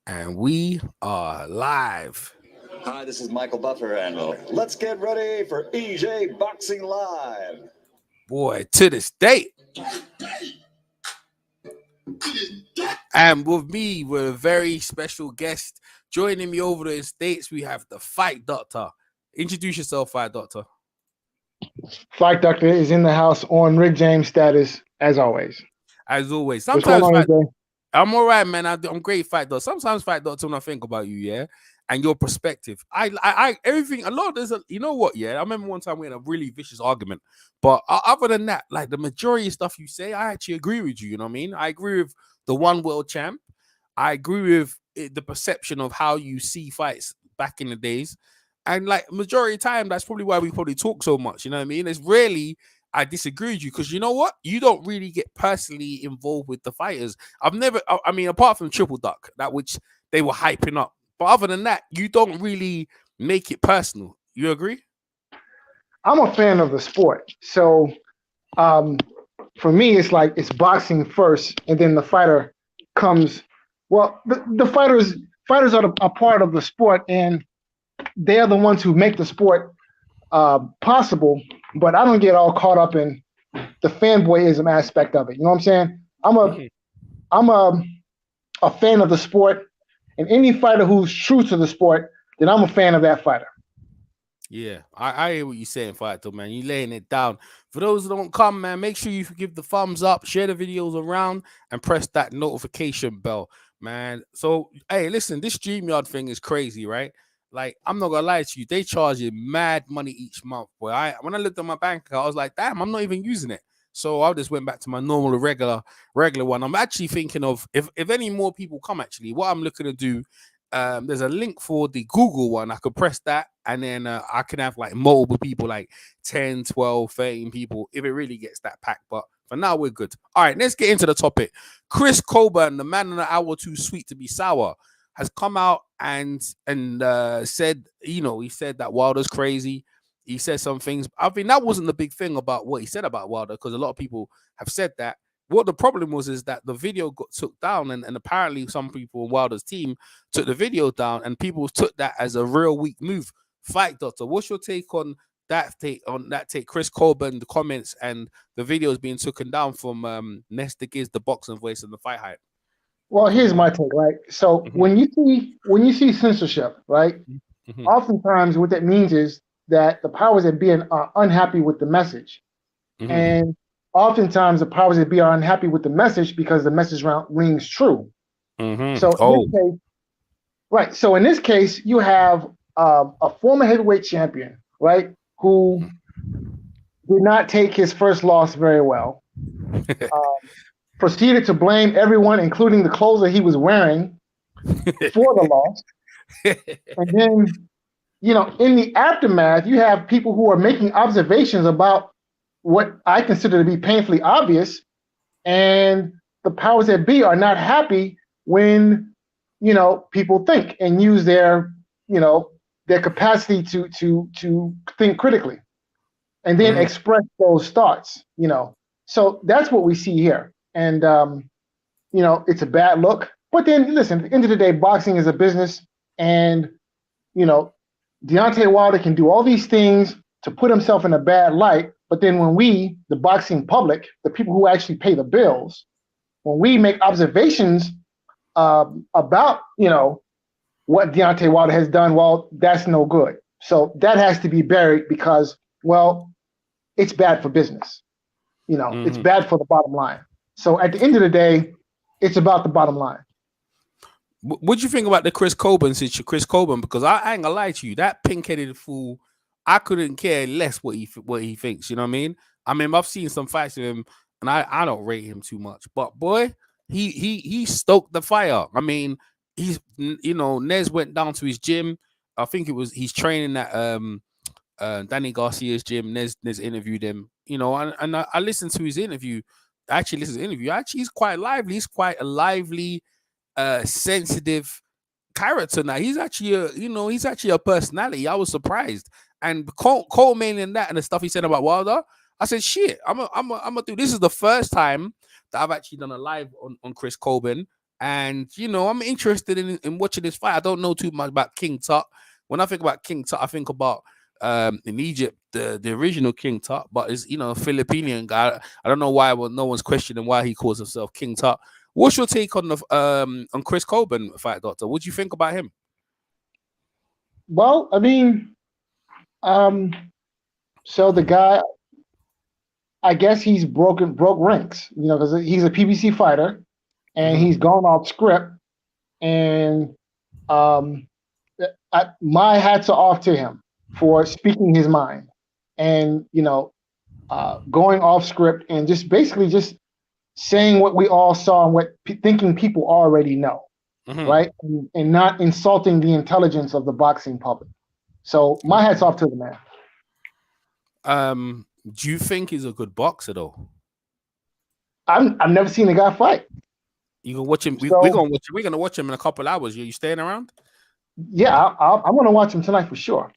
And we are live. Hi, this is Michael Buffer, and let's get ready for EJ Boxing Live. Boy, to this date. And with me, with a very special guest joining me over the States, we have the Fight Doctor. Introduce yourself, Fight Doctor. Fight Doctor is in the house on Rick James status, as always. As always. What's going Sometimes on, AJ? I'm all right, man. I'm great, Fight Doctor. Sometimes, Fight Doctor, when I think about you, yeah, and your perspective, I everything. A lot. You know what? Yeah, I remember one time we had a really vicious argument, but other than that, like the majority of stuff you say, I actually agree with you. You know what I mean? I agree with the one world champ. I agree with the perception of how you see fights back in the days, and like majority of time, that's probably why we probably talk so much. You know what I mean? It's rarely I disagree with you because you know what? You don't really get personally involved with the fighters. I've never, I mean, apart from Triple Duck, that which they were hyping up. But other than that, you don't really make it personal. You agree? I'm a fan of the sport. So for me, it's like it's boxing first, and then the fighter comes. Well, the fighters are a part of the sport, and they are the ones who make the sport possible. But I don't get all caught up in the fanboyism aspect of it. You know what I'm saying? I'm a fan of the sport, and any fighter who's true to the sport, then I'm a fan of that fighter. Yeah, I hear what you're saying, Fighter, man. You laying it down. For those who don't come, man, make sure you give the thumbs up, share the videos around, and press that notification bell, man. So, hey, listen, this StreamYard thing is crazy, right? Like, I'm not gonna lie to you, they charge you mad money each month. Boy, when I looked at my bank account, I was like, damn, I'm not even using it. So I just went back to my normal regular one. I'm actually thinking of if any more people come, actually, what I'm looking to do. There's a link for the Google one. I could press that, and then I can have like multiple people, like 10, 12, 13 people, if it really gets that packed. But for now, we're good. All right, let's get into the topic. Chris Colbert, the man in the hour too sweet to be sour, has come out and said, he said that Wilder's crazy. He said some things. I think that wasn't the big thing about what he said about Wilder, because a lot of people have said that. What the problem was is that the video got took down, and apparently some people in Wilder's team took the video down, and people took that as a real weak move. Fight Doctor, what's your take on that take? Chris Colbert, the comments, and the videos being taken down from Nesta Giz, the boxing voice, and the fight hype. Well, here's my take, right? So when you see censorship, right? Oftentimes what that means is that the powers that be are unhappy with the message, and oftentimes the powers that be are unhappy with the message because the message rings true. So in this case, right. So in this case, you have a former heavyweight champion, right, who did not take his first loss very well. Proceeded to blame everyone, including the clothes that he was wearing, for the loss. And then, in the aftermath, you have people who are making observations about what I consider to be painfully obvious, and the powers that be are not happy when people think and use their capacity to think critically, and then express those thoughts. So that's what we see here, and it's a bad look. But then listen, at the end of the day, boxing is a business, and Deontay Wilder can do all these things to put himself in a bad light. But then when we, the boxing public, the people who actually pay the bills, when we make observations about, what Deontay Wilder has done, well, that's no good. So that has to be buried because, well, it's bad for business. It's bad for the bottom line. So at the end of the day, it's about the bottom line. What do you think about the Chris Colbert situation? Chris Colbert, because I ain't gonna lie to you, that pink-headed fool, I couldn't care less what he thinks. You know what I mean? I've seen some fights with him, and I don't rate him too much. But boy, he stoked the fire. I mean, Nez went down to his gym. I think he's training at Danny Garcia's gym. Nez interviewed him. And I listened to his interview. I actually listened to his interview. Actually, he's quite lively. He's quite a lively, sensitive character now. He's actually a personality. I was surprised. And Coleman and that and the stuff he said about Wilder, I said, shit, I'm gonna do. This is the first time that I've actually done a live on Chris Colbert. And I'm interested in watching this fight. I don't know too much about King Tut. When I think about King Tut, I think about in Egypt the original King Tut, but is a Filipinian guy. I don't know why no one's questioning why he calls himself King Tut. What's your take on the on Chris Colbert fight, Doctor? What do you think about him? Well, I mean, so the guy, I guess he's broke ranks, because he's a PBC fighter, and he's gone off script, and my hats are off to him for speaking his mind, and going off script and just basically just saying what we all saw and what thinking people already know, right? And not insulting the intelligence of the boxing public. So my hat's off to the man. Do you think he's a good boxer though? I've never seen a guy fight. You can watch him. We're gonna watch him in a couple hours. You staying around? Yeah, I'm gonna watch him tonight for sure.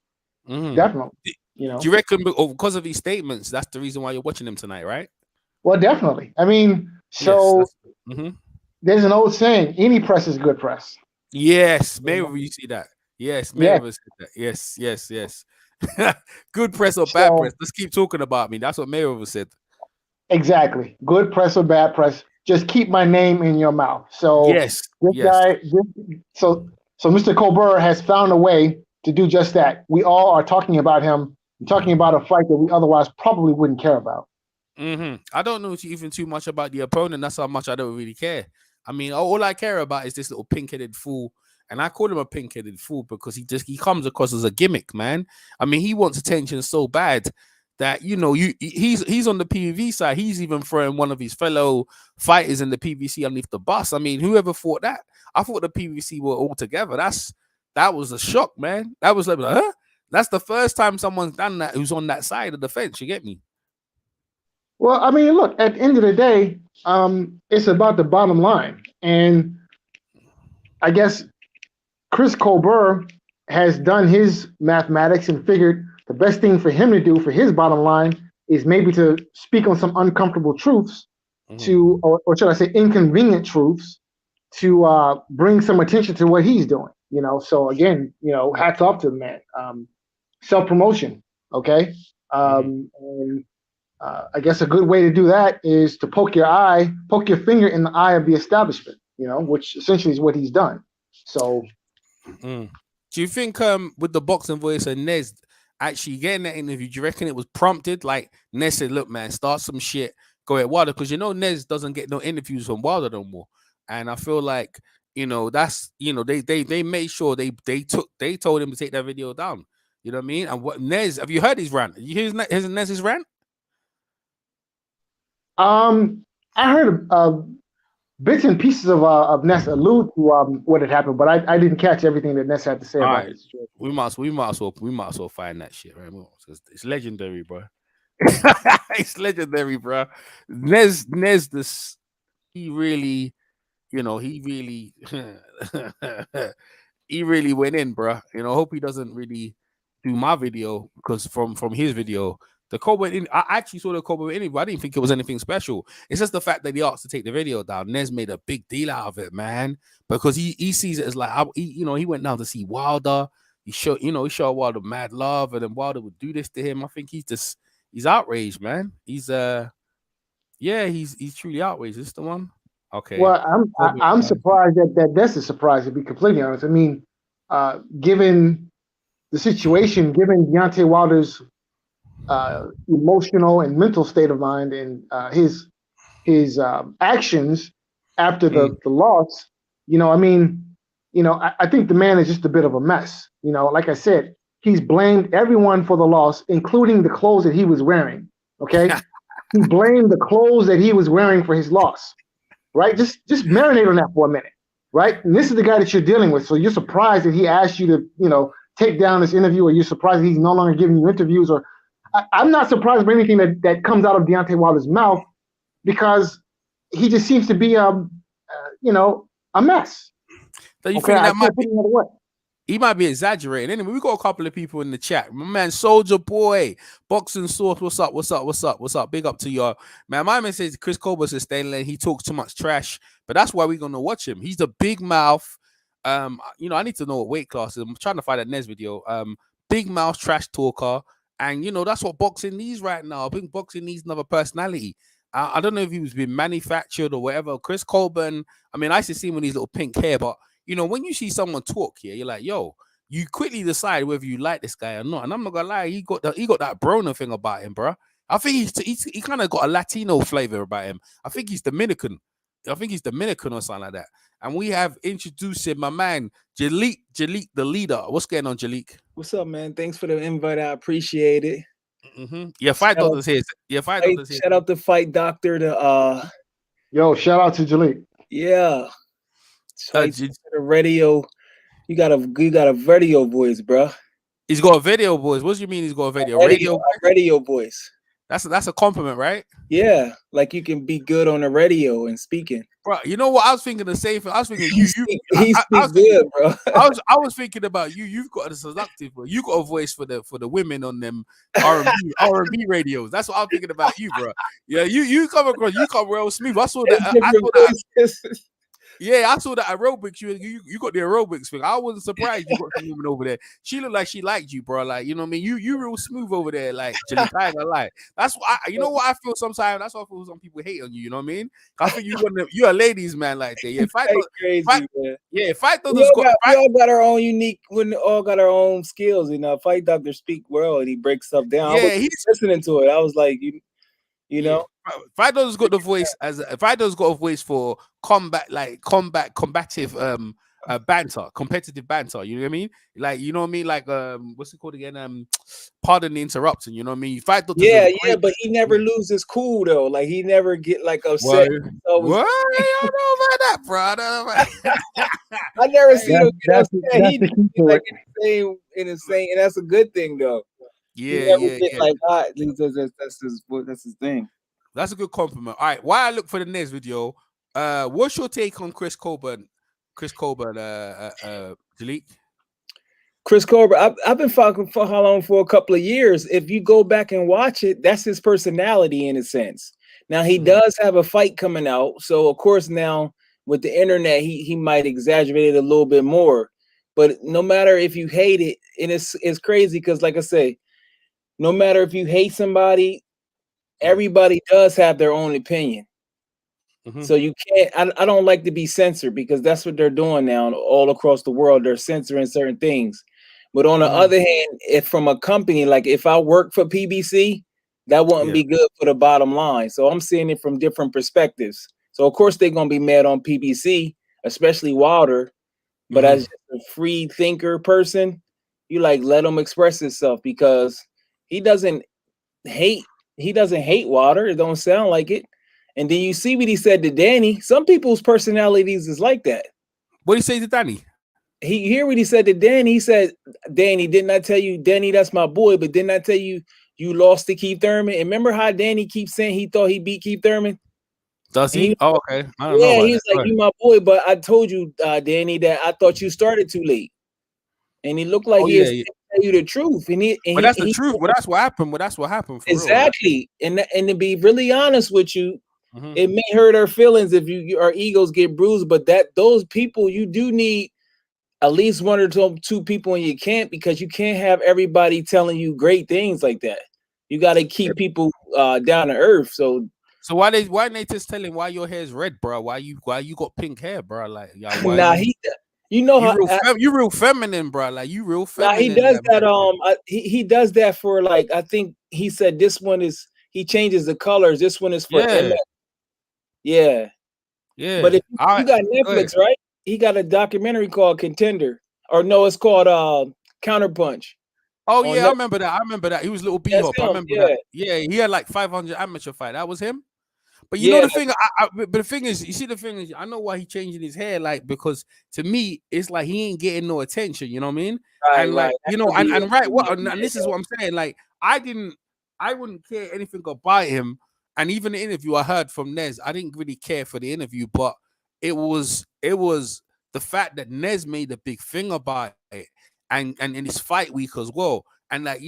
Definitely. Do you reckon because of these statements, that's the reason why you're watching him tonight, right? Well, definitely. I mean, there's an old saying: any press is good press. Yes, maybe you see that. Yes, maybe said that. Yes. Good press or bad press. Let's keep talking about me. That's what Mayweather said. Exactly. Good press or bad press. Just keep my name in your mouth. So guy. So Mr. Colbert has found a way to do just that. We all are talking about him, talking about a fight that we otherwise probably wouldn't care about. I don't know even too much about the opponent. That's how much I don't really care. I mean, all I care about is this little pink-headed fool. And I call him a pink-headed fool because he comes across as a gimmick, man. I mean, he wants attention so bad that he's on the PVC side. He's even throwing one of his fellow fighters in the PVC underneath the bus. I mean, whoever thought that? I thought the PVC were all together. That was a shock, man. That was like, huh? That's the first time someone's done that who's on that side of the fence. You get me? Well, I mean, look, at the end of the day, it's about the bottom line. And I guess Chris Colbert has done his mathematics and figured the best thing for him to do for his bottom line is maybe to speak on some uncomfortable truths or should I say inconvenient truths to bring some attention to what he's doing, So again, hats off to the man. Self-promotion, okay? And I guess a good way to do that is to poke your finger in the eye of the establishment, which essentially is what he's done. So do you think with the boxing voice and Nez actually getting that interview, do you reckon it was prompted? Like Nez said, look, man, start some shit, go at Wilder, because Nez doesn't get no interviews from Wilder no more. And I feel like, that's they made sure they told him to take that video down. You know what I mean? And what Nez, have you heard his rant? You hear Nez's rant? I heard bits and pieces of Ness allude to what had happened, but I didn't catch everything that Ness had to say about it. We might as well find that shit, right? It's legendary, bro. It's legendary, bro. Nez, he really, he really went in, bro. Hope he doesn't really do my video because from his video. The Colbert, I actually saw the Colbert interview, but I didn't think it was anything special. It's just the fact that he asked to take the video down. Nez made a big deal out of it, man, because he sees it as like, he went down to see Wilder. He showed Wilder mad love, and then Wilder would do this to him. I think he's outraged, man. He's truly outraged. Is this the one? Okay. Well, I'm surprised that that's a surprise, to be completely honest. I mean, given the situation, given Deontay Wilder's emotional and mental state of mind and his actions after the loss, I think the man is just a bit of a mess. Like I said, he's blamed everyone for the loss, including the clothes that he was wearing. Okay, he blamed the clothes that he was wearing for his loss. Right, just marinate on that for a minute. Right, and this is the guy that you're dealing with. So you're surprised that he asked you to take down this interview, or you're surprised that he's no longer giving you interviews, or I'm not surprised by anything that comes out of Deontay Wilder's mouth, because he just seems to be a mess. So you think that might be? He might be exaggerating. Anyway, we got a couple of people in the chat. My man, Soldier Boy, Boxing Source. What's up? What's up? What's up? What's up? Big up to y'all. Man, my man says Chris Colbert is staying lane. He talks too much trash, but that's why we're gonna watch him. He's a big mouth. I need to know what weight class is. I'm trying to find that Nez video. Big mouth trash talker. And that's what boxing needs right now. I think boxing needs another personality. I don't know if he was being manufactured or whatever. Chris Colbert, I mean, I used to see him with his little pink hair, but when you see someone talk here, you're like, yo, you quickly decide whether you like this guy or not. And I'm not gonna lie, he got that Broner thing about him, bro. I think he kind of got a Latino flavor about him. I think he's Dominican. or something like that. And we have introducing my man, Jalik the leader. What's going on, Jalik? What's up, man? Thanks for the invite. I appreciate it. Yeah, Fight Doctor's here. Yeah, Fight Doctor's here. Shout out to Fight Doctor. Yo, shout out to Jalik. Yeah. The radio. You got a radio voice, bro. He's got a video voice. What do you mean he's got a video? Radio voice. That's a compliment, right? Yeah, like you can be good on the radio and speaking. Bro, you know what? I was thinking the same thing. I was thinking He speaks good, bro. I was thinking about you. You've got a seductive. You got a voice for the women on them R&B radios. That's what I'm thinking about you, bro. Yeah, you come real smooth. I saw that. Yeah, I saw that aerobics. You got the aerobics thing. I wasn't surprised you got the woman over there. She looked like she liked you, bro. Like, you know what I mean? You real smooth over there. Like, I ain't gonna lie. That's what you know what I feel sometimes. That's why I feel some people hate on you. You know what I mean? I think you're a ladies man like that. Yeah, fight those. We all got our own unique. We all got our own skills. Fight Doctor speak well and he breaks stuff down. Yeah, he's listening to it. I was like, you know. Fido's got the voice Fido's got a voice for combative banter, competitive banter. You know what I mean? Like, you know what I mean? Like what's it called again? Pardon the interruption. You know what I mean? Yeah, but he never loses cool though. Like he never get like upset. What? I don't know about that, bro. I don't know about that. I never seen him get upset. He's like in the same, and that's a good thing though. Yeah, like that's his thing. That's a good compliment. All right, while I look for the next video, what's your take on Chris Colbert? Delete. Chris Colbert, I've been following for a couple of years. If you go back and watch it, that's his personality in a sense. Now he does have a fight coming out, so of course now with the internet, he might exaggerate it a little bit more. But no matter if you hate it, and it's crazy because, like I say, no matter if you hate somebody, everybody does have their own opinion. So you can't. I don't like to be censored because that's what they're doing now all across the world. They're censoring certain things. But on the other hand, if from a company, like if I work for PBC, that wouldn't be good for the bottom line. So I'm seeing it from different perspectives. So of course they're gonna be mad on PBC, especially Wilder. But as a free thinker person, you like let him express himself because he doesn't hate Wilder. It don't sound like it. And then you see what he said to Danny. Some people's personalities is like that. What did he say to Danny? He hear what he said to Danny. He said, Danny, didn't I tell you, Danny, that's my boy, but didn't I tell you you lost to Keith Thurman? And remember how Danny keeps saying he thought he beat Keith Thurman? Does he? Oh, okay. I don't know. He's like, you my boy, but I told you, Danny, that I thought you started too late. And he looked like he is tell you the truth. But that's the truth. Well, that's what happened. Well, that's what happened. Exactly. Real, right? And to be really honest with you, it may hurt our feelings if our egos get bruised, but those people, you do need at least one or two people in your camp because you can't have everybody telling you great things like that. You got to keep people down to earth. So why they just tell him why your hair is red, bro? Why you got pink hair, bro? Like, you're real feminine, bro. Like you real feminine. He does that. He does that for like I think he said this one is he changes the colors. This one is for MS. Yeah. But if you got Netflix, right? He got a documentary called Contender, or no, it's called Counterpunch. Oh yeah, I remember that. He was a little B-hop. I remember that. Yeah, he had like 500 amateur fight. That was him. But you know the thing. But the thing is, you see, the thing is, I know why he changing his hair. Like because to me, it's like he ain't getting no attention. You know what I mean? Right, and like you know, and this is what I'm saying. Like I wouldn't care anything about him. And even the interview I heard from Nez, I didn't really care for the interview, but it was the fact that Nez made a big thing about it, and in his fight week as well, and like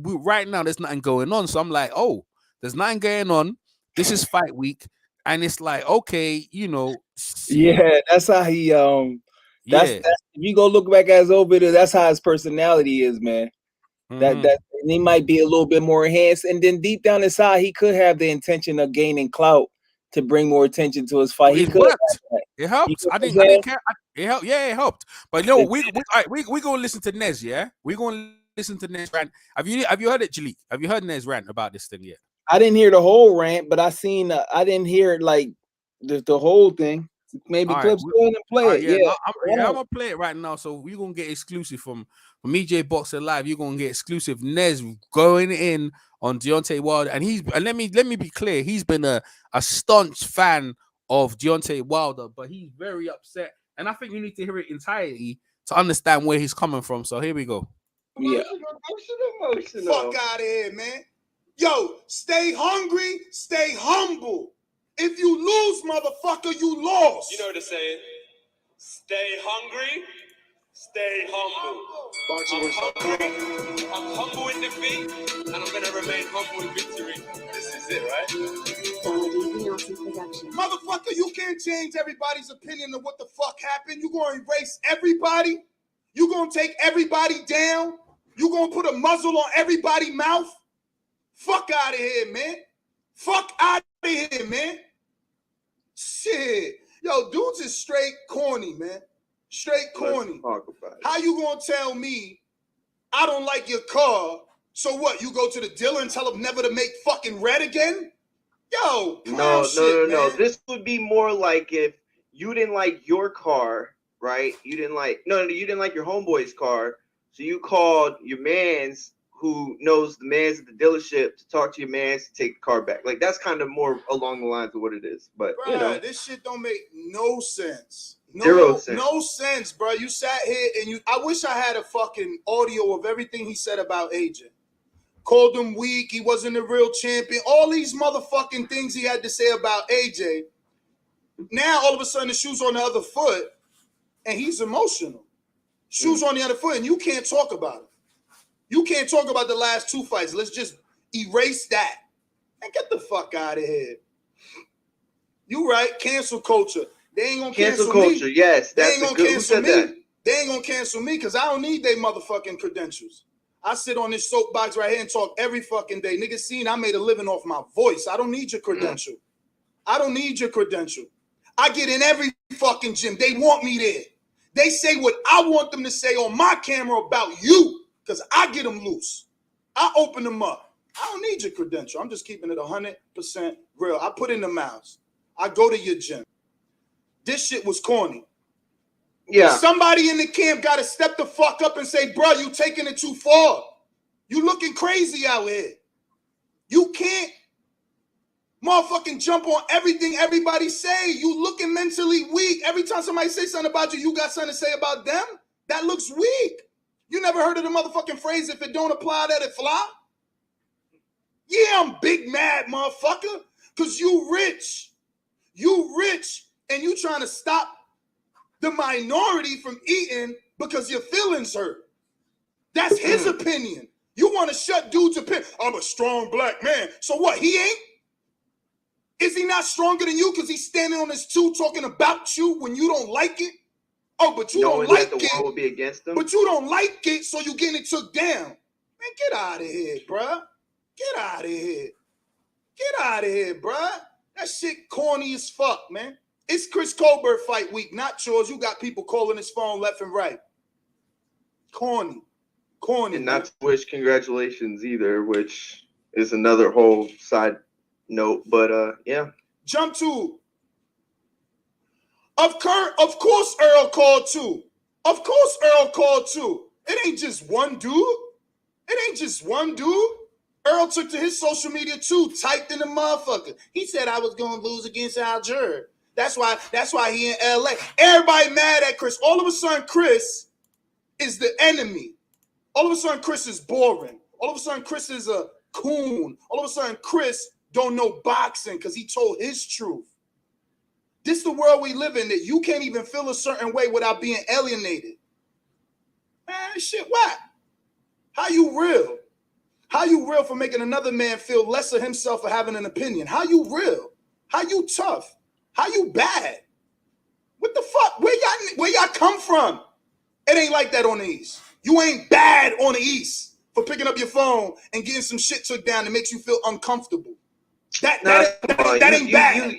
right now there's nothing going on, so I'm like, oh, there's nothing going on. This is fight week, and it's like, okay, Yeah, that's how he that's yeah, if you go look back at his old video, that's how his personality is, man. That and he might be a little bit more enhanced, and then deep down inside, he could have the intention of gaining clout to bring more attention to his fight. Well, He it could. worked. It You helped. know I what I'm didn't saying? care. It helped. Yeah, it helped. But all right, we gonna listen to Nez. Yeah, we gonna listen to Nez rant. Have you heard it, Jalik? Have you heard Nez rant about this thing yet? I didn't hear the whole rant, but I didn't hear it like the whole thing. Maybe All right, clips go in and play it. yeah, Yeah, I'm gonna play it right now. So we're gonna get exclusive from EJ Boxer Live. You're gonna get exclusive Nez going in on Deontay Wilder, and let me be clear. He's been a staunch fan of Deontay Wilder, but he's very upset, and I think you need to hear it entirely to understand where he's coming from. So here we go. Yeah. Emotional. Fuck out of here, man. Yo, stay hungry, stay humble. If you lose, motherfucker, you lost. You know the saying, stay hungry, stay humble. I'm humble in defeat, and I'm going to remain humble in victory. This is it, right? Motherfucker, you can't change everybody's opinion of what the fuck happened. You going to erase everybody? You going to take everybody down? You going to put a muzzle on everybody's mouth? Fuck out of here, man. Fuck out of here, man. Shit. Yo, dudes is straight corny, man. Straight corny. How you gonna tell me I don't like your car? So what? You go to the dealer and tell him never to make fucking red again? Yo, no. This would be more like if you didn't like your car, right? You didn't like you didn't like your homeboy's car, so you called your man's who knows the man's at the dealership to talk to your man's to take the car back. Like that's kind of more along the lines of what it is. But bruh, this shit don't make no sense. Zero sense. No sense, bro. You sat here and I wish I had a fucking audio of everything he said about AJ. Called him weak. He wasn't a real champion. All these motherfucking things he had to say about AJ. Now all of a sudden the shoe's on the other foot and he's emotional. Shoes on the other foot and you can't talk about it. You can't talk about the last two fights. Let's just erase that. And get the fuck out of here. You right. Cancel culture. They ain't gonna cancel culture. Me. Yes, they that's ain't gonna good. cancel Who said me. that? They ain't gonna cancel me because I don't need their motherfucking credentials. I sit on this soapbox right here and talk every fucking day. Niggas seen I made a living off my voice. I don't need your credential. I don't need your credential. I get in every fucking gym. They want me there. They say what I want them to say on my camera about you. Because I get them loose. I open them up. I don't need your credential. I'm just keeping it 100% real. I put in the miles. I go to your gym. This shit was corny. Yeah. Somebody in the camp got to step the fuck up and say, bro, you taking it too far. You looking crazy out here. You can't motherfucking jump on everything everybody say. You looking mentally weak. Every time somebody say something about you, you got something to say about them? That looks weak. You never heard of the motherfucking phrase, if it don't apply, that it fly? Yeah, I'm big mad, motherfucker, because you rich. You rich, and you trying to stop the minority from eating because your feelings hurt. That's his opinion. You want to shut dudes' opinion. I'm a strong black man. So what, he ain't? Is he not stronger than you because he's standing on his two talking about you when you don't like it? Oh, but you don't like the world will be against them. But you don't like it, so you getting it took down. Man, get out of here, bruh. Get out of here. Get out of here, bruh. That shit corny as fuck, man. It's Chris Colbert fight week, not yours. You got people calling his phone left and right. Corny. Corny. And not to wish congratulations either, which is another whole side note. But yeah. Jump to. Of course Earl called too. Of course Earl called too. It ain't just one dude. It ain't just one dude. Earl took to his social media too, typed in the motherfucker. He said I was gonna lose against Alejandro. That's why he in LA. Everybody mad at Chris. All of a sudden, Chris is the enemy. All of a sudden, Chris is boring. All of a sudden, Chris is a coon. All of a sudden, Chris don't know boxing because he told his truth. This is the world we live in, that you can't even feel a certain way without being alienated. Man, shit, whack. How you real? How you real for making another man feel less of himself for having an opinion? How you real? How you tough? How you bad? What the fuck? Where y'all come from? It ain't like that on the East. You ain't bad on the East for picking up your phone and getting some shit took down that makes you feel uncomfortable. That ain't bad.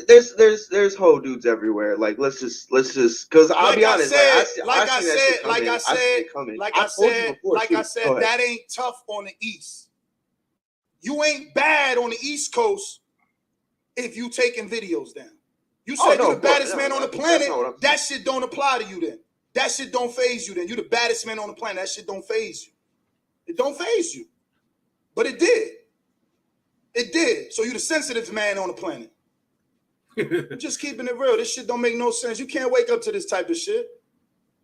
There's hoe dudes everywhere. Like let's just because I'll be honest. Like I said, that ain't tough on the East. You ain't bad on the East Coast if you taking videos down. You said you're the baddest man on the planet. That shit don't apply to you then. That shit don't phase you then. You the baddest man on the planet. That shit don't phase you. It don't phase you. But it did. It did. So you the sensitive man on the planet. Just keeping it real. This shit don't make no sense. You can't wake up to this type of shit.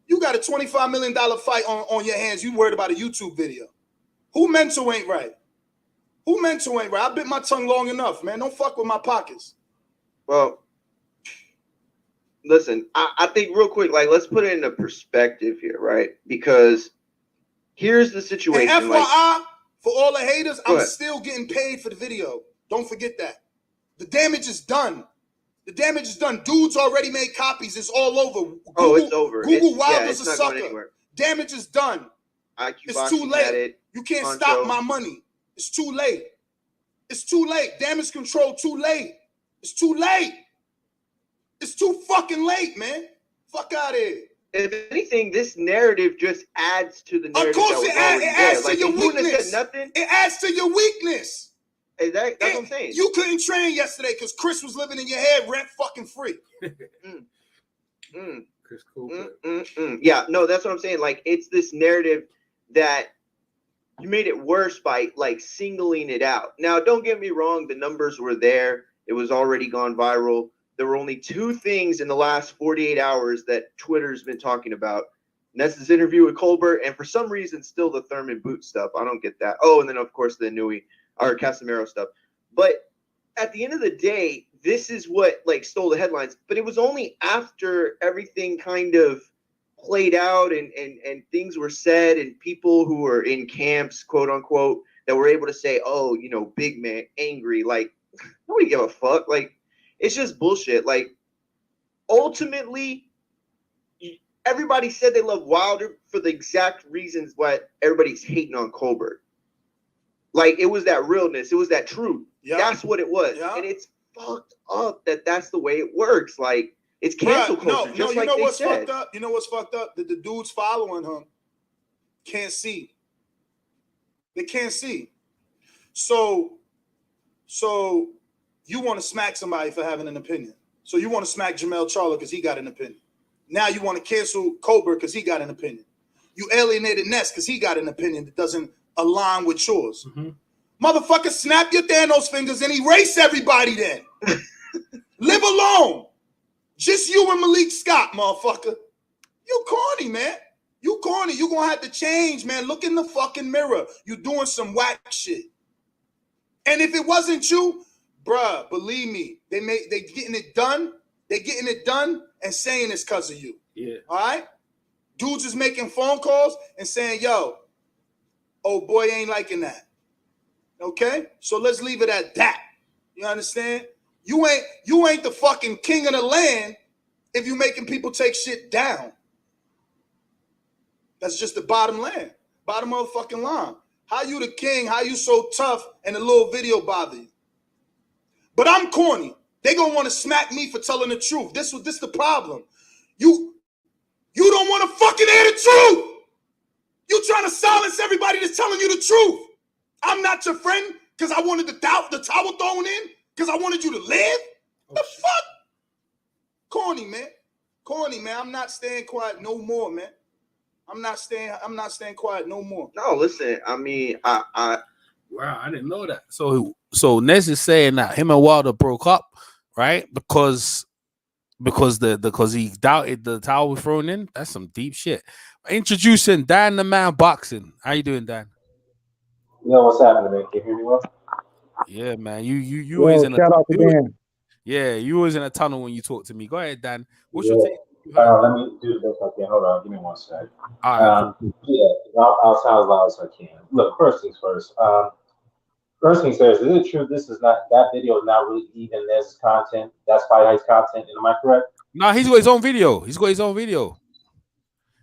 You got a $25 million fight on your hands. You worried about a YouTube video. Who mental ain't right? Who mental ain't right? I bit my tongue long enough, man. Don't fuck with my pockets. Well, listen, I think real quick, like, let's put it in a perspective here, right? Because here's the situation. And FYI, for all the haters, I'm still getting paid for the video. Don't forget that. The damage is done. The damage is done. Dudes already made copies. It's all over. It's over. Google Wilder's a sucker. Damage is done. It's too late. You can't stop my money. It's too late. It's too late. Damage control too late. It's too late. It's too fucking late, man. Fuck out of here. If anything, this narrative just adds to the narrative. Of course, it adds to your weakness. It adds to your weakness. That's what I'm saying. You couldn't train yesterday because Chris was living in your head rent fucking free. Chris Colbert. Yeah, no, that's what I'm saying. Like, it's this narrative that you made it worse by like singling it out. Now, don't get me wrong. The numbers were there. It was already gone viral. There were only two things in the last 48 hours that Twitter's been talking about. And that's this interview with Colbert, and for some reason, still the Thurman boot stuff. I don't get that. Oh, and then, of course, the Nui or Casemiro stuff. But at the end of the day, this is what like stole the headlines. But it was only after everything kind of played out and things were said and people who were in camps, quote unquote, that were able to say, oh, you know, big man, angry. Like, nobody give a fuck. Like, it's just bullshit. Like, ultimately, everybody said they love Wilder for the exact reasons why everybody's hating on Colbert. Like, it was that realness. It was that truth. Yep. That's what it was. Yep. And it's fucked up that that's the way it works. Like, it's cancel culture. No, you know what's fucked up? You know what's fucked up? That the dudes following him can't see. They can't see. So you want to smack somebody for having an opinion. So you want to smack Jamel Charlo because he got an opinion. Now you want to cancel Colbert because he got an opinion. You alienated Ness because he got an opinion that doesn't align with yours. Motherfucker, snap your Thanos fingers and erase everybody then. Live alone. Just you and Malik Scott, motherfucker. You corny, man. You corny. You gonna have to change, man. Look in the fucking mirror. You doing some whack shit. And if it wasn't you, bruh, believe me, they getting it done. They getting it done and saying it's because of you. Yeah. All right? Dudes is making phone calls and saying, yo, oh boy ain't liking that. Okay? So let's leave it at that. You understand? You ain't the fucking king of the land if you making people take shit down. That's just the bottom line. Bottom motherfucking line. How you the king? How you so tough and a little video bother you? But I'm corny. They gonna want to smack me for telling the truth. This the problem. You don't want to fucking hear the truth. You trying to silence everybody that's telling you the truth. I'm not your friend because I wanted the towel thrown in because I wanted you to live. The fuck? Corny, man. Corny, man. I'm not staying quiet no more, man. I'm not staying quiet no more. No, listen. I mean, wow, I didn't know that. So Ness is saying that him and Wilder broke up, right? Because he doubted the towel was thrown in. That's some deep shit. Introducing Dan the Man Boxing. How you doing, Dan? Yo, what's happening, man? Can you hear me well? Yeah, man. You always in shout out to Dan. Yeah, you was in a tunnel when you talk to me. Go ahead, Dan. What's Yeah. your take? You heard, Let me do this. Okay, hold on. Give me 1 sec. all right, cool. Yeah, I'll sound as loud as I can. Look, first things first. First things first. Is it true this is not that video is not really even Nez's content? That's Fight Ice content. Am I correct? No, he's got his own video. He's got his own video.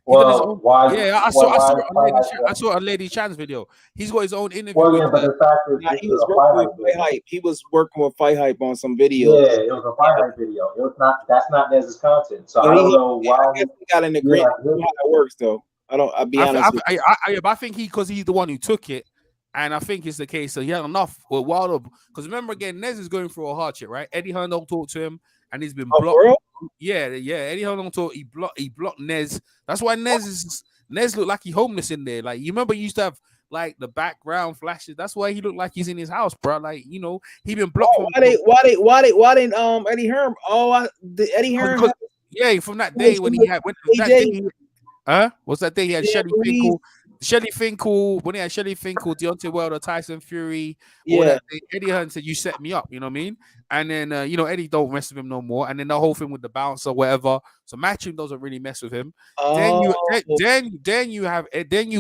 He did his Well, own. why? Yeah, Why is Fight Ice? I saw a Lady Chan's video. He's got his own interview Well, with yeah, but the fact is, Nah, this he is was a working Fight with Ice Fight video. Hype. He was working with Fight Hype on some videos. Yeah, it was a Fight Hype video. It was not. That's not Nez's content. So But I don't know why. I guess he got an agreement. Yeah, I don't know how it works though. I'll be honest with you. I think because he's the one who took it, and I think it's the case that he had enough with Wilder. Because remember again, Nez is going through a hardship, right? Eddie Hearn don't talk to him, and he's been blocked. Bro? Yeah. Eddie Hearn don't talk. He blocked Nez. That's why Nez looked like he homeless in there. Like you remember, he used to have like the background flashes. That's why he looked like he's in his house, bro. Like he been blocked. Why didn't Eddie Hearn? The Eddie Hearn. Yeah, from that day when he had what's that day he had Shelly Finkel, when he had Shelly Finkel, Deontay Wilder, Tyson Fury, all that day, Eddie Hearn said, you set me up, you know what I mean? And then, Eddie don't mess with him no more. And then the whole thing with the bounce or whatever. So Matchroom doesn't really mess with him. Then you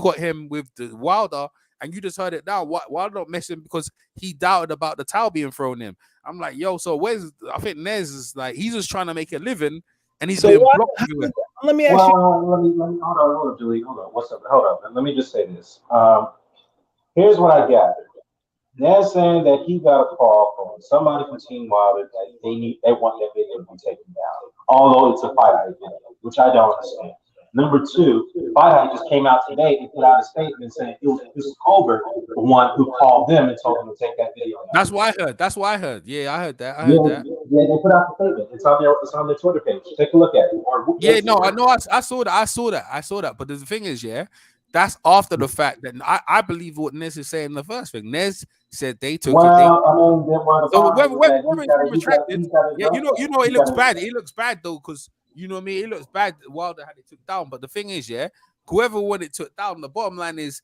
got him with the Wilder, and you just heard it now. Wilder don't mess with him because he doubted about the towel being thrown in. I'm like, yo, so I think Nez is like, he's just trying to make a living, and he's being blocked everywhere. Let me ask you. Let me hold on, Julie. Hold on. What's up? Hold up. And let me just say this. Here's what I gathered. They're saying that he got a call from somebody from Team Wilder that they want that video to be taken down. Although it's a Fight Night video, which I don't understand. Number two, Fight Night just came out today and put out a statement saying it was Chris Colbert, the one who called them and told them to take that video down. That's what I heard. Yeah, I heard that. Yeah, they put out the statement. It's on their Twitter page. Take a look at it. I saw that. But the thing is, that's after the fact that I believe what Nez is saying in the first thing. Nez said they took it. So whether it's retracted, it looks bad. It looks bad though, because you know what I mean. It looks bad. Wilder had it took down, but the thing is, whoever wanted it took down. The bottom line is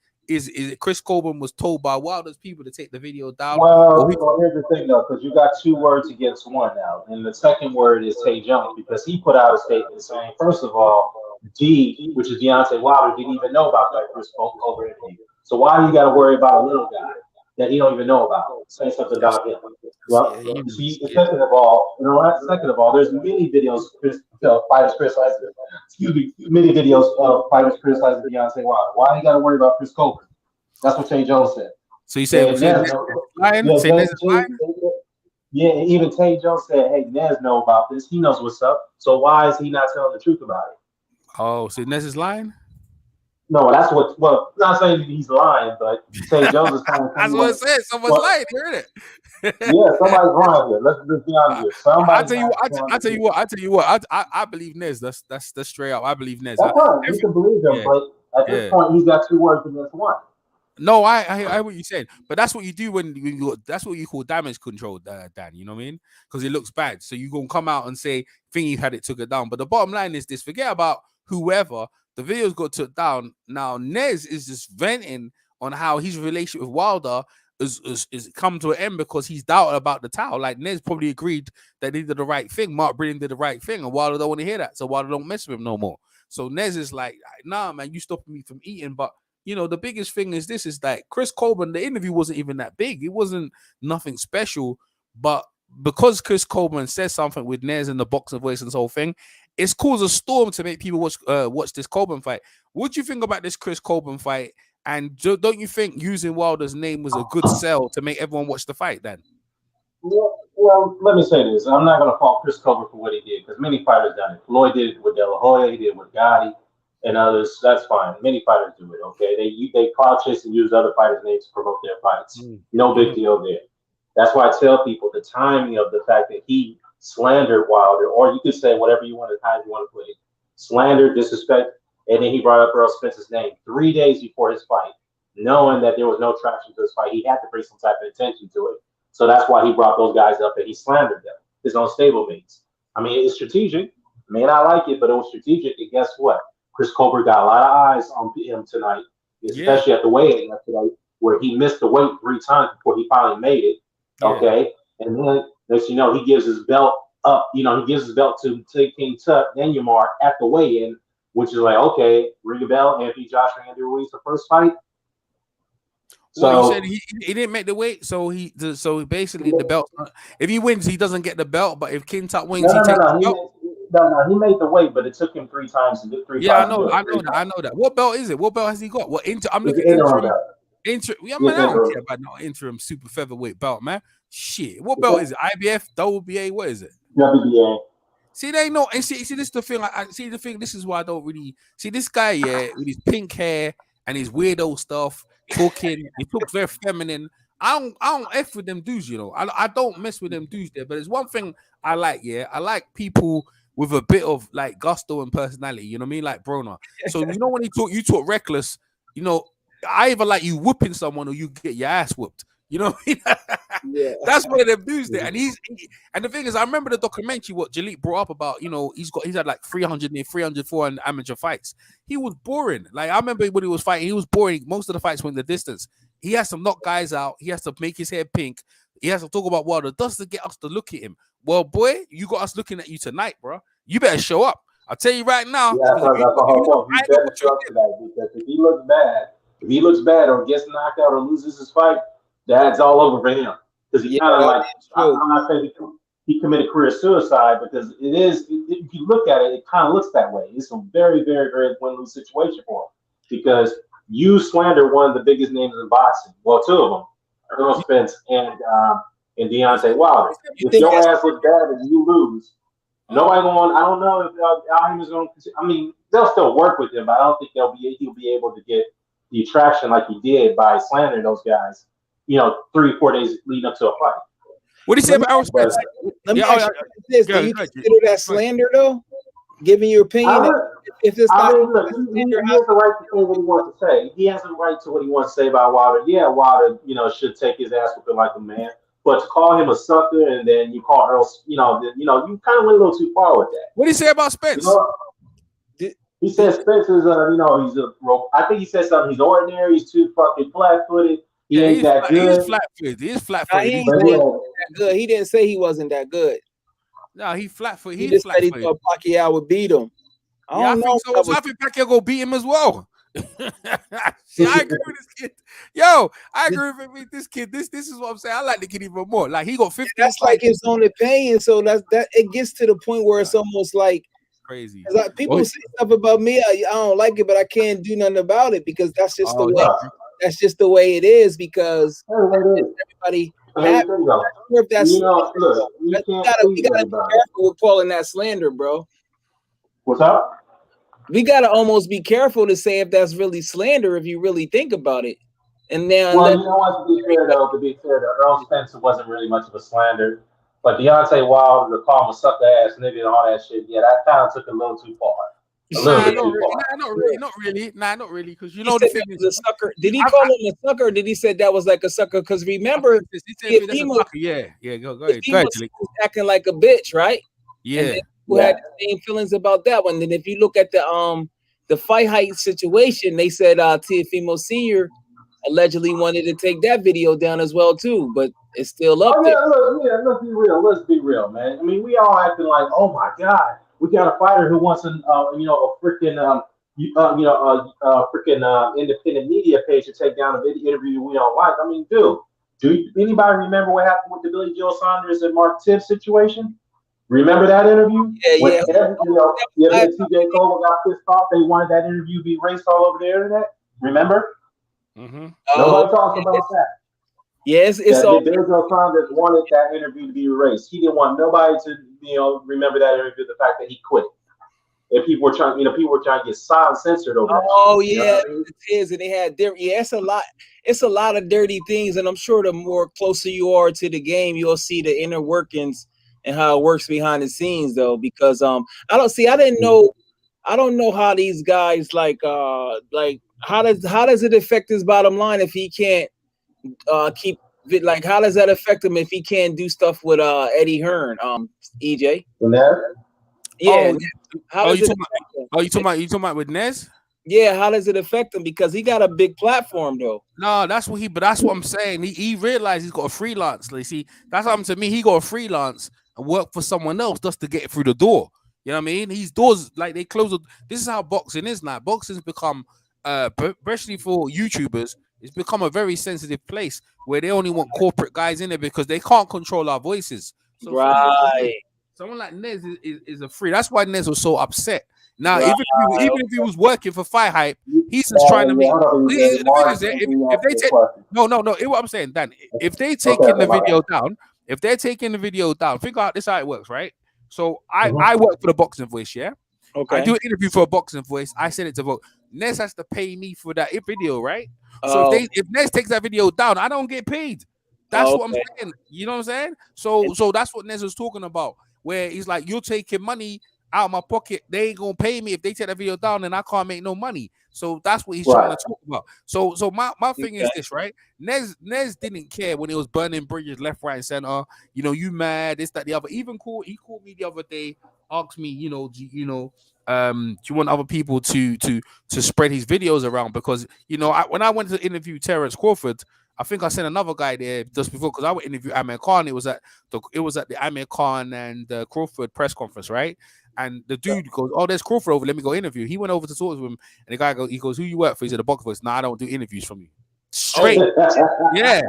Chris Colbert was told by Wilder's people to take the video down. Well, here's the thing though, because you got two words against one now, and the second word is Tay Jones, because he put out a statement saying, first of all, D, which is Deontay Wilder, didn't even know about that Chris Colbert interview. So why do you got to worry about a little guy that he don't even know about? Say something about him. Well, second of all, there's many videos fighters criticizing. Many videos of fighters criticizing Deontay Wilder. Why you got to worry about Chris Colbert? That's what Tay Jones said. So you said yeah, even Tay Jones said, "Hey, Nez know about this. He knows what's up. So why is he not telling the truth about it?" Oh, so Nez is lying? No, that's what. Well, not saying he's lying, but Tay Jones is kind of. That's what it said. Someone's lying. You heard it. Yeah, somebody's lying here. Let's just be honest here. I tell you what. I believe Nez. That's straight up. I believe Nez. That's fine. You can believe him, but at this point, he's got two words against one. No, I hear what you're saying, but that's what you do when that's what you call damage control, Dan. You know what I mean? Because it looks bad, so you gonna come out and say, "Thingy had it took it down." But the bottom line is this: forget about whoever. The videos got took down. Now Nez is just venting on how his relationship with Wilder is come to an end because he's doubted about the towel. Like Nez probably agreed that he did the right thing. Mark Brilliant did the right thing, and Wilder don't want to hear that, so Wilder don't mess with him no more. So Nez is like, "Nah, man, you stopping me from eating." But the biggest thing is this: is that Chris Colbert, the interview wasn't even that big. It wasn't nothing special, but because Chris Colbert says something with Nez and the boxing voice and this whole thing, it's caused a storm to make people watch this Colbert fight. What do you think about this Chris Colbert fight? And don't you think using Wilder's name was a good sell to make everyone watch the fight then? Well, let me say this. I'm not going to fault Chris Colbert for what he did, because many fighters done it. Floyd did it with De La Hoya, he did it with Gotti, and others. That's fine. Many fighters do it, okay? They clout chase and use other fighters' names to promote their fights. No big deal there. That's why I tell people the timing of the fact that he slandered Wilder, or you could say whatever you want to, how you want to put it, slander, disrespect, and then he brought up Earl Spence's name 3 days before his fight, knowing that there was no traction to his fight. He had to bring some type of attention to it. So that's why he brought those guys up and he slandered them, his own stablemates. I mean, it's strategic. I mean, I like it, but it was strategic. And guess what? Chris Colbert got a lot of eyes on him tonight, especially at the weigh-in yesterday, where he missed the weight 3 times before he finally made it. Okay. And then Next, you know, he gives his belt up. You know, he gives his belt to King Tut, then Yamar at the weigh-in, which is like, okay, ring a bell, Anthony Joshua, Andy Ruiz, the first fight. Well, So you said he didn't make the weight, so basically the belt. If he wins, he doesn't get the belt. But if King Tut wins, he takes the belt. He made the weight, but it took him 3 times to get 3 Yeah, fights. I know that. What belt is it? What belt has he got? What I'm It's looking an interim interim. belt. Yeah, man, I don't care about no interim super featherweight belt, man. Shit, what belt is it? IBF, WBA, what is it? WBA. See, they know, and see, this is the thing. I see the thing. This is why I don't really see this guy. Yeah, with his pink hair and his weirdo stuff, talking. He looks very feminine. I don't f with them dudes, you know. I don't mess with them dudes there. But there's one thing I like. Yeah, I like people with a bit of like gusto and personality. You know what I mean? Like Broner. So you know when you talk reckless. You know, I either like you whooping someone or you get your ass whooped. You know what I mean? Yeah. That's one of them dudes there. And and the thing is, I remember the documentary what Jalit brought up about, you know, he's had like 400 amateur fights. He was boring. Like I remember when he was fighting, he was boring. Most of the fights went the distance. He has to knock guys out. He has to make his hair pink. He has to talk about Wilder just to get us to look at him. Well, boy, you got us looking at you tonight, bro. You better show up. I'll tell you right now. Yeah, that's the whole point. He better show up to that because if he looks bad or gets knocked out or loses his fight, that's all over for him. Because he kind of like, I'm not saying he committed career suicide because it is, if you look at it, it kind of looks that way. It's a very, very, very win-lose situation for him because you slander one of the biggest names in boxing. Well, 2 of them, Earl Spence and Deontay Wilder. If your ass looks bad and you lose, nobody going. I don't know if Alejandro's going to. I mean, they'll still work with him, but I don't think he'll be able to get the attraction like he did by slandering those guys. You know, 3-4 days leading up to a fight. What do you say about Errol Spence? Let me ask you this: do you consider that slander though? Giving your opinion, if it's not. Look, he has the right to say what he wants to say. He has the right to what he wants to say about Wilder. Yeah, Wilder, you know, should take his ass whooping like a man. But to call him a sucker and then you call Earl, you kind of went a little too far with that. What do you say about Spence? You know, he says Spence is, I think he said something. He's ordinary. He's too fucking flat-footed. He ain't that good. He is flat-footed. He is flat-footed. He ain't that good. He didn't say he wasn't that good. No, he flat-footed. He just said he thought Pacquiao would beat him. I think so. I think Pacquiao go beat him as well. See, I agree with this kid. Yo, I agree with this kid. This is what I'm saying. I like the kid even more. Like he got 50. That's like his own opinion. So that it gets to the point where it's almost like crazy. Like people say stuff about me. I don't like it, but I can't do nothing about it because that's just the way. That's just the way it is because everybody. If that's we gotta be careful with calling that slander, bro. What's up? We gotta almost be careful to say if that's really slander if you really think about it. And then, well, you know what? To be fair, Earl Spence wasn't really much of a slander, but Deontay Wilder, to call him a sucker ass nigga and all that shit, yeah, that kind of took a little too far. Not really, because you know the thing is a sucker. Did he call him a sucker? Or did he say that was like a sucker? Because remember, he said yeah, go ahead. He was acting like a bitch, right? Yeah. Who had the same feelings about that one. And if you look at the fight height situation, they said Teofimo Sr. allegedly wanted to take that video down as well too, but it's still up there. Let's be real, man. I mean, we all acting like, oh my God, we got a fighter who wants a freaking independent media page to take down a video interview we don't like. I mean, do anybody remember what happened with the Billy Joe Saunders and Mark Tibbs situation? Remember that interview? Yeah. TJ Cole got pissed off. They wanted that interview to be erased all over the internet. Remember? Mm-hmm. Nobody talks about that. Yes, it's all. Billy Joe Saunders wanted that interview to be erased. He didn't want nobody to, remember that interview. The fact that he quit. And people were trying, to get censored over that. Oh yeah, it is, and they had different. Yeah, it's a lot. It's a lot of dirty things, and I'm sure the more closer you are to the game, you'll see the inner workings and how it works behind the scenes, though. Because I don't know how these guys how does it affect his bottom line if he can't keep it? Like, how does that affect him if he can't do stuff with Eddie Hearn, EJ? Yeah. Yeah. You talking about with Nez? Yeah, how does it affect him? Because he got a big platform though. No, but that's what I'm saying. He realized he's got a freelance. Like, see, that's what happened to me. He got a freelance and work for someone else just to get through the door. You know what I mean? These doors, like they close. This is how boxing is now. Boxing's become, especially for YouTubers, it's become a very sensitive place where they only want corporate guys in there because they can't control our voices. So, for example, Right. someone like Nez is a free. That's why Nez was so upset. Now, Right. even if he was working for Fight Hype, he's just trying to make. The thing is, if they take no, what I'm saying, Dan, if they taking the video down, if they're taking the video down, figure out this how it works, right? So I work for the Boxing Voice, yeah. Okay. I do an interview for a Boxing Voice. I send it to vote. Nez has to pay me for that video, right? So if Nez takes that video down, I don't get paid. That's what I'm saying. You know what I'm saying? So that's what Nez was talking about, where he's like, you're taking money out of my pocket. They ain't gonna pay me if they take that video down, and I can't make no money. So that's what he's trying to talk about. So my thing is this, right? Nez didn't care when he was burning bridges left, right, and center. You know, you mad, this, that, the other. He called me the other day, asked me, do you want other people to spread his videos around? Because when I went to interview Terrence Crawford, I think I sent another guy there just before, because I would interview Amir Khan. It was at the Amir Khan and Crawford press conference, right? And the dude goes, "Oh, there's Crawford over. Let me go interview." He went over to talk to him, and the guy goes, "Who you work for?" He said, "The Box Voice." "No, I don't do interviews from you." Straight, yeah.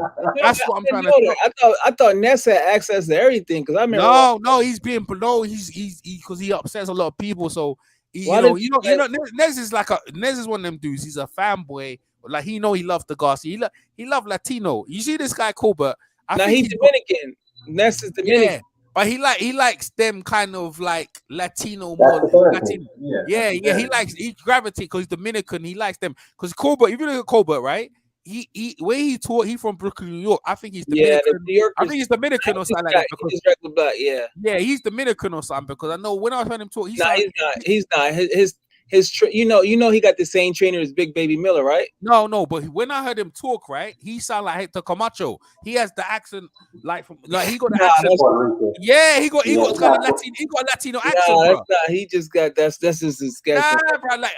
That's what I'm trying to do. I thought Ness had access to everything, because I remember. No, he's being below. He's because he upsets a lot of people. So Nez is Nez is one of them dudes. He's a fanboy. Like he loves the Garcia. He love Latino. You see this guy Colbert? Now he's Dominican. Ness is Dominican. Yeah. But he likes them kind of like Latino more. Latino. Yeah. He gravitates because he's Dominican. He likes them because Colbert. If you look at Colbert, right? He where he taught. He from Brooklyn, New York. I think he's Dominican. I think he's Dominican or something like that. Because, he's regular black, yeah, he's Dominican or something. Because I know when I heard him talk, he's not. He's not. He got the same trainer as Big Baby Miller, right? No, but when I heard him talk, right, he sound like Hector Camacho. He has the accent he got the accent. Yeah, he got kind of Latino. He got a Latino accent, bro. He just got that's just disgusting. Nah, bro. Like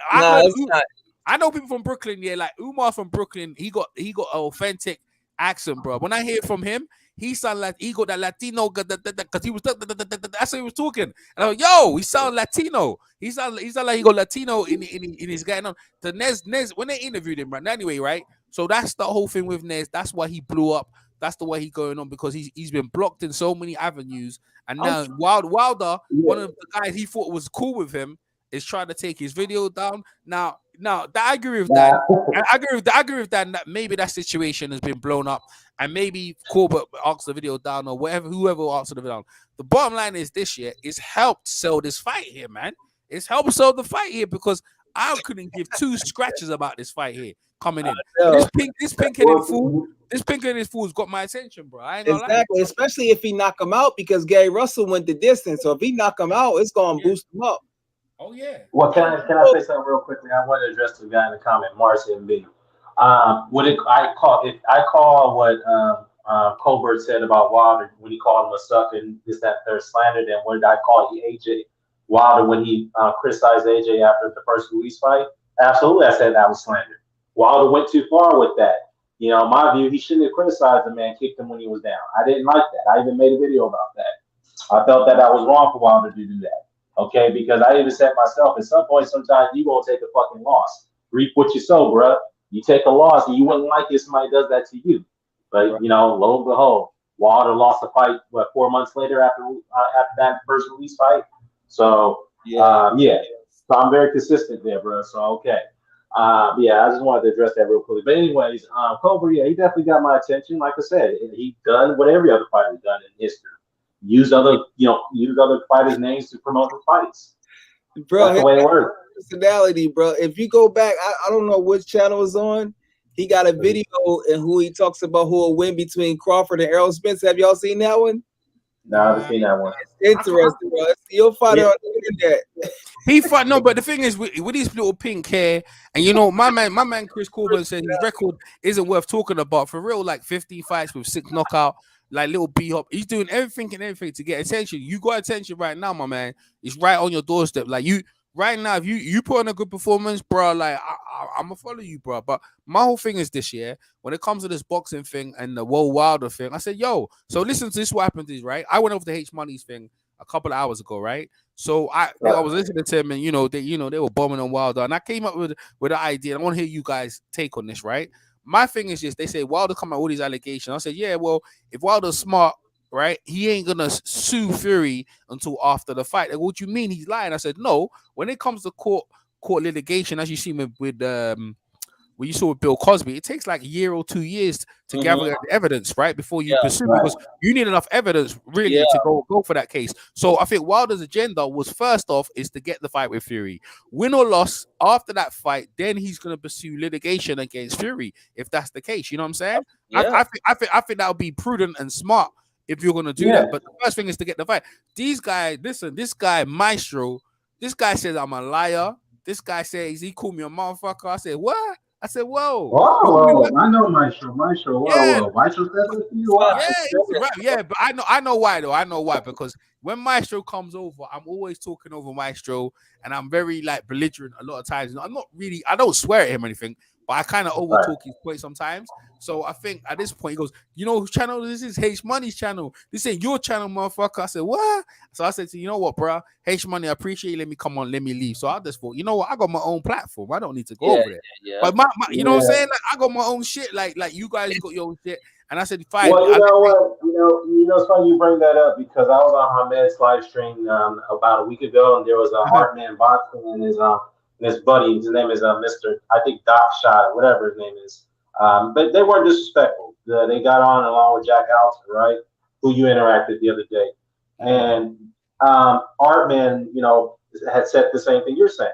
I know people from Brooklyn. Yeah, like Umar from Brooklyn. He got an authentic accent, bro. When I hear from him, he sound like he got that Latino because he was that's what he was talking. And I'm like, yo, he sound Latino. He sound like he got Latino in his guy. No, the Nez when they interviewed him, right? Anyway, right? So that's the whole thing with Nez. That's why he blew up. That's the way he's going on, because he's been blocked in so many avenues. And now Wilder, one of the guys he thought was cool with him, is trying to take his video down. Now I agree with that. I agree with that. That maybe that situation has been blown up, and maybe Colbert asked the video down or whoever asked the video down. The bottom line is this year, it's helped sell this fight here, man. It's helped sell the fight here, because I couldn't give two scratches about this fight here coming in. This pink-headed fool's got my attention, bro. I ain't gonna lie. Especially if he knock him out, because Gary Russell went the distance. So if he knock him out, it's gonna boost him up. Oh yeah. Well, can I say something real quickly? I want to address the guy in the comment, Marcy and B. I call what Colbert said about Wilder when he called him a sucker and this, that, third slander. Then what did I call AJ Wilder when he criticized AJ after the first Luis fight? Absolutely, I said that was slander. Wilder went too far with that. In my view, he shouldn't have criticized the man, kicked him when he was down. I didn't like that. I even made a video about that. I felt that was wrong for Wilder to do that. Okay, because I even said myself, at some point, sometimes you gonna take a fucking loss. Reap what you sow, bruh. You take a loss, and you wouldn't like it if somebody does that to you. But lo and behold, Wilder lost the fight 4 months later after that first release fight. So So I'm very consistent there, bro. So okay, I just wanted to address that real quickly. But anyways, Colbert, he definitely got my attention. Like I said, he done what every other fighter's done in history. Use other fighters' names to promote the fights. Bro, that's the way it works. Personality, bro. If you go back, I don't know which channel it's on. He got a video and who he talks about who will win between Crawford and Errol Spence. Have y'all seen that one? No, I haven't seen that one. It's interesting, bro. You'll find it on the internet. He fought but the thing is with his little pink hair, and my man Chris Colbert said his record isn't worth talking about for real. Like 15 fights with 6 knockout, like little B-hop. He's doing everything to get attention. You got attention right now, my man. It's right on your doorstep. Like right now, if you put on a good performance, bro, like I'm gonna follow you, bro. But my whole thing is this year, when it comes to this boxing thing and the Will Wilder thing, I said, yo, so listen to this. What happened is, right? I went over the H Money's thing a couple of hours ago, right? So I was listening to him, and they were bombing on Wilder, and I came up with an idea. And I want to hear you guys take on this, right? My thing is just, they say Wilder come out with all these allegations. I said, yeah, well, if Wilder's smart, right, he ain't gonna sue Fury until after the fight. Like, what do you mean he's lying? I said, no. When it comes to court litigation, as you see with what you saw with Bill Cosby, it takes like a year or 2 years to gather evidence, right, before you pursue, because you need enough evidence really to go for that case. So I think Wilder's agenda was, first off, is to get the fight with Fury. Win or loss after that fight, then he's going to pursue litigation against Fury, if that's the case. You know what I'm saying? I think that would be prudent and smart if you're going to do that. But the first thing is to get the fight. These guys, listen, this guy Maestro, this guy says I'm a liar. This guy says he called me a motherfucker. I said, what? I said, whoa. I know Maestro. Maestro said this to you. Yeah, but I know why though. I know why, because when Maestro comes over, I'm always talking over Maestro, and I'm very like belligerent a lot of times. I'm not really, I don't swear at him or anything, but I kind of over talk his point sometimes. So I think at this point he goes, you know whose channel this is? H Money's channel. This ain't your channel, motherfucker. I said, what? So I said to you know what, bro? H Money, I appreciate you. Let me come on, let me leave. So I just thought, you know what? I got my own platform. I don't need to go over there. Yeah. But my you know what I'm saying? Like, I got my own shit. Like you guys got your own shit. And I said, fine. Well, you know what? It's funny you bring that up, because I was on Hamed's live stream about a week ago, and there was a Heartman boxing, and his buddy, his name is Mr. I think Doc Shot, whatever his name is. But they weren't disrespectful. They got on along with Jack Alton, right? Who you interacted the other day. And Artman, had said the same thing you're saying.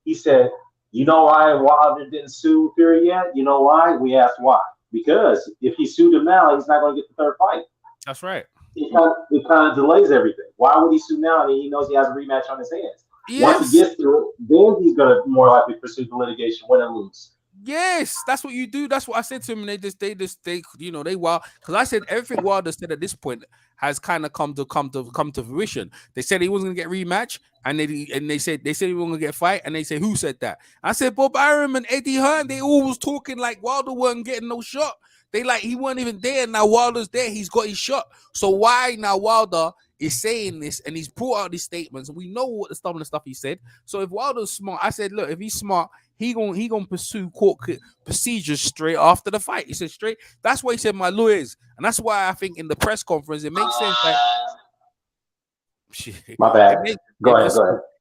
He said, you know why Wilder didn't sue Fury yet? You know why? We asked why. Because if he sued him now, he's not going to get the third fight. That's right. It kind of delays everything. Why would he sue now? And he knows he has a rematch on his hands. Yes. Once he gets to it, then he's going to more likely pursue the litigation, win and lose. Yes, that's what you do. That's what I said to him. And they wild, because I said everything Wilder said at this point has kind of come to fruition. They said he wasn't gonna get rematch, and they said he wasn't gonna get a fight, and they said, who said that? I said Bob Arum and Eddie Hearn. They all was talking like Wilder wasn't getting no shot. They like he wasn't even there. Now Wilder's there. He's got his shot. So why now Wilder is saying this, and he's brought out these statements, and we know what some of the stuff he said. So if Wilder's smart, I said, look, if he's smart, he gonna pursue court procedures straight after the fight. He said straight. That's why he said my lawyers, and that's why I think in the press conference it makes sense that. My bad. Go ahead.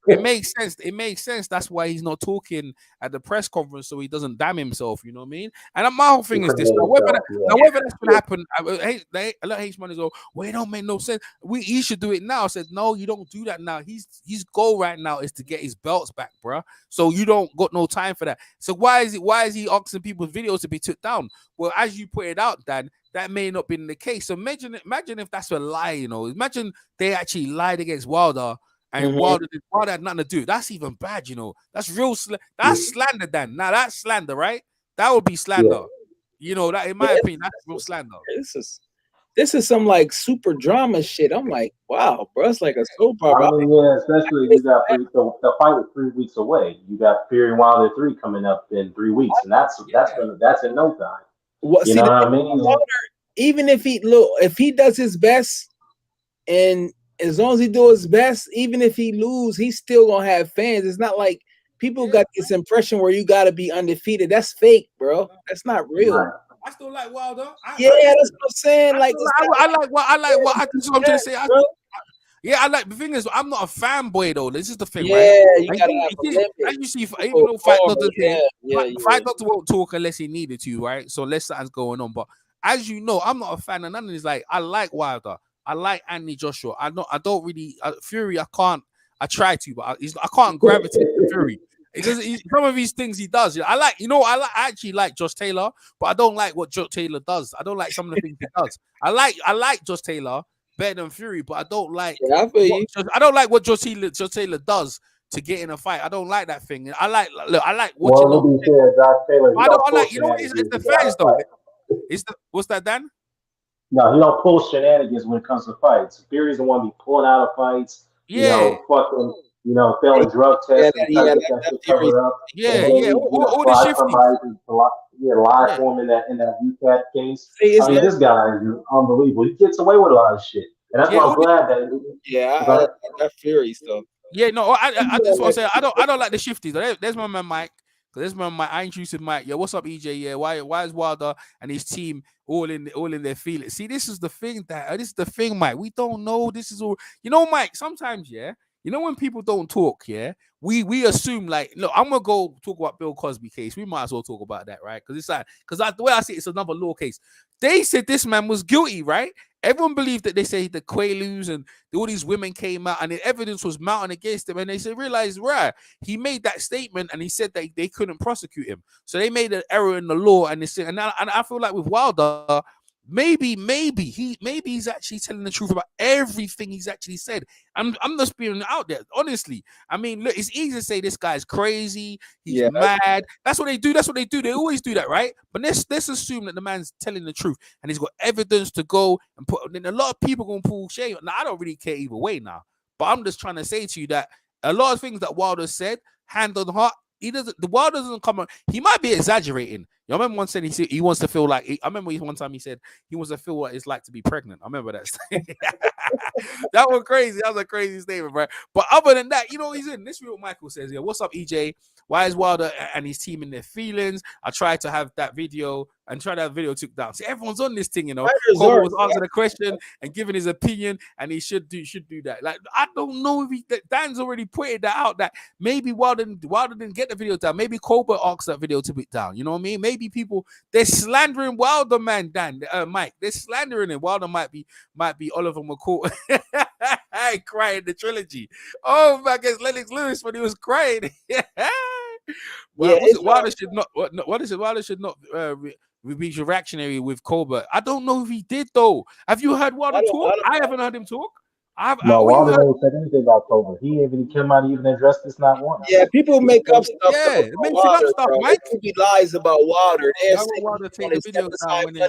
It makes sense. It makes sense. That's why he's not talking at the press conference, so he doesn't damn himself. You know what I mean? And my whole thing is this: whether that's gonna happen, a lot of H Money go, well, it don't make no sense. He should do it now. I said, no, you don't do that now. His goal right now is to get his belts back, bro. So you don't got no time for that. So why is he asking people's videos to be took down? Well, as you pointed out, Dan, that may not be the case. So imagine if that's a lie. Imagine they actually lied against Wilder. And Wilder had nothing to do. That's even bad, That's real. That's slander, Dan. Now that's slander, right? That would be slander. That in my opinion, that's real slander. This is some like super drama shit. I'm like, wow, bro, it's like a soap opera. Especially you got the fight is 3 weeks away. You got Fury and Wilder 3 coming up in 3 weeks, and that's in no time. What I mean? Wilder, even if he does his best, and as long as he do his best, even if he lose, he's still gonna have fans. It's not like people got this impression where you gotta be undefeated. That's fake, bro. That's not real. Right. I still like Wilder. That's what I'm saying. I like the thing is, I'm not a fanboy though. This is the thing, right? As you see, even though Fight Doctor won't talk unless he needed to, right? So unless something's going on. But as you know, I'm not a fan of none of this. Like, I like Wilder. I like Anthony Joshua. I don't really Fury. I try to, but I can't gravitate to Fury. Some of these things he does. I actually like Josh Taylor, but I don't like what Josh Taylor does. I don't like some of the things he does. I like Josh Taylor better than Fury, but I don't like. I don't like what Josh Taylor does to get in a fight. I don't like that thing. I like watching. Well, Josh Taylor. I don't like. It's the fans though. What's that, Dan? No, he don't pull shenanigans when it comes to fights. Fury's the one be pulling out of fights. Fucking you know, failing drug tests and try to get that shit theory. covered up. Yeah, And then, yeah, all the try shifty. somebody to lie Yeah. for him in that UCAT case. See, I mean, this guy is unbelievable. He gets away with a lot of shit, and that's Yeah, why all I'm the, glad that. Yeah, that Fury stuff. yeah, no, that's what I'm saying. I don't like the shifties. There's my man Mike. There's my man. I introduced Mike. Yeah, what's up, EJ? Yeah, why is Wilder and his team all in their feelings? See, this is the thing this is the thing, Mike. We don't know. This is all, you know, Mike. Sometimes, yeah, you know, when people don't talk, yeah, we assume like, look, I'm gonna go talk about Bill Cosby case. We might as well talk about that, right? Because it's like, the way I see it, it's another law case. They said this man was guilty, right? Everyone believed that. They say the Quaaludes and all these women came out and the evidence was mounting against him. And they realized, right, he made that statement and he said that they couldn't prosecute him. So they made an error in the law. And they said, and I feel like with Wilder, maybe he's actually telling the truth about everything he's actually said. I'm just being out there, honestly. I mean, look, it's easy to say this guy's crazy, he's mad. That's what they do. They always do that, right? But let's assume that the man's telling the truth and he's got evidence to go and put. Then a lot of people gonna pull shame. Now, I don't really care either way now, but I'm just trying to say to you that a lot of things that Wilder said, hand on heart, the Wilder doesn't come on. He might be exaggerating. You remember one said he wants to feel like. I remember one time he said he wants to feel what it's like to be pregnant. I remember that. That was crazy. That was a crazy statement, right? But other than that, you know, he's in. This is what Michael says here. What's up, EJ? Why is Wilder and his team in their feelings? I tried to have that video and try that video took down. See, everyone's on this thing, you know. Colbert was answering a question and giving his opinion, and he should do that. Like, I don't know if Dan's already putting that out that maybe Wilder didn't get the video down. Maybe Colbert asked that video to be down. You know what I mean? Maybe people they're slandering Wilder, man. Dan, Mike, they're slandering him. Wilder might be Oliver McCourt crying the trilogy. Oh my God, Lennox Lewis when he was crying. Wilder should not. What is it? Wilder should not be reactionary with Colbert. I don't know if he did though. Have you heard Wilder talk? I haven't heard him talk. No, Wilder never said anything about Colbert. He even came out and even addressed this not once. Yeah, people make up stuff. Yeah, make up stuff, Mike. There could be lies about Wilder. Wilder take the video down when they're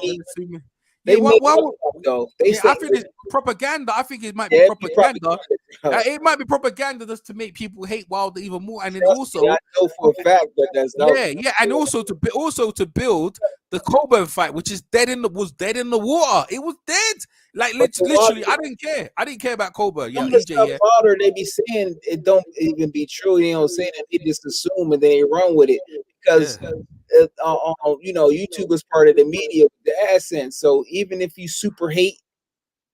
They make up stuff, though. I think it's propaganda. I think it might be propaganda. It might be propaganda just to make people hate Wilder even more, and then also I know for a fact that that's not. Yeah, and also to build the Colbert fight, which is dead in the water. It was dead. Like literally, I didn't care. I didn't care about Colbert. Yeah, EJ, Wilder, they be saying it don't even be true. They don't say that. They just assume and then they run with it because. You know, YouTube is part of the media with the AdSense. So even if you super hate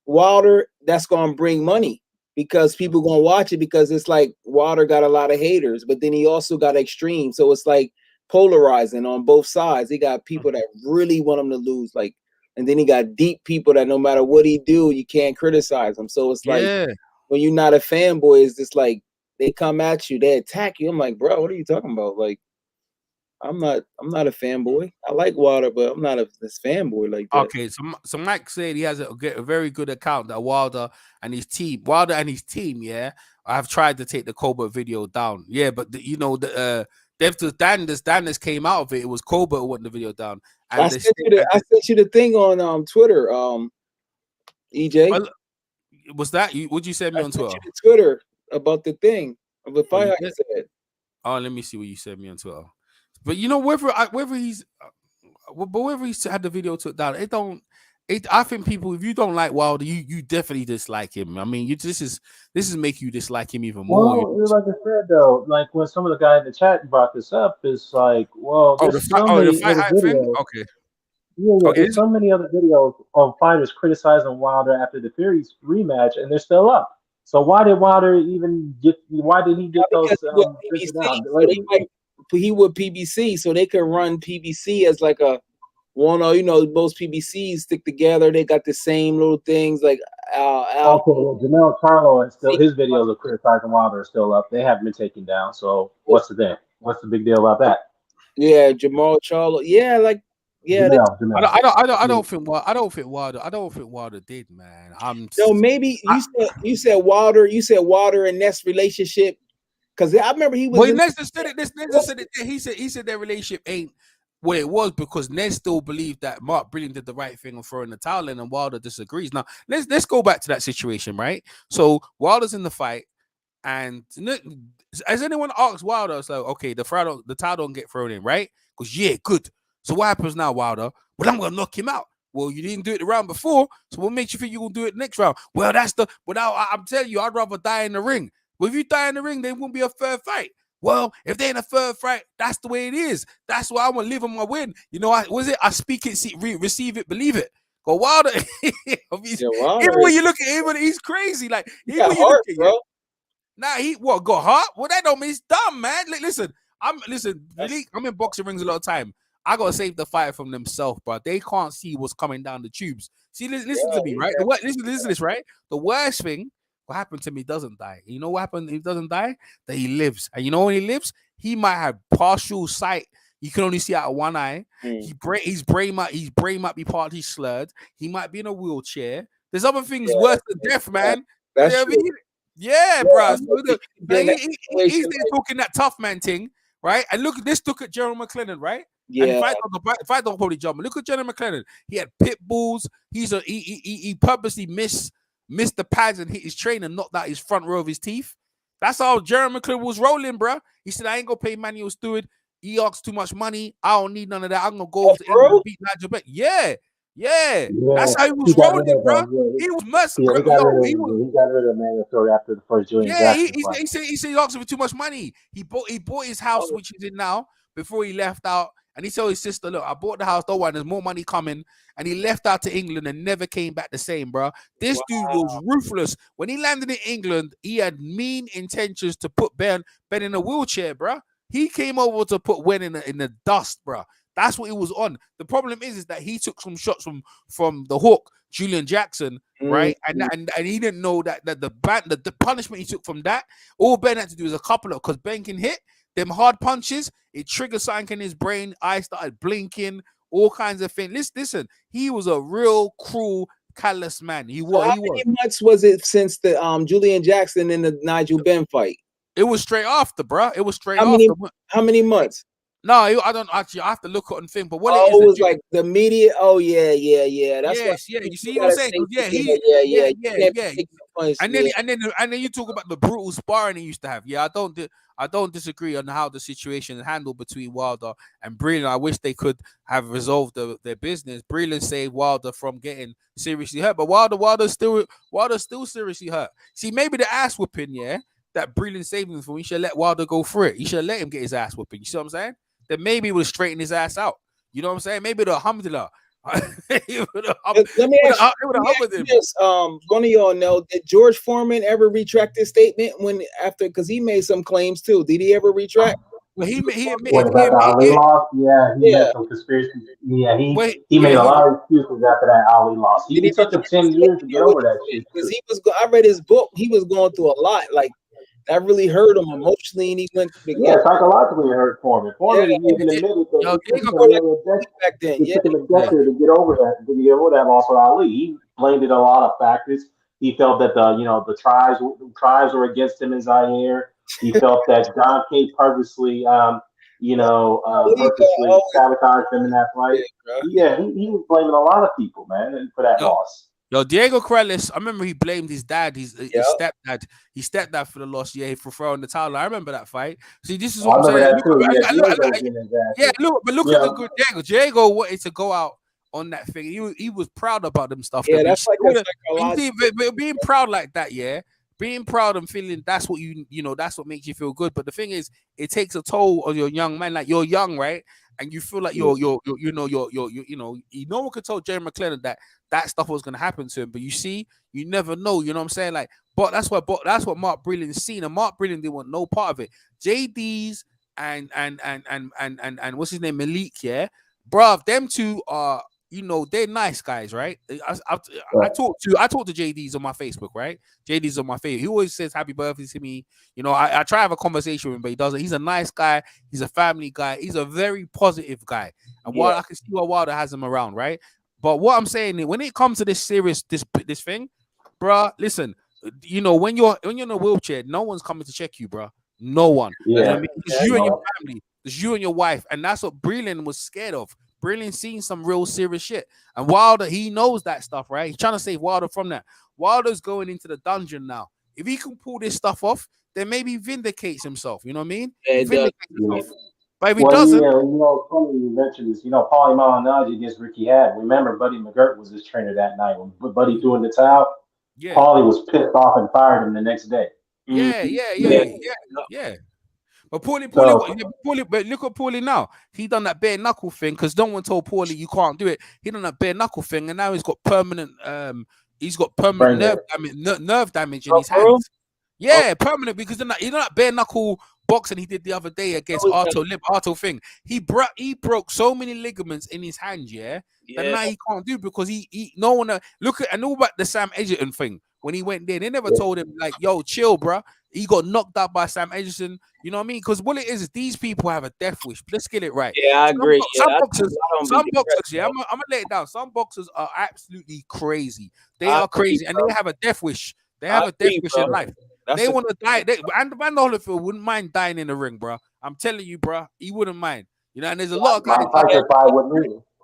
Wilder, that's gonna bring money because people gonna watch it because it's like Wilder got a lot of haters, but then he also got extreme. So it's like polarizing on both sides. He got people that really want him to lose, like, and then he got deep people that no matter what he do, you can't criticize him. So it's like when you're not a fanboy, it's just like they come at you, they attack you. I'm like, bro, what are you talking about? Like, I'm not a fanboy. I like Wilder, but I'm not this fanboy like that. Okay, so Mike said he has a very good account that Wilder and his team, yeah, I've tried to take the Colbert video down. Yeah, but Dan came out of it. It was Colbert who wanted the video down. And I sent you the thing on Twitter, EJ. Was that you? Would you send me on Twitter? Twitter about the thing of the fight. I said. Oh, let me see what you sent me on Twitter. But you know, whether he's had the video took down, I think people, if you don't like Wilder, you definitely dislike him. I mean, this is make you dislike him even more. Well, like I said though, like when some of the guys in the chat brought this up, it's like, well, there's so many other videos. Okay. Yeah, there's so many other videos of fighters criticizing Wilder after the Fury's rematch, and they're still up. So why did Wilder even get? Why did he get those? He with PBC, so they can run PBC as like a one. You know, most PBCs stick together. They got the same little things like Okay, well, Jamel Charlo and still his videos of criticizing Wilder are still up. They haven't been taken down. So what's the thing? What's the big deal about that? Yeah, Jamal Charlo. Yeah, like Jamel. I don't think Wilder did, man. No, maybe you said Wilder. You said Wilder and Ness relationship. Because I remember he was. Well, Ness said it. He said their relationship ain't what it was because Ness still believed that Mark Brilliant did the right thing of throwing the towel in, and Wilder disagrees. Now let's go back to that situation, right? So Wilder's in the fight, And has anyone asked Wilder? It's like, okay, the towel don't get thrown in, right? Because yeah, good. So what happens now, Wilder? Well, I'm gonna knock him out. Well, you didn't do it the round before, so what makes you think you're gonna do it next round? Well, I'm telling you, I'd rather die in the ring. Well, if you die in the ring, there won't be a third fight. Well, if they in a third fight, that's the way it is. That's why I want to live on my win. You know, I speak it, receive it, believe it. Go Wilder. Even when you look at him, he's crazy. Like even when you look at him, nah, he got heart? Well, that don't mean he's dumb, man. Listen, I'm in boxing rings a lot of time. I gotta save the fighter from themselves, bro. They can't see what's coming down the tubes. See, listen to me, right? Listen to this, right? The worst thing, what happened to me doesn't die. You know what happened? He doesn't die. That he lives, and you know when he lives, he might have partial sight. You can only see out of one eye. His brain might be partly slurred. He might be in a wheelchair. There's other things worse than death, man. That's true. Yeah, bro. He's talking that tough man thing, right? And look, this took at Gerald McClellan, right? Yeah. And fight don't probably jump. Look at Gerald McClellan. He had pit bulls. He purposely missed the pads and hit his trainer, knocked out his front row of his teeth. That's how Gerald McClellan was rolling, bro. He said, I ain't gonna pay Manuel Stewart. He asks too much money. I don't need none of that. I'm gonna go to England and beat Nigel Beck. Yeah. That's how he was rolling, bro. He was merciless. He got rid of mandatory after the first Julian Jackson fight. He said he asked for too much money. He bought his house, which he's in now, before he left out. And he told his sister, look, I bought the house, don't worry, there's more money coming. And he left out to England and never came back the same, bro. This dude was ruthless. When he landed in England, he had mean intentions to put Ben in a wheelchair, bro. He came over to put Wen in the dust, bro. That's what he was on. The problem is that he took some shots from the hook, Julian Jackson, right? And he didn't know that the punishment he took from that, all Ben had to do is a couple of, because Ben can hit them hard punches, it triggered something in his brain. Eyes started blinking, all kinds of things. Listen, he was a real cruel, callous man. How many months was it since the Julian Jackson and the Nigel Benn fight? It was straight after, bro. It was straight after. How many months? No, I don't actually. I have to look on thing. But what it was like the media. Oh yeah. That's You see what I'm saying? Yeah. And then you talk about the brutal sparring he used to have. Yeah, I don't disagree on how the situation is handled between Wilder and Breland. I wish they could have resolved their business. Breland saved Wilder from getting seriously hurt, but Wilder's still seriously hurt. See, maybe the ass whooping, that Breland saved him from. He should let Wilder go through it. He should let him get his ass whooping. You see what I'm saying? Then maybe he would straighten his ass out. You know what I'm saying? Maybe the alhamdulillah. Let me ask you this. One of y'all know, did George Foreman ever retract his statement because he made some claims too? Did he ever retract? Well, he lost. Yeah, he had some conspiracy. Yeah, he made a lot of excuses after that Ali lost. He took him 10 years to get over that shit. Because I read his book. He was going through a lot. Like that really hurt him emotionally, and he went. Psychologically it hurt Foreman. Foreman even admitted that it took him a decade to get over that loss with Ali. He blamed it on a lot of factors. He felt that the tribes were against him in Zaire. He felt that John K. purposely sabotaged him in that fight. Yeah, he was blaming a lot of people, man, for that loss. Yo, Diego Corrales, I remember he blamed his dad, his stepdad. His stepdad for the loss, for throwing the towel. I remember that fight. See, this is what I'm saying. Look at the good Diego. Diego wanted to go out on that thing. He was proud about them stuff. Yeah, that's being proud like that, being proud and feeling that's what that's what makes you feel good. But the thing is, it takes a toll on your young man. Like, you're young, right? And you feel like no one could tell Jerry McClellan that stuff was gonna happen to him. But you never know. You know what I'm saying? Like, but that's what Mark Breland's seen, and Mark Breland didn't want no part of it. JD's and what's his name, Malik, bruv, them two are. They're nice guys, right? I talk to JD's on my Facebook, right? JD's on my Facebook. He always says happy birthday to me. I try to have a conversation with him, but he doesn't. He's a nice guy. He's a family guy. He's a very positive guy. And I can see why Wilder has him around, right? But what I'm saying is, when it comes to this thing, bro, listen, when you're in a wheelchair, no one's coming to check you, bro. No one. Yeah. It's you and your family. It's you and your wife. And that's what Breland was scared of. Breland seen some real serious shit. And Wilder, he knows that stuff, right? He's trying to save Wilder from that. Wilder's going into the dungeon now. If he can pull this stuff off, then maybe vindicates himself. You know what I mean? Yeah, it does. Vindicates himself. But if he Well, doesn't, yeah, it's funny you mentioned this. Paulie Malignaggi against Ricky Hatton. Remember, Buddy McGirt was his trainer that night. When Buddy threw in the towel, yeah, Paulie was pissed off and fired him the next day. yeah. But Paulie, So, but look at Paulie now. He done that bare knuckle thing because no one told Paulie you can't do it. He done that bare knuckle thing, and now he's got permanent Brain nerve damage in Oh, his for real? hands. Yeah, permanent because you know that bare knuckle boxing he did the other day against Arto thing. He broke so many ligaments in his hand, that now he can't do because he no one look at and all about the Sam Edgerton thing when he went there. They never told him like, yo, chill, bruh. He got knocked out by Sam Edgerton. You know what I mean? Because what it is these people have a death wish. Let's get it right. Yeah, I agree. Some boxers, I'm gonna lay it down. Some boxers are absolutely crazy. They are crazy, and they have a death wish. They have a death wish in life. They want to die. And Van Holyfield wouldn't mind dying in the ring, bro. I'm telling you, bro. He wouldn't mind. You know, and there's a lot of guys.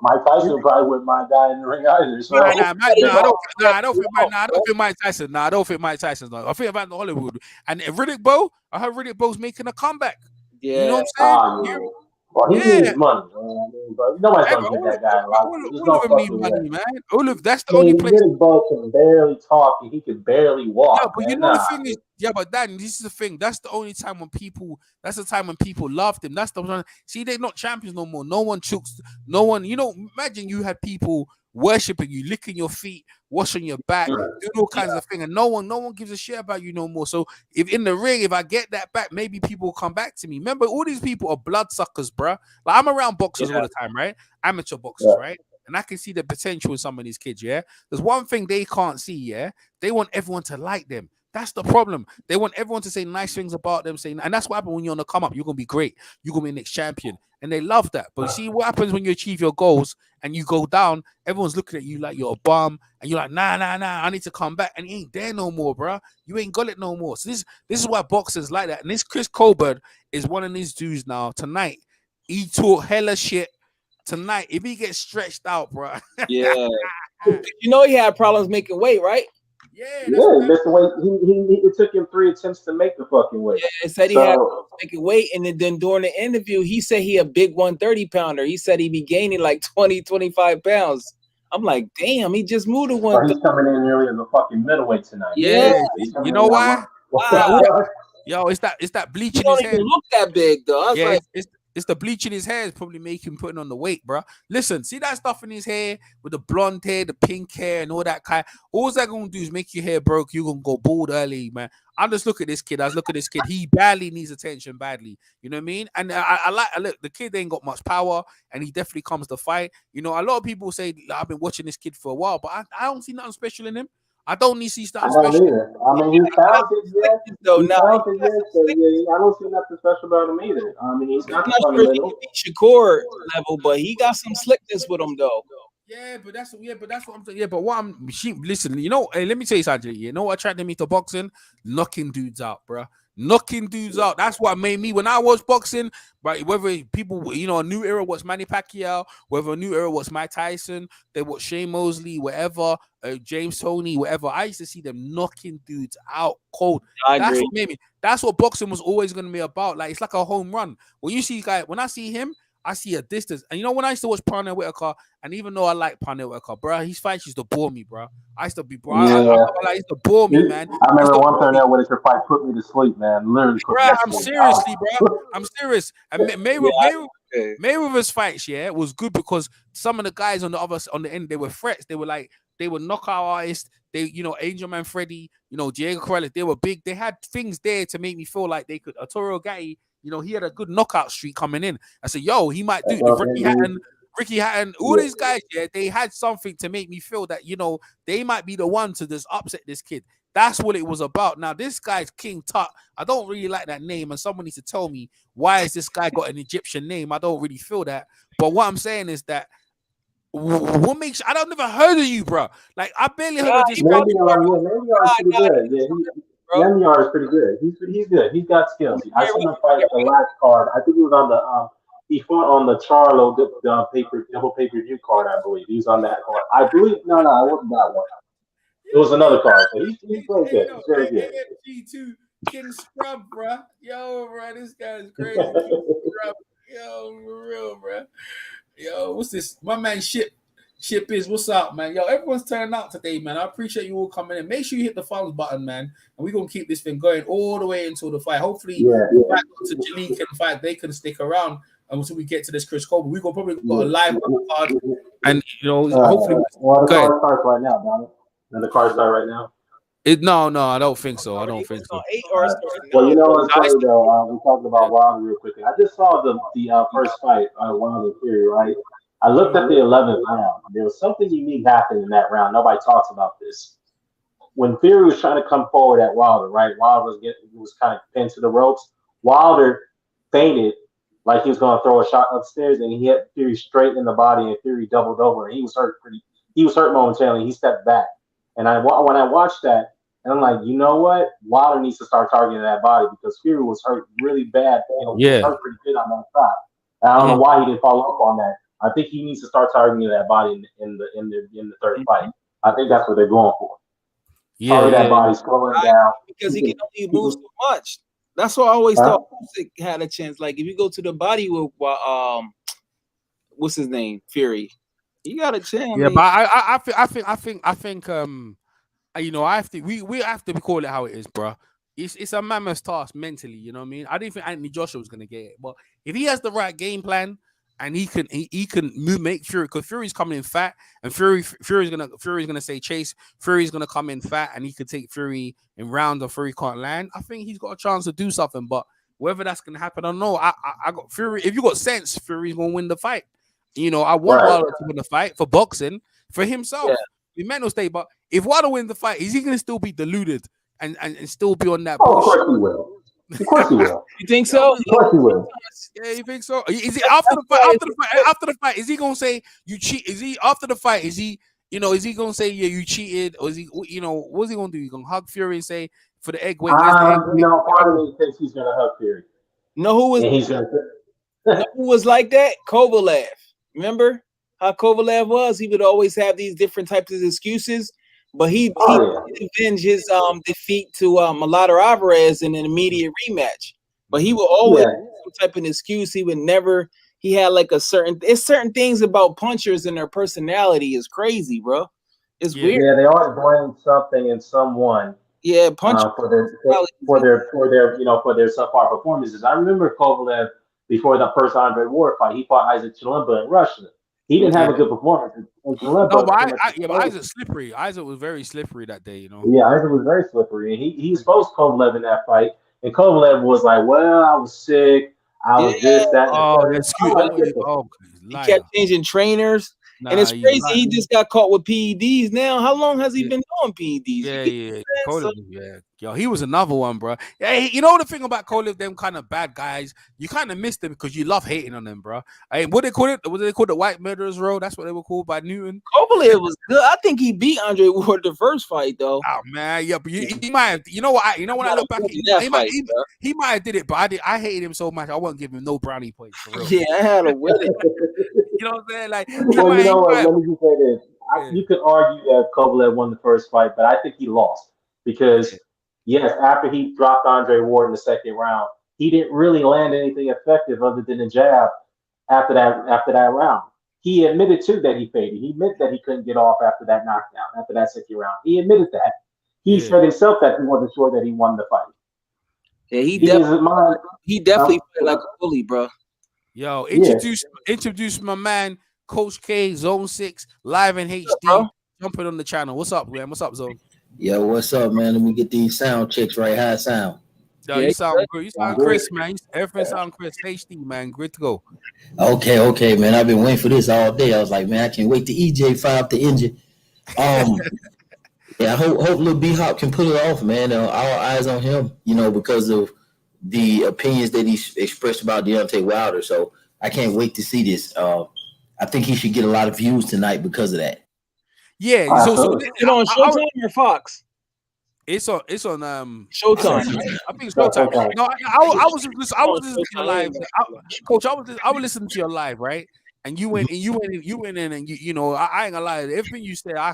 Mike Tyson probably wouldn't mind dying in the ring either. So I don't think Mike Tyson. I don't think Mike Tyson. No. I think Van Holyfield. And Riddick Bowe, I heard Riddick Bowe's making a comeback. Yeah. You know what I'm saying? Well, he needs money, man. But nobody's gonna give that guy a lot. All of them need money, man. That's the only place. Riddick Bowe can barely talk and he can barely walk. Yeah, but you know the thing is, but Dan, this is the thing. That's the only time when people. That's the time when people loved him. That's the one. See, they're not champions no more. No one chokes. No one. You know, imagine you had people worshiping you, licking your feet, washing your back, doing all kinds of things, and no one gives a shit about you no more. So if in the ring, if I get that back, maybe people will come back to me. Remember, all these people are bloodsuckers, bruh. Like I'm around boxers all the time, right? Amateur boxers, right? And I can see the potential in some of these kids, There's one thing they can't see, They want everyone to like them. That's the problem. They want everyone to say nice things about them, and that's what happens when you're on the come up. You're gonna be great. You're gonna be the next champion, and they love that. But you see what happens when you achieve your goals and you go down. Everyone's looking at you like you're a bum, and you're like, nah. I need to come back, and he ain't there no more, bro. You ain't got it no more. So this is why boxers like that. And this Chris Colbert is one of these dudes now. Tonight, he talk hella shit. Tonight, if he gets stretched out, bro. Yeah. You know he had problems making weight, right? Yeah, that's the way it took him 3 attempts to make the fucking weight. Yeah, it said he had to make it weight, and then during the interview, he said he a big 130 pounder. He said he be gaining like 20, 25 pounds. I'm like, damn, he just moved to 130. He's coming in nearly as a fucking middleweight tonight. Yeah, you know why? Yo, it's that bleach in his hair. He look that big though. I was like, it's the bleach in his hair is probably making him putting on the weight, bro. Listen, see that stuff in his hair with the blonde hair, the pink hair, and all that kind. All that gonna do is make your hair broke. You're gonna go bald early, man. I just look at this kid. He badly needs attention, badly. You know what I mean? And I look. The kid ain't got much power, and he definitely comes to fight. You know, a lot of people say I've been watching this kid for a while, but I don't see nothing special in him. I don't need to see something special. I mean, he's talented, yes. I don't see nothing special about him either. I mean, he's not fundamental. Shakur level, but he got some slickness with him though. Yeah, but that's what I'm saying. Yeah, but listen, you know, hey, let me tell you something. You know what attracted me to boxing? Knocking dudes out, bro. Knocking dudes out. That's what made me when I was boxing, right? Whether people, you know, a new era was Manny Pacquiao, whether a new era was Mike Tyson, they was Shane Mosley, whatever, James Toney, whatever. I used to see them knocking dudes out cold. That's what made me. That's what boxing was always going to be about. Like it's like a home run. When you see when I see him, I see a distance. And you know, when I used to watch Parnell Whitaker, and even though I like Parnell Whitaker, bro, his fights used to bore me, bro. I used to be, bro. I used to bore me, man. I remember one Parnell Whitaker fight put me to sleep, man. Literally. Bro, I'm seriously, bro. I'm serious. And Mayweather's fights, was good because some of the guys on the end, they were threats. They were knockout artists. They, you know, Angel Man Freddy, you know, Diego Corrales, they were big. They had things there to make me feel like they could. Arturo Gatti, you know, he had a good knockout streak coming in. I said, yo, he might do it. Ricky Hatton, all these guys, they had something to make me feel that, you know, they might be the one to just upset this kid. That's what it was about. Now, this guy's King Tut. I don't really like that name, and someone needs to tell me why has this guy got an Egyptian name. I don't really feel that. But what I'm saying is that what makes I don't never heard of you, bro. Like I barely heard of this. Nyambayar is pretty good. He's good. He's got skills. I saw him fight the last card. I think he was on the he fought on the Charlo double pay-per-view card, I believe. He was on that card. I believe no, it wasn't that one. It was another card. So he's very good. He's very good. King Scrub, bro. Yo, bro, this guy's crazy. King Scrub. Yo, for real, bro. Yo, what's this? My man Ship is what's up, man. Yo, everyone's turning out today, man. I appreciate you all coming in. Make sure you hit the thumbs button, man. And we're gonna keep this thing going all the way until the fight. Hopefully, back to Jaleel can fight, they can stick around until we get to this Chris Colbert. We're gonna probably got a live card, and hopefully the card starts right now, Donnie. And the card start right now. No, I don't think so. I don't think so. Well, you know what's funny though? We talked about Wilder real quickly. I just saw the first fight, Wilder Fury, right? I looked at the 11th round. There was something unique happening in that round. Nobody talks about this. When Fury was trying to come forward at Wilder, right? Wilder was kind of pinned to the ropes. Wilder fainted like he was going to throw a shot upstairs, and he hit Fury straight in the body, and Fury doubled over, and he was hurt momentarily. He stepped back, and when I watched that, and I'm like, you know what? Wilder needs to start targeting that body because Fury was hurt really bad. He was hurt pretty good on that side. I don't know why he didn't follow up on that. I think he needs to start targeting that body in the third fight. I think that's what they're going for. Target that body, slowing down because he can only move so much. That's why I always thought Usyk had a chance. Like if you go to the body with what's his name, Fury, you got a chance. Yeah, but I think we have to call it how it is, bro. It's a mammoth task mentally. You know what I mean? I didn't think Anthony Joshua was gonna get it, but if he has the right game plan. And he can make Fury because Fury's coming in fat, and Fury's gonna say chase. Fury's gonna come in fat, and he could take Fury in round, or Fury can't land. I think he's got a chance to do something, but whether that's gonna happen or no, I got Fury. If you got sense, Fury's gonna win the fight. I want Wilder to win the fight for boxing for himself. The mental state, but if Wilder wins the fight, is he gonna still be deluded and still be on that? Oh, of course he will. Of course he will. You think so? Of course he will. Yeah, you think so? Is he after the fight? Is he gonna say you cheat? Is he after the fight? Is he gonna say you cheated, or is he what's he gonna do? He's gonna hug Fury and say for the egg weight? Part of me thinks he's gonna hug Fury. Who was like that? Kovalev. Remember how Kovalev was? He would always have these different types of excuses. But he avenged his defeat to Malata Alvarez in an immediate rematch. But he will always have some type of excuse. He would never. He had like it's certain things about punchers and their personality is crazy, bro. It's weird. Yeah, they always blame something in someone. Yeah, puncher for their subpar performances. I remember Kovalev before the first Andre Ward fight. He fought Isaac Chilemba in Russia. He didn't have a good performance. No, but Isaac's slippery. Isaac was very slippery that day, Yeah, Isaac was very slippery, and he exposed Kovalev in that fight. And Kovalev was like, "Well, I was sick. I was this, that." He kept changing trainers. And it's crazy. He just got caught with PEDs. Now, how long has he been doing PEDs? Yeah. Yo, he was another one, bro. Yeah, you know the thing about Kovalev, them kind of bad guys, you kind of miss them because you love hating on them, bro. What they call it? What they call the White Murderers Row? That's what they were called by Newton. Kovalev was good. I think he beat Andre Ward the first fight, though. Oh man, yeah, but he might have. You know what? When I look back, he might have did it, but I hated him so much. I wouldn't give him no brownie points for real. Yeah, I had to win it. You know what I'm saying? Like, well, you know what? Let me just say this. You could argue that Kovalev won the first fight, but I think he lost because, yes, after he dropped Andre Ward in the second round, he didn't really land anything effective other than a jab after that round. He admitted, too, that he faded. He admitted that he couldn't get off after that knockdown, after that second round. He admitted that. He said himself that he wasn't sure that he won the fight. Yeah, he definitely played like a bully, bro. Yo, introduce my man, Coach K, Zone 6, live in HD. Jumping on the channel. What's up, man? What's up, Zone? Yo, what's up, man? Let me get these sound checks right. High sound. Yo, you sound good. You sound crisp, man. Everything sound crisp. HD, man. Good to go. Okay, man. I've been waiting for this all day. I was like, man, I can't wait to EJ fire up the engine. Yeah, I hope Lil B-Hop can pull it off, man. All eyes on him, because of the opinions that he expressed about Deontay Wilder. So I can't wait to see this. I think he should get a lot of views tonight because of that. Yeah. So is it on Showtime or Fox? It's on Showtime. I think it's Showtime. No, I was listening to your live. Coach, I was listening to your live, right? and you went in, and you know, I ain't gonna lie. Everything you said, I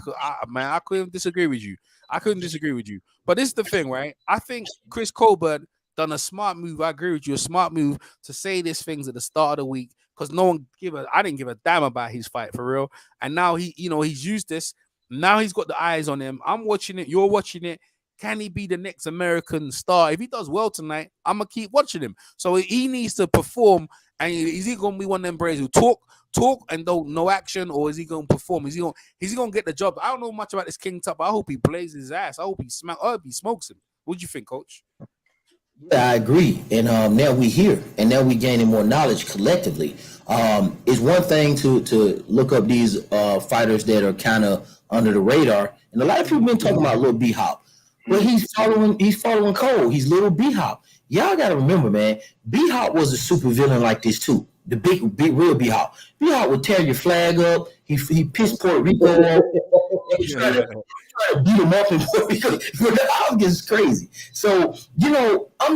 couldn't disagree with you. I couldn't disagree with you. But this is the thing, right? I think Chris Colbert done a smart move. I agree with you. A smart move to say these things at the start of the week because I didn't give a damn about his fight for real. And now he's used this. Now he's got the eyes on him. I'm watching it. You're watching it. Can he be the next American star? If he does well tonight, I'm gonna keep watching him. So he needs to perform. And is he gonna be one of them brains who talk and don't no action, or is he gonna perform? Is he gonna get the job? I don't know much about this King Tub. I hope he blazes his ass. I hope he smokes him. What do you think, Coach? Yeah, I agree. And now we here, and now we gaining more knowledge collectively. It's one thing to look up these fighters that are kind of under the radar, and a lot of people been talking about Lil B Hop, but he's following Cole. He's Little B Hop. Y'all got to remember, man. B Hop was a super villain like this too. The big real B Hop. B Hop would tear your flag up. He pissed Puerto Rico off. He try to beat him up in Puerto Rico. The Hop gets crazy. So you know, I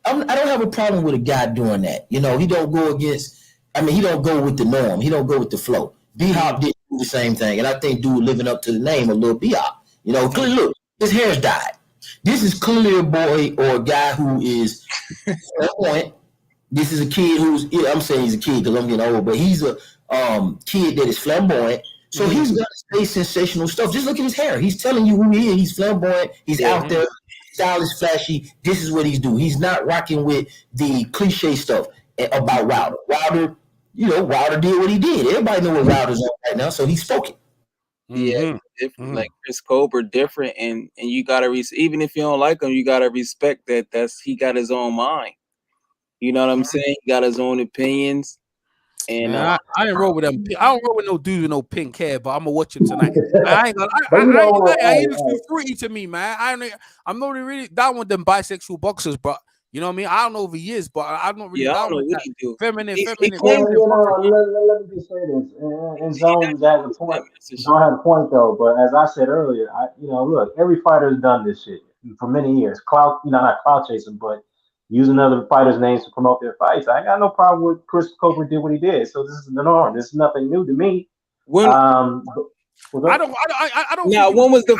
don't have a problem with a guy doing that. You know, he don't go against. I mean, he don't go with the norm. He don't go with the flow. B Hop did do the same thing, and I think dude living up to the name of Lil B Hop. You know, clearly look, his hair's dyed. This is clearly a boy or a guy who is point. This is a kid I'm saying he's a kid because I'm getting old, but he's a kid that is flamboyant. So he's got to say sensational stuff. Just look at his hair. He's telling you who he is. He's flamboyant. He's out there. Style is flashy. This is what he's doing. He's not rocking with the cliche stuff about Wilder. Wilder did what he did. Everybody know what Wilder's on right now, so he spoke it. Yeah, different. Like Chris Colbert, different, and you gotta even if you don't like him, you gotta respect that he got his own mind. You know what I'm saying? He got his own opinions. And man, I ain't roll with them. I don't roll with no dude with no pink hair, but I'm gonna watch him tonight. I ain't gonna. He's too fruity to me, man. I'm not really down with them bisexual boxers, but you know what I mean. I don't know if he is, but I'm not really down with that. Feminine. Let me just say this. And Zone has a point. Zone had a point though, but as I said earlier, look, every fighter has done this shit for many years. Not clout chasing, but using other fighters' names to promote their fights. I got no problem with Chris Colbert did what he did. So this is the norm. This is nothing new to me. I don't. Now, when was the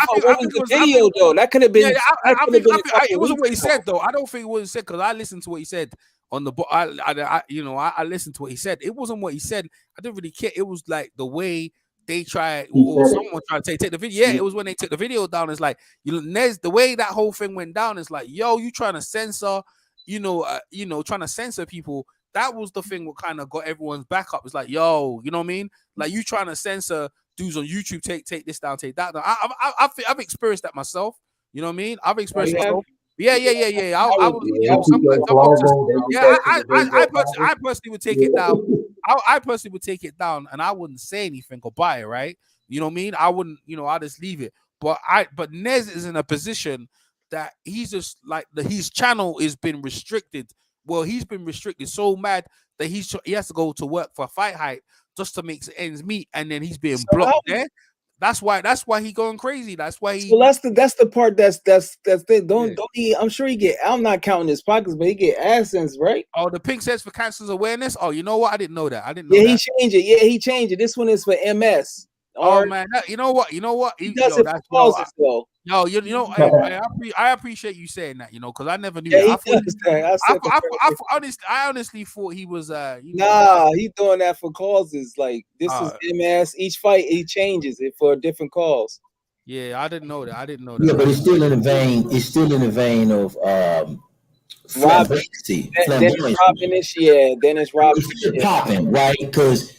video though? That could have been. It wasn't what he said though. I don't think it was said because I listened to what he said on the. I listened to what he said. It wasn't what he said. I didn't really care. It was like the way they tried, or someone tried to take the video. Yeah, it was when they took the video down. It's like Nez, the way that whole thing went down. It's like, yo, you trying to censor. Trying to censor people. That was the thing what kind of got everyone's back up. It's like, yo, you know what I mean? Like you trying to censor dudes on YouTube, take this down, take that down. I've experienced that myself. You know what I mean? I've experienced myself. Yeah. I personally would take it down. I personally would take it down, and I wouldn't say anything or buy it. Right? You know what I mean? I wouldn't. I just leave it. But Nez is in a position that he's just like his channel has been restricted. Well, he's been restricted so mad that he has to go to work for Fight Hype just to make ends meet, and then he's being blocked there. That's why he going crazy. That's why he. Well, that's the part that's don't he? I'm sure he get. I'm not counting his pockets, but he get AdSense, right? Oh, the pink says for cancer's awareness. Oh, you know what? I didn't know that. He changed it. Yeah, he changed it. This one is for MS. Oh man, you know what? He does it for causes though. No, I appreciate you saying that, because I never knew that. I honestly thought he was he's doing that for causes. Like this is MS. Each fight he changes it for a different cause. Yeah, I didn't know that. Yeah, but it's still in the vein. It's still in the vein of Dennis Robin. Popping, right? Because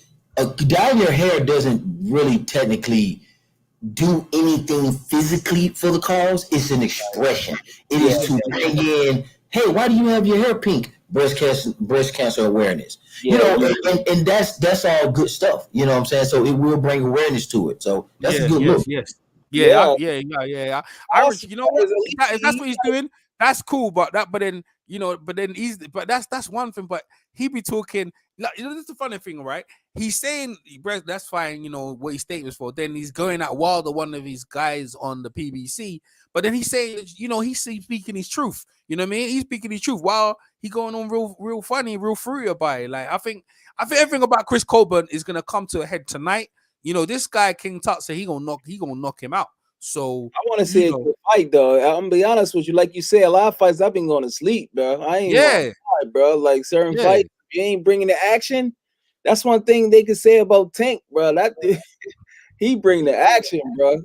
dyeing your hair doesn't really technically do anything physically for the cause. It's an expression. It is to bring in, hey, why do you have your hair pink? Breast cancer awareness. And that's all good stuff. You know what I'm saying? So it will bring awareness to it. So that's a good look. Yeah. Irish, you know what? If that's what he's doing, that's cool. But that's one thing. But he be talking. This is the funny thing, right? He's saying that's fine, what his statements for. Then he's going at Wilder, one of his guys on the PBC. But then he's saying, he's speaking his truth. You know what I mean? He's speaking his truth while he going on real funny, real fruity about it. Like I think I think everything about Chris Colbert is gonna come to a head tonight. You know, this guy King Tut said he gonna knock him out. So I want to see a good fight though. I'm gonna be honest with you. Like you said, a lot of fights I've been going to sleep, bro. I ain't gonna lie, bro. Like certain fights, if you ain't bringing the action. That's one thing they could say about Tank, bro. That he bring the action, bro.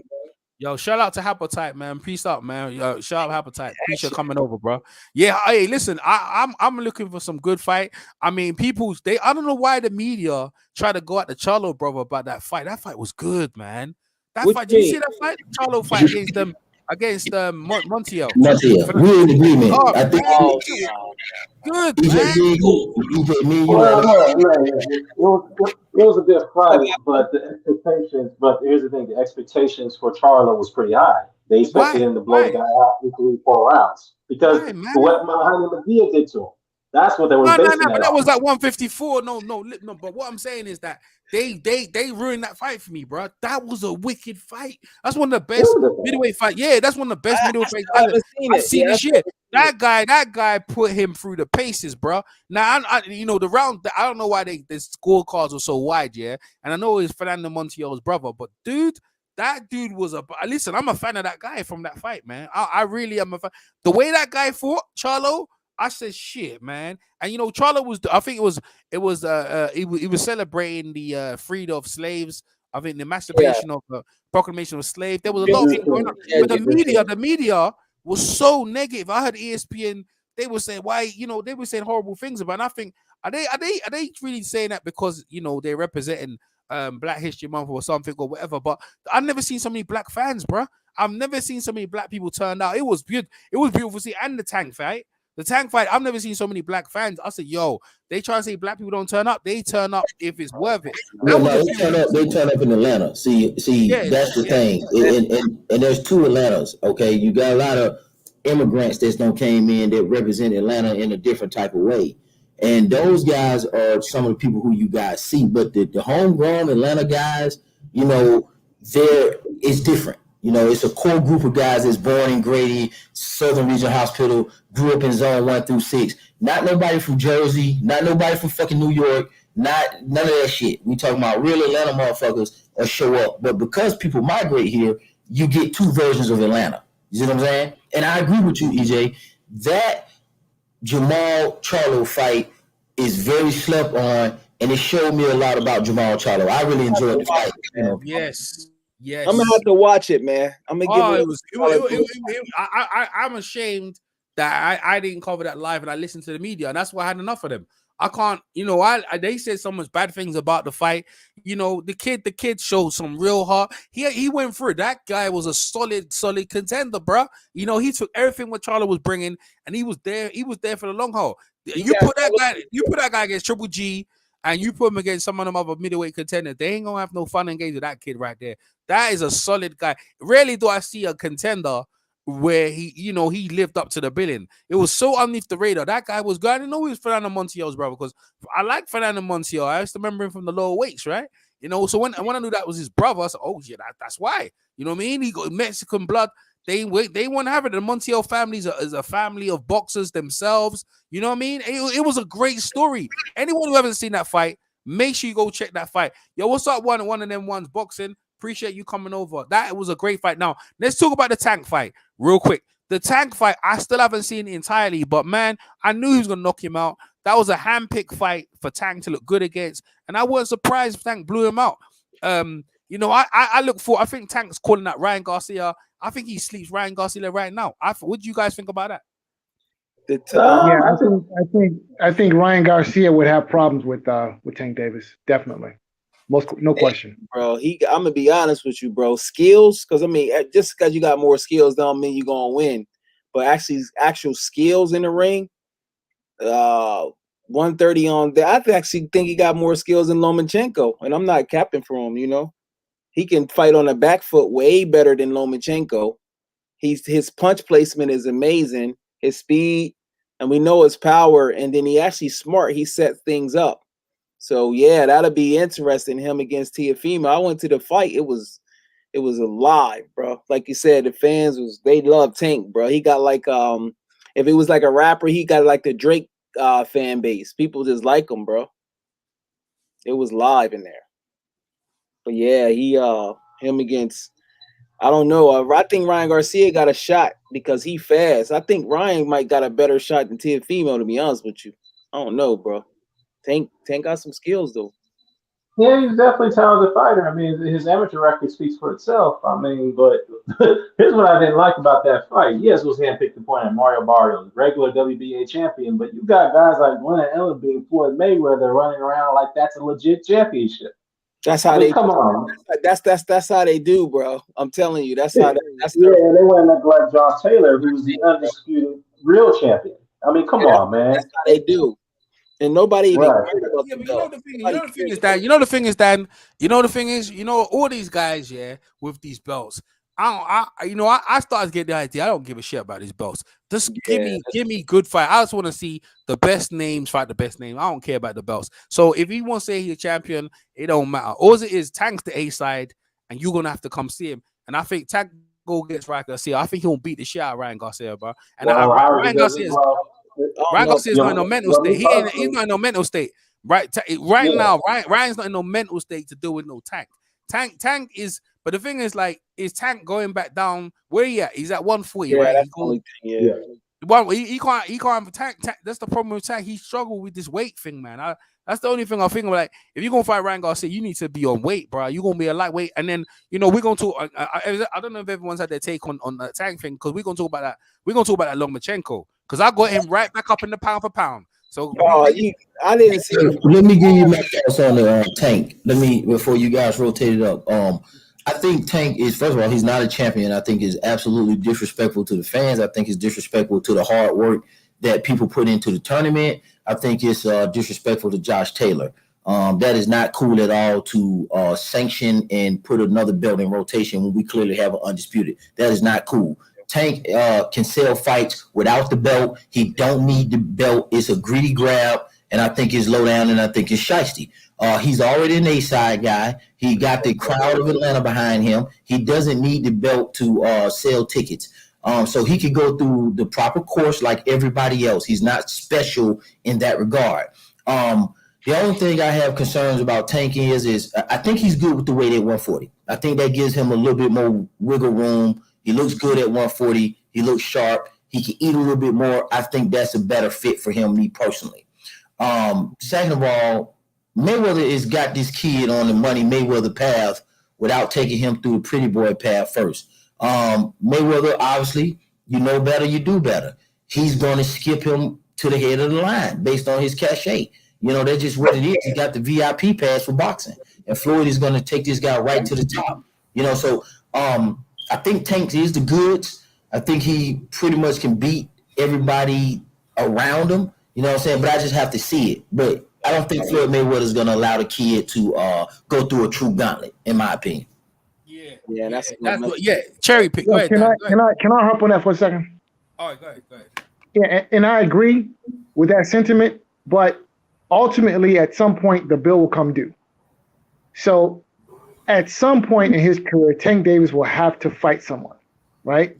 Yo, shout out to Hapatite, man. Peace out, man. Yo, shout out Hapatite. Appreciate coming over, bro. Yeah, hey, listen, I'm looking for some good fight. I mean, I don't know why the media try to go at the Charlo brother about that fight. That fight was good, man. That fight, did you see that fight? Charlo fight against Montiel. Montiel, we're in agreement. Oh, I think good, man. It was a good fight, but here's the thing: the expectations for Charlo was pretty high. They expected him to blow the guy out in 3-4 rounds because what Mahalia did to him. That's what they were basing that on. But that was like 154. No. But what I'm saying is that they ruined that fight for me, bro. That was a wicked fight. That's one of the best middleweight fight. Yeah, that's one of the best middleweight fights I've seen this year. That guy put him through the paces, bro. Now, the round. I don't know why the scorecards were so wide, yeah. And I know it's Fernando Montiel's brother, but dude. That dude was listen. I'm a fan of that guy from that fight, man. I really am a fan. The way that guy fought Charlo, I said, shit, man. And Charlo was. I think he was celebrating the freedom of slaves. I think the masturbation of proclamation of slave. There was a lot of things going on, but the media was so negative. I heard ESPN. They were saying why, they were saying horrible things about. And I think are they really saying that because they're representing Black History Month or something or whatever? But I've never seen so many black fans, bro. I've never seen so many black people turn out. It was beautiful. It was beautiful to see. And the Tank fight. The Tank fight, I've never seen so many black fans. I said, yo, they try to say black people don't turn up. They turn up if it's worth it. They turn up in Atlanta. See, that's the thing. And there's two Atlantas, okay? You got a lot of immigrants that don't came in that represent Atlanta in a different type of way. And those guys are some of the people who you guys see. But the homegrown Atlanta guys, it's different. It's a core group of guys that's born in Grady, Southern Regional Hospital, grew up in Zone 1 through 6. Not nobody from Jersey, not nobody from fucking New York, none of that shit. We talking about real Atlanta motherfuckers that show up. But because people migrate here, you get two versions of Atlanta. You see what I'm saying? And I agree with you, EJ. That Jamal Charlo fight is very slept on, and it showed me a lot about Jamal Charlo. I really enjoyed the fight. Yes. I'm gonna have to watch it, man. I'm gonna give it. I'm ashamed that I didn't cover that live and I listened to the media, and that's why I had enough of them. I can't, they said so much bad things about the fight. The kid showed some real heart. He went through it. That guy was a solid contender, bro. He took everything what Charlo was bringing, and he was there. He was there for the long haul. You put that guy against Triple G, and you put him against some of them other middleweight contenders. They ain't gonna have no fun engaged with that kid right there. That is a solid guy. Rarely do I see a contender where he lived up to the billing. It was so underneath the radar. That guy was good. I didn't know he was Fernando Montiel's brother because I like Fernando Montiel. I used to remember him from the lower weights, right? So when I knew that was his brother, I said, oh yeah, that's why. You know what I mean? He got Mexican blood. They want to have it. The Montiel family is a family of boxers themselves. You know what I mean? It was a great story. Anyone who hasn't seen that fight, make sure you go check that fight. Yo, what's up? One of them ones boxing. Appreciate you coming over. That was a great fight. Now, let's talk about the Tank fight real quick. The Tank fight, I still haven't seen it entirely, but man, I knew he was going to knock him out. That was a hand-picked fight for Tank to look good against, and I wasn't surprised if Tank blew him out. I think Tank's calling out Ryan Garcia. I think he sleeps Ryan Garcia right now. What do you guys think about that? I think Ryan Garcia would have problems with Tank Davis, definitely. No question, bro. I'm gonna be honest with you, bro. Skills, because just because you got more skills don't mean you're gonna win. But actual skills in the ring, 130 on there. I actually think he got more skills than Lomachenko, and I'm not capping for him. He can fight on the back foot way better than Lomachenko. His punch placement is amazing. His speed, and we know his power. And then he actually smart. He sets things up. So yeah, that'll be interesting. Him against Teofimo. I went to the fight. It was alive, bro. Like you said, the fans they love Tank, bro. He got like if it was like a rapper, he got like the Drake fan base. People just like him, bro. It was live in there. But yeah, him against, I don't know. I think Ryan Garcia got a shot because he fast. I think Ryan might got a better shot than Teofimo, to be honest with you. I don't know, bro. Tank got some skills though. Yeah, he's definitely a talented fighter. I mean, his amateur record speaks for itself. I mean, but here's what I didn't like about that fight. Yes, it was handpicked the point at Mario Barrios, regular WBA champion, but you got guys like Glenn Ellen being Floyd Mayweather running around like that's a legit championship. That's how come on. That's how they do, bro. I'm telling you, that's how. That's they went and neglect Josh Taylor, who's the undisputed real champion. I mean, come on, man. That's how they do. And nobody even Right. cared about Yeah, but you know the thing is that all these guys, yeah, with these belts. I started to get the idea. I don't give a shit about these belts. Just give me good fight. I just want to see the best names fight the best name. I don't care about the belts. So if he wants to say he's a champion, it don't matter. All it is, Tank's the A side, and you're gonna have to come see him. And I think Tank go against Ryan Garcia. I think he'll beat the shit out of Ryan Garcia, bro. And Ryan Garcia is not in no mental state. He's not in no mental state. Right now, Ryan's not in no mental state to deal with no Tank. Tank is, but the thing is, like, is Tank going back down? Where he at? He's at 140, right? That's the only thing, He can't Tank. That's the problem with Tank. He struggled with this weight thing, man. That's the only thing I'm thinking. Like, if you're gonna fight Ryan Garcia, you need to be on weight, bro. You're gonna be a lightweight, and then we're gonna talk. I don't know if everyone's had their take on the Tank thing, because we're gonna talk about that. We're gonna talk about that Lomachenko, because I got him right back up in the pound for pound. So I didn't see. Let me give you my thoughts on the Tank. Before you guys rotate it up. I think Tank is, first of all, he's not a champion. I think is absolutely disrespectful to the fans. I think it's disrespectful to the hard work that people put into the tournament. I think it's disrespectful to Josh Taylor. That is not cool at all to sanction and put another belt in rotation when we clearly have an undisputed. That is not cool. Tank can sell fights without the belt. He don't need the belt. It's a greedy grab, and I think it's low down, and I think it's shiesty. He's already an A-side guy. He got the crowd of Atlanta behind him. He doesn't need the belt to sell tickets. So he could go through the proper course like everybody else. He's not special in that regard. The only thing I have concerns about Tank is I think he's good with the weight at 140. I think that gives him a little bit more wiggle room. He looks good at 140. He looks sharp. He can eat a little bit more. I think that's a better fit for him, me personally. Second of all, Mayweather has got this kid on the Money Mayweather path without taking him through the pretty boy path first. Mayweather, obviously, you know better, you do better. He's going to skip him to the head of the line based on his cachet. That's just what it is. He got the VIP pass for boxing. And Floyd is going to take this guy right to the top. So I think Tank is the goods. I think he pretty much can beat everybody around him. You know what I'm saying? But I just have to see it. But I don't think Floyd Mayweather is going to allow the kid to go through a true gauntlet, in my opinion. That's cherry pick. Can I hop on that for a second? All right, go ahead. Yeah, and I agree with that sentiment, but ultimately, at some point, the bill will come due. So, at some point in his career, Tank Davis will have to fight someone, right?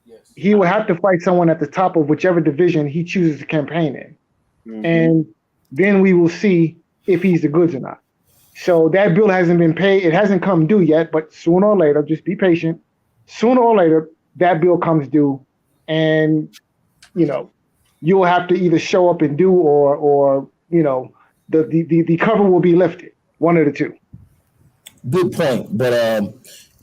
Yes. He will have to fight someone at the top of whichever division he chooses to campaign in. Mm-hmm. And then we will see if he's the goods or not. So that bill hasn't been paid. It hasn't come due yet, but sooner or later, just be patient. Sooner or later, that bill comes due, and you will have to either show up and do, or the cover will be lifted. One of the two. Good point, but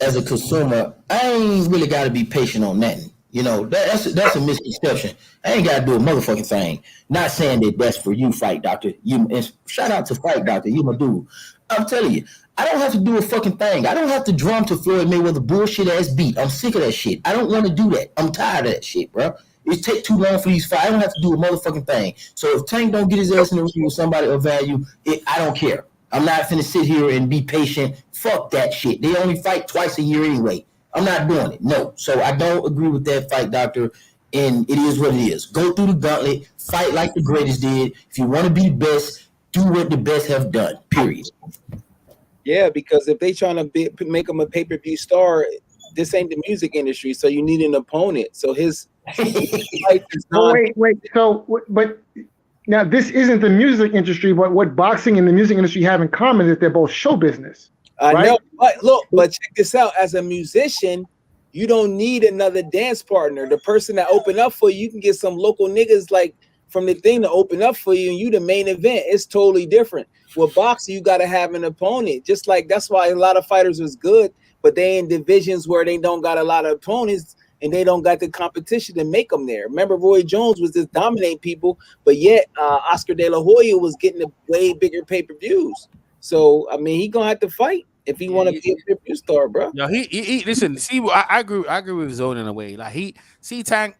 as a consumer, I ain't really got to be patient on nothing. That's a misconception. I ain't got to do a motherfucking thing. Not saying that that's for you, Fight Doctor. And shout out to Fight Doctor. You my dude. I'm telling you, I don't have to do a fucking thing. I don't have to drum to Floyd Mayweather bullshit ass beat. I'm sick of that shit. I don't want to do that. I'm tired of that shit, bro. It take too long for these fights. I don't have to do a motherfucking thing. So if Tank don't get his ass in the ring with somebody of value, I don't care. I'm not finna sit here and be patient. Fuck that shit. They only fight twice a year anyway. I'm not doing it. No. So I don't agree with that, Fight Doctor. And it is what it is. Go through the gauntlet. Fight like the greatest did. If you want to be the best, do what the best have done. Period. Yeah, because if they trying to make him a pay-per-view star, this ain't the music industry. So you need an opponent. So his fight is not. Wait. So, but Now, this isn't the music industry, but what boxing and the music industry have in common is they're both show business. I right? know, but look, but check this out. As a musician, you don't need another dance partner. The person that open up for you, you can get some local niggas like from the thing to open up for you, and you the main event. It's totally different. With boxing, you got to have an opponent. Just like that's why a lot of fighters was good, but they in divisions where they don't got a lot of opponents and they don't got the competition to make them there. Remember, Roy Jones was just dominating people, but yet Oscar De La Hoya was getting the way bigger pay-per-views. So I mean, he gonna have to fight if he want to be a pay-per-view star, bro. No, he listen. See, I agree with Zone in a way. Like Tank.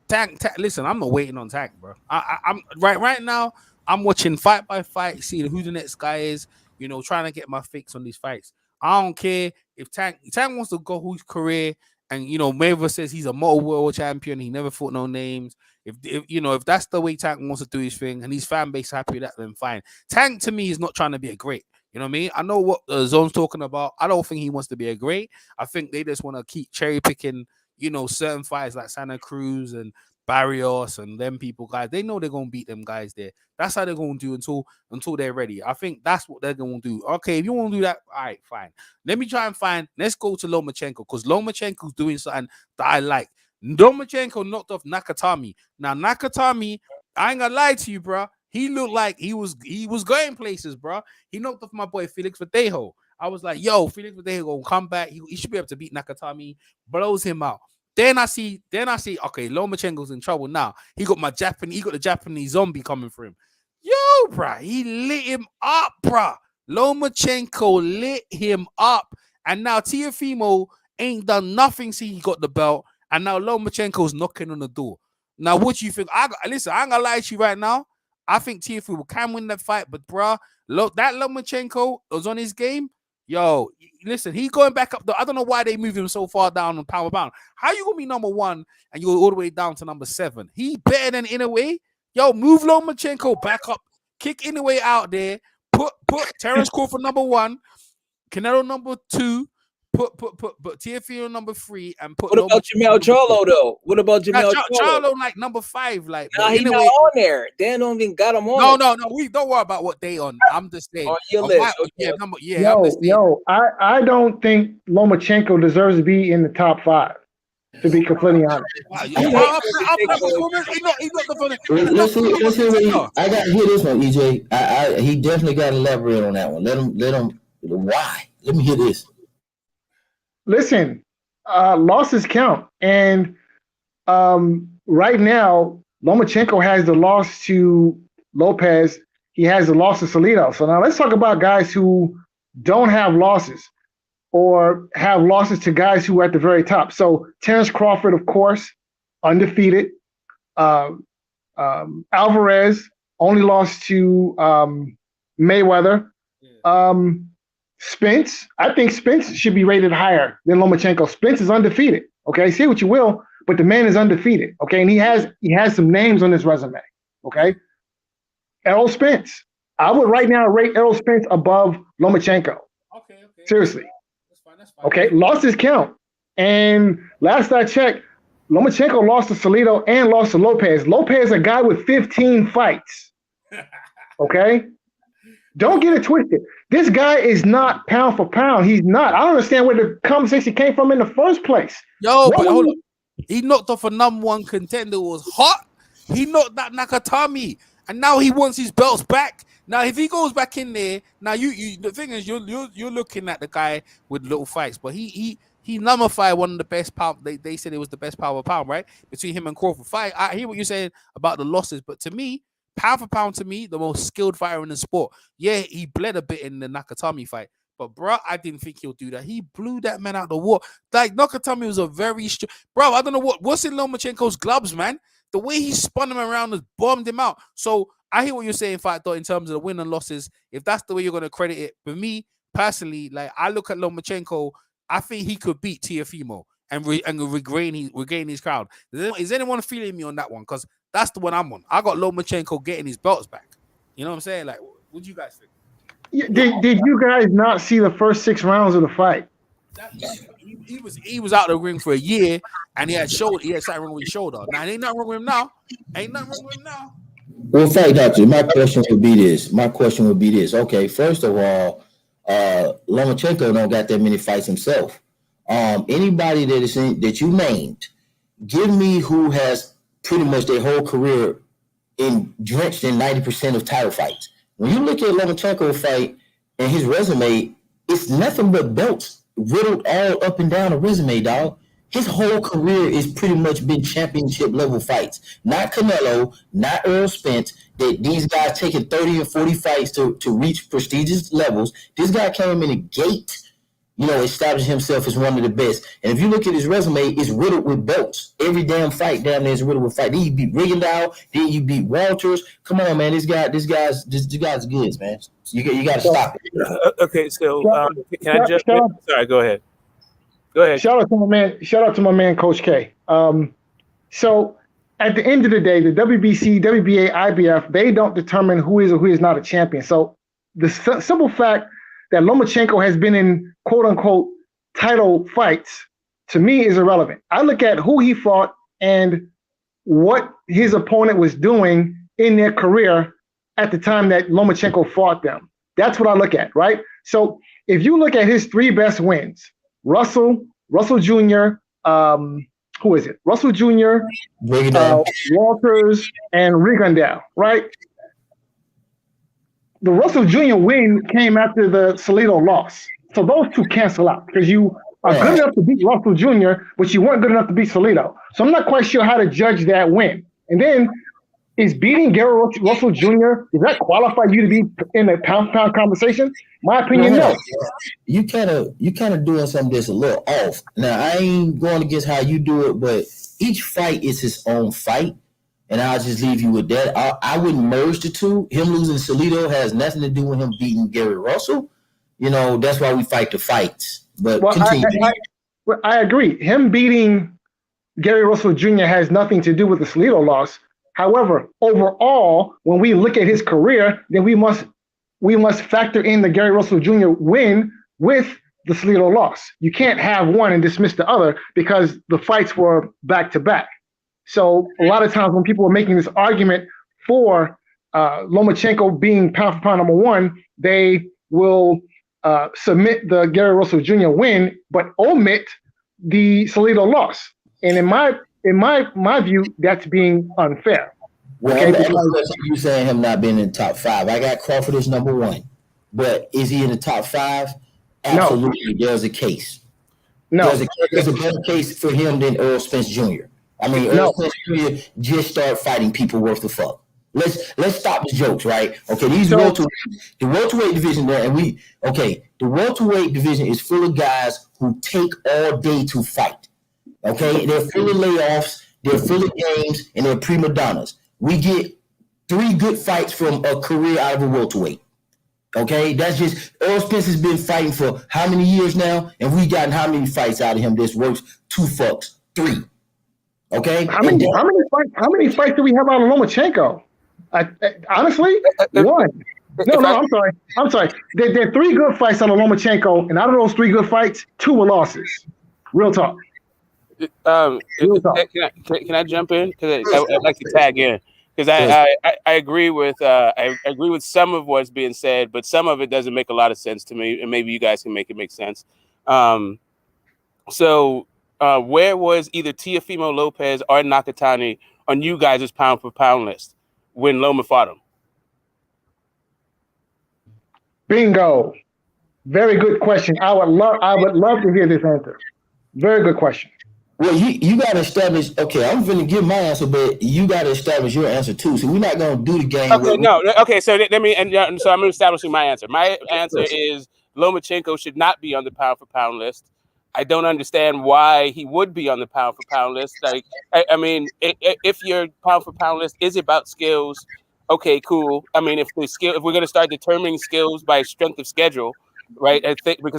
Listen, I'm not waiting on Tank, bro. I'm right now. I'm watching fight by fight, seeing who the next guy is. You know, trying to get my fix on these fights. I don't care if Tank wants to go his career. And you know, Mayweather says he's a multiple world champion. He never fought no names. If you know, if that's the way Tank wants to do his thing, and his fan base happy with that, then fine. Tank to me is not trying to be a great. You know what I mean? I know what Zone's talking about. I don't think he wants to be a great. I think they just want to keep cherry picking. You know, certain fights like Santa Cruz and Barrios and them people guys. They know they're gonna beat them guys there. That's how they're gonna do until they're ready. I think that's what they're gonna do. Okay, if you want to do that, all right, fine. Let me try and find. Let's go to Lomachenko because Lomachenko's doing something that I like. Lomachenko knocked off Nakatami. Now Nakatami, I ain't gonna lie to you, bro. He looked like he was going places, bro. He knocked off my boy Felix Verdejo. I was like, yo, Felix Verdejo gonna come back. He should be able to beat Nakatami. Blows him out. Then I see, okay, Lomachenko's in trouble now. He got the Japanese zombie coming for him. Yo, bro, he lit him up, bro. Lomachenko lit him up. And now Teofimo ain't done nothing since he got the belt. And now Lomachenko's knocking on the door. Now, what do you think? Listen, I ain't gonna lie to you right now. I think Teofimo can win that fight, but bro, that Lomachenko was on his game. Yo, listen, he going back up. I don't know why they moved him so far down on pound pound. How you gonna be number 1 and you're all the way down to number 7? He better than Inoue. Yo, move Lomachenko back up, kick Inoue out there. Put Terrence Crawford number 1, Canelo number 2. Put TFE number 3 and put. What about Jamel Charlo though? What about Jamel Charlo like number 5? Like, nah, he's not on there. Dan don't even got him on. No. We don't worry about what they on. I'm just saying. On your list. Yo, I don't think Lomachenko deserves to be in the top 5. To be completely honest. Let's see I got to hear this one, EJ. He definitely got to elaborate on that one. Let him. Why? Let me hear this. Listen, losses count, and right now Lomachenko has the loss to Lopez. He has the loss to Salido. So now let's talk about guys who don't have losses or have losses to guys who are at the very top. So Terrence Crawford, of course, undefeated. Alvarez only lost to Mayweather. Spence, I think Spence should be rated higher than Lomachenko. Spence is undefeated. Okay, say what you will, but the man is undefeated. Okay, and he has some names on his resume. Okay, Errol Spence. I would right now rate Errol Spence above Lomachenko. Okay. Seriously. That's fine. Okay, losses count. And last I checked, Lomachenko lost to Salido and lost to Lopez. Lopez, a guy with 15 fights. Okay? Don't get it twisted. This guy is not pound for pound. He's not. I don't understand where the conversation came from in the first place. Yo, but hold on. He knocked off a number 1 contender who was hot. He knocked that Nakatami. And now he wants his belts back. Now, if he goes back in there, now you the thing is you're looking at the guy with little fights, but he nullified one of the best pound. They said it was the best pound for pound, right? Between him and Crawford fight. I hear what you're saying about the losses, but to me, pound for pound, to me, the most skilled fighter in the sport. Yeah, he bled a bit in the Nakatami fight, but bro, I didn't think he'll do that. He blew that man out the water. Like Nakatami was a very bro. I don't know what's in Lomachenko's gloves, man. The way he spun him around has bombed him out. So I hear what you're saying, Fight Dot, in terms of the win and losses. If that's the way you're going to credit it, for me personally, like I look at Lomachenko, I think he could beat Teofimo and regain his crowd. Is anyone feeling me on that one? Because that's the one I'm on. I got Lomachenko getting his belts back. You know what I'm saying? Like, what do you guys think? Did you guys not see the first 6 rounds of the fight? He was out of the ring for a year, and he had something wrong with his shoulder. Now ain't nothing wrong with him now. Well, Fight Doctor, my question would be this. Okay, first of all, Lomachenko don't got that many fights himself. Anybody that you named, give me who has pretty much their whole career drenched in 90% of title fights. When you look at Lomachenko fight and his resume, it's nothing but belts riddled all up and down the resume, dog. His whole career is pretty much been championship level fights. Not Canelo, not Earl Spence. That these guys taking 30 and 40 fights to reach prestigious levels. This guy came in a gate, established himself as one of the best. And if you look at his resume, it's riddled with belts. Every damn fight down there is riddled with fight. Then you beat Rigondeaux, then you beat Walters. Come on, man. This guy's good, man. You got to stop it. Okay, so can I jump in? Sorry, go ahead. Go ahead. Shout out to my man, Coach K. So at the end of the day, the WBC, WBA, IBF, they don't determine who is or who is not a champion. So the simple fact that Lomachenko has been in quote unquote title fights to me is irrelevant. I look at who he fought and what his opponent was doing in their career at the time that Lomachenko fought them. That's what I look at, right? So if you look at his three best wins, Russell Jr., who is it? Russell Jr., Walters, and Rigondeaux, right? The Russell Jr. win came after the Salido loss. So those two cancel out because you are good enough to beat Russell Jr., but you weren't good enough to beat Salido. So I'm not quite sure how to judge that win. And then is beating Gary Russell Jr., does that qualify you to be in a pound-for-pound conversation? My opinion, no. You kind of doing something that's a little off. Now, I ain't going against how you do it, but each fight is his own fight, and I'll just leave you with that. I wouldn't merge the two. Him losing Salido has nothing to do with him beating Gary Russell. That's why we fight the fights. But continue. I agree. Him beating Gary Russell Jr. has nothing to do with the Salido loss. However, overall, when we look at his career, then we must factor in the Gary Russell Jr. win with the Salido loss. You can't have one and dismiss the other because the fights were back to back. So a lot of times when people are making this argument for Lomachenko being pound for pound number one, they will submit the Gary Russell Jr. win, but omit the Salido loss. And in my view, that's being unfair. Well, okay, you saying him not being in the top five. I got Crawford as number one, but is he in the top five? Absolutely, no. There's a case. No, there's a better case for him than Earl Spence Jr. I mean, Earl Spence Jr. just started fighting people worth the fuck. Let's stop the jokes, right? Okay, the welterweight division there, the welterweight division is full of guys who take all day to fight. Okay, they're full of layoffs, they're full of games, and they're prima donnas. We get 3 good fights from a career out of a welterweight. Okay, that's just Earl Spence has been fighting for how many years now, and we gotten how many fights out of him? This works 2 fucks, 3. Okay, how many fights do we have out of Lomachenko? Honestly, 1. No, I'm sorry. There are 3 good fights out of Lomachenko, and out of those 3 good fights, 2 were losses. Real talk. Can I jump in? Because I'd like to tag in. Because I agree with some of what's being said, but some of it doesn't make a lot of sense to me, and maybe you guys can make it make sense. So where was either Teofimo Lopez or Nakatani on you guys' pound for pound list when Loma fought him? Bingo. Very good question. I would love to hear this answer. Very good question. Well, you got to establish. Okay, I'm going to give my answer, but you got to establish your answer too. So we're not going to do the game. Okay, okay. So let me, so I'm establishing my answer. My answer is Lomachenko should not be on the pound for pound list. I don't understand why he would be on the pound for pound list. Like, I mean, if your pound for pound list is about skills, okay, cool. I mean, if we're going to start determining skills by strength of schedule, right? I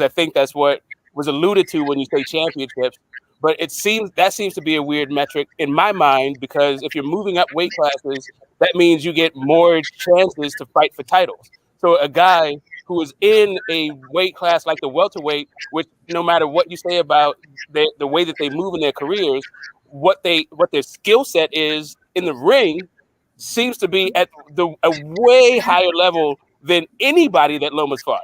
think that's what was alluded to when you say championships. But that seems to be a weird metric in my mind, because if you're moving up weight classes, that means you get more chances to fight for titles. So a guy who is in a weight class like the welterweight, which no matter what you say about the way that they move in their careers, what their skill set is in the ring seems to be at a way higher level than anybody that Loma's fought.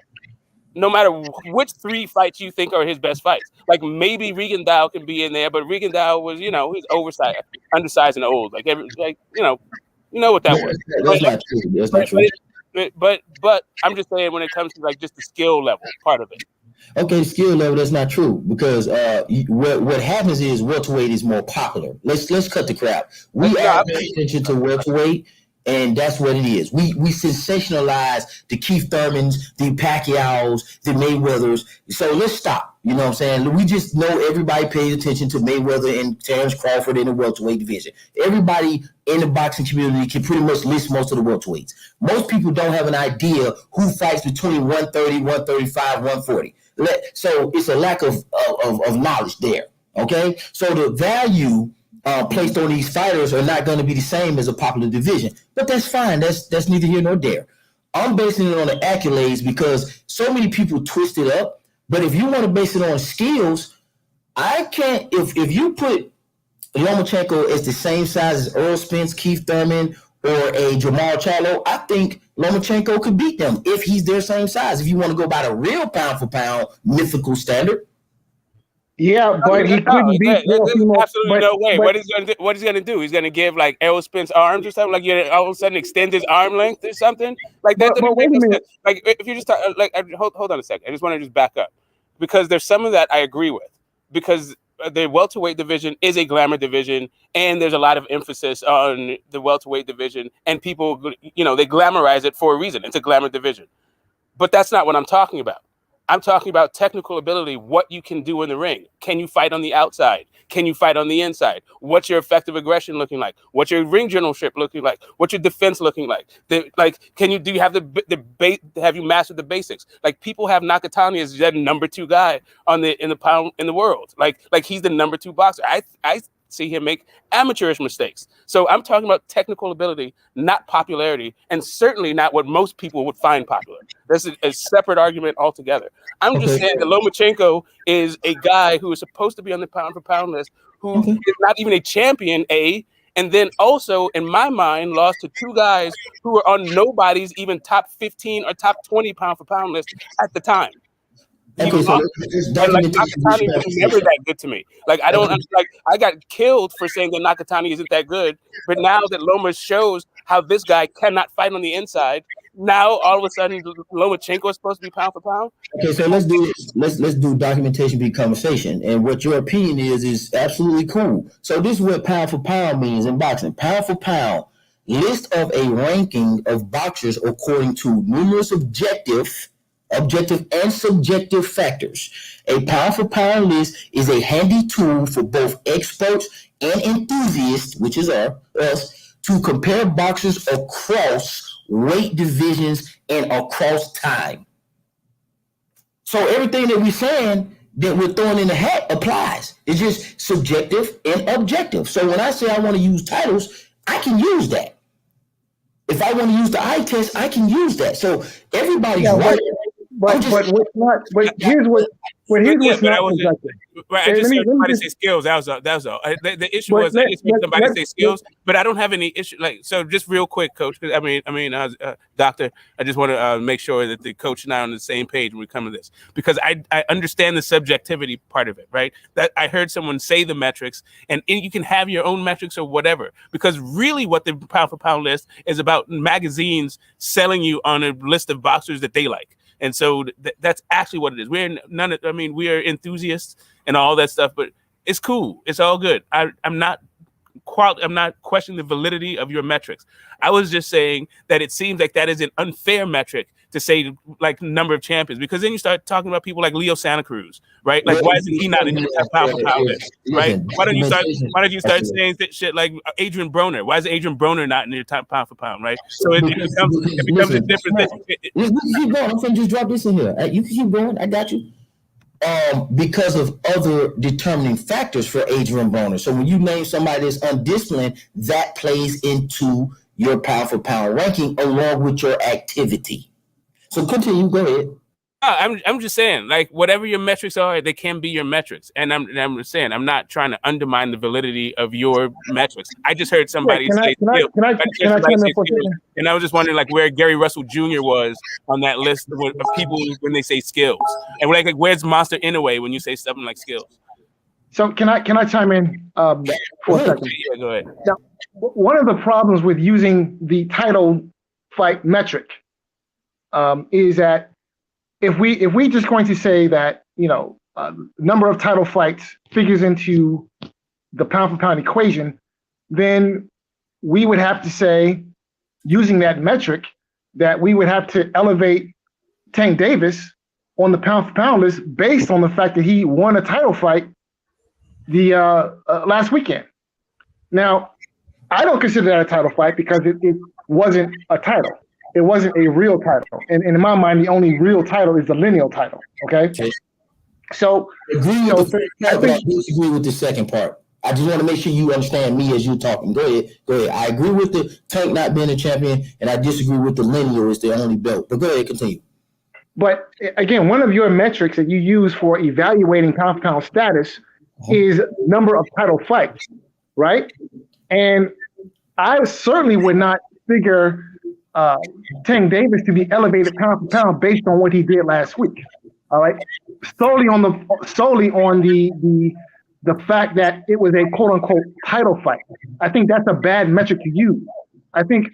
No matter which 3 fights you think are his best fights. Like maybe Rigondeaux can be in there, but Rigondeaux was, he's oversized, undersized and old. Like you know what that was. That's not true. That's not true. But I'm just saying when it comes to like just the skill level part of it. Okay, skill level, that's not true because what happens is welterweight is more popular. Let's cut the crap. We are paying attention to welterweight, and that's what it is. We sensationalize the Keith Thurmans, the Pacquiaos, the Mayweathers. So let's stop. You know what I'm saying? We just know everybody pays attention to Mayweather and Terrence Crawford in the welterweight division. Everybody in the boxing community can pretty much list most of the welterweights. Most people don't have an idea who fights between 130, 135, 140. So it's a lack of knowledge there. Okay, so the value placed on these fighters are not going to be the same as a popular division, but that's fine. That's neither here nor there. I'm basing it on the accolades because so many people twist it up. But if you want to base it on skills, I can't. If you put Lomachenko as the same size as Earl Spence, Keith Thurman, or a Jamal Charlo, I think Lomachenko could beat them if he's their same size. If you want to go by the real pound for pound mythical standard. Yeah, but he couldn't beat. There's absolutely no way. What he's gonna do? He's gonna give like Errol Spence arms or something. Like all of a sudden extend his arm length or something like that. But wait a minute. Like if you just talk, like hold on a second. I just want to just back up because there's some of that I agree with because the welterweight division is a glamour division and there's a lot of emphasis on the welterweight division and people they glamorize it for a reason. It's a glamour division, but that's not what I'm talking about. I'm talking about technical ability, what you can do in the ring. Can you fight on the outside? Can you fight on the inside? What's your effective aggression looking like? What's your ring generalship looking like? What's your defense looking like? Do you have have you mastered the basics? Like people have Nakatani as the number 2 guy in the world. Like he's the number 2 boxer. I see him make amateurish mistakes. So I'm talking about technical ability, not popularity, and certainly not what most people would find popular. That's a separate argument altogether. I'm just saying that Lomachenko is a guy who is supposed to be on the pound for pound list, who is not even a champion, and then also, in my mind, lost to 2 guys who were on nobody's even top 15 or top 20 pound for pound list at the time. Okay, so Nakatani was never that good to me. Like I don't like I got killed for saying that Nakatani isn't that good, but now that Loma shows how this guy cannot fight on the inside, now all of a sudden Lomachenko is supposed to be pound for pound. Okay, so let's do documentation be conversation, and what your opinion is absolutely cool. So this is what pound for pound means in boxing. Pound for pound, list of a ranking of boxers according to numerous objective and subjective factors. A pound for pound list is a handy tool for both experts and enthusiasts, which is us, to compare boxers across weight divisions and across time. So everything that we're saying that we're throwing in the hat applies. It's just subjective and objective. So when I say I want to use titles, I can use that. If I want to use the eye test, I can use that. So everybody's right. But what's not? But here's what's not subjective. Right, I just heard somebody say skills. That was all. The issue was I just heard somebody say skills, but I don't have any issue. Like so, just real quick, Coach. I mean, Doctor. I just want to make sure that the coach and I are on the same page when we come to this because I understand the subjectivity part of it. Right, that I heard someone say the metrics, and you can have your own metrics or whatever. Because really, what the pound for pound list is about magazines selling you on a list of boxers that they like. And so that's actually what it is. We are enthusiasts and all that stuff, but it's cool. It's all good. I'm not questioning the validity of your metrics. I was just saying that it seems like that is an unfair metric to say like number of champions, because then you start talking about people like Leo Santa Cruz, right? Like, why isn't he not in your pound for pound list, right? Why don't you start saying that shit like Adrian Broner? Why is Adrian Broner not in your top pound for pound, right? So it becomes a different thing. You can keep going. I'm gonna just drop this in here. You can keep going. I got you. Because of other determining factors for Adrian Broner. So when you name somebody that's undisciplined, that plays into your pound for pound ranking along with your activity. So continue. Go ahead. I'm just saying, like, whatever your metrics are, they can be your metrics. And I'm saying, I'm not trying to undermine the validity of your metrics. I just heard somebody say skills. Can I chime in for a second? And I was just wondering, like, where Gary Russell Jr. was on that list of people when they say skills. And like where's Monster Inoue when you say something like skills? So can I chime in for a second? Yeah, go ahead. Now, one of the problems with using the title fight metric is that if we just going to say that, you know, number of title fights figures into the pound for pound equation, then we would have to say, using that metric, that we would have to elevate Tank Davis on the pound for pound list based on the fact that he won a title fight the last weekend. Now, I don't consider that a title fight because it wasn't a title. It wasn't a real title. And in my mind, the only real title is the lineal title. Okay. So I disagree with the second part. I just want to make sure you understand me as you're talking. Go ahead. I agree with the Tank not being a champion, and I disagree with the lineal is the only belt. But go ahead, continue. But again, one of your metrics that you use for evaluating pound for pound status is number of title fights, right? And I certainly would not figure Tank Davis to be elevated pound for pound based on what he did last week. All right, solely on the fact that it was a quote unquote title fight. I think that's a bad metric to use. I think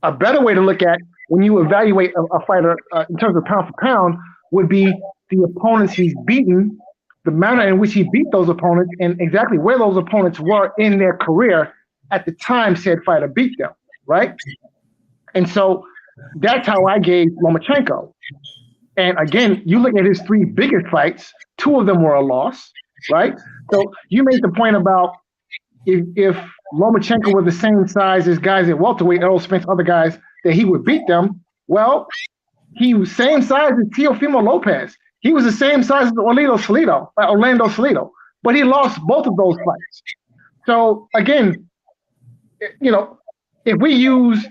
a better way to look at when you evaluate a fighter in terms of pound for pound would be the opponents he's beaten, the manner in which he beat those opponents, and exactly where those opponents were in their career at the time said fighter beat them, right? And so that's how I gauge Lomachenko. And again, you look at his three biggest fights, two of them were a loss, right? So you made the point about if Lomachenko were the same size as guys at welterweight, Errol Spence, other guys, that he would beat them. Well, he was same size as Teofimo Lopez. He was the same size as Orlando Salido, but he lost both of those fights. So again, you know, if we use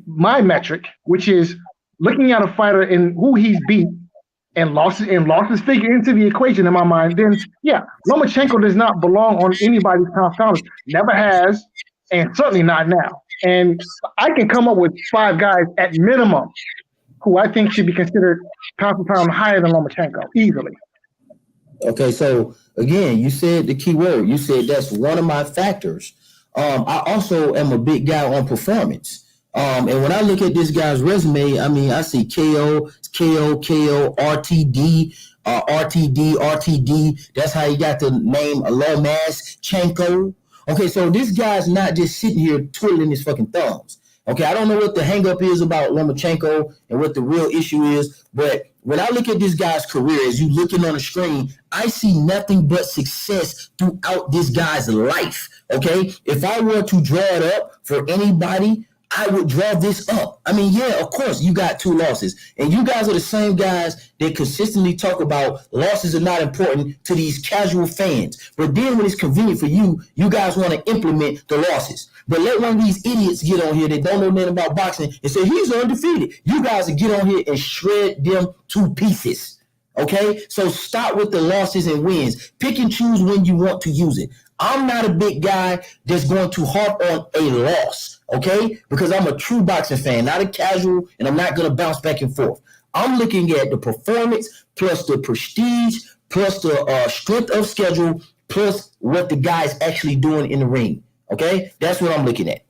my metric, which is looking at a fighter and who he's beat and losses figure into the equation in my mind, then yeah, Lomachenko does not belong on anybody's pound for pound. Never has, and certainly not now. And I can come up with 5 guys at minimum who I think should be considered pound for pound higher than Lomachenko easily. Okay, so again, you said the key word. You said that's one of my factors. I also am a big guy on performance. And when I look at this guy's resume, I mean, I see KO, RTD, RTD. That's how he got the name Lomachenko. Okay, so this guy's not just sitting here twiddling his fucking thumbs. Okay, I don't know what the hang up is about Lomachenko and what the real issue is, but when I look at this guy's career, as you looking on the screen, I see nothing but success throughout this guy's life. Okay, if I were to draw it up for anybody, I would draw this up. I mean, yeah, of course, you got 2 losses. And you guys are the same guys that consistently talk about losses are not important to these casual fans. But then when it's convenient for you, you guys want to implement the losses. But let one of these idiots get on here that don't know nothing about boxing and say he's undefeated. You guys will get on here and shred them to pieces. Okay? So stop with the losses and wins. Pick and choose when you want to use it. I'm not a big guy that's going to harp on a loss, okay? Because I'm a true boxing fan, not a casual, and I'm not going to bounce back and forth. I'm looking at the performance plus the prestige plus the strength of schedule plus what the guy's actually doing in the ring, okay? That's what I'm looking at.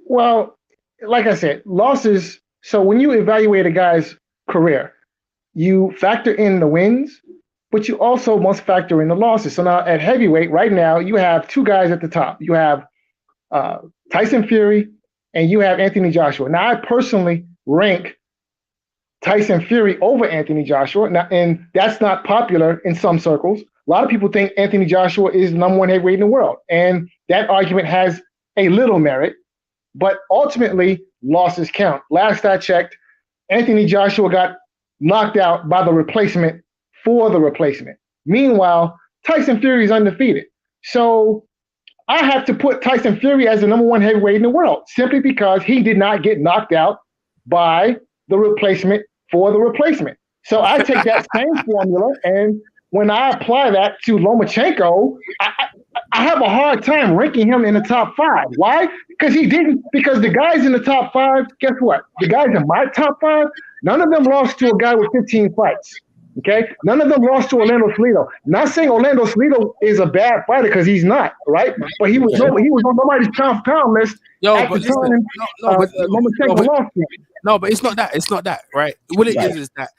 Well, like I said, losses. So when you evaluate a guy's career, you factor in the wins, but you also must factor in the losses. So now at heavyweight, right now, you have 2 guys at the top. You have Tyson Fury and you have Anthony Joshua. Now, I personally rank Tyson Fury over Anthony Joshua, now, and that's not popular in some circles. A lot of people think Anthony Joshua is the number 1 heavyweight in the world, and that argument has a little merit, but ultimately, losses count. Last I checked, Anthony Joshua got knocked out by the replacement for the replacement. Meanwhile, Tyson Fury is undefeated. So I have to put Tyson Fury as the number 1 heavyweight in the world simply because he did not get knocked out by the replacement for the replacement. So I take that same formula, and when I apply that to Lomachenko, I have a hard time ranking him in the top 5. Why? Because the guys in the top 5, guess what? The guys in my top 5, none of them lost to a guy with 15 fights. Okay? None of them lost to Orlando Salido. Not saying Orlando Salido is a bad fighter, because he's not, right? But he was on nobody's pound list at the time Lomachenko lost him. No, but it's not that. It's not that, right? What it is that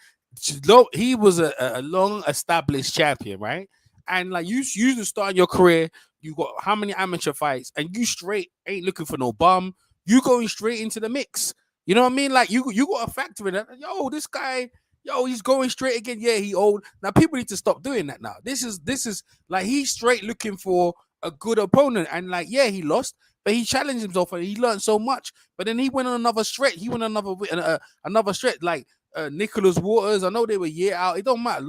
he was a long established champion, right? And like you to start your career, you got how many amateur fights, and you straight ain't looking for no bum. You going straight into the mix. You know what I mean? Like you got a factor in it. Yo, this guy, he's going straight again. Yeah, he old. Now people need to stop doing that now. This is like he's straight looking for a good opponent, and like he lost, but he challenged himself and he learned so much. But then he went on another stretch. He went on another stretch like Nicholas Waters. I know they were year out. It don't matter.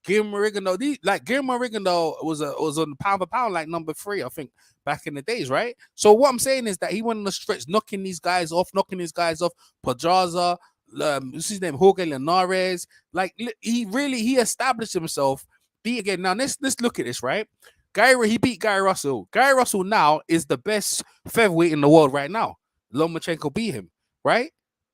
Guillermo Rigondeaux. Guillermo Rigondeaux was on pound for pound like number 3, I think, back in the days, right? So what I'm saying is that he went on the stretch, knocking these guys off. Pedraza, what's his name? Jorge Linares. Like he established himself. Now let's look at this, right? He beat Gary Russell. Gary Russell now is the best featherweight in the world right now. Lomachenko beat him, right?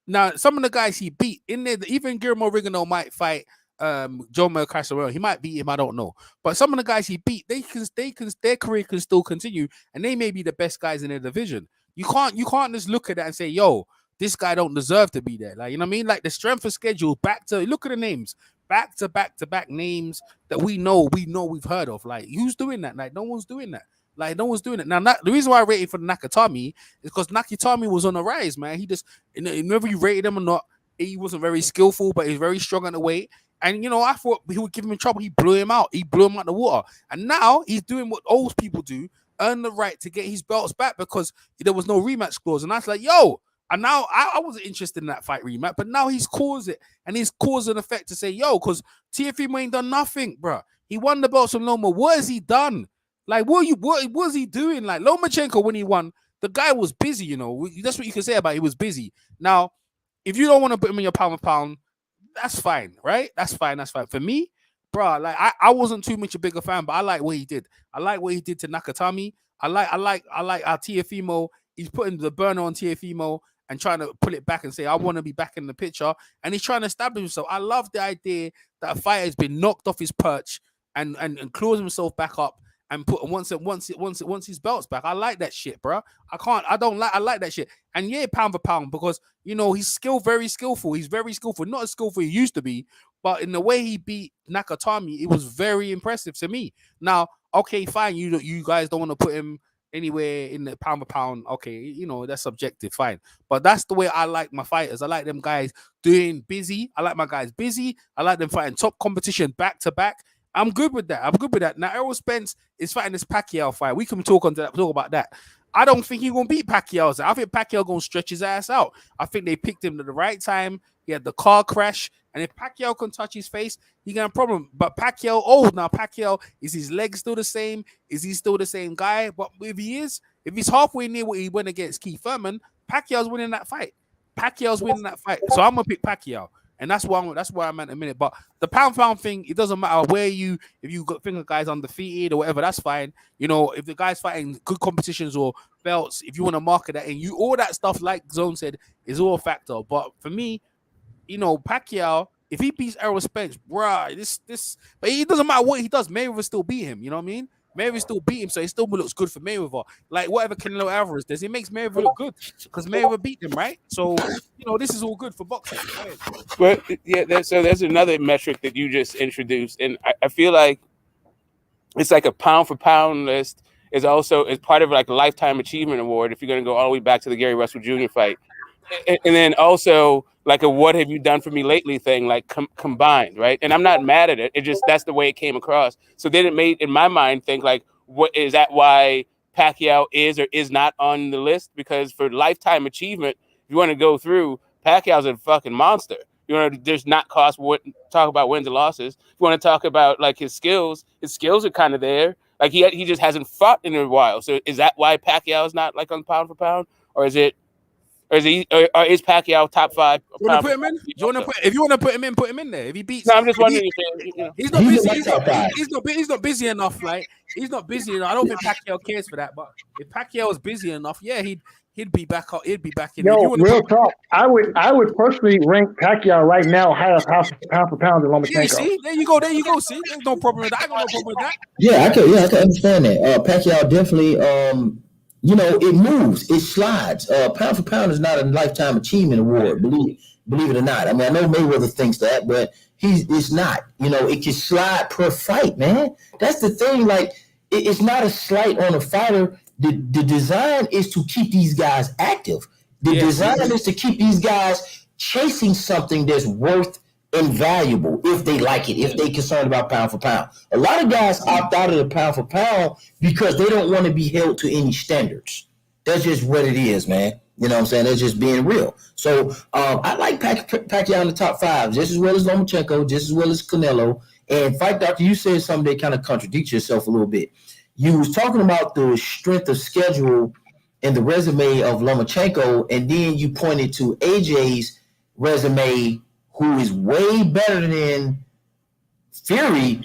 Now, some of the guys he beat in there, even Guillermo Rigondeaux might fight Joe Mercasarello. He might beat him, I don't know. But some of the guys he beat, their career can still continue, and they may be the best guys in their division. You can't just look at that and say, yo, this guy don't deserve to be there. Like, you know what I mean? Like the strength of schedule, look at the names. Back to back names that we've heard of. Like, who's doing that? Like, no one's doing that. Now, the reason why I rated for Nakatami is because Nakatami was on the rise, man. He just, whether you rated him or not, he wasn't very skillful, but he was very strong on the weight. And, I thought he would give him trouble. He blew him out. He blew him out the water. And now he's doing what old people do, earn the right to get his belts back because there was no rematch clause. And I was like, yo, and now I wasn't interested in that fight rematch, but now he's caused it. And he's caused an effect to say, yo, because TFE ain't done nothing, bro. He won the belts from Loma. What has he done? Like, what was he doing? Like, Lomachenko, when he won, the guy was busy, That's what you can say about it. He was busy. Now, if you don't want to put him in your pound for pound, that's fine, right? That's fine. For me, bro, like, I wasn't too much a bigger fan, but I like what he did. I like what he did to Nakatami. I like our Teofimo. He's putting the burner on Teofimo and trying to pull it back and say, I want to be back in the picture. And he's trying to establish himself. I love the idea that a fighter has been knocked off his perch and claws himself back up and put once his belt's back. I like that shit, bro. I like that shit. And yeah, pound for pound, because he's very skillful. He's very skillful. Not as skillful he used to be, but in the way he beat Nakatami, it was very impressive to me. Now, okay, fine. You guys don't want to put him anywhere in the pound for pound. Okay, that's subjective, fine. But that's the way I like my fighters. I like them guys doing busy. I like my guys busy. I like them fighting top competition back to back. I'm good with that. Now, Errol Spence is fighting this Pacquiao fight. We can talk about that. I don't think he's going to beat Pacquiao. I think Pacquiao going to stretch his ass out. I think they picked him at the right time. He had the car crash. And if Pacquiao can touch his face, he got a problem. But Pacquiao old now. Pacquiao, is his leg still the same? Is he still the same guy? But if he's halfway near what he went against Keith Thurman, Pacquiao's winning that fight. So I'm going to pick Pacquiao. And that's where I'm at in a minute. But the pound thing, it doesn't matter if you think a guy's undefeated or whatever, that's fine. If the guy's fighting good competitions or belts, if you want to market that, and all that stuff, like Zone said, is all a factor. But for me, Pacquiao, if he beats Errol Spence, bruh, but it doesn't matter what he does, Mayweather still beat him. You know what I mean? Mayweather still beat him, so it still looks good for Mayweather. Like whatever Canelo Alvarez does, it makes Mayweather look good because Mayweather beat him, right? So this is all good for boxing. But yeah, so there's another metric that you just introduced, and I feel like it's like a pound for pound list is part of like a lifetime achievement award if you're going to go all the way back to the Gary Russell Jr. fight, and then also like a what have you done for me lately thing, like combined, right? And I'm not mad at it. It just, that's the way it came across. So then it made, in my mind, think like, what is that why Pacquiao is or is not on the list? Because for lifetime achievement, if you want to go through, Pacquiao's a fucking monster. You want to just not talk about wins and losses. If you want to talk about like his skills are kind of there. Like he just hasn't fought in a while. So is that why Pacquiao is not like on pound for pound? Or is it Or is Pacquiao top 5? You want to put him in? If you want to put him in there. If he beats, no, I'm just wondering he's not busy. He's not busy enough. Like he's not busy enough. I don't think Pacquiao cares for that. But if Pacquiao was busy enough, yeah, he'd be back up. He'd be back in. Yo, real talk. I would personally rank Pacquiao right now higher pound for pound than Lomachenko. Yeah, see, there you go. See, there's no problem with that. I got no problem with that. Yeah, I can understand that. Pacquiao definitely. It moves, it slides. Pound for pound is not a lifetime achievement award. Believe it or not. I mean, I know Mayweather thinks that, but it's not. It can slide per fight, man. That's the thing. Like, it's not a slight on a fighter. The design is to keep these guys active. The design is to keep these guys chasing something that's worth and valuable if they like it, if they concerned about pound for pound. A lot of guys opt out of the pound for pound because they don't want to be held to any standards. That's just what it is, man. You know what I'm saying? That's just being real. So I like Pacquiao in the top 5, just as well as Lomachenko, just as well as Canelo. And Fight Doctor, you said something that kind of contradicts yourself a little bit. You was talking about the strength of schedule and the resume of Lomachenko, and then you pointed to AJ's resume, who is way better than Fury,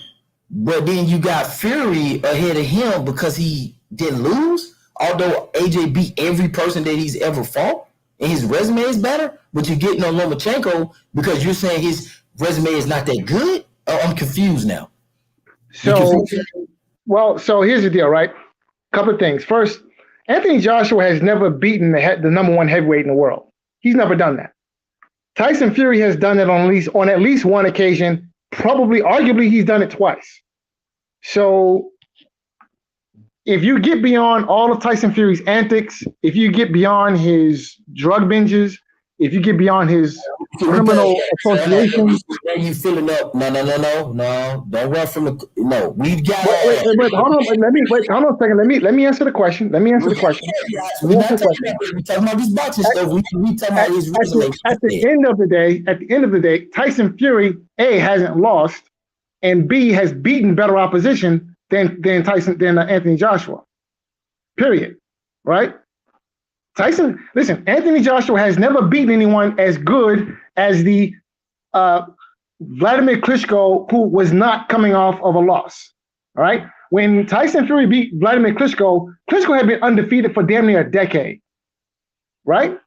but then you got Fury ahead of him because he didn't lose, although AJ beat every person that he's ever fought, and his resume is better, but you're getting on Lomachenko because you're saying his resume is not that good? Oh, I'm confused now. So here's the deal, right? Couple of things. First, Anthony Joshua has never beaten the number 1 heavyweight in the world. He's never done that. Tyson Fury has done it on at least one occasion. Arguably, he's done it twice. So if you get beyond all of Tyson Fury's antics, if you get beyond his drug binges, if you get beyond his criminal associations, you filling up? No. Don't run from the. No, we've got. Wait, hold on. Hold on a second. Let me answer the question. We're talking about these boxing stuff. We talking about his resume. At the end of the day, Tyson Fury A hasn't lost, and B has beaten better opposition than Anthony Joshua. Period. Right? Anthony Joshua has never beaten anyone as good as the Vladimir Klitschko, who was not coming off of a loss. All right. When Tyson Fury beat Vladimir Klitschko had been undefeated for damn near a decade. Right.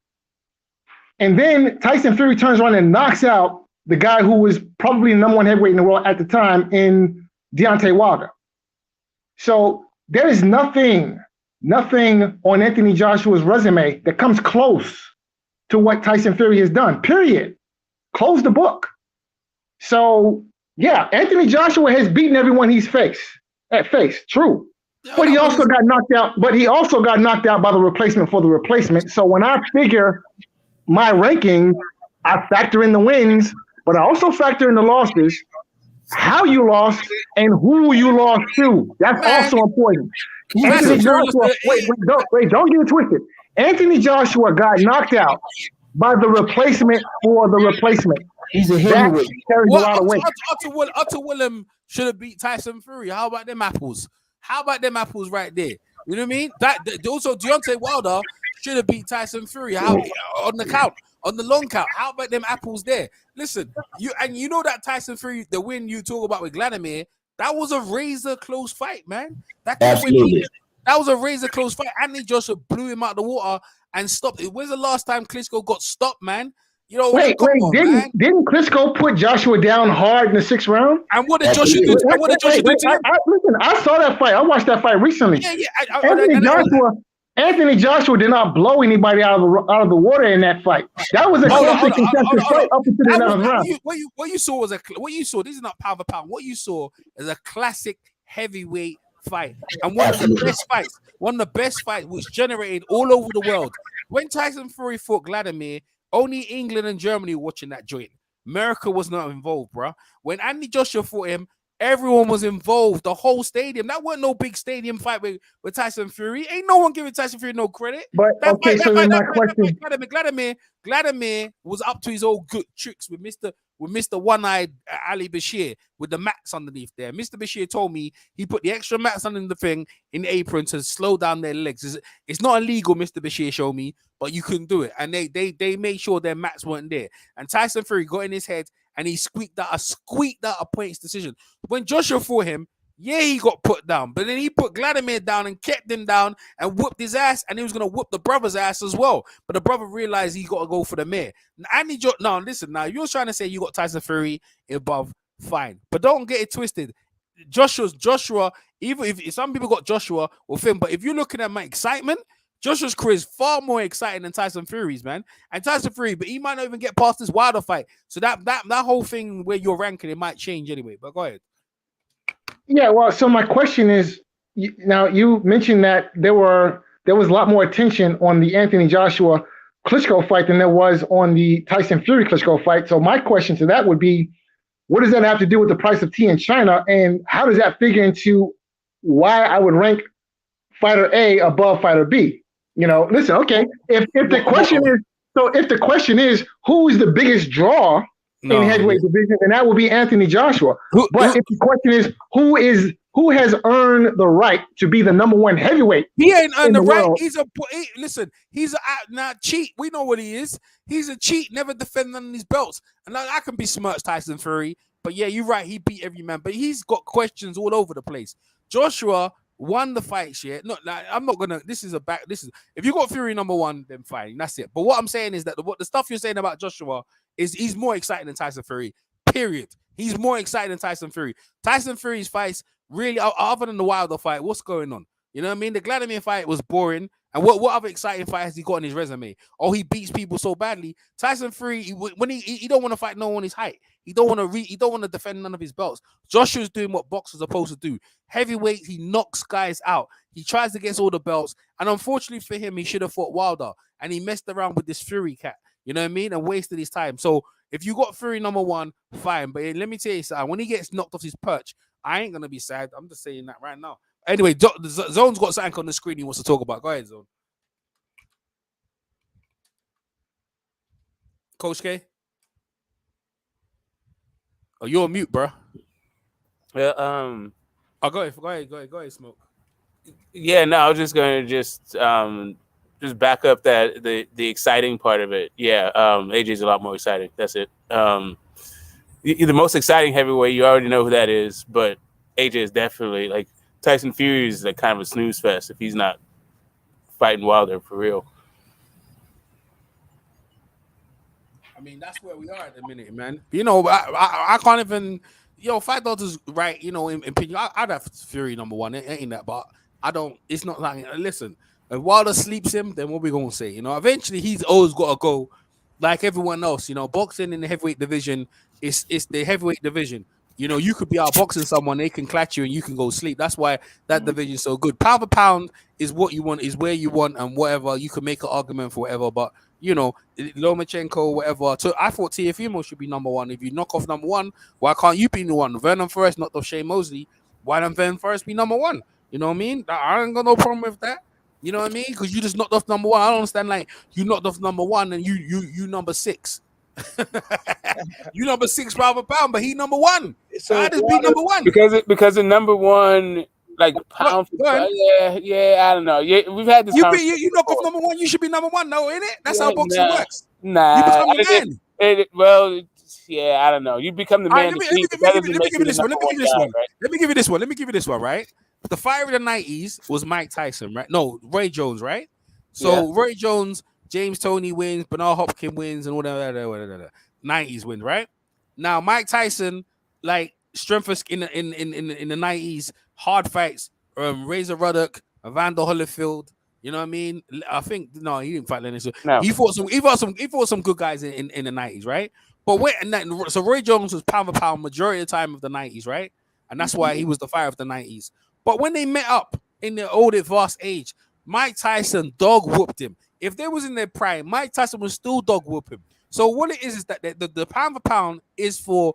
And then Tyson Fury turns around and knocks out the guy who was probably the number 1 heavyweight in the world at the time in Deontay Wilder. So there is nothing on Anthony Joshua's resume that comes close to what Tyson Fury has done, period. Close the book. So, yeah, Anthony Joshua has beaten everyone he's faced. True. But he also got knocked out. But he also got knocked out by the replacement for the replacement. So when I figure my ranking, I factor in the wins, but I also factor in the losses, how you lost, and who you lost to. That's also important. Anthony Joshua, don't get it twisted. Anthony Joshua got knocked out by the replacement for the replacement. He's a heavyweight. That carries a lot of weight. Otto Willem should have beat Tyson Fury. How about them apples? Right there? You know what I mean? Also Deontay Wilder should have beat Tyson Fury. On the long count? How about them apples there? Listen, you know that Tyson Fury, the win you talk about with Vladimir, that was a razor close fight, man. That was a razor close fight. Anthony Joshua blew him out of the water and stopped it. When's the last time Klitschko got stopped, man? Didn't Klitschko put Joshua down hard in the 6th round? And what did Joshua do? Listen, I saw that fight. I watched that fight recently. Anthony Joshua did not blow anybody out of the water in that fight. That was a classic contested fight up until the 11th round. What you saw. This is not pound for pound. What you saw is a classic heavyweight fight, and one of the best fights, which generated all over the world. When Tyson Fury fought Vladimir, only England and Germany were watching that joint. America was not involved, bro. When Anthony Joshua fought him, everyone was involved. The whole stadium. That wasn't no big stadium fight with Tyson Fury. Ain't no one giving Tyson Fury no credit. But my question. Vladimir was up to his old good tricks with Mr. with Mr. One-Eyed Ali Bashir with the mats underneath there. Mr. Bashir told me he put the extra mats under the thing in the apron to slow down their legs. It's not illegal, Mr. Bashir showed me, but you couldn't do it. And they made sure their mats weren't there. And Tyson Fury got in his head and he squeaked out a points decision. When Joshua fought him, yeah, he got put down, but then he put Vladimir down and kept him down and whooped his ass, and he was going to whoop the brother's ass as well. But the brother realized he got to go for the mayor. Now, listen, now, you're trying to say you got Tyson Fury above, fine. But don't get it twisted. Joshua, even if some people got Joshua or Finn, but if you're looking at my excitement, Joshua's career is far more exciting than Tyson Fury's, man. And Tyson Fury, but he might not even get past this Wilder fight. So that whole thing where you're ranking, it might change anyway. But go ahead. Yeah, well, so my question is, now you mentioned that there was a lot more attention on the Anthony Joshua Klitschko fight than there was on the Tyson Fury Klitschko fight. So my question to that would be, what does that have to do with the price of tea in China, and how does that figure into why I would rank fighter A above fighter B? Listen, okay, if the question is who is the biggest draw in heavyweight division, and that would be Anthony Joshua. But if the question is who has earned the right to be the number one heavyweight, he ain't earned the right. World. He's a cheat. We know what he is. He's a cheat. Never defend none of these belts. And I can besmirch Tyson Fury, but yeah, you're right. He beat every man, but he's got questions all over the place. Joshua won the fight, yeah. No, I'm not gonna. This is if you got Fury number one, then fine. That's it. But what I'm saying is that the stuff you're saying about Joshua is he's more exciting than Tyson Fury. Period. He's more exciting than Tyson Fury. Tyson Fury's fights really, other than the Wilder fight, what's going on? You know what I mean? The Vladimir fight was boring. And what other exciting fight has he got on his resume? Oh, he beats people so badly. Tyson Fury, when he don't want to fight no one his height. He don't want to defend none of his belts. Joshua's doing what boxers are supposed to do. Heavyweight, he knocks guys out. He tries to get all the belts. And unfortunately for him, he should have fought Wilder. And he messed around with this Fury cat. You know what I mean? And wasted his time. So if you got Fury number one, fine. But let me tell you something. When he gets knocked off his perch, I ain't going to be sad. I'm just saying that right now. Anyway, Zone's got something on the screen he wants to talk about. Go ahead, Zone. Coach K? Oh, you're on mute, bro. Yeah. Go ahead, Smoke. Yeah, no, I was just going to just back up that the exciting part of it. Yeah, AJ's a lot more exciting. That's it. The most exciting heavyweight, you already know who that is, but AJ is definitely like Tyson Fury is like kind of a snooze fest if he's not fighting Wilder for real. I mean, that's where we are at the minute, man. I can't even. Fight Doctor's right. In opinion, I'd have Fury number one. It ain't that, but I don't. It's not like. Listen, if Wilder sleeps him, then what we gonna say? Eventually he's always got to go, like everyone else. Boxing in the heavyweight division is the heavyweight division. You could be outboxing someone, they can clutch you, and you can go sleep. That's why that division is so good. Pound for pound is what you want, is where you want, and whatever. You can make an argument for whatever, but Lomachenko, whatever. So I thought Teofimo should be number one. If you knock off number one, why can't you be the one? Vernon Forrest knocked off Shane Mosley. Why don't Vernon Forrest be number one? You know what I mean? I ain't got no problem with that. You know what I mean? Because you just knocked off number one. I don't understand. Like you knocked off number one, and you number six. You number six pound for pound, but he number one. So I just be number one because the number one, like pound for pound. Yeah, I don't know. Yeah, we've had this. You knock off number one, you should be number one, though, ain't it? That's how boxing works. Nah, you become the man. Well, yeah, I don't know. You become the man. Let me give you this one. Let me give you this one. Right, the fire of the 90s was Mike Tyson, right? No, Roy Jones, right? So Roy Jones, James Toney wins, Bernard Hopkins wins, and whatever. 90s wins, right? Now Mike Tyson, like strength in the 90s, hard fights. Razor Ruddock, Evander Holyfield. You know what I mean? I think he didn't fight Lennox. No. He fought some good guys in the 90s, right? But so Roy Jones was pound for pound majority of the time of the 90s, right? And that's why he was the fire of the 90s. But when they met up in their old advanced age, Mike Tyson dog whooped him. If they was in their prime, Mike Tyson would still dog whoop him. So what it is that the pound for pound is for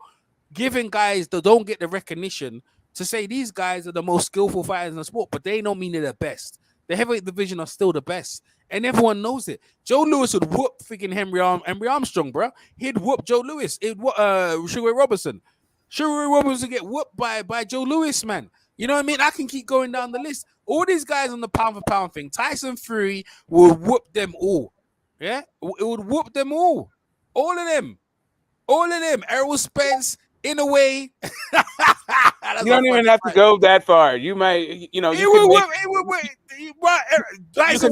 giving guys that don't get the recognition to say these guys are the most skillful fighters in the sport, but they don't mean they're the best. The heavyweight division are still the best, and everyone knows it. Joe Lewis would whoop freaking Henry Armstrong, bro. He'd whoop Joe Lewis. He'd whoop Sugar Ray Robinson. Sugar Ray Robinson get whooped by Joe Lewis, man. You know what I mean? I can keep going down the list. All these guys on the pound for pound thing, Tyson Fury will whoop them all. Yeah, it would whoop them all. All of them. Errol Spence, in a way. You don't even have to go that far. You might, you know, you can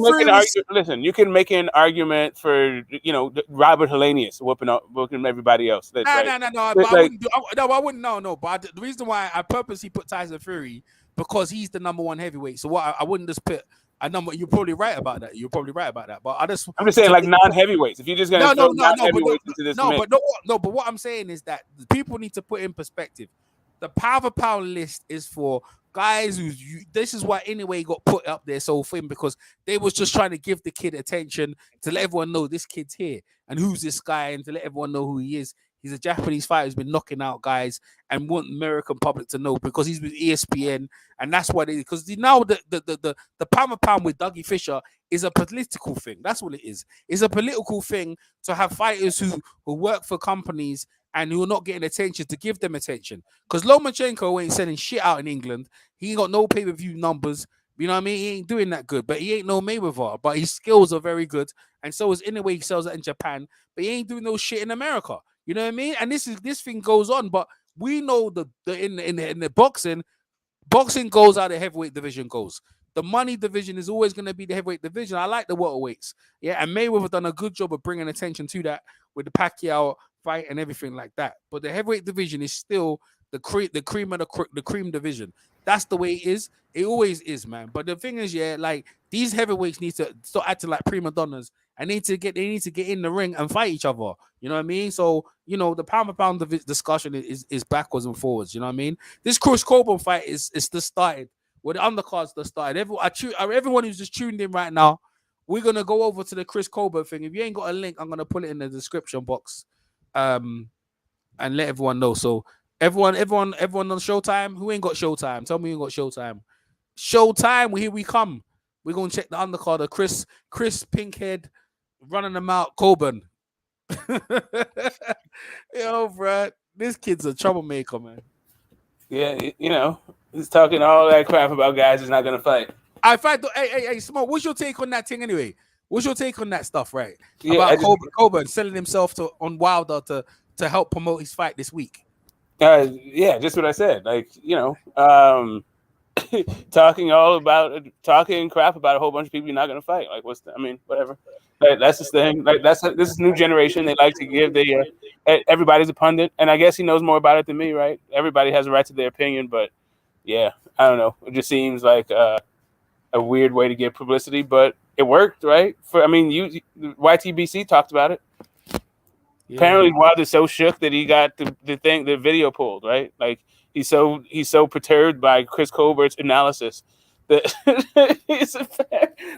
make an argument. Listen, you can make an argument for, you know, Robert Hellenius whooping everybody else. No. I wouldn't. No. But the reason why I purposely put Tyson Fury because he's the number one heavyweight. So what I wouldn't just put a number. You're probably right about that. But I'm just saying, like non-heavyweights. If you're just gonna throw non-heavyweights into this mix. But what I'm saying is that people need to put in perspective. The pound for pound list is for guys this is why anyway got put up there so thin, because they was just trying to give the kid attention to let everyone know this kid's here and who's this guy, and to let everyone know who he is. He's a Japanese fighter who's been knocking out guys and want American public to know because he's with ESPN, and that's why because now the pound for pound with Dougie Fisher is a political thing. That's what it is. It's a political thing to have fighters who work for companies and who are not getting attention to give them attention. Because Lomachenko ain't selling shit out in England. He ain't got no pay-per-view numbers. You know what I mean? He ain't doing that good, but he ain't no Mayweather. But his skills are very good. And so is anyway, he sells it in Japan, but he ain't doing no shit in America. You know what I mean? And this thing goes on, but we know in the boxing goes how the heavyweight division goes. The money division is always going to be the heavyweight division. I like the welterweights. Yeah, and Mayweather done a good job of bringing attention to that with the Pacquiao fight and everything like that. But the heavyweight division is still the cream of the cream division. That's the way it is. It always is, man. But the thing is, yeah, like these heavyweights need to start acting like prima donnas and they need to get in the ring and fight each other. You know what I mean? So, you know, the pound for pound discussion is backwards and forwards. You know what I mean? This Chris Colbert fight is just started. Well, the undercards just started. Everyone who's just tuned in right now, we're gonna go over to the Chris Colbert thing. If you ain't got a link, I'm gonna put it in the description box, and let everyone know. So everyone on Showtime, who ain't got Showtime? Tell me you ain't got Showtime. Showtime, here we come. We're gonna check the undercard of Chris Pinkhead running them out, Coburn. Yo, bro, this kid's a troublemaker, man. Yeah, you know, he's talking all that crap about guys who's not gonna fight. I fight. Hey, Smoke. What's your take on that thing anyway? What's your take on that stuff, right? Yeah, about Coburn selling himself on Wilder to help promote his fight this week. Yeah, just what I said. Like, you know, talking crap about a whole bunch of people you're not gonna fight. Like, whatever. Like, that's this thing. Like, this is new generation. They like to give everybody's a pundit, and I guess he knows more about it than me, right? Everybody has a right to their opinion, but yeah, I don't know. It just seems like a weird way to get publicity, but it worked, right? YTBC talked about it. Yeah. Apparently, Wilder's so shook that he got the video pulled, right? Like he's so perturbed by Chris Colbert's analysis that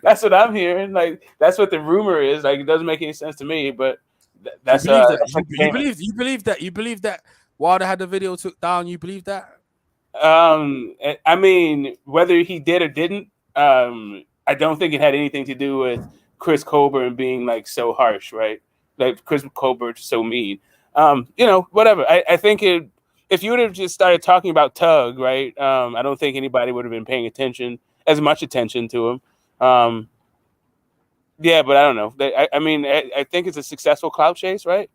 that's what I'm hearing. Like that's what the rumor is. Like it doesn't make any sense to me, but that's you believe that Wilder had the video took down. You believe that? I mean, whether he did or didn't, I don't think it had anything to do with Chris Colbert and being like so harsh, right? Like Chris Colbert's so mean. You know, whatever. I think if you would have just started talking about Tug, right? I don't think anybody would have been paying as much attention to him. Yeah, but I don't know. I think it's a successful clout chase, right?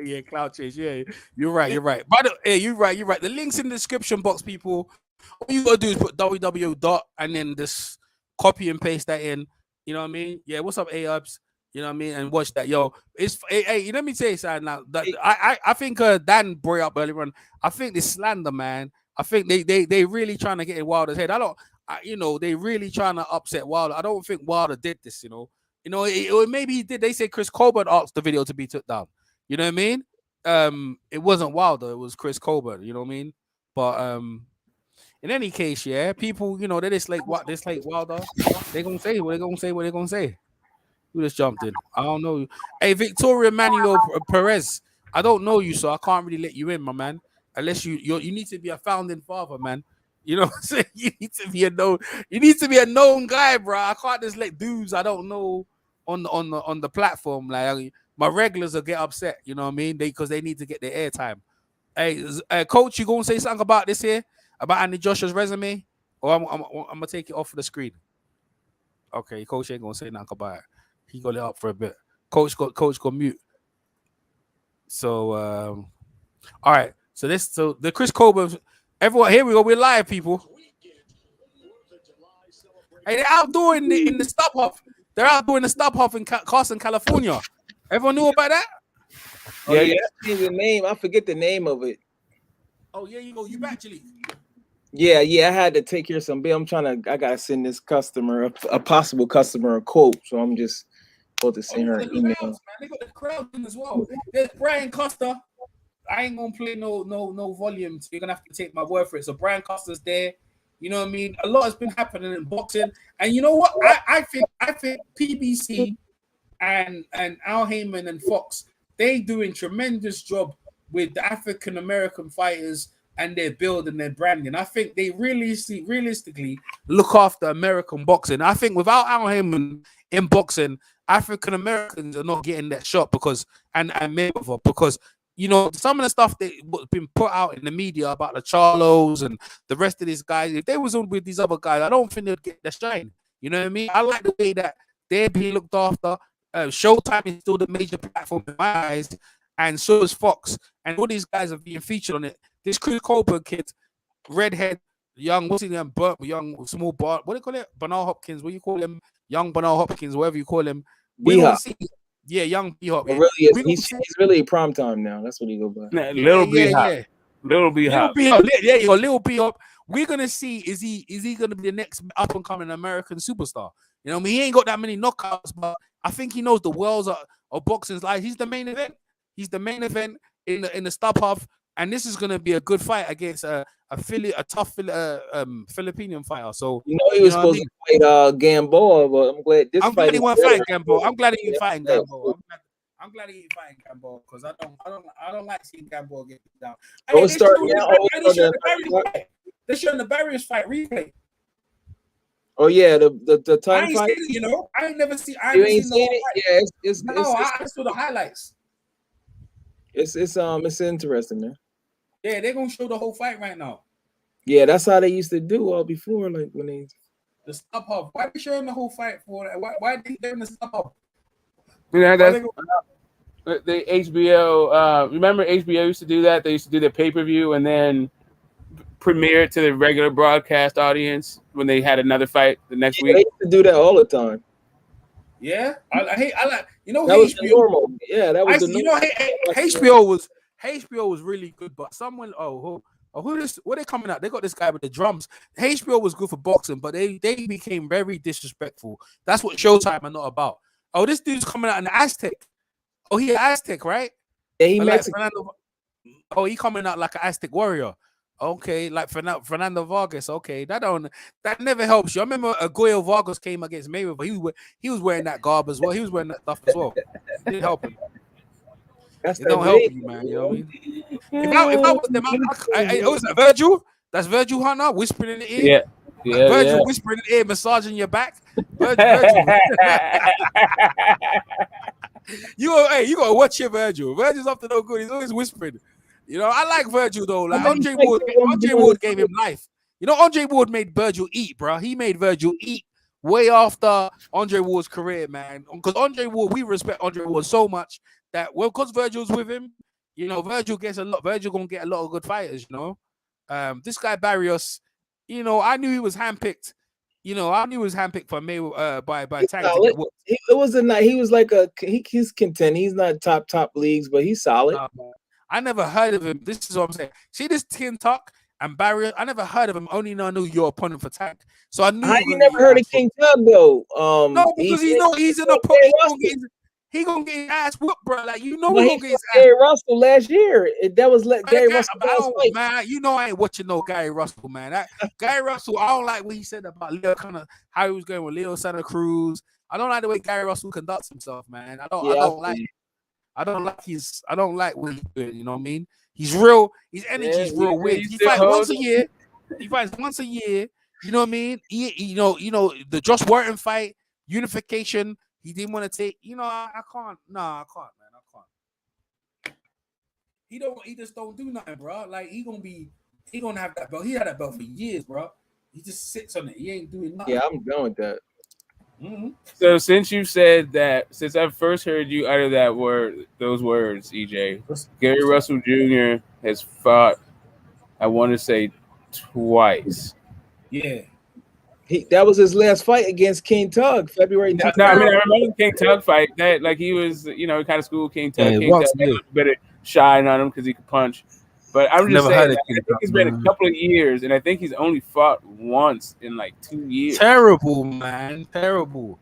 Yeah, clout chase. Yeah, you're right. You're right. But you're right. The link's in the description box, people. All you gotta do is put www. and then just copy and paste that in. You know what I mean? Yeah. What's up, A-Ups? You know what I mean? And watch that. Yo, it's hey, let me tell you something now. I think Dan brought up earlier on. I think this slander, man. I think they really trying to get in Wilder's head. They really trying to upset Wilder. I don't think Wilder did this, maybe he did. They say Chris Colbert asked the video to be took down. You know what I mean? It wasn't Wilder, it was Chris Colbert, you know what I mean? But in any case, yeah, people, they just like Wilder. They're gonna say what they're gonna say. Who just jumped in? I don't know you. Hey, Victoria Manuel Perez. I don't know you, so I can't really let you in, my man. Unless you need to be a founding father, man. You know what I'm saying? You need to be a known. You need to be a known guy, bro. I can't just let dudes I don't know on the platform. Like my regulars will get upset. You know what I mean? Because they need to get their airtime. Hey, coach, you gonna say something about this here? About Andy Joshua's resume? Or I'm gonna take it off the screen. Okay, coach ain't gonna say nothing about it. He got it up for a bit. Coach got mute. So all right. So the Chris Colbert. Everyone, here we go. We're live, people. Hey, they're out doing it in the stop off. They're out doing the stop off in Carson, California. Everyone knew about that? Yeah. The name. I forget the name of it. Oh yeah, you back, Chili. Yeah. I had to take care of some bill. I gotta send this customer a possible customer a quote. So I'm just supposed to send her an email. Man, they got the crowd in as well. There's Brian Costa. I ain't gonna play no volume, so you're gonna have to take my word for it. So Brian Costa's there. You know what I mean? A lot has been happening in boxing, and you know what? I think PBC and Al Heyman and Fox, they doing tremendous job with the African American fighters and their build and their branding. I think they realistically look after American boxing. I think without Al Heyman in boxing, African Americans are not getting that shot because Mayweather, because you know, some of the stuff that was been put out in the media about the Charlos and the rest of these guys, if they was on with these other guys, I don't think they'd get the shine. You know what I mean? I like the way that they're being looked after. Showtime is still the major platform in my eyes, and so is Fox. And all these guys are being featured on it. This Chris Colbert kid, redhead, young, what's his name? Young, small bar. What do you call it? Bernal Hopkins. What do you call him? Young Bernal Hopkins, whatever you call him. We don't see. Yeah, young B-Hop. Yeah. Really he's really prime time now. That's what he go by. Little B-Hop. Little B-Hop. Yeah, you go, Little B-Hop. We're gonna see is he gonna be the next up and coming American superstar? You know, I mean, he ain't got that many knockouts, but I think he knows the worlds of boxing's life. He's the main event. He's the main event in the stop off, and this is gonna be a good fight against a tough Filipino fighter. So you know he was supposed to fight Gamboa, but I'm glad this. I'm glad he won't fight Gamboa. I'm glad he ain't fighting Gamboa. I'm glad he ain't fighting Gamboa because I don't like seeing Gamboa get down. Don't start now. They're showing the Barriers fight replay. Oh yeah, the time fight. Seen it, you know, I ain't never seen. You ain't seen it? Yeah, I saw the highlights. It's interesting, man. Yeah, they're gonna show the whole fight right now. Yeah, that's how they used to do all before, like when they the stop off. Why are they showing the whole fight for that? Why are they doing the stop off? You know, that's the HBO. Remember HBO used to do that? They used to do their pay-per-view and then premiere it to the regular broadcast audience when they had another fight the next week. They used to do that all the time. Yeah, I like you know that was the normal. Yeah, that was the normal. You know, HBO was really good, but someone what they coming out? They got this guy with the drums. HBO was good for boxing, but they became very disrespectful. That's what Showtime are not about. Oh, this dude's coming out in Aztec. Oh, he an Aztec, right? Yeah, he Mexican. He coming out like an Aztec warrior. Okay, like Fernando Vargas. Okay, that never helps you. I remember Goyo Vargas came against Mayweather. He was wearing that garb as well. He was wearing that stuff as well. It didn't help him. It don't help you, man. You know what I mean? If I was them, was that Virgil? That's Virgil Hunter whispering in the ear. Yeah, Virgil whispering in the ear, massaging your back. Virgil. You gotta watch your Virgil. Virgil's up to no good. He's always whispering. You know, I like Virgil though. Like Andre Ward gave him life. You know, Andre Ward made Virgil eat, bro. He made Virgil eat way after Andre Ward's career, man. Because Andre Ward, we respect Andre Ward so much that because Virgil's with him, you know, Virgil gonna get a lot of good fighters. You know, this guy Barrios, you know, I knew he was handpicked. You know, I knew he was handpicked for Mayweather by Tank. It wasn't like he was like he's content. He's not top leagues, but he's solid. I never heard of him. This is what I'm saying. See this Tin Tuck and Barrier. I never heard of him. Only know I knew your opponent for Tank. So I knew. You never heard of King Tug though. No, because he's an opponent. He gonna get his ass whooped, bro. Like you know, he gonna get his ass. Gary Russell last year. That was Gary Russell. Man, you know I ain't watching no Gary Russell, man. Gary Russell, I don't like what he said about Leo, kind of how he was going with Leo Santa Cruz. I don't like the way Gary Russell conducts himself, man. I don't like what he's doing. You know what I mean? He's real. His energy is real weird. He fight once a year. He fights once a year. You know what I mean? You know the Josh Wharton fight, unification. He didn't want to take. I can't. Nah, I can't, man. I can't. He just don't do nothing, bro. Like he gonna have that belt. He had that belt for years, bro. He just sits on it. He ain't doing nothing. Yeah, I'm done with that. Mm-hmm. So since you said that, since I first heard you utter those words, EJ, Gary Russell Jr. has fought, I want to say, twice. Yeah. That was his last fight against King Tug, February 10th. No, I mean, I remember the King Tug fight. That like he was, kind of school King Tug. Yeah, King once, Tug had a little bit of shine on him because he could punch. But I'm just Never saying, had a that I King think Tug, it's been a man. couple of years, and I think he's only fought once in like 2 years. Terrible, man. Terrible.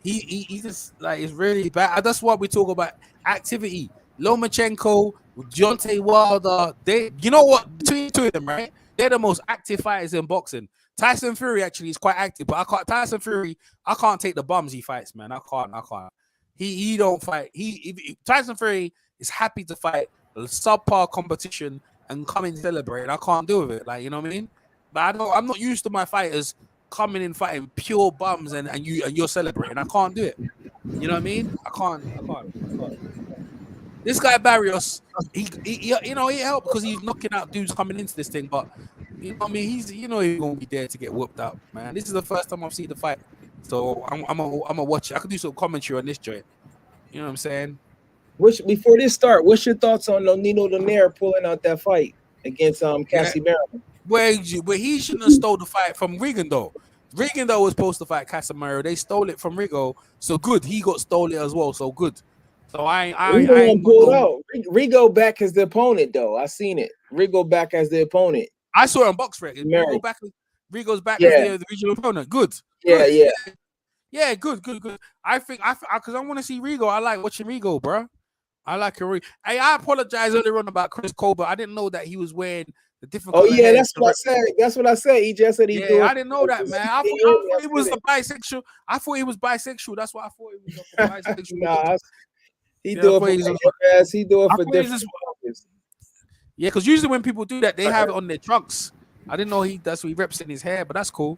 He just like it's really bad. That's what we talk about. Activity. Lomachenko, Deontay Wilder. You know what? Between two of them, right? They're the most active fighters in boxing. Tyson Fury actually is quite active, but Tyson Fury, I can't take the bums he fights, man. I can't. He don't fight. Tyson Fury is happy to fight a subpar competition and come and celebrate. I can't do with it. Like, you know what I mean? But I'm not used to my fighters coming in fighting pure bums and you're celebrating. I can't do it. You know what I mean? I can't. This guy Barrios, he helped because he's knocking out dudes coming into this thing, but you know what I mean? He's gonna be there to get whooped up, man. This is the first time I've seen the fight, so I'm gonna watch it. I could do some commentary on this joint. You know what I'm saying? Before this start, what's your thoughts on Nino Donaire pulling out that fight against Cassie Merriman? Well, he shouldn't have stole the fight from Regan though. Regan though was supposed to fight Casemiro. They stole it from Rigo, so good. He got stole it as well, so good. So I pulled out. Rigo back as the opponent though. I seen it. Rigo back as the opponent. I saw it on Box Rec. Rigo's back as the regional opponent. Good. Yeah. Yeah, good. I think because I want to see Rigo. I like watching Rigo, bro. I like it. Hey, I apologize earlier on about Chris Colbert. I didn't know that he was wearing the different. Oh yeah, that's what I said. That's what I said. He just said he. I didn't know that, man. I thought he was a bisexual. I thought he was bisexual. That's why I thought he was a bisexual. Nah, he do it for ass. He do it for different. Yeah, because usually when people do that, they have it on their trunks. I didn't know that's what he reps in his hair, but that's cool.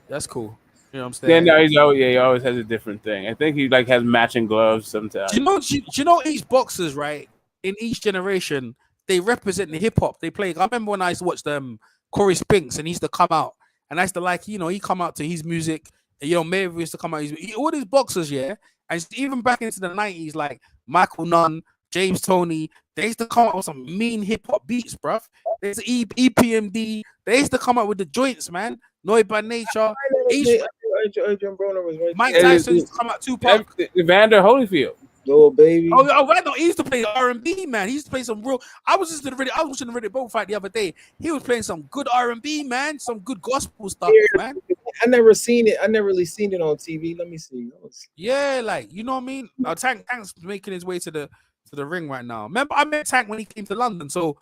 That's cool. You know what I'm saying? Yeah, he always has a different thing. I think he has matching gloves sometimes. Do you know each boxers, right? In each generation, they represent the hip hop they play. I remember when I used to watch Corey Spinks, and he used to come out, and I used to he come out to his music. And, Mayweather used to come out. All these boxers, yeah, and even back into the 90s, like Michael Nunn, James Toney, they used to come out with some mean hip hop beats, bruv. There's EPMD. They used to come out with the joints, man. Noi by Nature. Mike Tyson used to come out Tupac. Evander Holyfield. Oh baby. Oh, right. No, he used to play R&B, man. He used to play some real. I was watching the Reddit Bowl fight the other day. He was playing some good R&B, man. Some good gospel stuff, man. I never seen it. I never really seen it on TV. Let me see. Yeah, like you know what I mean. Tank's making his way to the ring right now. Remember, I met Tank when he came to London. So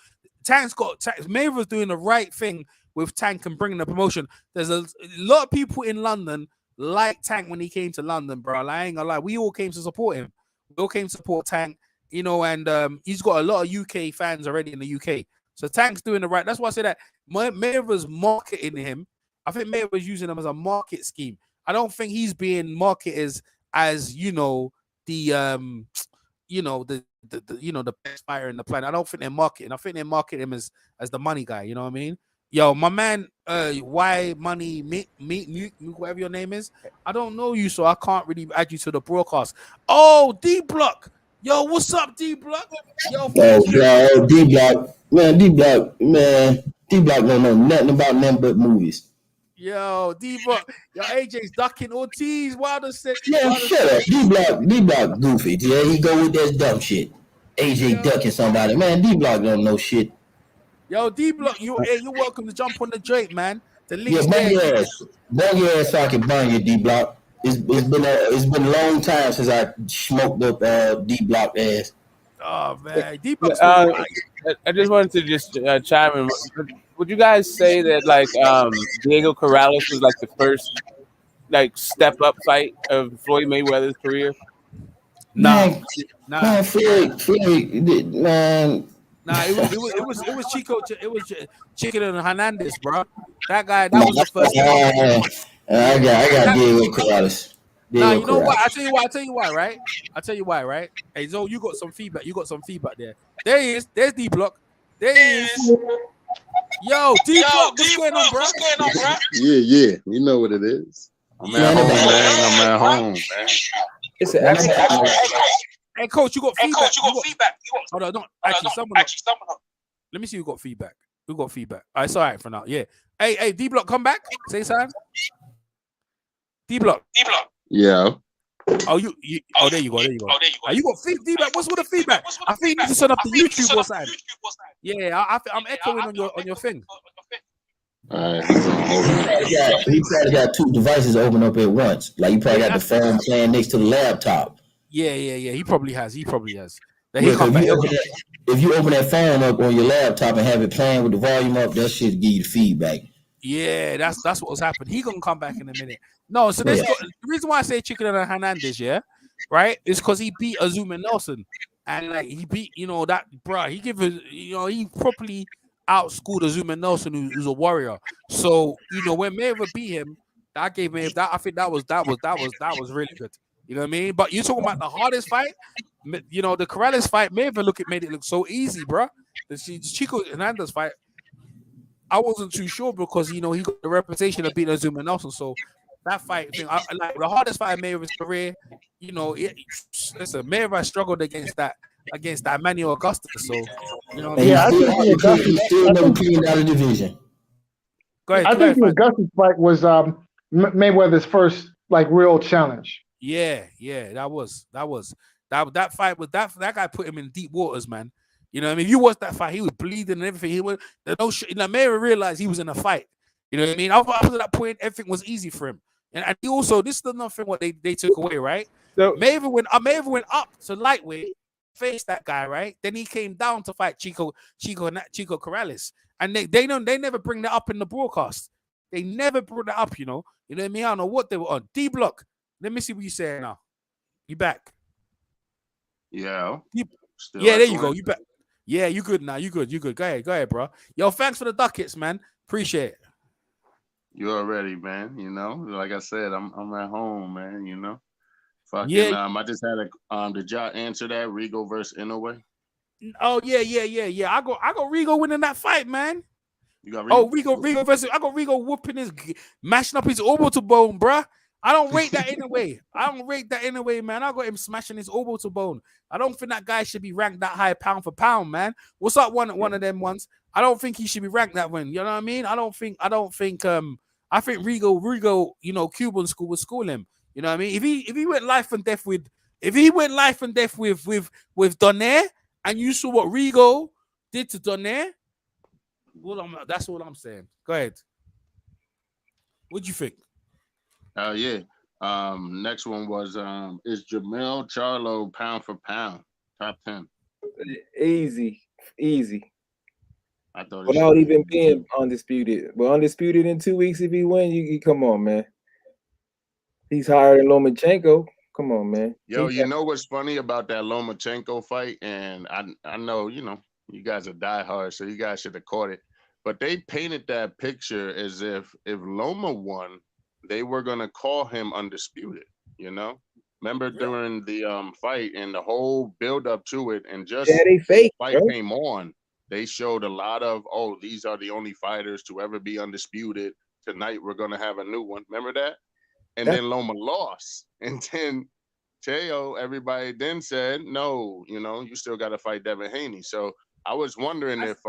Mayweather's doing the right thing with Tank and bringing the promotion. There's a lot of people in London like Tank when he came to London, bro. Like, I ain't gonna lie. We all came to support him. We all came to support Tank, and he's got a lot of UK fans already in the UK. So Tank's doing the right. That's why I say that Mayweather's marketing him. I think Mayweather's using him as a market scheme. I don't think he's being marketed as the best fighter in the planet. I don't think they're marketing. I think they market him as the money guy. You know what I mean? Yo, my man, why money meet whatever your name is. I don't know you, so I can't really add you to the broadcast. Oh, D Block. Yo, what's up, D Block? Yo, D Block, man, D Block don't know nothing about nothing but movies. Yo, D Block. Yo, AJ's ducking Ortiz. Wilder said. Yeah, shut up. D Block goofy. Yeah, he go with that dumb shit. AJ ducking somebody. Man, D Block don't know shit. Yo, D Block, you're welcome to jump on the joint, man. The links bang your ass so I can burn you, D Block. It's been a long time since I smoked up D Block ass. Oh man, D Block. I just wanted to chime in. Would you guys say that Diego Corrales was the first step up fight of Floyd Mayweather's career? Nah. Floyd, man. Nah, it was Chico. It was Chicken and Hernandez, bro. That guy. That was the first thing. I got Diego Corrales. Nah, Diego you know what? Corrales. I tell you why. I tell you why, right? I tell you why, right? Hey, Zo, you got some feedback. You got some feedback there. There he is. There's D Block. There he is. Yo, D Block, what's going on, bro? Yeah. You know what it is. I'm at home, man. I'm at home, man. It's an excellent. Hey, coach, you got feedback. Hold on, no. Actually, someone. Let me see who got feedback. Who got feedback? It's all right for now. Yeah. Hey, D Block, come back. Say something. D Block. Yeah. Oh, there you go. You got feedback. What's with the feedback? I think you need to turn up the YouTube or something. Yeah, I'm echoing on your thing. All right, hold on. He probably got two devices open up at once. Like you probably got the phone playing next to the laptop. Yeah. He probably has. Then If you open that phone up on your laptop and have it playing with the volume up, that should give you the feedback. Yeah, that's what was happening. He gonna come back in a minute. No, so the reason why I say Chicken and Hernandez, yeah, right, is because he beat Azuma Nelson, and like he beat, that bro. He he properly outschooled Azuma Nelson, who's a warrior. So when Mayweather beat him, that gave Mayweather that. I think that was really good. You know what I mean? But you're talking about the hardest fight, the Corrales fight. Mayweather made it look so easy, bro. The Chico Hernandez fight, I wasn't too sure because he got the reputation of beating Azuma Nelson. So that fight thing, like the hardest fight in Mayweather's career, listen, Mayweather struggled against that Manuel Augusta. So Yeah, I think the Augusta still never cleaned out of division. Go ahead. I think the Augusta fight was Mayweather's first like real challenge. Yeah, that fight was that guy put him in deep waters, man. You know what I mean? If you watch that fight, he was bleeding and everything. He was Mayweather realized he was in a fight. You know what I mean? After that point, everything was easy for him. And he also, this is another thing what they took away, right? So Mayweather went up to lightweight, faced that guy, right? Then he came down to fight Chico Corrales. And they never bring that up in the broadcast. They never brought that up, you know what I mean? I don't know what they were on. D Block. Let me see what you say now. You back? Yeah. Yeah, there you go. You back. Yeah, you good now. You good. Go ahead, bro. Yo, thanks for the ducats, man. Appreciate it. You already, man. Like I said, I'm at home, man. Fucking, yeah. I just had did y'all answer that Rigo versus Inoue? Oh yeah. I got Rigo winning that fight, man. You got Rigo? Oh, Rigo versus. I got Rigo whooping mashing up his orbital bone, bruh. I don't rate that in a way, man. I got him smashing his orbital bone. I don't think that guy should be ranked that high pound for pound, man. What's up, one of them ones? I don't think he should be ranked that way. You know what I mean? I think Rigo, Cuban school would school him. You know what I mean? If he went life and death with Donaire, and you saw what Rigo did to Donaire, that's all I'm saying. Go ahead. What'd you think? Yeah. Next one was is Jamel Charlo pound for pound top 10? Easy. I thought without even being undisputed. Well, undisputed in 2 weeks if he win, you come on, man. He's higher than Lomachenko. Come on, man. Yo, you know what's funny about that Lomachenko fight? And I know, you guys are diehard, so you guys should have caught it. But they painted that picture as if Loma won, they were gonna call him undisputed. Remember during the fight and the whole build up to it, and just they fake, fight came on, they showed a lot of these are the only fighters to ever be undisputed. Tonight we're gonna have a new one. Remember that? And then Loma lost, and then Teo, everybody then said no. You still got to fight Devin Haney. So I was wondering if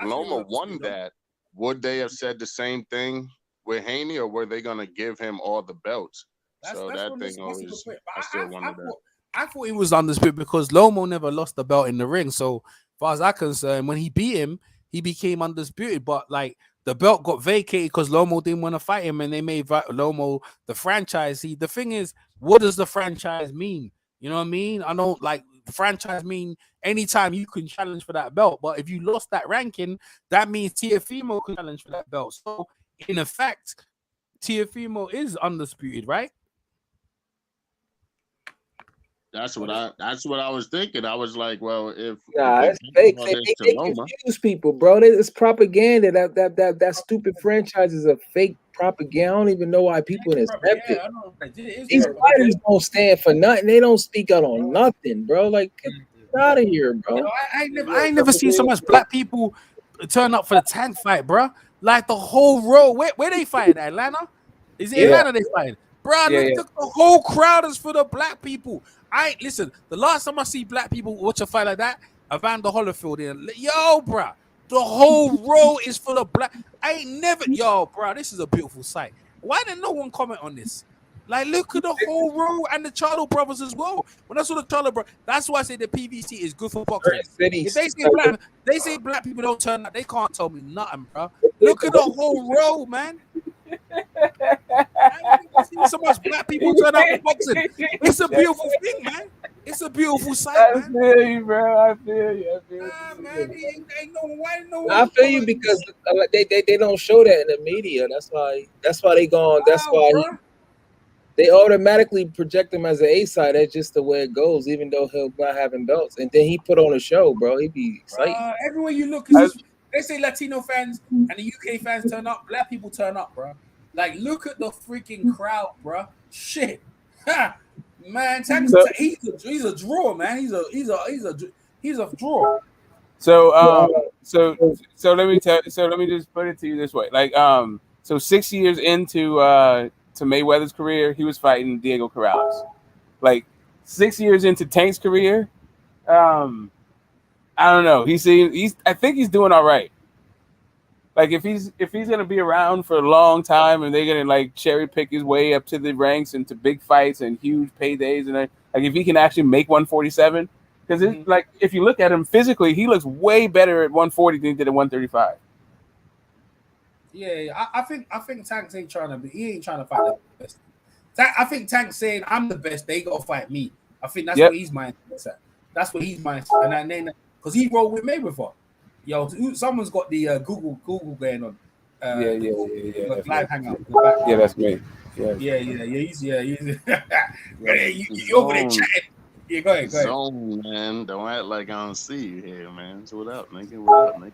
Loma won that, would they have said the same thing with Haney, or were they gonna give him all the belts? I still wondered that. I thought he was undisputed because Lomo never lost the belt in the ring. So, as far as I'm concerned, when he beat him, he became undisputed. But like the belt got vacated because Lomo didn't want to fight him, and they made Lomo the franchise. The thing is, what does the franchise mean? You know what I mean? I don't like franchise mean anytime you can challenge for that belt. But if you lost that ranking, that means Teofimo can challenge for that belt. So in effect, Teofimo is undisputed, right? That's what I was thinking. I was like, well, if Nah, they it's fake. all They, this they, to they Loma, confuse people, bro. It's propaganda. That stupid franchise is a fake propaganda. I don't even know why people accept it. I know. These fighters don't stand for nothing. They don't speak out on nothing, bro. Like, get out of here, bro. You know, I ain't never seen so much black people turn up for the Tank fight, bro. Like the whole row. Where they fight? Atlanta? Is it Atlanta they fight? Bro, look, the whole crowd is for the black people. Listen, the last time I see black people watch a fight like that, Evander Holyfield in. Yo, bro, the whole row is for the black. I ain't never, yo, bro, this is a beautiful sight. Why did no one comment on this? Like, look at the whole row and the Charlo brothers as well. When I saw the Charlo brothers, that's why I say the PVC is good for boxing. If they say black people don't turn up, they can't tell me nothing, bro. Look at the whole row, man. I ain't seen so much black people turn up for boxing. It's a beautiful thing, man. It's a beautiful sight, man. I feel you, bro. I feel you. Man, ain't no I feel you because they don't show that in the media. That's why they gone. That's why they automatically project him as an A side. That's just the way it goes, even though he'll not having belts. And then he put on a show, bro. He be excited. Everywhere you look, they say Latino fans and the UK fans turn up. Black people turn up, bro. Like, look at the freaking crowd, bro. Shit, man. He's a draw, man. He's a draw. So let me just put it to you this way. Like, so 6 years into to Mayweather's career, he was fighting Diego Corrales. Like 6 years into Tank's career, I don't know. I think he's doing all right. Like if he's gonna be around for a long time and they're gonna like cherry pick his way up to the ranks and to big fights and huge paydays and like if he can actually make 147, because it's like if you look at him physically, he looks way better at 140 than he did at 135. Yeah, I think Tank ain't trying to fight the best. I think Tank's saying I'm the best. They gotta fight me. I think that's what he's mindset at. That's what he's mindset, and then because he rolled with Mayweather. Yo, someone's got the Google going on. Live hangout. Yeah, that's me. Yeah. He's you over there chatting. Yeah, go ahead. Zone, man. Don't act like I don't see you here, man. So what up, nigga?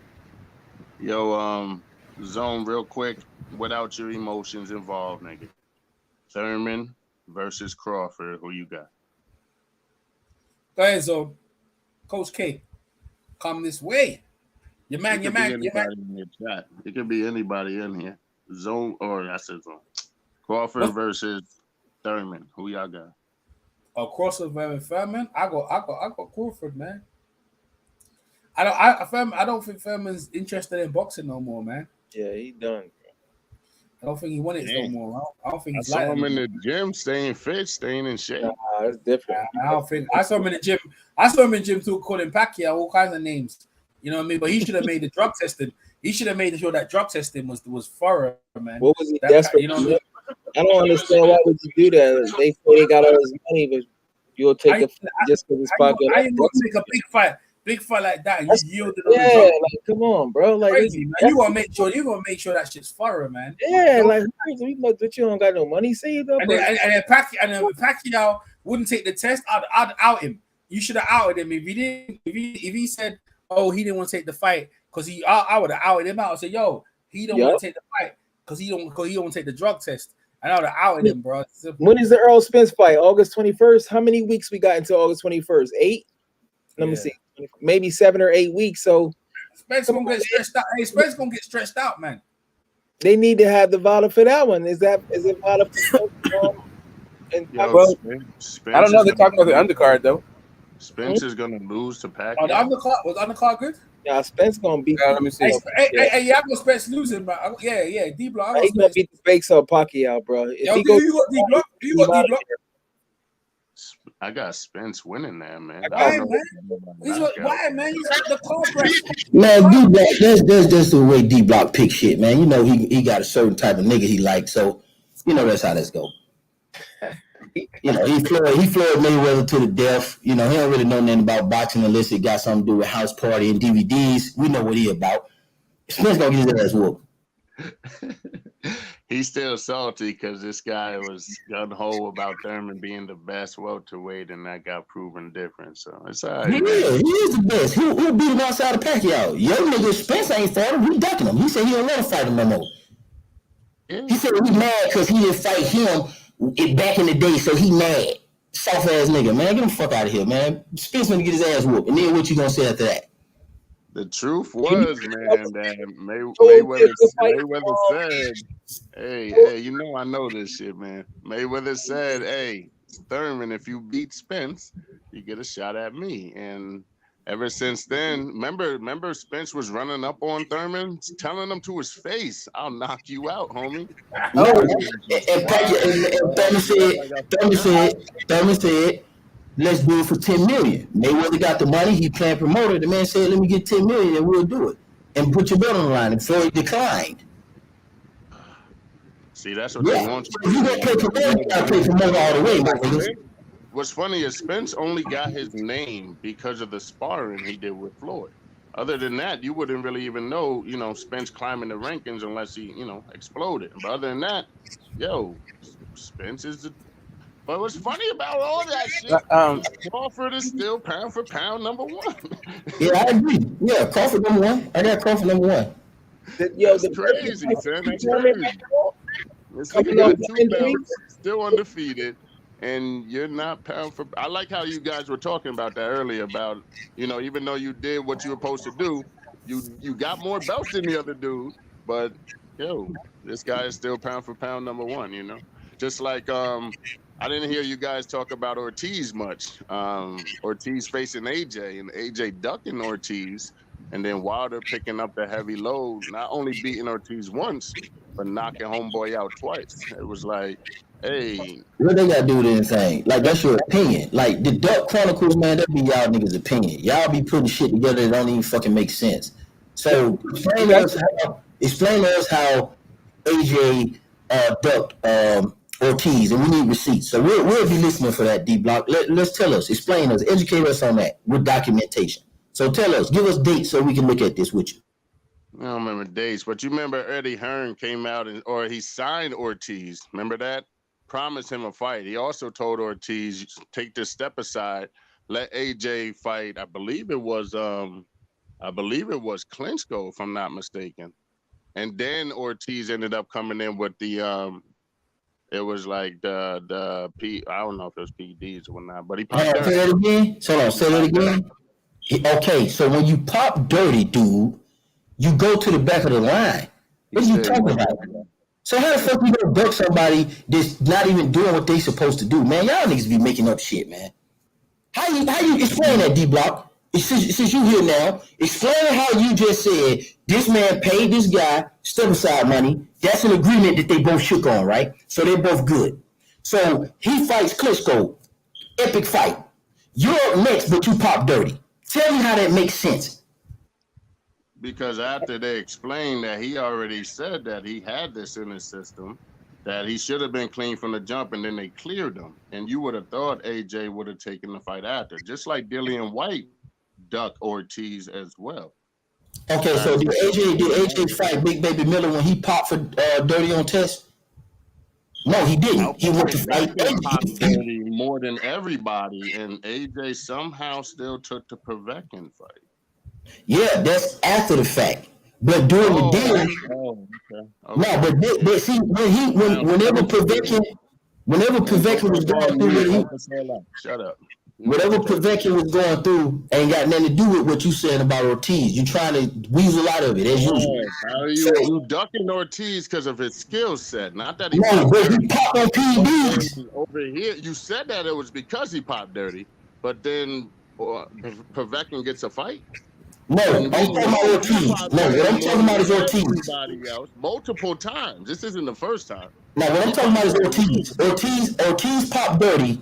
Yo, Zone, real quick, without your emotions involved, nigga. Thurman versus Crawford. Who you got? Go ahead, Zone. Coach K, come this way. Your man. In your chat. It could be anybody in here. Zone, or I said Zone. Crawford versus Thurman. Who y'all got? Crawford and Thurman. I got Crawford, man. I don't think Thurman's interested in boxing no more, man. Yeah, he done. I don't think he wanted it no more. I don't think he's like him in the gym, staying fit, staying in shape. It's different. I saw him in the gym. I saw him in the gym too, calling Pacquiao all kinds of names. You know what I mean? But he should have made the drug testing. He should have made sure that drug testing was thorough, man. What was he desperate? You know what I mean? I don't understand why would you do that. They say they got all his money, but you'll take it just because it's popular. I ain't gonna take a big fight like that. You yielded on like come on, bro. Like crazy, man. You gonna make sure that shit's thorough, man. Yeah, like but you don't got no money, see though. And then Pacquiao wouldn't take the test. I'd out him. You should have outed him if he didn't. If he said, "Oh, he didn't want to take the fight," because I would have outed him out and said, "Yo, he don't want to take the fight because he don't want to take the drug test." And I would have outed him, bro. When is the Earl Spence fight? August 21st. How many weeks we got until August 21st? 8. Let me see. Maybe 7 or 8 weeks. So Spence gonna get stretched out. Hey, Spence gonna get stretched out, man. They need to have the VADA for that one. Is it VADA for I don't know. They're talking about the undercard though. Spence is gonna lose to Pacquiao. Oh, the undercard was undercard good. Yeah, Spence gonna beat. Let me see. Hey, I got Spence losing, but yeah, D Block. He's gonna beat the fakes on Pacquiao, bro. You got D Block. You got D Block. I got Spence winning there, man. Why, man? He's the card. Man, D Block. That's just the way D Block pick shit, man. You know he got a certain type of nigga he likes, so you know that's how this go. You know, he floored Mayweather to the death. You know, he don't really know nothing about boxing unless it got something to do with house party and DVDs. We know what he about. Spence gonna get his ass whooped. He's still salty because this guy was gung-ho about Thurman being the best welterweight, and that got proven different. So it's all right, Yeah, man. he is the best. Who beat him outside of Pacquiao? Yo nigga Spence ain't fought him. We ducking him. He said he don't want to fight him no more. Yeah. He said he mad because he didn't fight him back in the day, so he mad. Soft ass nigga, man. Get the fuck out of here, man. Spence gonna get his ass whooped. And then what you gonna say after that? The truth was, man, that Mayweather said, hey, you know I know this shit, man. Mayweather said, hey, Thurman, if you beat Spence, you get a shot at me. And ever since then, remember Spence was running up on Thurman, telling him to his face, I'll knock you out, homie. No, and Thurman said, let's do it for 10 million. Mayweather got the money, he planned promoter. The man said, let me get 10 million and we'll do it. And put your bet on the line. And Floyd declined. See, that's what they want. If you gonna play promoter, you gotta play promoter all the way, my niggas. What's funny is Spence only got his name because of the sparring he did with Floyd. Other than that, you wouldn't really even know, Spence climbing the rankings unless he, exploded. But other than that, Spence is the. But what's funny about all that shit, Crawford is still pound for pound number one. Yeah, I agree. Yeah, Crawford number one. I got Crawford number one. That's crazy, son. That's crazy. This nigga got 2 belts, still undefeated, and you're not pound for. I like how you guys were talking about that earlier. About even though you did what you were supposed to do, you got more belts than the other dude. But this guy is still pound for pound number one. Just like I didn't hear you guys talk about Ortiz much. Ortiz facing AJ and AJ ducking Ortiz, and then Wilder picking up the heavy load, not only beating Ortiz once, but knocking homeboy out twice. It was like, hey. What they gotta do with anything? Like, that's your opinion. Like, the Duck Chronicles, man, that be y'all niggas' opinion. Y'all be putting shit together that don't even fucking make sense. So, explain to us how AJ ducked Ortiz, and we need receipts. So we'll be listening for that, D-Block. Let's tell us, explain us, educate us on that with documentation. So tell us, give us dates so we can look at this with you. I don't remember dates, but you remember Eddie Hearn came out or he signed Ortiz. Remember that? Promised him a fight. He also told Ortiz, take this step aside, let AJ fight. I believe it was Klitschko, if I'm not mistaken. And then Ortiz ended up coming in with the it was like the P. I don't know if it was PDs or whatnot, but he popped. Say that again. Say that again. Okay, so when you pop dirty, dude, you go to the back of the line. What are you talking about? So how the fuck you gonna duck somebody that's not even doing what they supposed to do, man? Y'all niggas be making up shit, man. How you explain that, D-Block? Since you here now, explain how you just said this man paid this guy step aside money. That's an agreement that they both shook on, right? So they're both good. So he fights Klitschko, epic fight. You're up next, but you pop dirty. Tell me how that makes sense. Because after they explained that he already said that he had this in his system, that he should have been clean from the jump, and then they cleared him. And you would have thought AJ would have taken the fight after, just like Dillian White duck Ortiz as well. Okay, so did AJ fight Big Baby Miller when he popped for dirty on test? No, he didn't. He went to fight dirty more than everybody, and AJ somehow still took the Povetkin fight. Yeah, that's after the fact. But during the deal, no, but see whenever Povetkin was going through, shut up. Whatever Povetkin was going through ain't got nothing to do with what you said about Ortiz. You're trying to weasel out of it as usual. You ducking Ortiz because of his skill set, not that he popped on PEDs. Over here, you said that it was because he popped dirty, but then Povetkin gets a fight. No, I'm talking about Ortiz. No, what I'm talking about is Ortiz. Everybody else, multiple times. This isn't the first time. No, what I'm talking about is Ortiz. Ortiz popped dirty.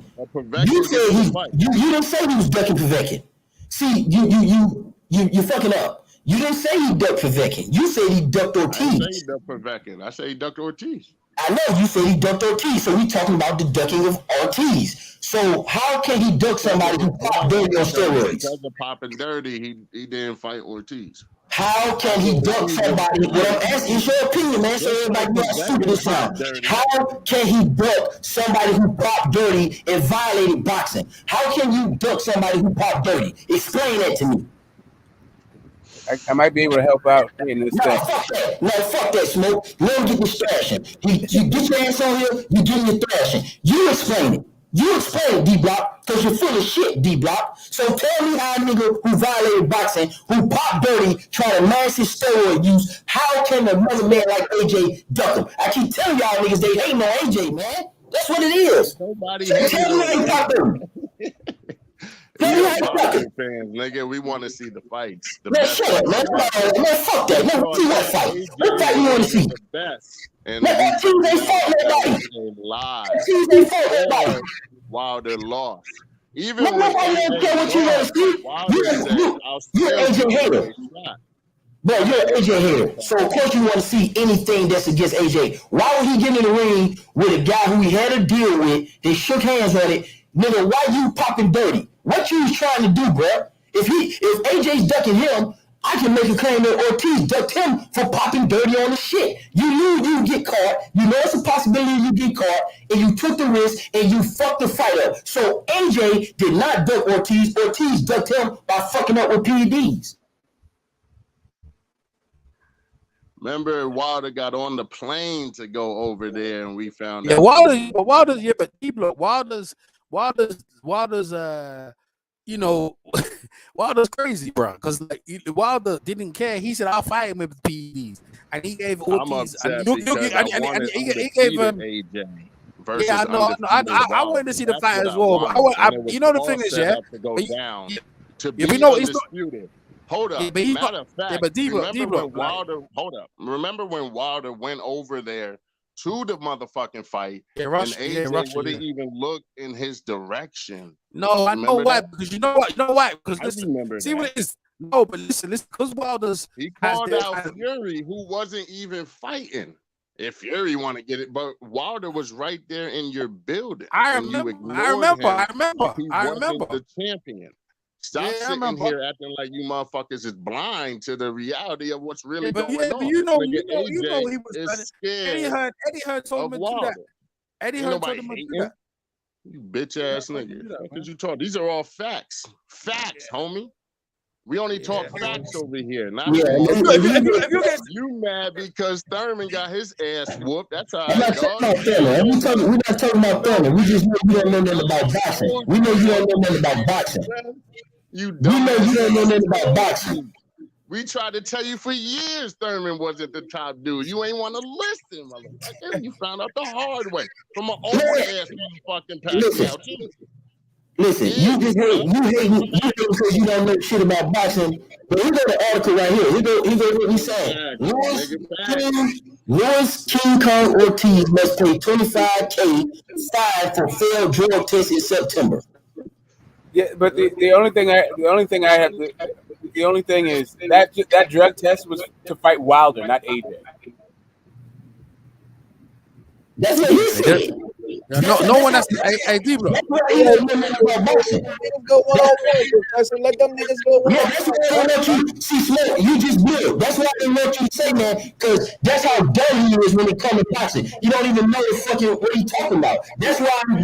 You said you didn't say he was ducking Povetkin. See, you fucking up. You didn't say he ducked Povetkin. You said he ducked Ortiz. I didn't say he ducked Povetkin. I said he ducked Ortiz. I know you said he ducked Ortiz, so we talking about the ducking of Ortiz. So how can he duck somebody who popped dirty on steroids? Because of popping dirty, he didn't fight Ortiz. How can he duck somebody? What I'm asking is your opinion, man. So everybody know how stupid this sounds. How can he duck somebody who popped dirty and violated boxing? How can you duck somebody who popped dirty? Explain that to me. I might be able to help out in this thing. Fuck that. No, fuck that, Smoke. Let him get this thrashing. You get your ass on here, you get your thrashing. You explain it. You explain it, D-Block, because you're full of shit, D-Block. So tell me how a nigga who violated boxing, who popped dirty, trying to massive steroid use, how can another man like AJ duck him? I keep telling y'all niggas they hating on AJ, man. That's what it is. Nobody so tell me how he popped dirty. Fans, nigga, we want to see the fights. The man, best shut up, man. Man, fuck that. Man, see what fight? What fight you want to see? The best. And man, that team ain't fought nobody. That team ain't fought nobody. Wilder lost. Even man, nobody don't care what you want to see. You're an AJ hater. Bro, you're an AJ hater. So, of course, you want to see anything that's against AJ. Why would he get in the ring with a guy who he had a deal with? They shook hands on it. Nigga, why you popping dirty? What you was trying to do, bro? If AJ's ducking him, I can make a claim that Ortiz ducked him for popping dirty on the shit. You knew you get caught. You know it's a possibility you get caught, and you took the risk, and you fucked the fight up. So AJ did not duck Ortiz. Ortiz ducked him by fucking up with PEDs. Remember, Wilder got on the plane to go over there, and we found out. Wilder's you know, Wilder's crazy, bro. Because like Wilder didn't care. He said, "I'll fight him with PEDs," and he gave Ortiz. He gave him AJ. Yeah, I know. I wanted to see the fight as well. But you know the thing is, we know it's undisputed. Hold up. Matter of fact, remember when Wilder went over there to the motherfucking fight, and AJ wouldn't even look in his direction. No, I know why. Because you know why? Because listen, see what it is. No, but listen, because Wilder's he called out Fury, who wasn't even fighting. If Fury want to get it, but Wilder was right there in your building. I remember. He wasn't the champion. Stop sitting here acting like you motherfuckers is blind to the reality of what's really going on. But you know he was scared. Eddie Hearn told him to do that. Eddie Hearn told him to do that. You bitch ass nigga. What did you talk? These are all facts. Facts, homie. We only talk facts over here. Not you mad because Thurman got his ass whooped. That's all right. We're not talking about Thurman. We just know you don't know nothing about boxing. We know you don't know nothing about boxing. We know you don't know nothing about boxing. We tried to tell you for years Thurman wasn't the top dude. You ain't want to listen, motherfucker. You found out the hard way from an old ass motherfucking Pacquiao. Listen, you hate because you don't know shit about boxing. But we got the article right here. He go what he's saying. Lewis King Kong Ortiz must pay $25,000 fine for failed drug test in September. Yeah, but the only thing is that drug test was to fight Wilder, not AJ. That's what he said. No one has to. Hey, D-Bro. Let them niggas go. Yeah, that's why I let you see Smoke. You just blew it. That's why I didn't let you say, man, because that's how dumb he is when it comes to boxing. You don't even know the fucking what he talking about. That's why I'm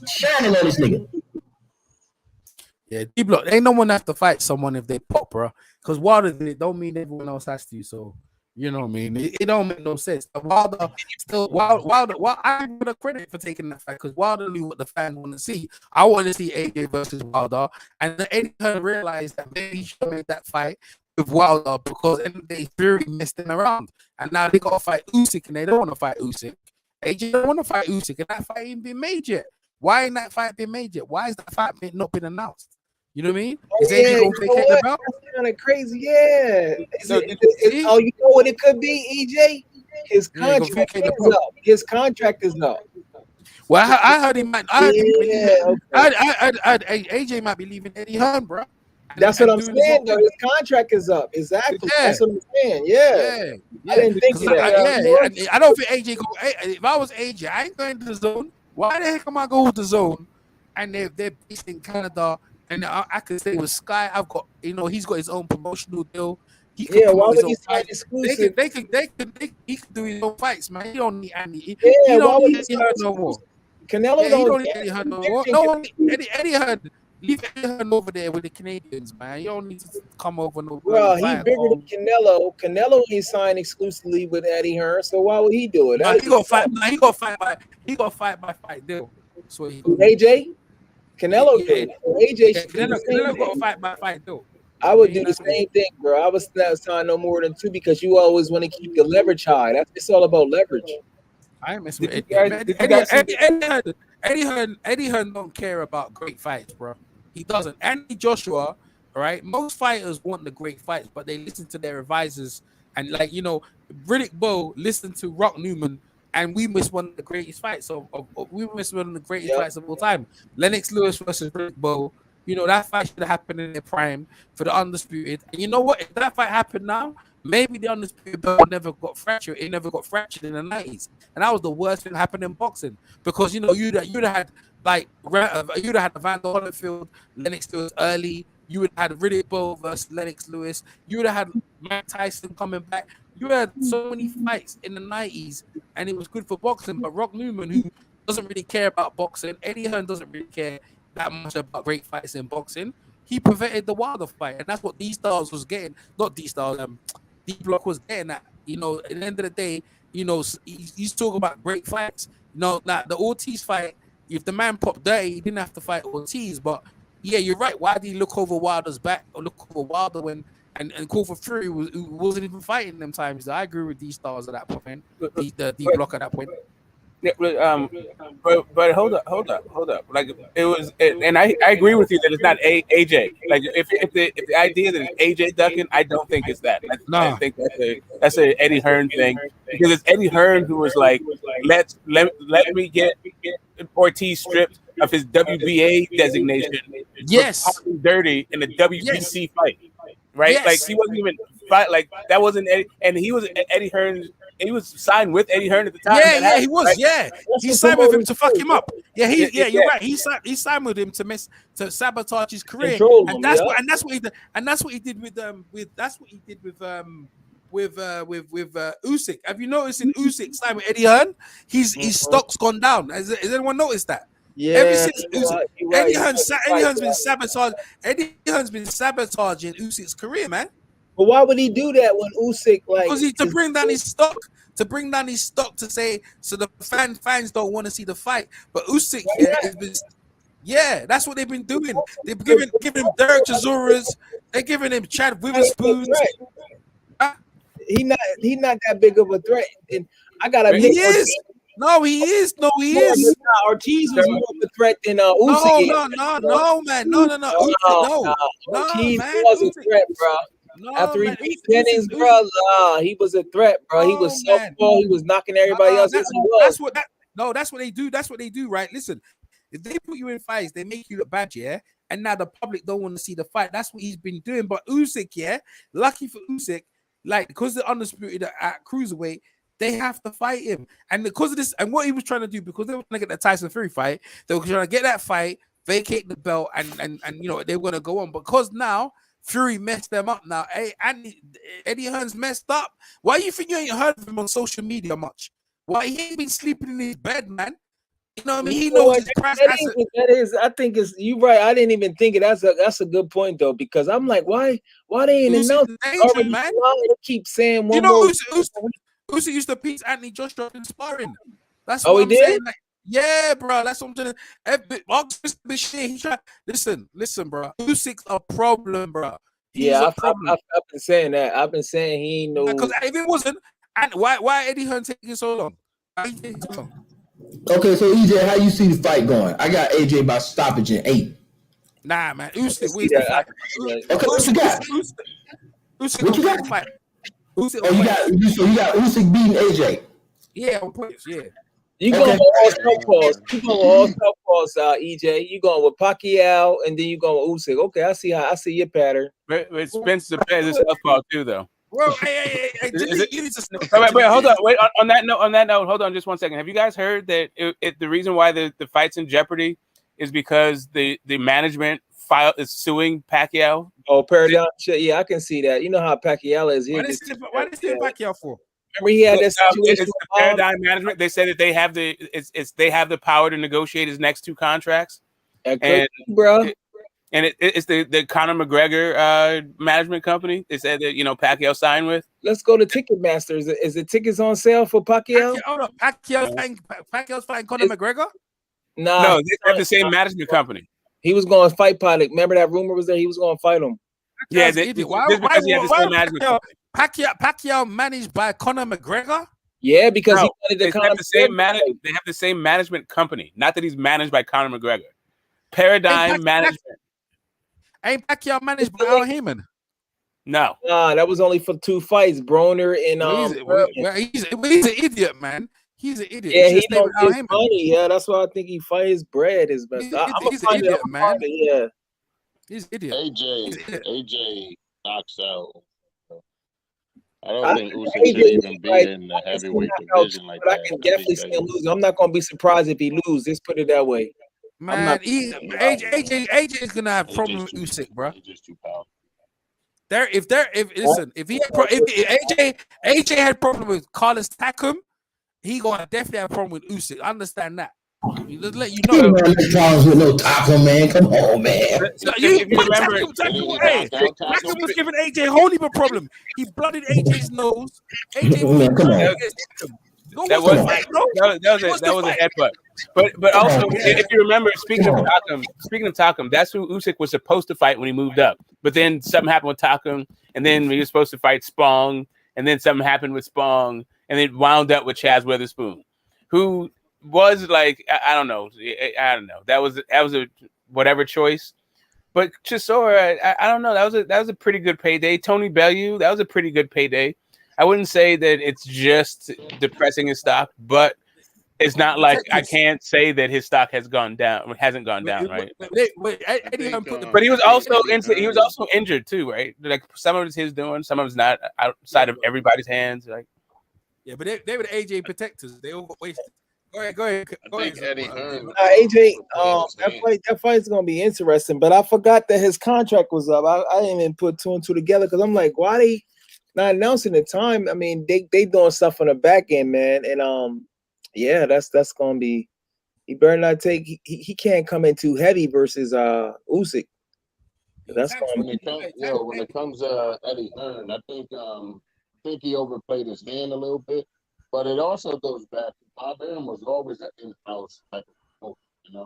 shining on this nigga. Yeah, D-Block. Ain't no one have to fight someone if they pop, bro. Because Wilder did it don't mean everyone else has to. So. You know what I mean? It don't make no sense. Wilder, I give a credit for taking that fight because Wilder knew what the fans want to see. I want to see AJ versus Wilder, and then Eddie Hearn realized that maybe he should make that fight with Wilder because at the end of the day, Fury messed him around, and now they got to fight Usyk, and they don't want to fight Usyk. AJ don't want to fight Usyk, and that fight ain't been made yet. Why ain't that fight been made yet? Why is that fight not been announced? You know what I mean? Is AJ gonna vacate the belt? That's kind of crazy, yeah. You know what it could be, EJ? His contract is up. His contract is up. Well, I heard he might. AJ might be leaving Eddie Hearn, bro. That's what I'm saying, though. His contract is up. Exactly. Yeah. That's what I'm saying. Yeah. I didn't think that. I don't think AJ go. If I was AJ, I ain't going to the zone. Why the heck am I going to the zone? And they're based in Canada. And I could say with Sky, I've got, he's got his own promotional deal. He could Yeah, why promote would his he own sign fights. exclusive? He could do his own fights, man. He don't need Andy. He Yeah, don't why would need he Eddie sign Hearn no more. Canelo Yeah, he don't don't need Eddie Hearn no more. No one, Eddie Hearn. Leave Eddie Hearn over there with the Canadians, man. You don't need to come over no bloody Bro, he fight. bigger than Canelo. Canelo ain't signed exclusively with Eddie Hearn, so why would he do it? Nah, he gonna fight. Nah, he gonna fight by fight deal. That's what he. AJ, Canelo Yeah, did. AJ should do the same Canelo got thing. fight by fight deal. I would do the same thing, bro. I would not sign no more than 2 because you always want to keep the leverage high. It's all about leverage. I ain't messing with Did Eddie. you guys see- Eddie Hearn don't care about great fights, bro. He doesn't. Andy Joshua, right? Most fighters want the great fights, but they listen to their advisors. And like, you know, Riddick Bowe listened to Rock Newman, and we missed one of the greatest fights we missed one of the greatest fights of all time. Lennox Lewis versus Riddick Bowe. You know, that fight should have happened in their prime for the undisputed. And you know what? If that fight happened now, maybe the undisputed belt never got fractured. It never got fractured in the 90s. And that was the worst thing that happened in boxing. Because, you know, you'd have had like you'd have had Evander Holyfield, Lennox Lewis early. You would have had Riddick Bowe versus Lennox Lewis. You would have had Mike Tyson coming back. You had so many fights in the 90s, and it was good for boxing. But Rock Newman, who doesn't really care about boxing, Eddie Hearn doesn't really care that much about great fights in boxing. He prevented the Wilder fight, and that's what D-Styles was getting. Not D-Styles, D-Block was getting at. You know, at the end of the day, you know, he's talking about great fights. You know, now the Ortiz fight, if the man popped dirty, he didn't have to fight Ortiz. But yeah, you're right. Why did he look over Wilder's back or look over Wilder when and call for Fury wasn't even fighting them times? I agree with D-Styles at that point. The D-Block at that point. Yeah, but hold up. Like it was, and I agree with you that it's not AJ. Like if the idea that it's AJ ducking, I don't think it's that. I think that's a Eddie Hearn thing, because it's Eddie Hearn who was like, let me get Ortiz stripped of his WBA designation. Yes, for talking dirty in a WBC fight, right? Yes. Like he wasn't even fight. Like that wasn't Eddie, and he was Eddie Hearn. He was signed with Eddie Hearn at the time. Yeah, he was. Right? Yeah, he signed with him to fuck him up. Yeah, you're right. He signed with him to sabotage his career, and that's what he did. And that's what he did with Usyk. Have you noticed in Usyk signed with Eddie Hearn, his stock's gone down? Has anyone noticed that? Yeah, ever since Usyk, Eddie Hearn's been sabotaging Usyk's career, man. But why would he do that when Usyk because to bring down his stock, to say so the fans don't want to see the fight. But Usyk that's what they've been doing. They've giving him Derek Chisora, they're giving him Chad Witherspoon. He not that big of a threat. And I gotta he is. No, he is. Ortiz was more of a threat than Usyk. No, man. No. Ortiz man. was a threat, bro. No, after he beat Jennings, bro, he was a threat, bro. He was southpaw. He was knocking everybody else. That's what they do. That's what they do, right? Listen, if they put you in fights, they make you look bad, yeah. And now the public don't want to see the fight. That's what he's been doing. But Usyk, yeah, lucky for Usyk, like because they're undisputed at cruiserweight, they have to fight him. And because of this, and what he was trying to do, because they were trying to get the Tyson Fury fight, they were trying to get that fight, vacate the belt, and you know they were going to go on. Because now Fury messed them up now. Hey, Eddie Hearn's messed up. Why you think you ain't heard of him on social media much? Why he ain't been sleeping in his bed, man? You know what I mean? He knows his price. That is, I think it's you right. I didn't even think it. That's a good point though, because I'm like, why they ain't announced already? Man, they keep saying one more. Usyk used to beat Anthony Joshua in sparring. That's what I'm he did. Saying. Like, yeah, bro. That's what I'm saying. Listen, bro. Usyk's a problem, bro. I've been saying that. I've been saying he ain't no. Because if it wasn't, and why Eddie Hearn taking so long? Okay, so EJ, how you see the fight going? I got AJ by stoppage in 8. Nah, man. Usyk wins the fight. Okay, what you got? Usyk what you got? Fight. You got Usyk beating AJ. Yeah, on points. Yeah. You going all southpaws? You going all southpaws, EJ? You going with Pacquiao, and then you going with Usyk? Okay, I see your pattern. But Spencer is southpaw too, though. Bro, hey, wait, hold on. Wait, on that note, hold on just 1 second. Have you guys heard that the reason why the fight's in jeopardy is because the management is suing Pacquiao. Oh, Paradigm shit. Yeah, I can see that. You know how Pacquiao is. Why they sue Pacquiao for? Remember he had that It's situation the with Bob? Paradigm Management. They said that they have the power to negotiate his next 2 contracts. And bro. It's the Conor McGregor management company. They said that Pacquiao signed with. Let's go to Ticketmaster. Is the tickets on sale for Pacquiao? Pacquiao's fighting Conor McGregor? No, they have the same management company. He was going to fight Pilot. Remember that rumor was there? He was going to fight him. Yeah, because he had the same management company. Pacquiao managed by Conor McGregor? Yeah, because he wanted they have the same management company. Not that he's managed by Conor McGregor. Paradigm Management. Ain't Pacquiao managed by Al Heyman? No. That was only for 2 fights, Broner and he's an idiot, man. He's an idiot. Yeah, he don't get money. Yeah, that's why I think he fight his bread is best. He's an idiot, man. Yeah, he's an idiot. AJ knocks out. I don't think Usyk should even be in the heavyweight division like that. I can definitely see him lose. I'm not gonna be surprised if he loses. Let's put it that way. Man, AJ is gonna have problem with Usyk, bro. AJ's too powerful. If AJ had problem with Carlos Takam, he gonna definitely have a problem with Usyk. I understand that. Just let you know. Problems with no taco, man. Come on, man. So if you remember, Takam was giving AJ a whole heap of problem. He blooded AJ's nose. AJ come on. That was a headbutt. But also, if you remember, speaking of Takam, that's who Usyk was supposed to fight when he moved up. But then something happened with Takam, and then he was supposed to fight Spong, and then something happened with Spong, and it wound up with Chaz Witherspoon, who was like, I don't know. That was a whatever choice. But Chisora, I don't know. That was a pretty good payday. Tony Bellew, that was a pretty good payday. I wouldn't say that it's just depressing his stock, but it's not like I can't say that his stock hasn't gone down, right? But he was also injured too, right? Like some of it's his doing, some of it's not outside of everybody's hands. Like, yeah, but they were the AJ protectors. They all got wasted. Go ahead. Eddie Hearn. AJ, that fight's gonna be interesting, but I forgot that his contract was up. I didn't even put 2 and 2 together because I'm like, why they not announcing the time? I mean, they doing stuff on the back end, man, and yeah, that's gonna be. He better not take. He can't come in too heavy versus Usyk. That's when it comes to Eddie Hearn, I think he overplayed his hand a little bit, but it also goes back. Bob Arum was always an in-house type of coach,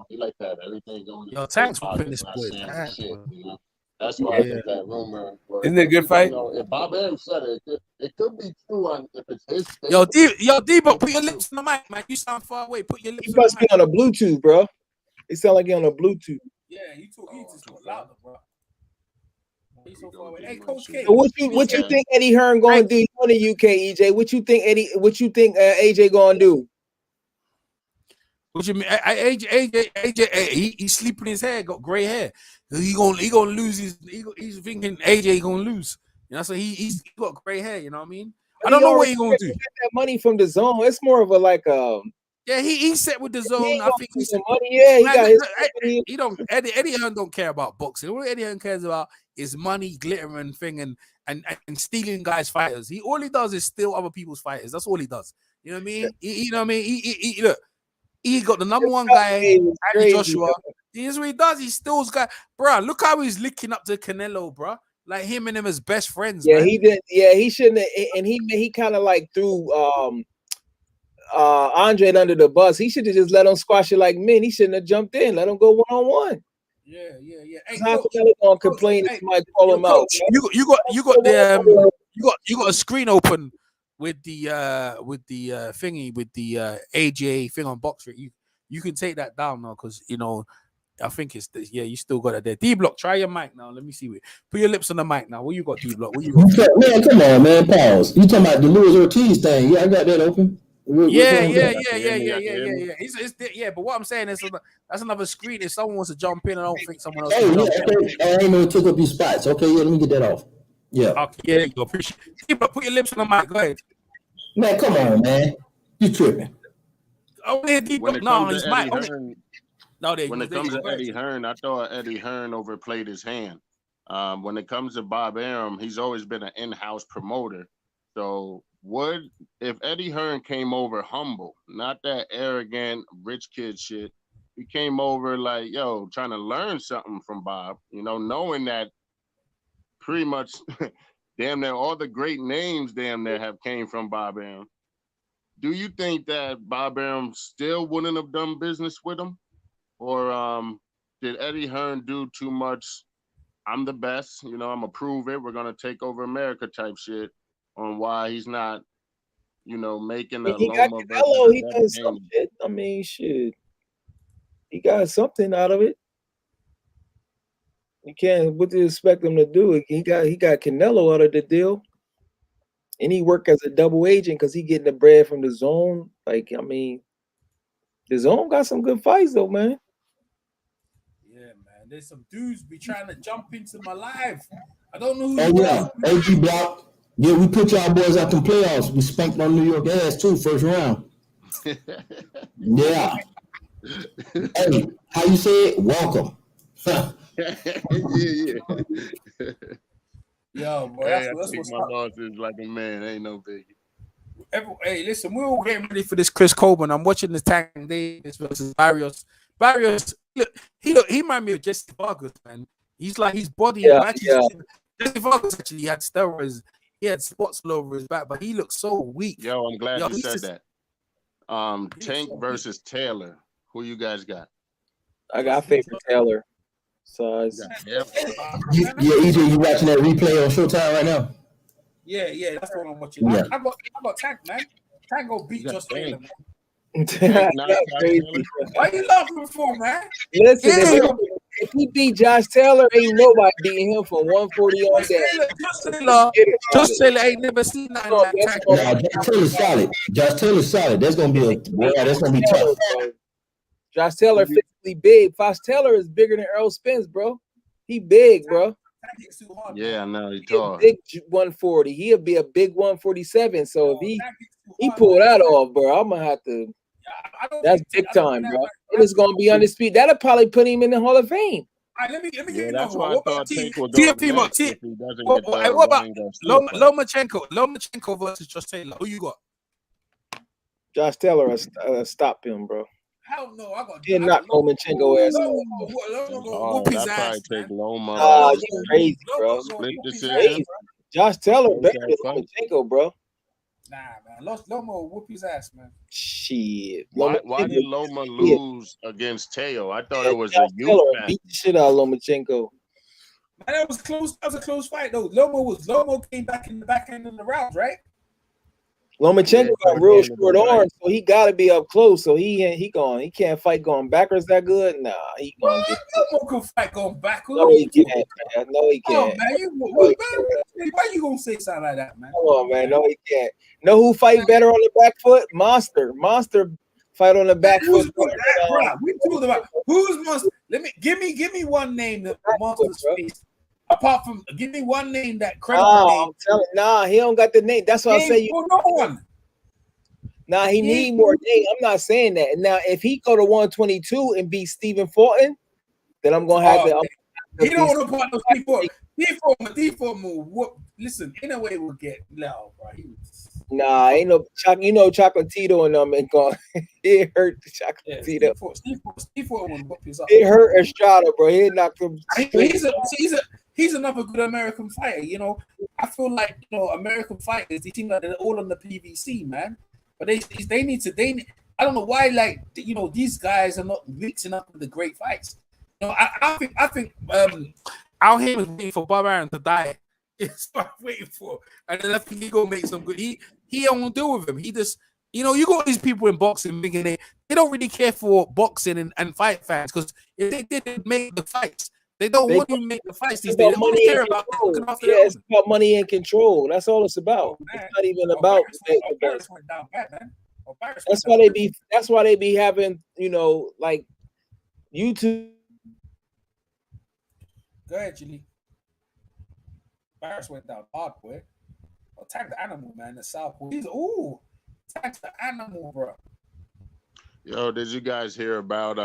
he liked to have everything going. Yo, thanks for putting this shit, That's why I think that rumor. Isn't it a good fight? If Bob Arum said it could be true if it's his thing. Yo, D-Bo, put your lips on the mic, man. You sound far away. Put your lips. He must be on a Bluetooth, bro. It sound like he on a Bluetooth. Yeah, he talk louder, bro. He's so far away. Hey, Coach K. So what you think Eddie Hearn gonna do? He's on the UK, EJ. What you think AJ gonna do? What you mean? AJ, he's sleeping his hair, got gray hair. He gonna lose he's thinking AJ gonna lose. So he's got gray hair, you know what I mean? I don't know what he's gonna do. Get that money from the zone. It's more of a yeah, he's set with the zone. I think he's money. Yeah, he got his he don't Eddie Hearn don't care about boxing. All Eddie Hearn cares about is money, glitter, and thing, and stealing guys' fighters. All he does is steal other people's fighters. That's all he does. You know what I mean? You know what I mean? He look. He got the number one guy, Joshua. Here's what he does. He steals guys. Bro, look how he's licking up to Canelo, bro. Like him and him as best friends. Yeah, man. he did. Yeah, he shouldn't have, and he kind of like threw Andre under the bus. He should have just let him squash it like men. He shouldn't have jumped in. Let him go one-on-one. Yeah. Hey, how Canelo gonna complain if Mike call him out? You got a screen open with the thingy with the AJ thing on box rate. You can take that down now because I think it's you still got it there. D-Block, try your mic now. Let me see. Put your lips on the mic now. What you got, D-Block? What you got? Man, come on, man. Pause. You talking about the Luis Ortiz thing? Yeah, I got that open. Yeah. But what I'm saying is that's another screen. If someone wants to jump in, I don't think someone else. I ain't even took up your spots. Okay, let me get that off. Yeah. Okay, yeah, you appreciate it. Put your lips on the mic. Go ahead. Man, come on, man. You tripping. No, he's mic. No, when it comes to Eddie Hearn, I thought Eddie Hearn overplayed his hand. When it comes to Bob Arum, he's always been an in-house promoter. So if Eddie Hearn came over humble, not that arrogant rich kid shit, he came over like, yo, trying to learn something from Bob, knowing that pretty much damn near all the great names damn near have came from Bob Arum. Do you think that Bob Arum still wouldn't have done business with him? Or did Eddie Hearn do too much, I'm the best, I'm going to prove it, we're going to take over America type shit on why he's not, making a he got Loma Canelo, he versus done some shit. I mean, shit. He got something out of it. You can't, what do you expect him to do? He got Canelo out of the deal. And he worked as a double agent because he getting the bread from the zone. Like, I mean, the zone got some good fights though, man. Yeah, man. There's some dudes be trying to jump into my life. I don't know who. Oh yeah, OG Block. Yeah, we put y'all boys out the playoffs. We spanked on New York ass too, first round. Yeah. Hey, how you say it? Welcome. yeah. Yo, boy, Hey, that's I take what's my up. losses like a man. Ain't no biggie. Hey, listen, we're all getting ready for this Chris Colbert. I'm watching the Tank Davis versus Barrios. Barrios, he remind me of Jesse Vargas, man. He's like his body. Jesse Vargas actually had steroids. He had spots all over his back, but he looked so weak. Yo, I'm glad you said that. Tank versus Taylor. Who you guys got? I got favorite Taylor. Size. Yeah, EJ, you watching that replay on Showtime right now? Yeah, that's what I'm watching. Yeah. I got Tank, man. Tank go beat Josh Taylor, man. Why you laughing for, man? Listen, if he beat Josh Taylor, ain't nobody beating him for 140 on that. Josh Taylor ain't never seen nothing like Tank. Nah, Josh Taylor's solid. Josh Taylor's solid. That's gonna be that's gonna be tough. Josh Taylor physically big. Fox Taylor is bigger than Earl Spence, bro. He big, bro. Yeah, I know. He tall. Big 140. He'll be a big 147. So if he pull that off, bro, I'm gonna have to. That's big time, bro. And it's gonna be undisputed. That'll probably put him in the Hall of Fame. All right, let me give you that's another why one. I thought Tank would TFP, go what about Lomachenko versus Josh Taylor? Who you got? Josh Taylor stop him, bro. Hell no, I got. He knock Lomachenko ass. Whoop his ass. Take Loma. Oh, you crazy, bro. Split decision. Crazy. Josh Taylor better than Lomachenko, bro. Nah, man. Loma will whoop his ass, man. Shit. Why did Loma lose against Teo? I thought it was a youth match. Beat the shit out of Lomachenko. Man, that was close. That was a close fight, though. Loma came back in the back end of the round, right? Lomachenko got real short arms, so he got to be up close. So he can't fight going backwards that good. Nah, he gonna get. Loma can fight going backwards. No, he can't. Man. No, he can't. Oh, man, why you gonna say something like that, man? Come on, man. No, he can't. Know who fight better on the back foot? Monster fight on the back foot. We talking about who's Monster? Give me one name that Monster's face. Apart from, give me one name that credible name. I'm telling, nah, he don't got the name. That's why I say you. No one. Nah, he need more name. I'm not saying that. Now, if he go to 122 and beat Stephen Fulton, then I'm gonna have to. He don't want to put no Steve Fulton move. What? Listen, in a way, we'll get loud, bro. Nah, ain't no Chocolatito and them ain't gone. It hurt the Chocolatito. Steve Fulton will whoop his up. It hurt Estrada, bro. He knocked him. He's another good American fighter. I feel like American fighters. They seem like they're all on the PVC, man. But they need to. I don't know why. Like these guys are not mixing up with the great fights. I think out here was waiting for Bob Arum to die. It's what I'm waiting for, and then I think he gonna make some good. He don't deal with him. He just you got these people in boxing thinking they don't really care for boxing and fight fans because if they didn't make the fights, they don't want to make the fights these days. They don't care about it's about money and control. That's all it's about. It's not even about. That's why they be having like YouTube. Go ahead, Julie. Barris went down hard, boy. Attack the animal, man. The South. Attack the animal, bro. Yo, did you guys hear about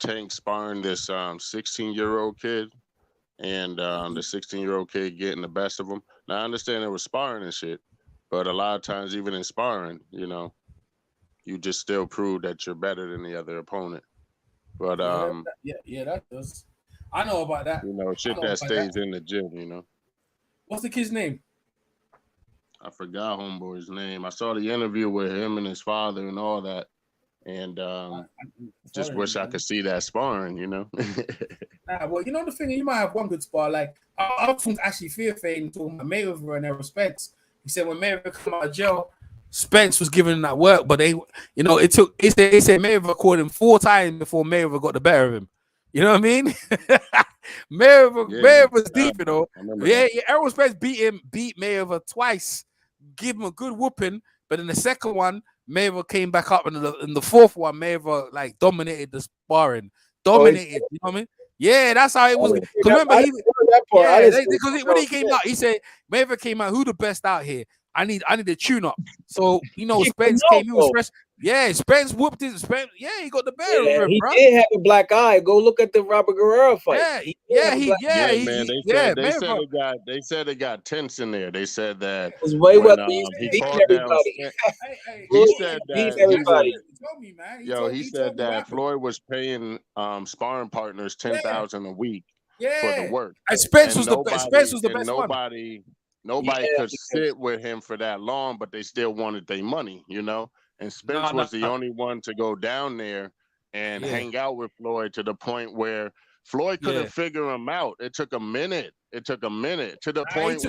Tank sparring this 16-year-old kid, and the 16-year-old kid getting the best of him. Now I understand it was sparring and shit, but a lot of times, even in sparring, you know, you just still prove that you're better than the other opponent. But that does. I know about that. You know, shit that stays in the gym. You know. What's the kid's name? I forgot homeboy's name. I saw the interview with him and his father and all that, and just wish I could see that sparring. You know. Well, you know the thing, you might have one good spar. Like I often actually fear fading talking about Mayweather and their respects. He said when Mayweather come out of jail, Spence was giving him that work, but they, you know, it took. They said Mayweather caught him 4 times before Mayweather got the better of him. You know what I mean? Mayweather's deep, you know. Yeah, Errol Spence beat Mayweather twice, give him a good whooping, but in the second one, Mayweather came back up, and in the fourth one, Mayweather like dominated the sparring, dominated. You know what I mean? Yeah, that's how it was. Remember, because when he came out, he said Mayweather came out. Who the best out here? I need a tune up. So you know, Spence came. He was fresh. Yeah, Spence whooped his Spence. Yeah, he got the better of him, he bro. did have a black eye. Go look at the Robert Guerrero fight. Man. They said it got tense in there. They said that it was way when, he called everybody. He said that everybody. He said that Floyd was paying sparring partners $10,000 a week for the work. And Spence was the best. Spence was the best one. Nobody could sit with him for that long, but they still wanted their money, you know. And Spence was the only one to go down there and hang out with Floyd to the point where Floyd couldn't figure him out. It took a minute. It took to the point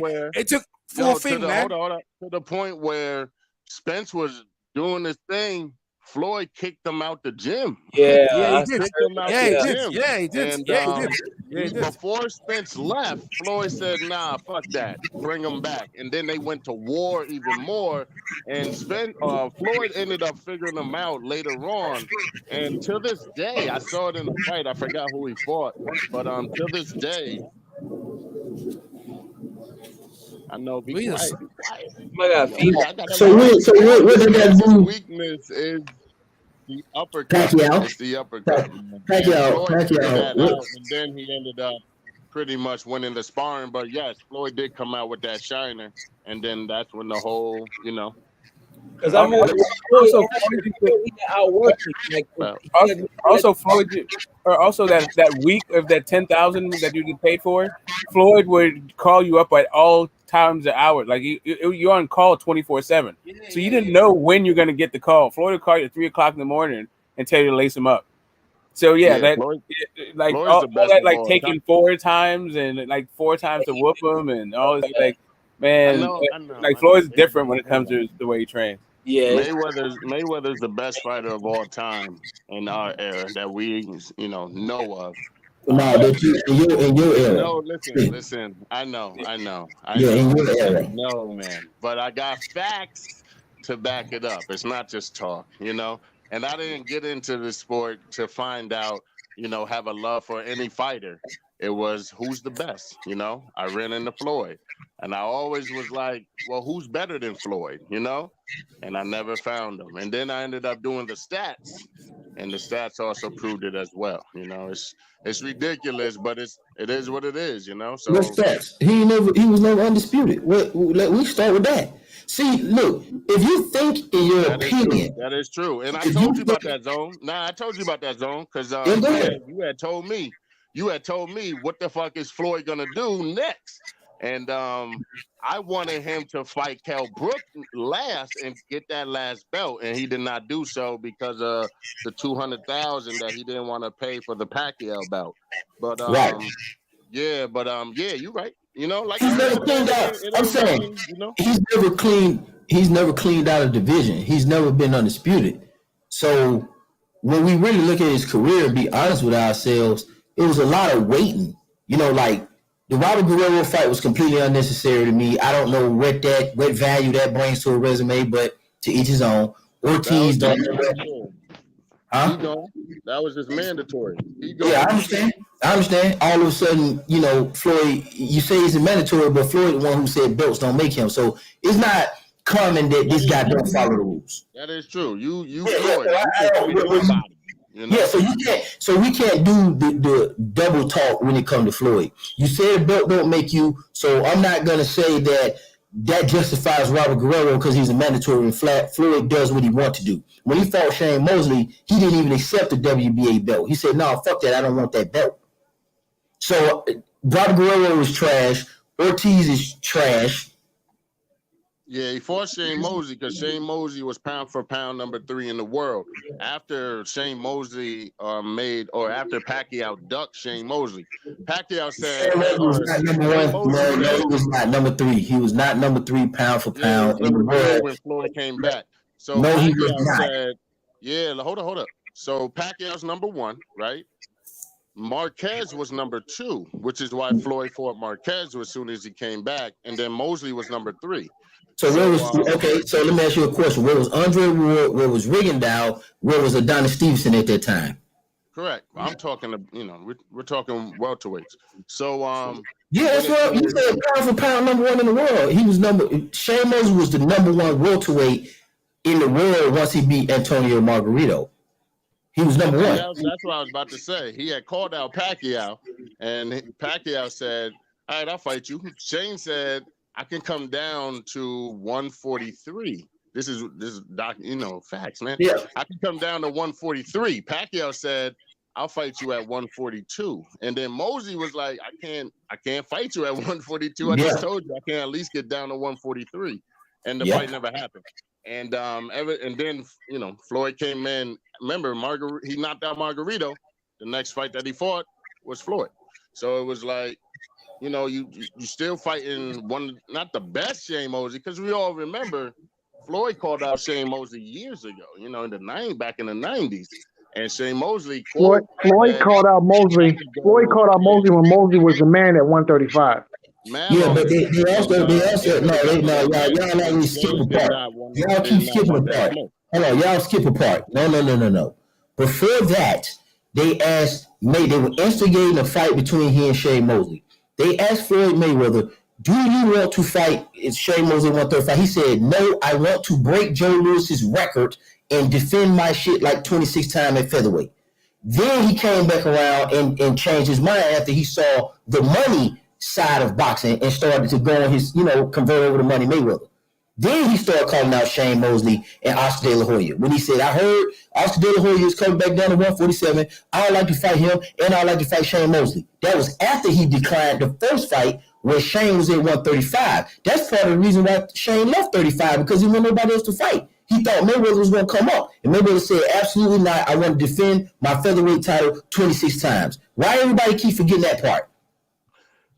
where it took full thing, man. Hold on. To the point where Spence was doing his thing. Floyd kicked him out the gym. He did. Before Spence left, Floyd said, "Nah, fuck that. Bring him back." And then they went to war even more. And Floyd ended up figuring him out later on. And to this day, I saw it in the fight. I forgot who he fought, but to this day, I know. Be quiet. My God, So what did that do? Weakness is the uppercut. It's the uppercut. Pacquiao. And then he ended up pretty much winning the sparring. But yes, Floyd did come out with that shiner, and then that's when the whole, you know. Because I'm also Floyd, or also that week of that 10,000 that you get paid for, Floyd would call you up at all times of hours. Like you're on call 24/7. So you didn't know when you're gonna get the call. Floyd would call you at 3 o'clock in the morning and tell you to lace him up. So Floyd, like all that, like taking 4 times and like 4 times to whoop him and all this, like. Man, I know, like Floyd's different when it comes to the way he trains. Yeah, Mayweather's the best fighter of all time in our era that we, know of. No, in your era. No, listen. I know. In your era. No, man. But I got facts to back it up. It's not just talk, And I didn't get into the sport to find out, have a love for any fighter. It was who's the best, I ran into Floyd. And I always was like, well, who's better than Floyd, And I never found him. And then I ended up doing the stats. And the stats also proved it as well. It's ridiculous, but it is what it is, So what stats? He was never undisputed. We start with that. See, look, if you think in your opinion. That is true. And I told you about that zone. I told you about that zone because you had told me. You had told me what the fuck is Floyd gonna do next, and I wanted him to fight Kell Brook last and get that last belt, and he did not do so because of the $200,000 that he didn't want to pay for the Pacquiao belt. But you're right. Like he's never cleaned out. I'm saying He's never cleaned out a division. He's never been undisputed. So when we really look at his career and be honest with ourselves. It was a lot of waiting, like the Robert Guerrero fight was completely unnecessary to me. I don't know what value that brings to a resume, but to each his own. Ortiz don't. Huh? That was just mandatory. Yeah, I understand. All of a sudden, Floyd, you say it's a mandatory, but Floyd the one who said belts don't make him. So it's not common that this guy don't follow the rules. That is true. You Floyd. You You know? Yeah, so we can't do the double talk when it comes to Floyd. You said the belt don't make you, so I'm not gonna say that justifies Robert Guerrero because he's a mandatory and Floyd does what he wants to do. When he fought Shane Mosley, he didn't even accept the WBA belt. He said, "No, fuck that, I don't want that belt." So Robert Guerrero is trash. Ortiz is trash. Yeah, he fought Shane Mosley because Shane Mosley was pound for pound number 3 in the world. After Shane Mosley after Pacquiao ducked Shane Mosley, Pacquiao said, Shane Mosley was not number 1. No, he was not number 3. He was not number 3 pound for pound in the world when Floyd came back. So no, he was Pacquiao not. said, "Yeah, hold up." So Pacquiao's number 1, right? Marquez was number 2, which is why Floyd fought Marquez as soon as he came back, and then Mosley was number 3. So where was okay? So let me ask you a question. Where was Andre Ward? Where was Rigondeaux? Where was Adonis Stevenson at that time? Correct. I'm talking to we're talking welterweights. So yeah, that's what you said. Pound for pound, number 1 in the world. He was Shane Mosley was the number 1 welterweight in the world once he beat Antonio Margarito. He was number 1. That's what I was about to say. He had called out Pacquiao, and Pacquiao said, "All right, I'll fight you." Shane said, "I can come down to 143." This is facts, man. Yeah. I can come down to 143. Pacquiao said, "I'll fight you at 142." And then Mosley was like, I can't fight you at 142. I just told you I can at least get down to 143. And the fight never happened. And then Floyd came in. Remember, he knocked out Margarito. The next fight that he fought was Floyd. So it was like, you still fighting not the best Shane Mosley, because we all remember Floyd called out Shane Mosley years ago, back in the 90s. And Shane Mosley Floyd called out Mosley. Floyd called out Mosley when Mosley was the man at 135. Yeah, but they also y'all let me skip a part. Y'all keep skipping a part. Hold on, y'all skip a part. No. Before that, they were instigating a fight between he and Shane Mosley. They asked Floyd Mayweather, "Do you want to fight Shane Mosley 135?" He said, "No, I want to break Joe Lewis's record and defend my shit like 26 times at featherweight." Then he came back around and changed his mind after he saw the money side of boxing and started to go on his, convert over to Money Mayweather. Then he started calling out Shane Mosley and Oscar De La Hoya. When he said, "I heard Oscar De La Hoya is coming back down to 147. I would like to fight him, and I'd like to fight Shane Mosley." That was after he declined the first fight where Shane was at 135. That's part of the reason why Shane left 35, because he wanted nobody else to fight. He thought Mayweather was going to come up. And Mayweather said, "Absolutely not. I want to defend my featherweight title 26 times. Why everybody keep forgetting that part?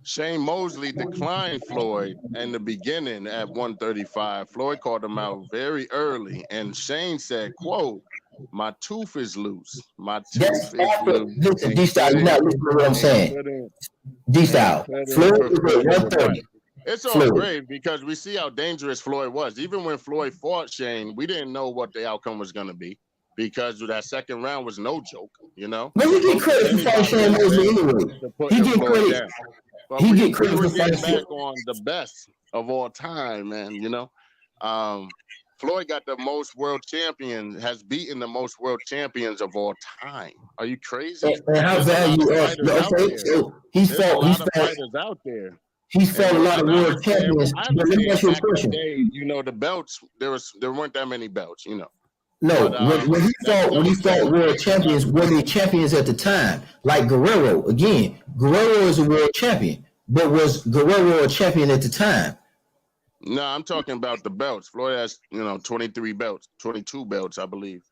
Shane Mosley declined Floyd in the beginning at 135. Floyd called him out very early, and Shane said, quote, "My tooth is loose. My tooth is loose." Listen, D-Style, you're not listening to what I'm saying. D-Style, Floyd is at 130. It's all great because we see how dangerous Floyd was. Even when Floyd fought Shane, we didn't know what the outcome was going to be because that second round was no joke, Man, he get credit for fighting Shane Mosley anyway. He get credit. But he get credit for fighting back on the best of all time, man. Floyd got the most world champions, has beaten the most world champions of all time. Are you crazy? And how value he's fought fighters out there. He's fought a lot of world champions. But let me ask you a question. The belts, there weren't that many belts, No, but, when he fought world champions, were they champions at the time? Like Guerrero, again, Guerrero is a world champion, but was Guerrero a champion at the time? No, I'm talking about the belts. Floyd has, 23 belts, 22 belts, I believe.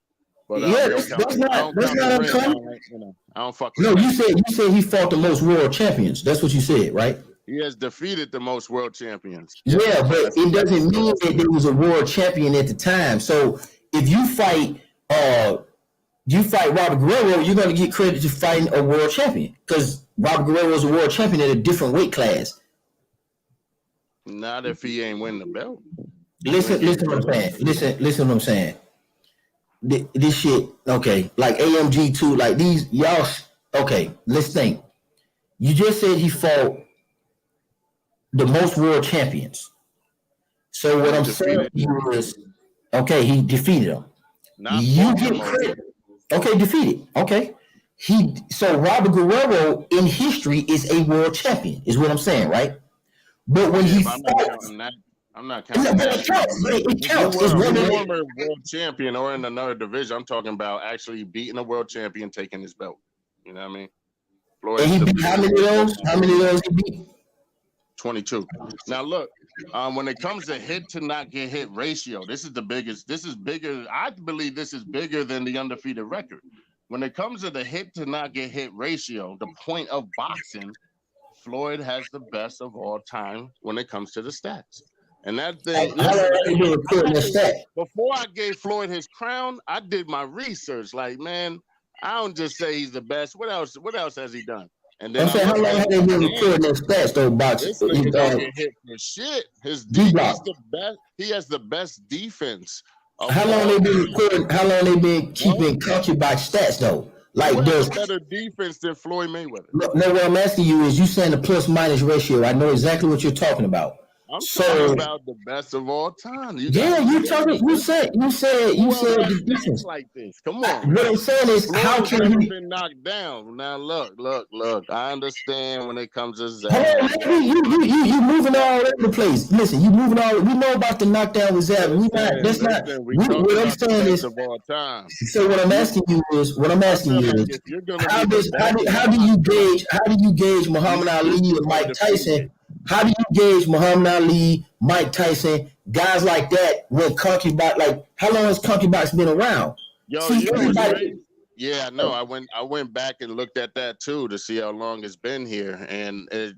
But that's not uncommon. I don't fuck with No, you said he fought the most world champions. That's what you said, right? He has defeated the most world champions. Yeah, but it doesn't mean that there was a world champion at the time. So if you fight Robert Guerrero, you're going to get credit to fighting a world champion because Robert Guerrero is a world champion at a different weight class. Not if he ain't win the belt. Listen what I'm saying. Listen what I'm saying. This shit, okay, like AMG2, like these, y'all, okay, let's think. You just said he fought the most world champions. So what I'm saying is, okay, he defeated him. You get credit. Okay, defeated. Okay. So Robert Guerrero in history is a world champion, is what I'm saying, right? But when he but I'm not fought, counting that. I'm not no, counting but that. it counts. It If you counts. were It's a one of the, former world champion or in another division, I'm talking about actually beating a world champion, taking his belt. You know what I mean? Floyd and is he the beat how many of those? How many of those he beat? 22. Now look, when it comes to hit to not get hit ratio, this is the biggest. This is bigger. I believe this is bigger than the undefeated record. When it comes to the hit to not get hit ratio, the point of boxing, Floyd has the best of all time when it comes to the stats. And that thing, How long listen, have they been recording that stat? before I gave Floyd his crown, I did my research. Like, man, I don't just say he's the best. What else? What else has he done? And then I'm I saying, how looked long at have it. they been Damn, recording those stats, though, boxing? this nigga don't get hit for shit. He's D-Block. the best. He has the best defense. Of How long all they been time. recording? How long they been keeping concubine stats, though? Like, Who has there's a better defense than Floyd Mayweather? no. What I'm asking you is, you saying the plus minus ratio? I know exactly what you're talking about. I'm So talking about the best of all time. You yeah, gotta you look at talking. it. You said Who else has the stats difference. like this? Come on. What I'm saying is, Floyd how has can never you? been knocked down. Now look. I understand when it comes to Hold on, Zab. man. You moving all over the place. Listen, you moving all. We know about the knockdown with Zab. We not. That's not. We talking What I'm about the saying best is. of all time. So what I'm asking you is, I feel like if you're gonna how be the best, how do you gauge Muhammad Ali and Mike Tyson? How do you gauge Muhammad Ali, Mike Tyson, guys like that when concubine? Like, how long has concubines been around? Yo, See, you know what's everybody. crazy? Yeah, no, I went back and looked at that too to see how long it's been here, and it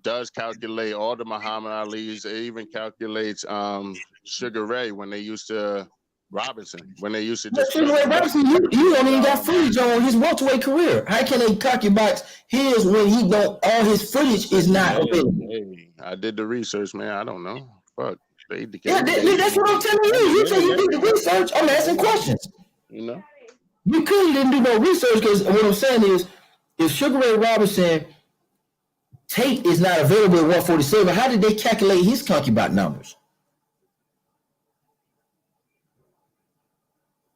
does calculate all the Muhammad Ali's. It even calculates Sugar Ray when they used to Robinson when they used to just. Sugar Ray Robinson, you don't even got footage on his welterweight career. How can they concubine his when he don't? All his footage is not available. Hey, I did the research, man. I don't know. Fuck. Yeah, that's what I'm telling you. You say you did the research. I'm asking questions. You know. You clearly didn't do no research, because what I'm saying is, if Sugar Ray Robinson tape is not available at 147, how did they calculate his concubine numbers?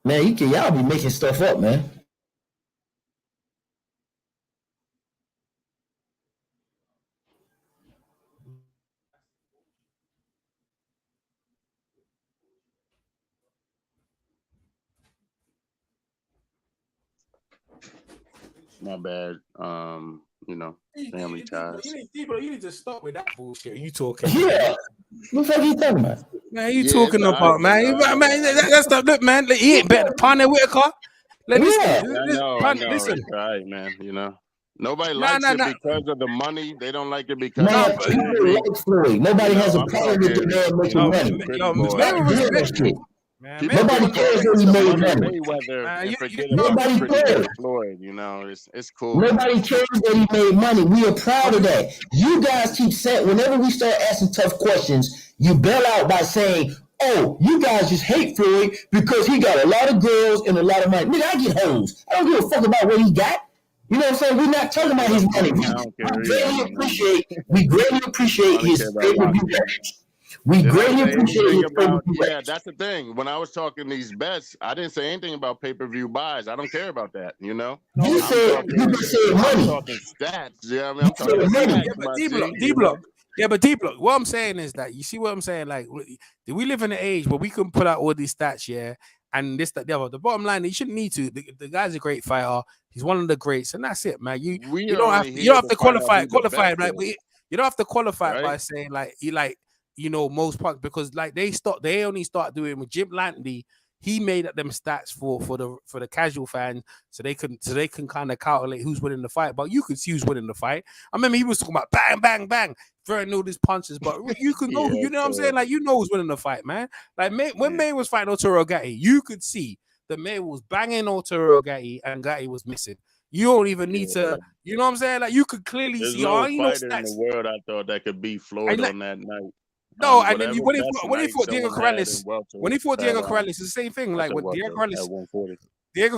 Man, y'all be making stuff up, man. My bad. You know, family ties. You need to stop with that bullshit. You talking? Yeah. What the fuck are you talking about? Man, you talking about, man? That's the look, man. He ain't better than Parney Whitaker. I know. Listen, all right, man. You know, nobody likes it because of the money. They don't like it because of people like Floyd. Nobody has a problem with the man making money. Nobody cares that he made money. Nobody cares. Floyd, you know, it's cool. Nobody cares that he made money. We are proud of that. You guys keep saying, whenever we start asking tough questions, you bail out by saying, "Oh, you guys just hate Floyd because he got a lot of girls and a lot of money." Nigga, I get hoes. I don't give a fuck about what he got. You know what I'm saying? We're not talking about his money. We greatly appreciate his pay-per-view records. We greatly appreciate his pay-per-view. Yeah, that's the thing. When I was talking these bets, I didn't say anything about pay-per-view buys. I don't care about that, you know? You said money. I'm talking stats. Yeah, I mean, I'm talking stats. But D-Block, what I'm saying is that, you see what I'm saying? Like, we live in an age where we can put out all these stats, yeah, and this, that, the other. The bottom line, you shouldn't need to. The guy's a great fighter. He's one of the greats, and that's it, man. You don't have to qualify it, right? You don't have to qualify it by saying, like, you know, most parts, because like they only start doing with Jim Lantley. He made up them stats for the casual fan, so they can kind of calculate who's winning the fight. But you could see who's winning the fight. I remember he was talking about bang, bang, bang, throwing all these punches. But you could know, you know what I'm saying? Like, you know who's winning the fight, man. Like when May was fighting Arturo Gatti, you could see that May was banging Arturo Gatti and Gatti was missing. You don't even need to, you know what I'm saying? Like, you could clearly see. No fighter in the world I thought that could beat Floyd on that night. No, and then when he fought Diego Corrales, it's the same thing. Like when Diego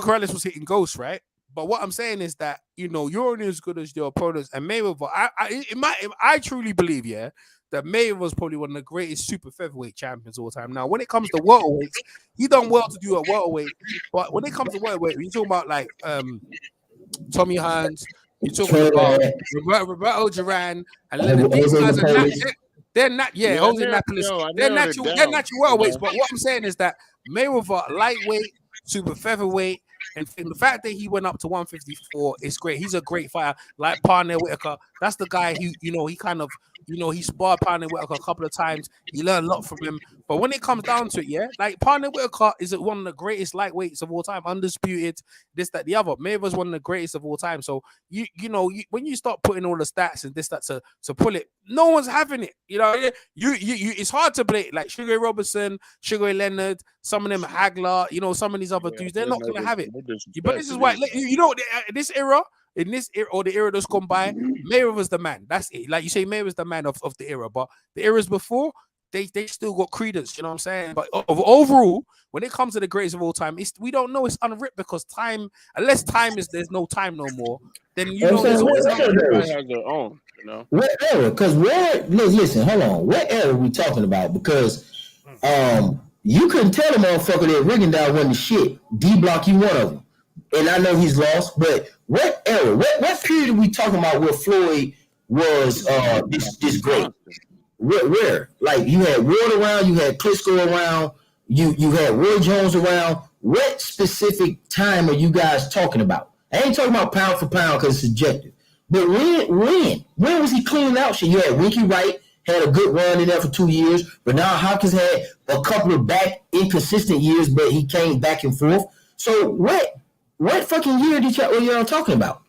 Corrales was hitting ghosts, right? But what I'm saying is that, you know, you're only as good as your opponents. And Mayweather, I truly believe, yeah, that Mayweather's probably one of the greatest super featherweight champions of all time. Now, when it comes to welterweights, he done well to do a welterweight, but when it comes to welterweight, you're talking about like Tommy Hearns, you're talking about Roberto Duran, and Leonard. These guys are they're not, Jose Napoles. They're natural welterweights. But what I'm saying is that Mayweather, lightweight, super featherweight, and the fact that he went up to 154 is great. He's a great fighter, like Parnell Whitaker. That's the guy who, he kind of, he sparred Parnell Whitaker a couple of times. He learned a lot from him. But when it comes down to it, like Parnell Whitaker is one of the greatest lightweights of all time, undisputed. This, that, the other. Mayweather's one of the greatest of all time. So when you start putting all the stats and this, that to pull it, no one's having it. It's hard to play like Sugar Ray Robinson, Sugar Ray Leonard, some of them Hagler, some of these other dudes. They're not gonna have it. But this is why, this era, or the era that's gone by, Mayweather's the man. That's it. Like you say, Mayweather's the man of the era. But the eras before, they still got credence. You know what I'm saying? But overall, when it comes to the greatest of all time, we don't know. It's unripped because time, unless there's no time no more. Then there's always everybody has their own. What era? Because listen, hold on. What era are we talking about? Because you couldn't tell the motherfucker that Rigondeaux wasn't shit. D-Block, you one of them. And I know he's lost, but what era? What period are we talking about where Floyd was this great? Where? Like you had Ward around, you had Klitschko around, you had Roy Jones around. What specific time are you guys talking about? I ain't talking about pound for pound because it's subjective. But when was he cleaning out shit? You had Winky Wright, had a good run in there for 2 years. Bernard Hopkins had a couple of back inconsistent years, but he came back and forth. So what fucking year did y'all talking about?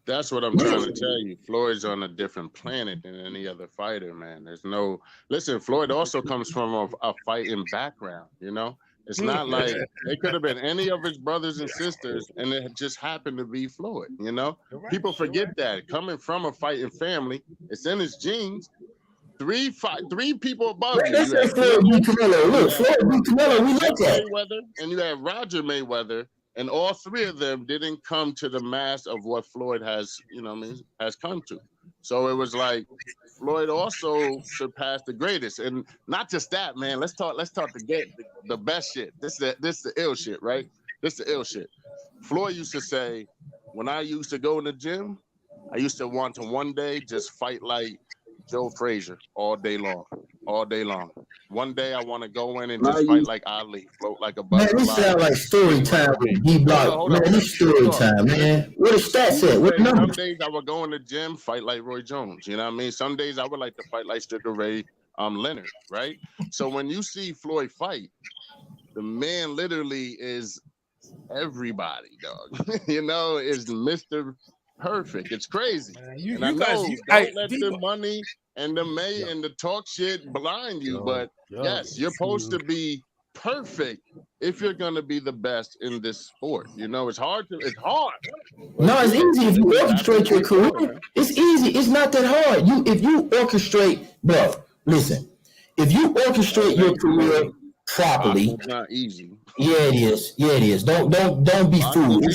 That's what I'm trying to tell you. Floyd's on a different planet than any other fighter, man. Listen, Floyd also comes from a fighting background, It's not like it could have been any of his brothers and sisters, and it just happened to be Floyd, People forget that. Coming from a fighting family, it's in his genes. Three people above you. You have Floyd beat Canelo. Look, Floyd beat Canelo. We like that. Mayweather, and you have Roger Mayweather, and all three of them didn't come to the mass of what Floyd has, has come to. So it was like Floyd also surpassed the greatest, and not just that, man. Let's talk the best shit. This the ill shit, right? This the ill shit. Floyd used to say, when I used to go in the gym, I used to want to one day just fight like Joe Frazier all day long. One day I want to go in and just fight like Ali, float like a butterfly. Man, this sound like story time with D-Block. Man, this story time, man. What the stats at? What numbers? Some days I would go in the gym, fight like Roy Jones. You know what I mean? Some days I would like to fight like Sugar Ray Leonard, right? So when you see Floyd fight, the man literally is everybody, dog. Is Mr. Perfect. It's crazy. Don't let the money and the and the talk shit blind you. But yes, you're supposed to be perfect if you're gonna be the best in this sport. It's hard. No, it's easy if you orchestrate your career. It's easy. It's not that hard. If you orchestrate, bro. Listen, if you orchestrate your career properly, it's not easy. Yeah, it is. Yeah, it is. Don't be fooled.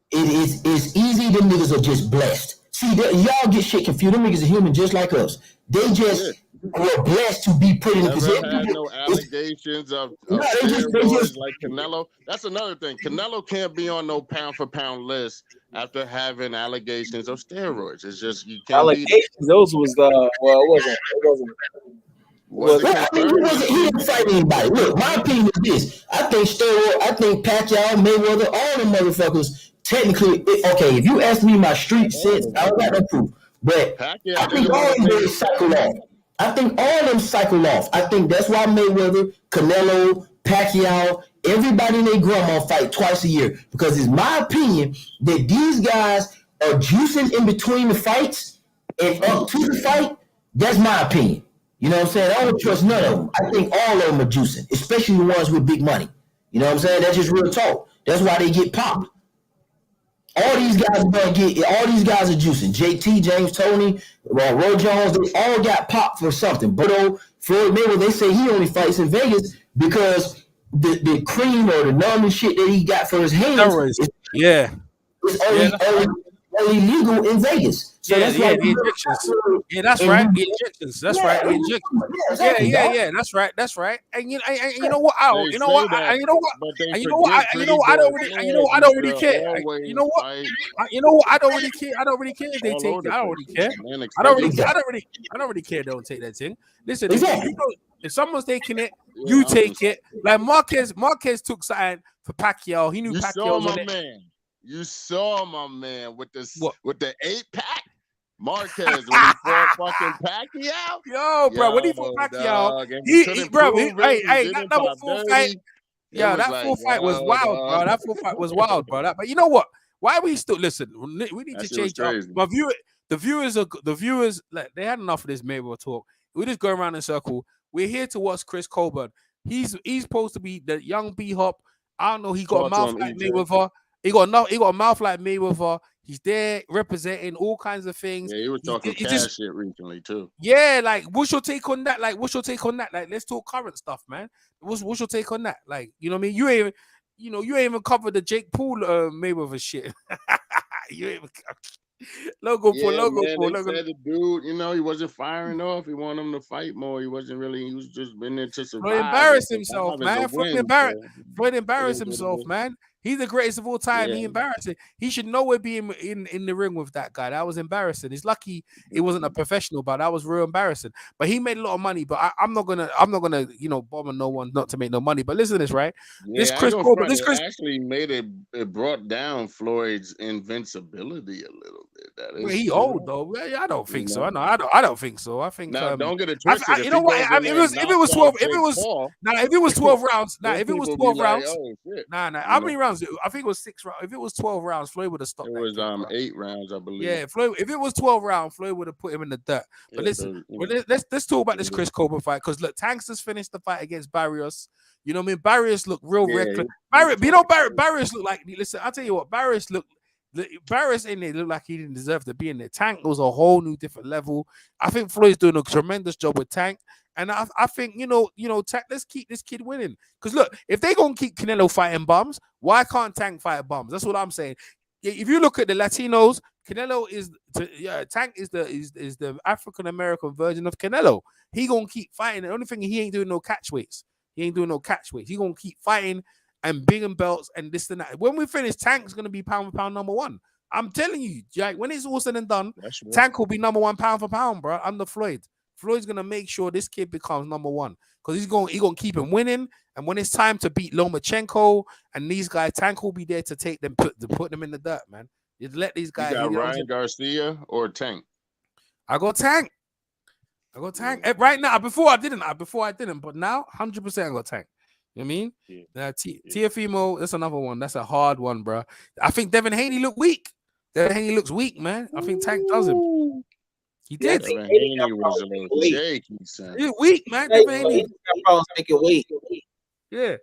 It's easy. Them niggas are just blessed. See, y'all get shit confused. Them niggas are human just like us. They just were blessed to be put in a position. Never had no allegations of steroids like Canelo. That's another thing. Canelo can't be on no pound for pound list after having allegations of steroids. It's just you can't. Allegations. Those was it wasn't. He didn't fight anybody. Look, my opinion is this. I think Pacquiao, Mayweather, all them motherfuckers. Technically, okay, if you ask me my street sense, I don't got no proof. But I think all of them cycle off. I think that's why Mayweather, Canelo, Pacquiao, everybody and their grandma fight twice a year. Because it's my opinion that these guys are juicing in between the fights and up to the fight. That's my opinion. You know what I'm saying? I don't trust none of them. I think all of them are juicing, especially the ones with big money. You know what I'm saying? That's just real talk. That's why they get popped. All these guys are juicing. JT, James Toney, Roy Jones, they all got popped for something. But Floyd Mayweather, they say he only fights in Vegas because the cream or the numbing shit that he got for his hands. Yeah. It's only illegal in Vegas. So that's why the injections. Yeah, that's right. The injections. That's right. The injections. exactly, Yeah. That's right. That's right. And you know what? They You know say what? that, You know what? but they And you know what? forget You know Pretty what? I don't Boy really. Floyd You know what? I used don't really to care. always You know what? fight You know what? I don't really care. I don't really care if they all take over it. the I don't place. really care. Man, I don't really. extended. I don't really care. Don't take that thing. Listen, Exactly. if someone's taking it, Yeah, you I'm take just- it. Like Marquez took something for Pacquiao. He knew You Pacquiao saw was on my it. man. You saw my man with the What? with the 8-pack. Marquez when he fought fucking Pacquiao. Yo, bro, when he fought Yo, Pacquiao, dog, and he couldn't prove it. He that didn't number pop 4 dirty. fight. It Yeah, was that like, 4 fight was yo, wild, bro. dog. That 4 fight was wild, bro. But you know what? Why we still listen? We need That to shit was change up. crazy. But the viewers, like they had enough of this Mayweather talk. We just go around in a circle. We're here to watch Chris Colbert. He's supposed to be the young B Hop. I don't know. He got a Talk to mouth him, like EJ. Mayweather. He got a mouth like Mayweather. He's there representing all kinds of things. Yeah, he was talking He cash just shit recently too. yeah, like what's your take on that? Like, what's your take on that? Like, let's talk current stuff, man. What's your take on that? Like, you know what I mean? You ain't even covered the Jake Paul Mayweather shit. You ain't even logo Yeah, man, they logo. said the dude, he wasn't firing off. He wanted him to fight more. He was just been there to survive. Floyd and embarrassed himself, survive is a man. Floyd win, embarrassed so it is what it himself, is. man. He's the greatest of all time. He Yeah. embarrassed it. He should nowhere be in the ring with that guy. That was embarrassing. He's lucky it wasn't a professional, but that was real embarrassing. But he made a lot of money. But I'm not gonna bomber no one not to make no money. But listen to this, right? Yeah, This I Chris ain't gonna Colbert, front. this It Chris. actually made it brought down Floyd's invincibility a little bit. That Well, is he true. old though. Yeah, I don't think so. know? No, I don't think so. I think Now, don't get it I, twisted. you know what? If it was 12, if it was 12 rounds, if it was 12 rounds, oh shit. How many rounds? I think it was 6 rounds. If it was 12 rounds, Floyd would have stopped. It that was kid, bro. 8 rounds, I believe. Yeah, Floyd. If it was 12 rounds, Floyd would have put him in the dirt. But Yeah, listen, so, let's talk about this Chris Colbert fight because look, Tanks has finished the fight against Barrios. You know what I mean? Barrios looked real reckless. Barrios looked like. Listen, I'll tell you what. Barrios in there looked like he didn't deserve to be in there. Tank was a whole new different level. I think Floyd's doing a tremendous job with Tank. And I think, Tank, let's keep this kid winning. Because look, if they're going to keep Canelo fighting bums, why can't Tank fight bums? That's what I'm saying. If you look at the Latinos, Canelo Tank is the African American version of Canelo. He going to keep fighting. The only thing, he ain't doing no catch weights. He going to keep fighting and bringing belts and this and that. When we finish, Tank's going to be pound for pound number 1. I'm telling you, Jack, when it's all said and done, Tank will be number 1 pound for pound, bro, under Floyd. Floyd's gonna make sure this kid becomes number 1 because he's gonna keep him winning. And when it's time to beat Lomachenko and these guys, Tank will be there to take them, put them in the dirt, man. You let these guys. You got Ryan Garcia or Tank? I got Tank. Right now. Before I didn't, but now 100% I got Tank. You know what I mean? Yeah. Teofimo, that's another one. That's a hard one, bro. I think Devin Haney looked weak. Devin Haney looks weak, man. I think Tank does him. He did. Devin Haney was a little shaky, son. He's weak, man. Devin Haney. Making weight. Yeah.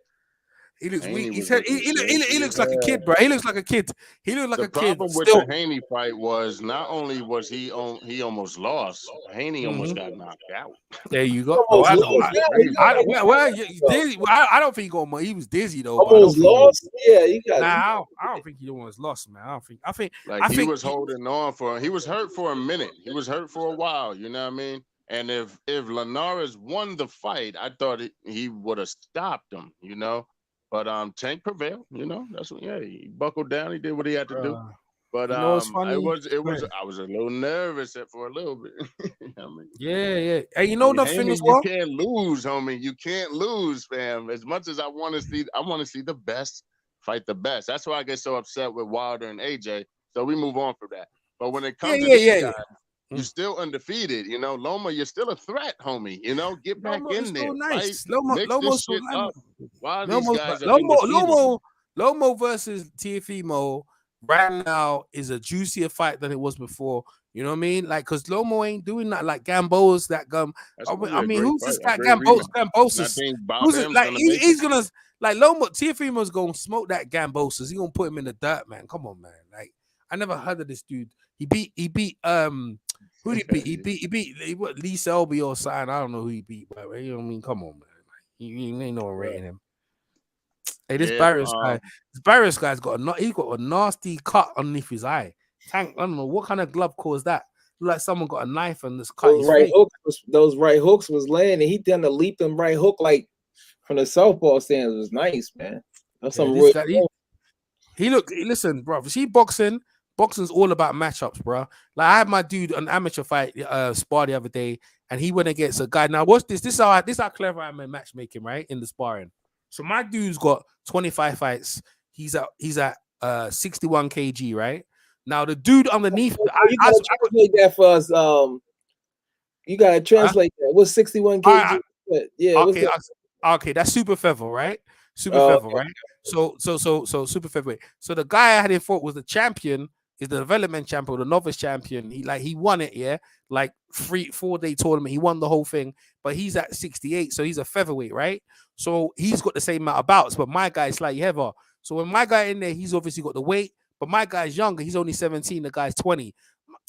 He looks Haney weak. was He looks like a kid, bro. He looks like a kid. He looks like a kid. The problem with the Haney fight was not only was he almost lost, Haney almost got knocked out. There you go. Oh, I don't think he was dizzy though. Almost lost. Yeah, you got. Nah, I don't think he was lost, man. I think he was holding on he was hurt for a minute. He was hurt for a while. You know what I mean? And if Linares won the fight, I thought he would have stopped him. But Tank prevailed, That's what. Yeah, he buckled down. He did what he had to do. But you know what's funny? I was a little nervous for a little bit. I mean, yeah. And you know the thing as well. You can't lose, homie. You can't lose, fam. As much as I want to see the best fight the best. That's why I get so upset with Wilder and AJ. So we move on from that. But when it comes to these guys, you're still undefeated, Loma, you're still a threat, homie. Get back in there. Nice. Lomo's so nice. Why these guys are Lomo versus Teofimo right now is a juicier fight than it was before. You know what I mean? Like, because Lomo ain't doing that like Gamboa's that who's this guy? Gamboa's. Who's it? Like he's gonna like Lomo. Teofimo's gonna smoke that Gamboa's. He gonna put him in the dirt, man. Come on, man. Like I never heard of this dude. He beat who did he beat? He beat Lee Selby or something. I don't know who he beat, but you know what I mean? Come on, man. Like, you ain't no one rating him. Hey, this Barrios guy's got a nasty cut underneath his eye. Tank, I don't know what kind of glove caused that. Look like someone got a knife and just cut his face. Those right hooks was landing. He done a leap and right hook like from the southpaw stance. It was nice, man. That's some real. He looked. Listen, bro. See, boxing's all about matchups, bro. Like I had my dude an amateur fight spar the other day, and he went against a guy. Now, what's this? This how clever I am in matchmaking, right? In the sparring. So my dude's got 25 fights. He's at 61 kg, right? Now the dude underneath. You gotta translate that for us. You gotta translate that. What's 61 kg? Yeah. Okay, that's super feather, right? Super feather, right? So super featherweight. So the guy I had in fought was the champion, is the development champion, the novice champion. He won it, yeah, like 4-day tournament. He won the whole thing, but he's at 68, so he's a featherweight, right? So he's got the same amount of bouts, but my guy is slightly heavier. So when my guy in there, he's obviously got the weight, but my guy's younger. He's only 17. The guy's 20.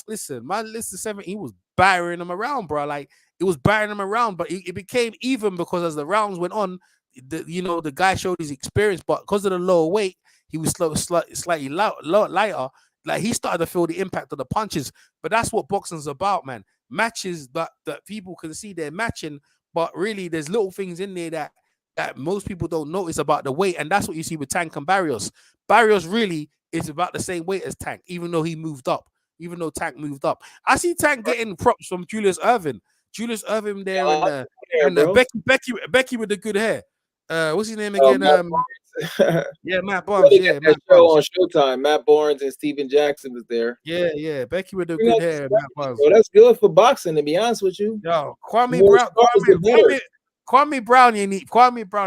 Listen, my list is 17. He was battering him around, bro. Like it was battering him around, but it became even because as the rounds went on, the guy showed his experience, but because of the lower weight, he was slightly lighter. Like he started to feel the impact of the punches. But that's what boxing's about, man. Matches that people can see they're matching, but really there's little things in there that most people don't notice about the weight, and that's what you see with Tank and Barrios. Barrios really is about the same weight as Tank, even though he moved up. Even though Tank moved up, I see Tank getting props from Julius Erving. Julius Erving there, and Becky with the good hair. What's his name again? Yeah, Matt Barnes. Yeah, Matt Barnes. On Showtime. Matt Barnes and Steven Jackson was there. Yeah. Becky with the good hair. Matt Barnes. Well, that's good for boxing, to be honest with you. Yo, Kwame Brown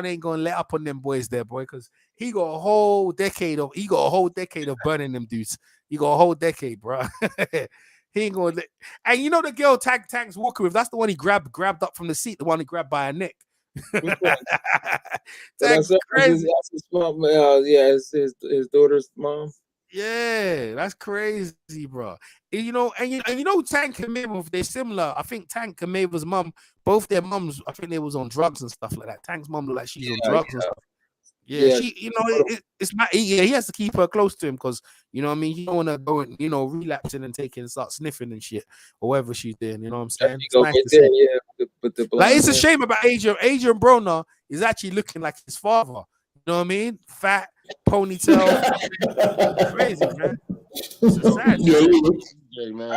ain't gonna let up on them boys there, boy, because he got a whole decade of burning them dudes. He got a whole decade, bro. He ain't gonna. And you know the girl Tank's walking with. That's the one he grabbed up from the seat. The one he grabbed by her neck. That's crazy. That's his mom. His daughter's mom. Yeah, that's crazy, bro. And you know, Tank and Maeve, they're similar. I think Tank and Maeve's mom, both their moms, I think they was on drugs and stuff like that. Tank's mom looked like she's on drugs and stuff. Yeah, she, it's not. He has to keep her close to him because you know what I mean. You don't want to go and relapsing and start sniffing and shit or whatever she's doing. You know what I'm saying? It's nice to see. Like it's a shame about Adrian. Adrian Broner is actually looking like his father. You know what I mean? Fat ponytail, crazy man. It's sad. I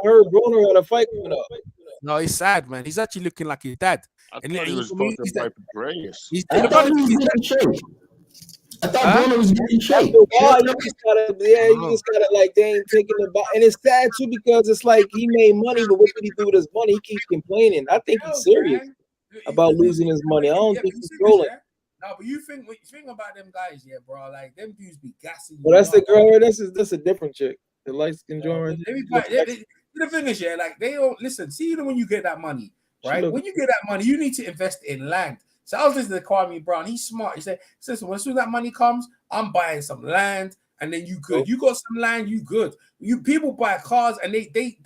heard Broner got a fight coming up. No, he's sad, man. He's actually looking like his dad. I thought he was supposed to fight for Grace. I thought he was getting shape. I thought Broner was getting shape. You just gotta like they ain't thinking about, and it's sad too because it's like he made money, but what did he do with his money? He keeps complaining. I think he's serious about losing his money. I don't think he's trolling. No, but you think about them guys, yeah, bro. Like them dudes be gassing. Well, that's the girl. That's a different chick. The light skin joint. The thing is, yeah, like they don't listen. See, even when you get that money, right? When you get that money, you need to invest in land. So I was listening to Kwame Brown. He's smart. He said, "Listen, as soon as that money comes, I'm buying some land, and then you good. You got some land, you good. You people buy cars, and they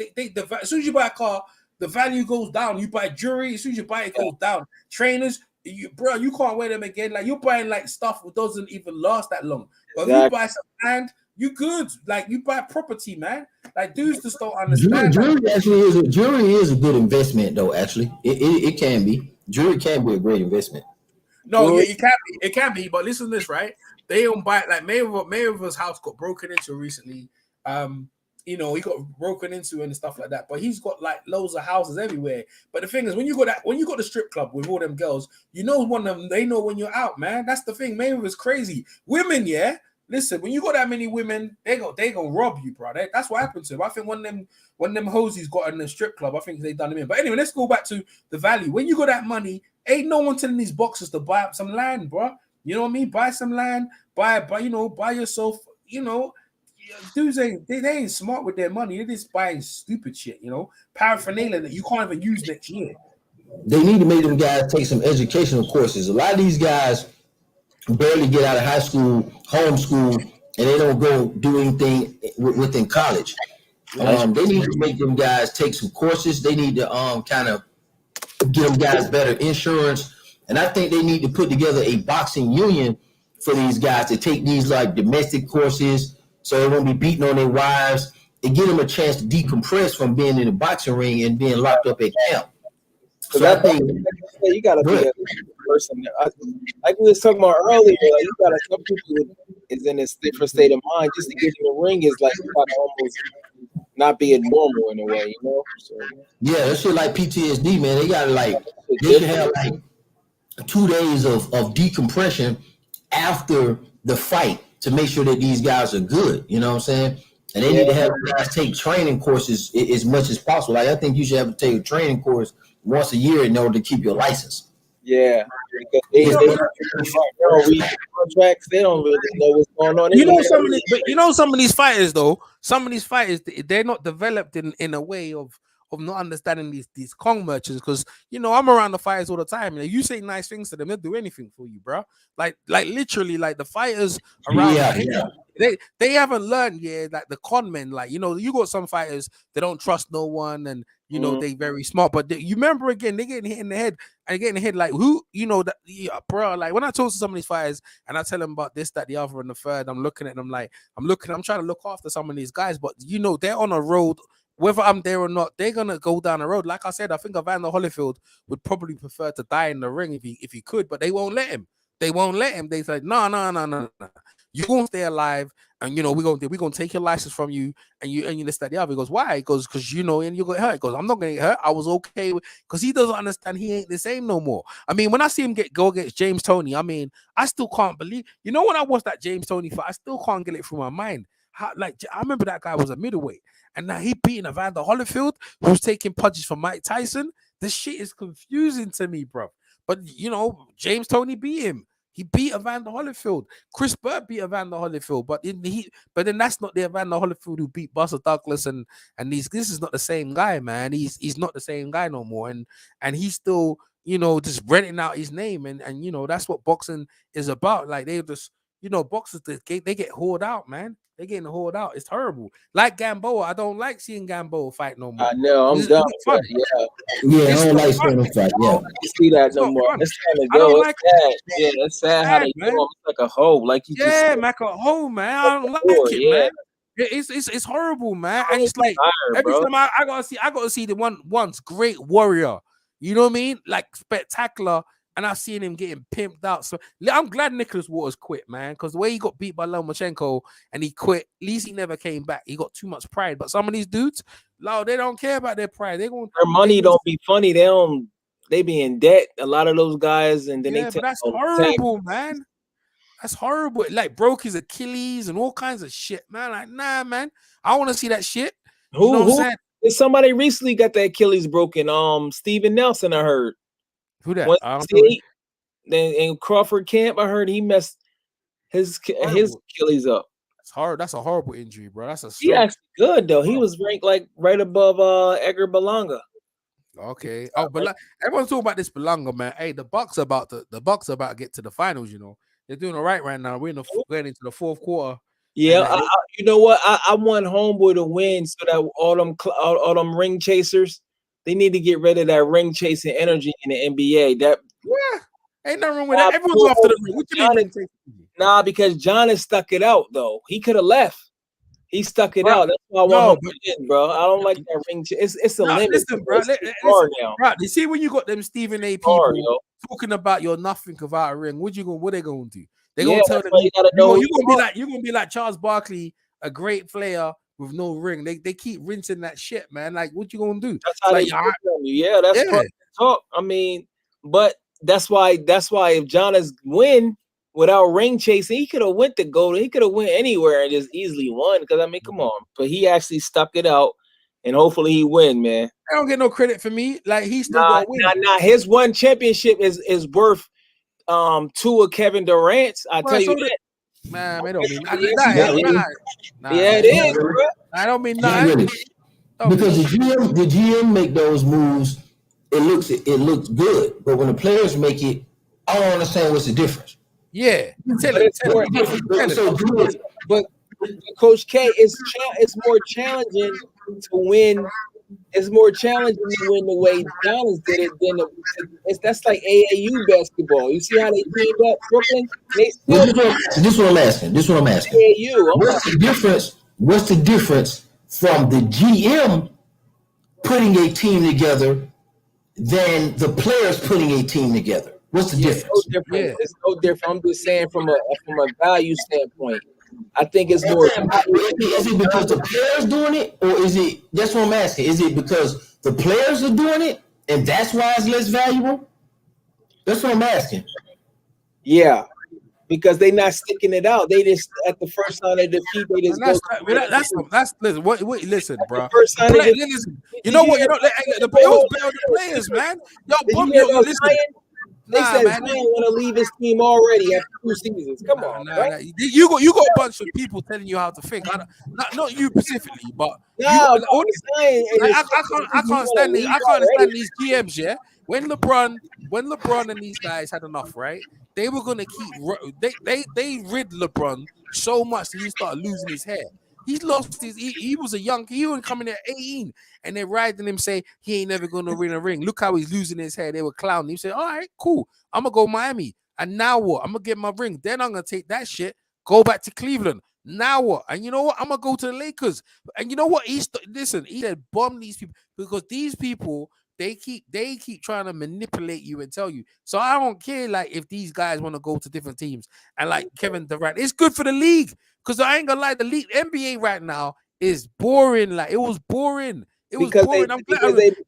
as soon as you buy a car, the value goes down. You buy jewelry, as soon as you buy it, goes down. Trainers, you can't wear them again. Like you're buying like stuff that doesn't even last that long. But if you buy some land, you good. Like you buy property, man. Like dudes just don't understand. Jewelry is a good investment, though. Actually, it can be. Jewelry can be a great investment. No, yeah, it can be. But listen to this, right? They don't buy it. Like Mayweather's house got broken into recently. He got broken into and stuff like that. But he's got like loads of houses everywhere. But the thing is, when you got the strip club with all them girls, one of them. They know when you're out, man. That's the thing. Mayweather's crazy. Women, yeah. Listen, when you got that many women, they gonna rob you, bro. That's what happened to him. I think when them hosies got in the strip club, I think they done him in. But anyway, let's go back to the value. When you got that money, ain't no one telling these boxers to buy up some land, bro. You know what I mean? Buy some land, buy yourself. Dudes they ain't smart with their money. They're just buying stupid shit. Paraphernalia that you can't even use next year. They need to make them guys take some educational courses. A lot of these guys barely get out of high school, homeschool, and they don't go do anything within college. They need to make them guys take some courses. They need to kind of give them guys better insurance. And I think they need to put together a boxing union for these guys to take these like domestic courses so they won't be beating on their wives. It give them a chance to decompress from being in the boxing ring and being locked up at camp. So I think you gotta be a person. Like we was talking about earlier, like you gotta, some people is in this different state of mind. Just to get in the ring is like you gotta almost not be normal in a way, you know. So, yeah, that shit like PTSD, man. They gotta like they should have like 2 days of decompression after the fight to make sure that these guys are good. You know what I'm saying? And they need to have guys take training courses as much as possible. Like I think you should have to take a training course once a year in order to keep your license. Yeah, because they read contracts. They don't really know what's going on. You know some of these, but you know some of these fighters though. Some of these fighters they're not developed in a way of not understanding these Kong merchants, because you know I'm around the fighters all the time. And you say nice things to them, they'll do anything for you, bro. Like literally, like the fighters around. They haven't learned yet, like the con men. Like you know, you got some fighters that don't trust no one, and you know they very smart. But you remember again, they getting hit in the head, and they getting hit like who, you know that, yeah, bro. Like when I talk to some of these fighters and I tell them about this, that, the other, and the third, I'm looking at them like I'm trying to look after some of these guys, but you know they're on a road. Whether I'm there or not, they're gonna go down the road. Like I said, I think Evander Holyfield would probably prefer to die in the ring if he could, but they won't let him. They won't let him. They say, no. You're gonna stay alive, and you know we're gonna take your license from you, and you this, that, the other. He goes, why? He goes, because you know, and you get hurt. He goes, I'm not gonna get hurt. I was okay because he doesn't understand he ain't the same no more. I mean, when I see him go against James Toney, I mean, I still can't believe. You know, when I watched that James Toney fight, I still can't get it through my mind. How, like, I remember that guy was a middleweight, and now he beating Evander Holyfield, who's taking punches from Mike Tyson. This shit is confusing to me, bro. But you know, James Toney beat him. He beat Evander Holyfield. Chris Burt beat Evander Holyfield, but then that's not the Evander Holyfield who beat Buster Douglas and these. This is not the same guy, man. He's not the same guy no more, and he's still, you know, just renting out his name, and you know that's what boxing is about. Like they just, you know, boxers they get hauled out, man. They're getting hauled out. It's terrible. Like Gamboa, I don't like seeing Gamboa fight no more. I know, I'm done. Fun. Yeah, I don't like seeing them fight. Yeah, I don't see that no more. It's time to go. It's sad. Yeah, it's sad how they do. It's like a hoe. Like you just said. Like a hoe, man. I don't like it, man. It's horrible, man. And it's like every time I gotta see the once great warrior. You know what I mean? Like spectacular. And I've seen him getting pimped out. So I'm glad Nicholas Waters quit, man, because the way he got beat by Lomachenko and he quit, at least he never came back. He got too much pride. But some of these dudes, they don't care about their pride. Their money don't be funny. They be in debt. A lot of those guys, and then they take. That's horrible, man. That's horrible. Like broke his Achilles and all kinds of shit, man. Like, nah, man. I want to see that shit. You know what I'm saying? Somebody recently got the Achilles broken. Steven Nelson, I heard. Who that? Then in Crawford camp, I heard he messed his Achilles up. That's hard. That's a horrible injury, bro. He actually good though. He was ranked like right above Edgar Berlanga. Okay. Oh, but everyone's talking about this Berlanga, man. Hey, the Bucks about to get to the finals. You know, they're doing all right right now. We're getting into the fourth quarter. Yeah, you know what? I want Homeboy to win so that all them ring chasers. They need to get rid of that ring chasing energy in the NBA. Ain't nothing wrong with that. Everyone's off to the ring. What you mean? Nah, because John has stuck it out though. He could have left. He stuck it out. That's why I want him to win, bro. I don't like that ring. It's a limit. Listen, bro. You see when you got them Stephen A. people talking about you're nothing without a ring. What they gonna do? They gonna tell them you're gonna be like Charles Barkley, a great player with no ring. They keep rinsing that shit, man. Like, what you gonna do? That's how they that's part of the talk. I mean, but that's why if Jonas win without ring chasing, he could have went to gold. He could have went anywhere and just easily won. Because I mean, come on. But he actually stuck it out, and hopefully he win, man. I don't get no credit for me. Like he still gonna win. Nah. His one championship is worth 2 of Kevin Durant's. I tell you that. Man, it don't mean nothing. It is, bro. I don't mean nothing. Because the GM make those moves, it looks good. But when the players make it, I don't understand what's the difference. Yeah, but Coach K, it's more challenging to win it's more challenging to win the way Giannis did it than that's like AAU basketball. You see how they teamed up Brooklyn? They still This is what I'm asking. AAU. What's the difference? What's the difference from the GM putting a team together than the players putting a team together? What's the difference? No different. Yeah. It's no different. I'm just saying from a value standpoint. I think it's more. Is it because the players doing it, or is it? That's what I'm asking. Is it because the players are doing it, and that's why it's less valuable? That's what I'm asking. Yeah, because they're not sticking it out. They just at the first sign of defeat, they just go. That's listen. Wait, listen, bro. First sign of defeat. Listen, you know what? The players build the players, man. Listen. They said Zion want to leave his team already after 2 seasons. Come on, nah. You got a bunch of people telling you how to think. Not you specifically, but I can't stand these GMs. Yeah, when LeBron and these guys had enough, right? They were gonna keep. They rid LeBron so much that he started losing his hair. He lost his. He was a young. He was coming at 18, and they're riding him say he ain't never gonna win a ring. Look how he's losing his hair. They were clowning. He said, "All right, cool. I'm gonna go Miami, and now what? I'm gonna get my ring. Then I'm gonna take that shit, go back to Cleveland. Now what? And you know what? I'm gonna go to the Lakers. And you know what? He said, bomb these people because these people." They keep trying to manipulate you and tell you. So I don't care like if these guys want to go to different teams and like Kevin Durant. It's good for the league because I ain't gonna lie, the league NBA right now is boring. Like it was boring. It was boring.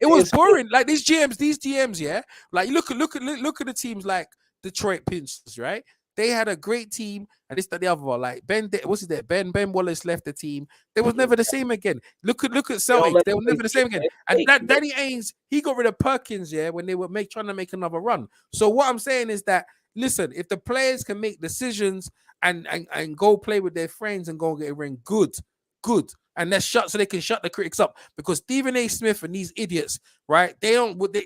It was boring. Like these GMs, yeah. Like look at the teams like Detroit Pistons, right? They had a great team, and this that the other one. Like Ben Wallace left the team. They was never the same again. Look at Celtics. They were never the same again. And that Danny Ainge, he got rid of Perkins, yeah, when they were trying to make another run. So what I'm saying is that listen, if the players can make decisions and go play with their friends and go get a ring, good. And that's so they can shut the critics up because Stephen A. Smith and these idiots, right? They don't what they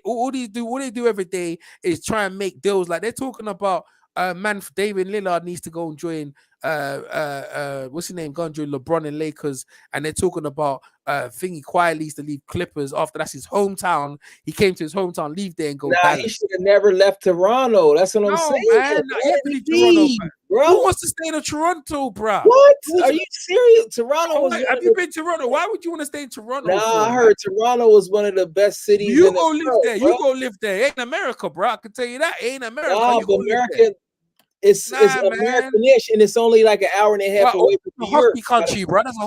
do every day is try and make deals. Like they're talking about David Lillard needs to go and join what's his name? Go and join LeBron and Lakers, and they're talking about Thingy quietly needs to leave Clippers after that's his hometown. He came to his hometown, leave there and go. He should have never left Toronto. That's what I'm saying. Man, Toronto, bro. Who wants to stay in Toronto, bro? What? Are you serious? Toronto was. Have you been to Toronto? Why would you want to stay in Toronto? I heard Toronto was one of the best cities. You go live there. You go live there. It ain't America, bro. I can tell you that. It ain't America. America. It's American-ish, and it's only like an hour and a half away from Europe. Hockey country, bro. That's a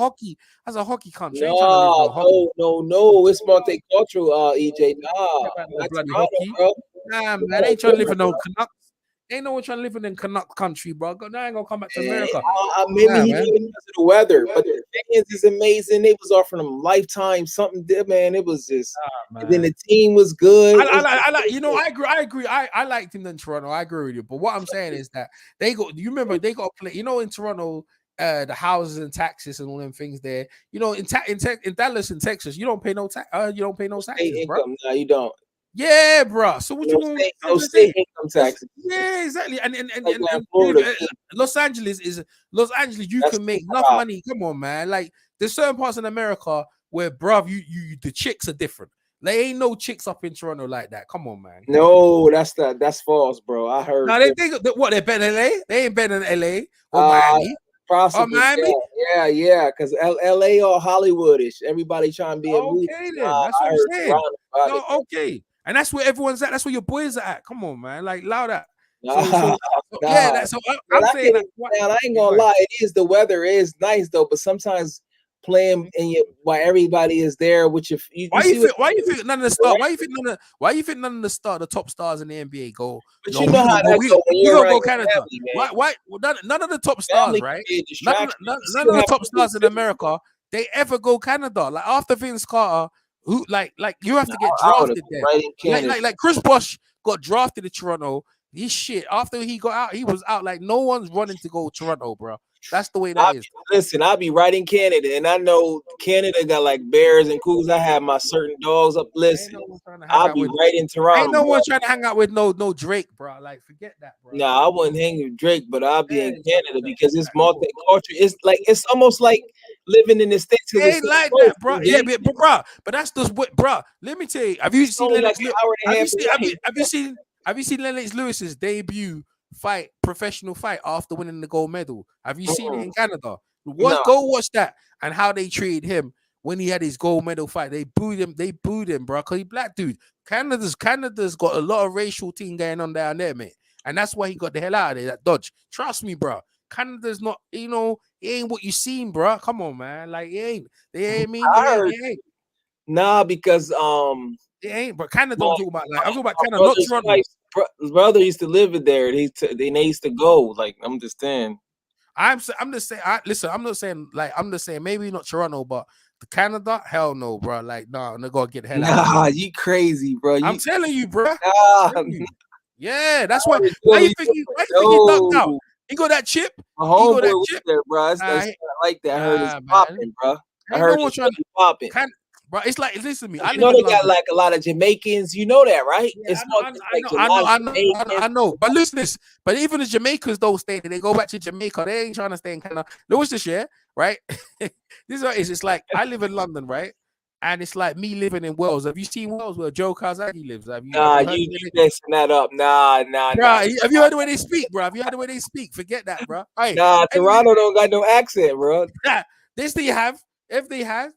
hockey country. No. It's multicultural, EJ. Nah, man. They ain't trying to live in no Canucks. Ain't no one trying to live in Canuck country, bro. Now I ain't gonna come back to America. Maybe he did because of the weather, but the fans is amazing. They was offering them lifetime something, man. It was just. And then the team was good. I like. You know, I agree. I liked him in Toronto. I agree with you. But what I'm saying is that they go. You remember they got to play. You know, in Toronto, the houses and taxes and all them things there. You know, in Dallas and Texas, you don't pay no tax. You don't pay no taxes, bro. No, you don't. Yeah, bro. So what you want? No state income taxes. Yeah, exactly. And Los Angeles. You can make enough money. Come on, man. Like there's certain parts in America where, bruv, you the chicks are different. There ain't no chicks up in Toronto like that. Come on, man. No, that's false, bro. I heard. Now they think what they're better than LA. They ain't better than LA or Miami. Possibly, Miami? Yeah, because LA all Hollywoodish. Everybody trying to be a movie. Okay, then. That's what I'm saying. No, okay. And that's where everyone's at. That's where your boys are at. Come on, man. Like, loud at. I'm saying that. I ain't gonna lie. It is the weather is nice though, but sometimes playing while everybody is there, which why you think none of the top stars in the NBA go? But you know how that goes. You go Canada. Why none of the top stars, right? None of the top stars in America, they ever go Canada. Like after Vince Carter. Who like you have to get drafted there. Like Chris Bosh got drafted to Toronto. This shit after he got out, he was out. Like no one's running to go Toronto, bro. That's the way that is. Listen, I'll be right in Canada, and I know Canada got like bears and cougars. I have my certain dogs up. Listen, I'll be right in Toronto. Ain't no one trying to hang out with no Drake, bro. Like forget that, bro. Nah, I wouldn't hang with Drake, but I'll be in Canada because it's multicultural. It's almost like living in the States. It ain't like that, bro. Yeah, but that's just what, bro. Let me tell you. Have you seen Lennox? Have you seen Lennox Lewis's debut fight, professional fight after winning the gold medal? Have you seen it in Canada? Go watch that and how they treated him when he had his gold medal fight. They booed him, bro, because he black dude. Canada's got a lot of racial thing going on down there, mate. And that's why he got the hell out of there, that Dodge. Trust me, bro. Canada's not, it ain't what you seen, bro. Come on, man. Like, it ain't. They ain't mean. It ain't. Nah, because it ain't. But Canada, I'm talking about. Like, I'm talking about Canada, not Toronto. His brother used to live there. They used to go. Like, I'm just saying. I'm just saying. Listen, I'm not saying like. I'm just saying maybe not Toronto, but Canada, hell no, bro. Like, no, they gotta get the hell out. Nah, you crazy, bro. I'm telling you, bro. Nah. Yeah, that's why. Why you think he ducked out? He got that chip. My homeboy was there, bro. It's not like that. I heard it's popping, bro. I heard it's really popping. Bro, it's like, listen to me. You know they got like a lot of Jamaicans. You know that, right? Yeah, I know. But listen, but even the Jamaicans don't stay there. They go back to Jamaica. They ain't trying to stay in Canada. What's this shit, right? This is what it is. It's like I live in London, right? And it's like me living in Wales. Have you seen Wales where Joe Kazaki lives? Have you? Nah, you messing that up. Nah. Bro, have you heard the way they speak, bro? Have you heard the way they speak? Forget that, bro. Hey, nah, Toronto don't got no accent, bro. This they have. If they have.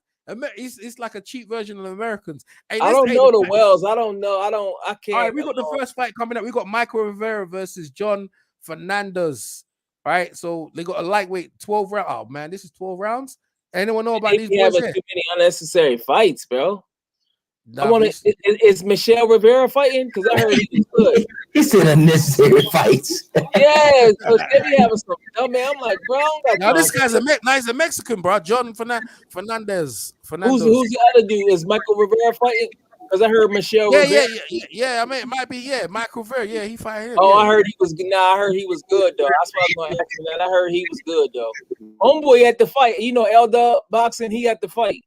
It's like a cheap version of Americans. Hey, I don't know the Wells. I don't know. I can't. All right, we got the first fight coming up. We got Michael Rivera versus John Fernandez. All right, so they got a lightweight 12 rounds. Oh man, this is 12 rounds. Anyone know about these boys? Having too many unnecessary fights, bro. Is Michel Rivera fighting? Because I heard he was good. He said unnecessary fights. Yeah, so they be having some. I mean, I'm like, bro. Now this guy's a Mexican, bro. John Fernandez. Who's the other dude? Is Michael Rivera fighting? Because I heard Michel. Yeah. I mean, it might be Michael Rivera. Yeah, he fighting him. Oh, yeah. I heard he was. Nah, I heard he was good though. That's why I was going to ask you that. I heard he was good though. Homeboy at the fight. You know, Elda boxing. He at the fight.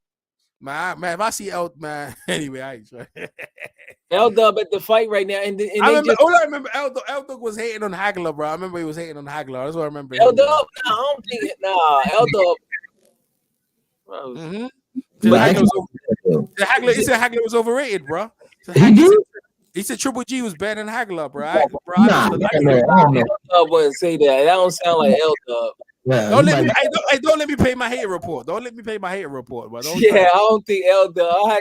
Man, if I see man, anyway, I ain't trying. L-Dub at the fight right now, and I remember L-Dub was hating on Hagler, bro. I remember he was hating on Hagler. That's what I remember. L-Dub, I don't think L-Dub. Mm-hmm. He said Hagler was overrated, bro. He said Triple G was better than Hagler, bro. L-Dub wouldn't say that. That don't sound like L-Dub. Yeah, don't let me pay my hate report. Don't let me pay my hate report. But I don't think Elder. I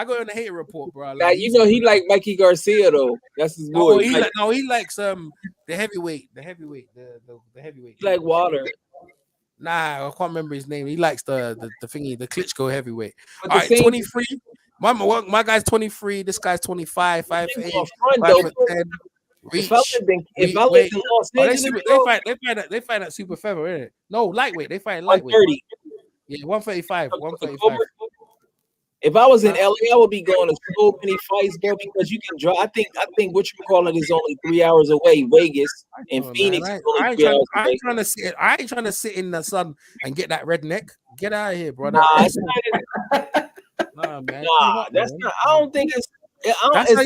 go in the hate report, bro. Like, you know, he like Mikey Garcia though. That's his boy. He likes the heavyweight. The heavyweight. He like Water. Nah, I can't remember his name. He likes the thingy, the Klitschko heavyweight. All right, 23. My guy's 23. This guy's 25. 5'8", 5'10". Reach. If I lived in Los Angeles, they fight at super feather, isn't it? No, lightweight. They fight lightweight. 130. Yeah, 135. 135. If I was in LA, I would be going to so many fights, bro, because you can draw. I think what you call it is only 3 hours away. Vegas and Phoenix. I ain't trying to sit in the sun and get that redneck. Get out of here, brother. Nah, man. Nah, that's not. I don't think it's. That's how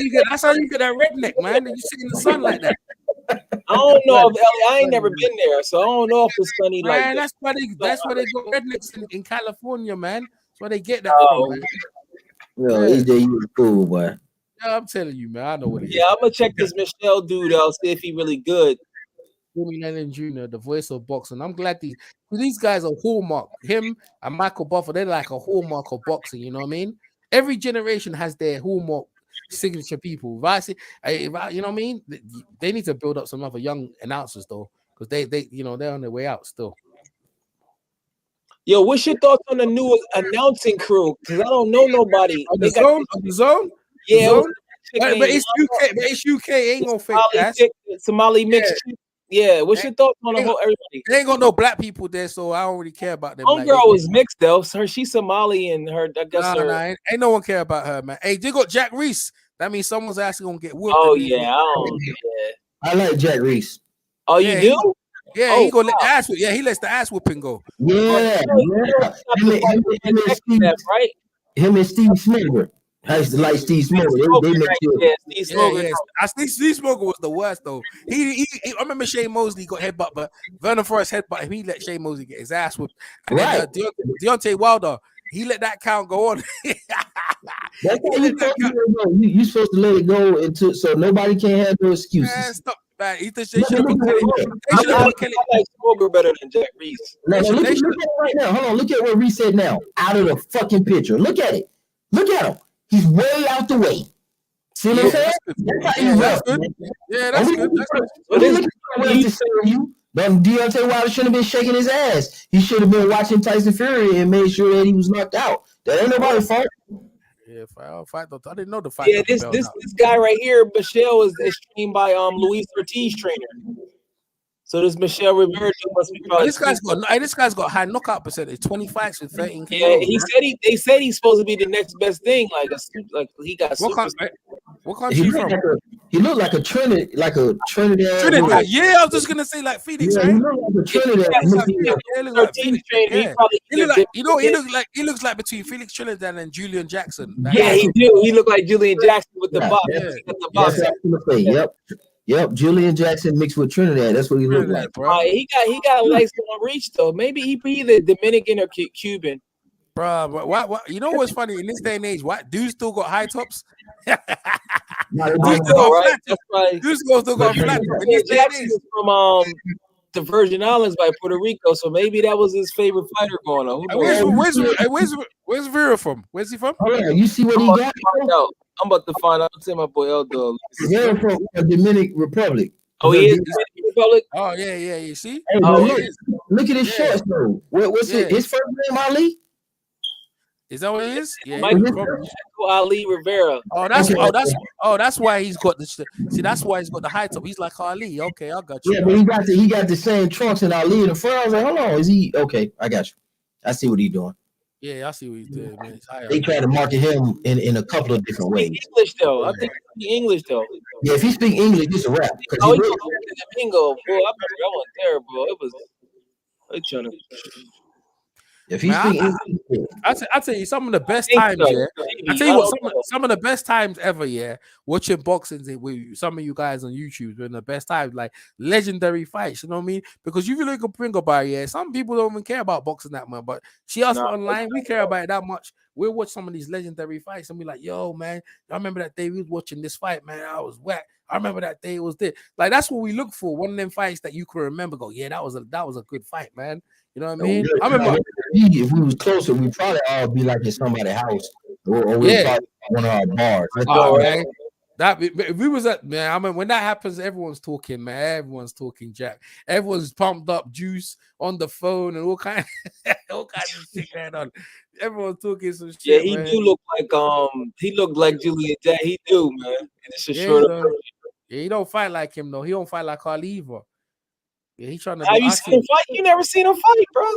you get that redneck, man. You sit in the sun like that. I don't know if LA, I ain't never been there, so I don't know if it's sunny like that. That's why they got rednecks in California, man. That's why they get that from, man. Yo, AJ, you a fool, boy. Yeah, I'm telling you, man. I know what it is. Yeah, I'm gonna check this Michel dude out, see if he really good. Jimmy Lennon Jr., the voice of boxing. I'm glad these guys are hallmark. Him and Michael Buffer, they're like a hallmark of boxing. You know what I mean? Every generation has their hallmark signature people. If I see, you know what I mean? They need to build up some other young announcers though, because they you know, they're on their way out still. Yo, what's your thoughts on the new announcing crew? Because I don't know nobody. On the zone? Yeah, the zone? But it's UK. But it's UK. Ain't gonna fake Somali mixed. Yeah, what's your thoughts on the whole everybody? They ain't got no black people there, so I don't really care about them. Homegirl was mixed though. She's Somali and her. I guess ain't no one care about her, man. Hey, they got Jack Reese. That means someone's actually gonna get whooped. Oh yeah, I like Jack Reese. Oh, you do? Yeah, he gonna let the ass. Yeah, he lets the ass whooping go. Yeah. Him and Steve Smither. I used to like Steve Smoker. They make sure. Steve Smoker. Yeah. I think Steve Smoker was the worst though. He I remember Shane Mosley got headbutt, but Vernon Forrest headbutt him. He let Shane Mosley get his ass whipped. And then Deontay Wilder, he let that count go on. That's how you supposed to let it go into so nobody can have no excuses. Man, stop, man. They should have put Kelly. I like Smoker better than Jack Reese. Look at it right now. Hold on. Look at what Reese said now. Out of the fucking picture. Look at it. Look at him. He's way out the way. See what I'm saying? That's good. Yeah, that's good. Deontay Wilder shouldn't have been shaking his ass. He should have been watching Tyson Fury and made sure that he was knocked out. That ain't nobody's fault. Yeah, fight. I didn't know the fight. Yeah, this guy right here, Michel, is trained by Luis Ortiz trainer. So this Michel Rivera must be probably. This guy's got high knockout percentage. 20 fights with 13. Yeah, they said he's supposed to be the next best thing. Like he got. What country from? He looked like a Trinidad. Trinidad. Yeah, I was just gonna say like Phoenix, right? He looked like a Trinidad. He looks like between Felix Trinidad and Julian Jackson. Yeah, he do. He looked like Julian Jackson with the box. Yep, Julian Jackson mixed with Trinidad. That's what he looked like, bro. He got legs on reach though. Maybe he be either Dominican or Cuban. Bro, what? You know what's funny in this day and age? What dudes still got high tops? Dudes still got flat tops. Jackson is from the Virgin Islands by Puerto Rico, so maybe that was his favorite fighter going on. Where's Rivera from? Where's he from? Oh yeah, you see what he got? I'm about to find out. I'll tell my boy Eldo. Rivera from the Dominican Republic. Oh, he is Dominican Republic? Oh, yeah. You see? Hey, look at his shorts, though. What's his first name, Ali? Is that what it is? Yeah, Ali Rivera. That's why he's got the. See, that's why he's got the high top. He's like Ali. Okay, I got you. Yeah, but he got the same trunks and Ali in the front. I was like, hold on, is he okay? I got you. I see what he's doing. Yeah, I see what he's doing, man. They try to market him in a couple of different ways. English though, I think he speak English though. Yeah, if he speak English, it's a rap. Oh, he really, bingo, bro. I went there, bro. It was. They trying to. If he's I tell you some of the best times, yeah. I tell you what, some of the best times ever, yeah. Watching boxing with some of you guys on YouTube been the best times, like legendary fights. You know what I mean? Because if you look at Pringle Bar, yeah, some people don't even care about boxing that much, but see us online, we care about it that much. We'll watch some of these legendary fights and be like, yo, man, I remember that day we was watching this fight, man. I was whack. I remember that day it was this. Like that's what we look for. One of them fights that you can remember. Go, yeah, that was a good fight, man. You know what I mean? I remember if we was closer, we probably all be like in somebody's house or we probably one of our bars. Man. That if we was at man, I mean when that happens, everyone's talking, man. Everyone's talking, Jack. Everyone's pumped up, juice on the phone, and all kinds of shit going on. Everyone's talking some shit. Yeah, he do look like he looked like Julian Jack. He do, man. It's a short he don't fight like him though. He don't fight like Ali either. Yeah, he trying to. Have you seen him fight? You never seen him fight, bro.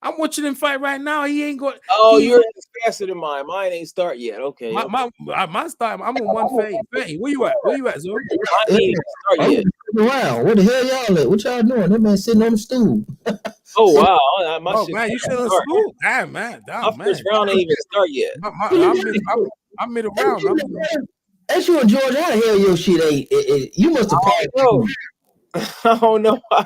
I'm watching him fight right now. He ain't got. Oh, yours is faster than mine. Mine ain't start yet. Okay. My start. I'm on 130. Where you at, Zoe? Mine ain't start yet. Wow, what the hell y'all at? What y'all doing? That man sitting on the stool. Oh wow, my shit. Man, you sitting on the stool? Damn, man. My first round ain't even start yet. I'm middle round. That's you and George. How the hell your shit ain't? You must have probably. I don't know why.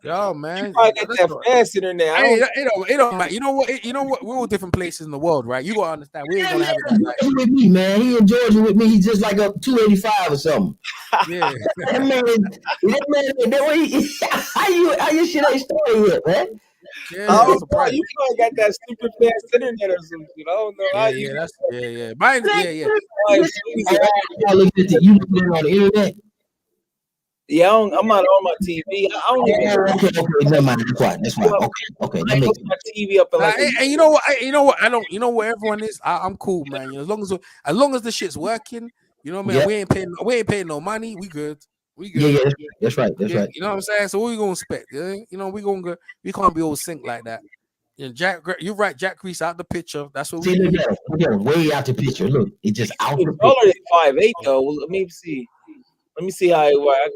Yo, man, you probably got that fast internet. It don't matter. You know what? We're all different places in the world, right? You gotta understand. We ain't gonna have it like with me, man. He in Georgia with me. He's just like a 285 or something. Yeah, that man. How your shit ain't started yet, man? Yeah, you probably got that super fast internet or something. I don't know how you. Yeah. Mine, yeah. You looking on the internet? Yeah, I'm not on my TV. I don't even. Okay, never mind. That's fine. Okay. I put my TV up and you know what? I don't. You know where everyone is. I'm cool, man. You know, as long as the shit's working, you know what I mean. Yeah. We ain't paying no money. We good. Yeah, that's right. You know what I'm saying? So what we gonna expect? You know, we can't be all sync like that. You know, Jack, you're right. Jack Reese out the picture. That's what we look at him way out the picture. Look, it just out the picture. Taller than 5'8" though. Let me see how it works.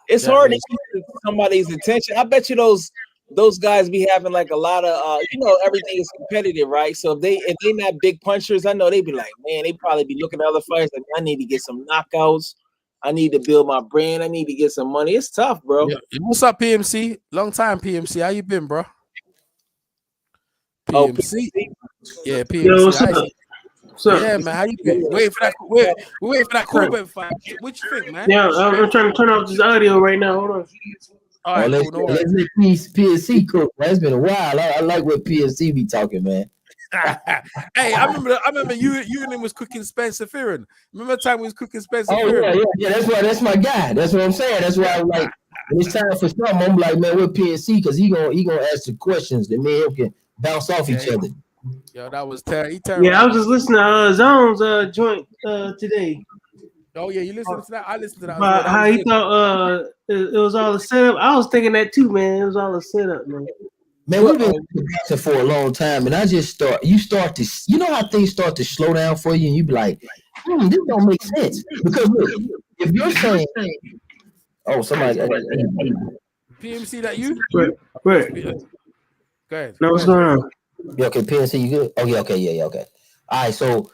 It's hard to keep somebody's attention. I bet you those those guys be having like a lot of everything is competitive, right? So if they not big punchers, I know they be like, man, they probably be looking at other fighters like, I need to get some knockouts. I need to build my brand. I need to get some money. It's tough, bro. Yeah. What's up, PMC? Long time, PMC. How you been, bro? PMC. Yeah, PMC. Yo, what's up? What's up? Yeah, man. How you been? Waiting for that. We're waiting for that Colbert fight. What you think, man? Yeah, I'm trying to turn off this audio right now. Hold on. All right, let's let PSC cook. Man. It's been a while. I like what PSC be talking, man. Hey, I remember you and him was cooking Spencer Fearon. Remember the time we was cooking Spencer Fearon? Yeah. That's my guy. That's what I'm saying. That's why I'm like, when it's time for something, I'm like, man, with PSC, because he gonna ask the questions that me and him can bounce off each other. Yo, that was terrible. Yeah, I was just listening to Zone's joint today. Oh yeah, you listened to that? I listened to that. How he thought it was all a setup. I was thinking that too, man. It was all a setup, man. Man, we've been boxing for a long time, and I just you start to, how things start to slow down for you, and you be like, this don't make sense. Because look, if you're saying, oh, somebody, PMC, that you? Right. Go ahead. No, what's going on? Yeah, okay, PNC, you good? Oh, yeah, okay, yeah, okay. All right, so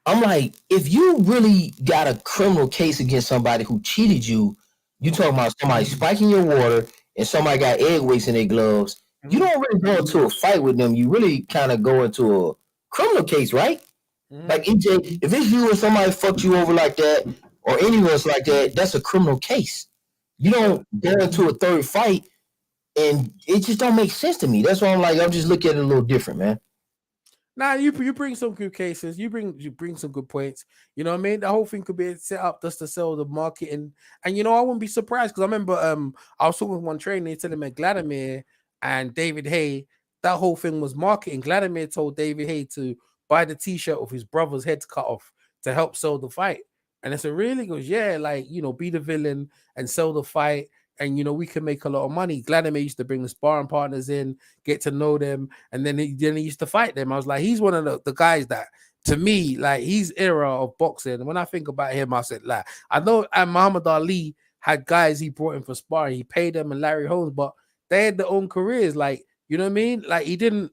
I'm like, if you really got a criminal case against somebody who cheated you, you talking about somebody spiking your water and somebody got egg weights in their gloves, you don't really go into a fight with them. You really kind of go into a criminal case, right? Like, EJ, if it's you and somebody fucked you over like that, or anyone's like that, that's a criminal case. You don't go into a third fight, and it just don't make sense to me. That's why I'm like, I'm just looking at it a little different, man. Nah, you bring some good cases. You bring some good points. You know what I mean? The whole thing could be set up just to sell the market, and I wouldn't be surprised because I remember I was talking with one trainer. He telling me Vladimir and David Hay, that whole thing was marketing. Vladimir told David Hay to buy the T-shirt of his brother's head cut off to help sell the fight, and I said, really? He goes, yeah, like be the villain and sell the fight. And we can make a lot of money. Vladimir used to bring the sparring partners in, get to know them, and then he used to fight them. I was like, he's one of the guys that, to me, like, he's era of boxing. And when I think about him, I said, like, I know Muhammad Ali had guys he brought in for sparring. He paid them, and Larry Holmes, but they had their own careers. Like, you know what I mean? Like, he didn't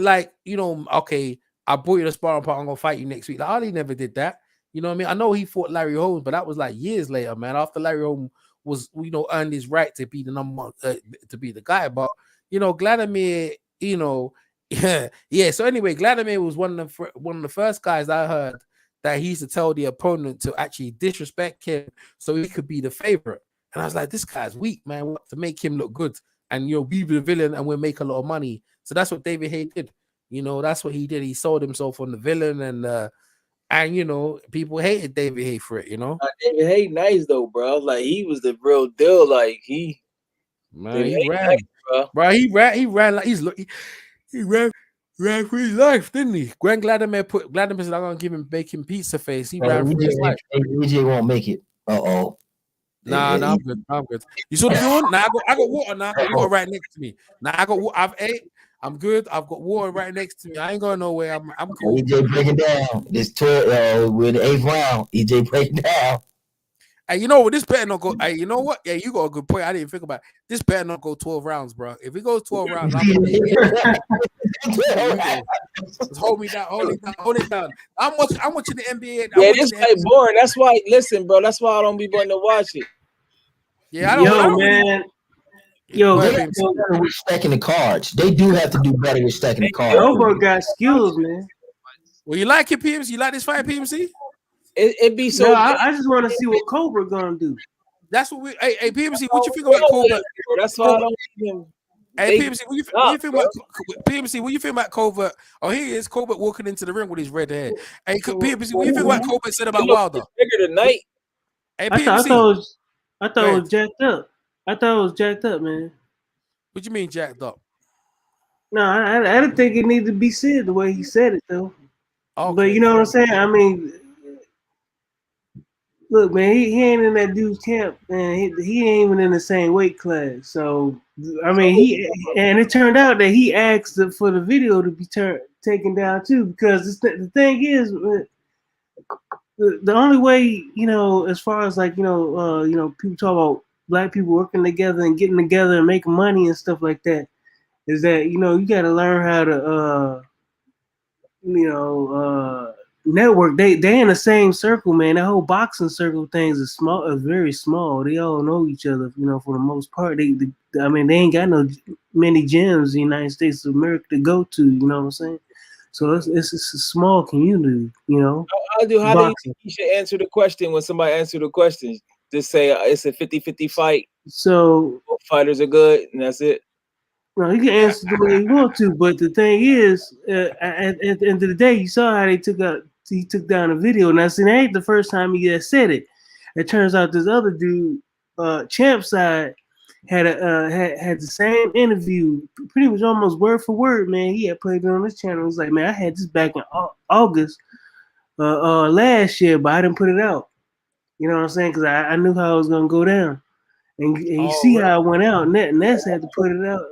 like, okay, I brought you the sparring partner, I'm gonna fight you next week. Like, Ali never did that. You know what I mean? I know he fought Larry Holmes, but that was like years later, man. After Larry Holmes was earned his right to be the number one, to be the guy, but Vladimir, yeah. So anyway, Vladimir was one of the first guys I heard that he used to tell the opponent to actually disrespect him so he could be the favorite. And I was like, this guy's weak, man. What, to make him look good and be the villain and we'll make a lot of money. So that's what David Hay did. That's what he did. He sold himself on the villain, and people hated David Hay for it, David Hay nice though, bro. Like, he was the real deal. Like, he ran, nice, bro. He ran like he ran for his life, didn't he? Vladimir said, I'm gonna give him bacon pizza face. He ran for his life. EJ won't make it. Nah, I'm good. I'm good. You saw the new one? Nah, I got water now. I got water right next to me. Nah, I got water. I've ate. I'm good. I've got water right next to me. I ain't going nowhere. I'm cool. EJ breaking down. This 12, we're in the 8th round. EJ breaking down. Hey, you know what? This better not go. Hey, you know what? Yeah, you got a good point. I didn't think about it. This better not go 12 rounds, bro. If it goes 12 rounds, I'm gonna just hold me down. Hold it down. I'm watching the NBA. This fight boring. That's why. Listen, bro. That's why I don't be wanting to watch it. Yeah, I don't. Man. They have to do better with stacking the cards. They do have to do better with stacking the cards. Cobra got skills, man. Well, you like it, PMC? You like this fight, PMC? It be so. No, I just want to see what Cobra gonna do. That's what we. Hey, PMC, what you think about Cobra? That's why I don't. Hey, PMC, what you think about PMC? What you think about Colbert? Oh, here he is, Colbert walking into the ring with his red hair. Hey, PMC, what you think about Colbert said about Wilder? Bigger tonight. Hey, PMC, I thought it was jacked up. I thought it was jacked up, man. What you mean jacked up? No, I didn't think it needed to be said the way he said it, though. Okay. But you know what I'm saying? I mean, look, man, he ain't in that dude's camp, and he ain't even in the same weight class. So, I mean, it turned out that he asked for the video to be taken down too, because the thing is, the only way, as far as like, people talk about black people working together and getting together and making money and stuff like that is that you got to learn how to network. They in the same circle, man. That whole boxing circle things is very small. They all know each other, for the most part. They ain't got many gyms in the United States of America to go to. You know what I'm saying? So it's a small community. How do you think you should answer the question when somebody answers the question? Just say it's a 50-50 fight. So both fighters are good, and that's it. No, you can answer the way you want to, but the thing is, at the end of the day, you saw how he took down a video. Now, see, that ain't the first time he just said it. It turns out this other dude, Champ Side, had the same interview, pretty much almost word for word, man. He had played it on his channel. He was like, man, I had this back in August last year, but I didn't put it out. You know what I'm saying? Because I knew how it was gonna go down. And you see how it went out. Ness had to put it out,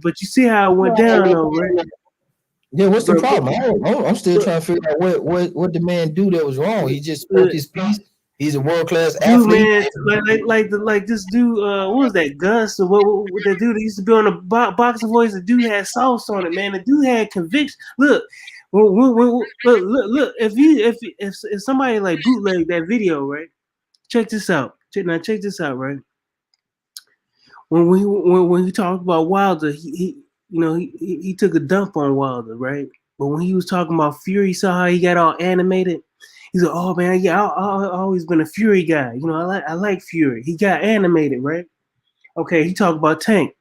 but you see how it went down, though, right? Yeah, what's the problem? I'm still trying to figure out what the man do that was wrong. He just spoke his piece. He's a world-class athlete. Man, like this dude. What was that, Gus? Or what that dude that used to be on the boxing voice? The dude had sauce on it, man. The dude had conviction. Look. Look. If somebody like bootleg that video, right? Check this out. Check this out, right? When he talked about Wilder, he took a dump on Wilder, right? But when he was talking about Fury, you saw how he got all animated. He's like, "Oh man, yeah, I always been a Fury guy. I like Fury." He got animated, right? Okay, he talked about Tank,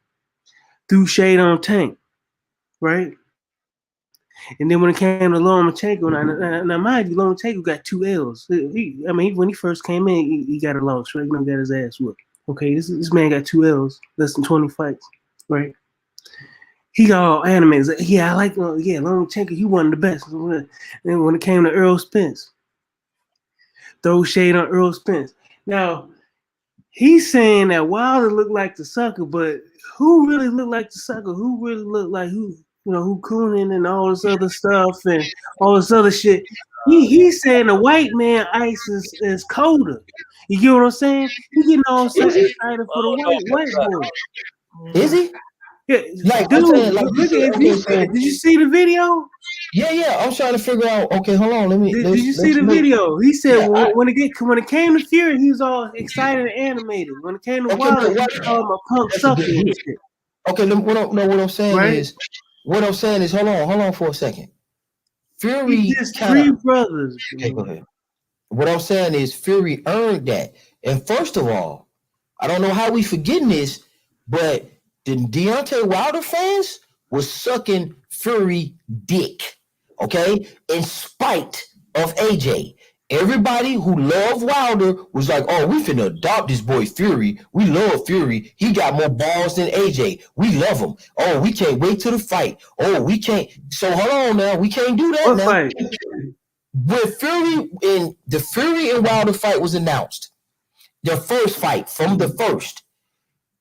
threw shade on Tank, right? And then when it came to Lomachenko, now mind you, Lomachenko got 2 L's. When he first came in, he got a loss, right? Got his ass whooped. Okay, this man got 2 L's, less than 20 fights, right? He got all animated. Like, yeah, I like, Lomachenko, he one of the best. And when it came to Earl Spence, throw shade on Earl Spence. Now, he's saying that Wilder looked like the sucker, but who really looked like the sucker? Who really looked like who Coonan and all this other stuff and all this other shit? He's saying the white man ice is colder. You get what I'm saying? He getting all excited for the white boy. Is he? Yeah, like, dude. Saying, like, did you see the video? Yeah. I'm trying to figure out. Okay, hold on. Did you see the video? He said when it came to Fury, he was all excited and animated. When it came to Wilder, he called him a punk sucker and shit. Okay, what I'm saying is, hold on for a second. Fury just 3 brothers. Okay, go ahead. What I'm saying is Fury earned that. And first of all, I don't know how we forgetting this, but the Deontay Wilder fans was sucking Fury dick, okay? In spite of AJ. Everybody who loved Wilder was like, oh, we finna adopt this boy Fury. We love Fury. He got more balls than AJ. We love him. Oh, we can't wait till the fight. Oh, we can't. So hold on now. We can't do that now. Fight? When the Fury and Wilder fight was announced, the first fight from the first,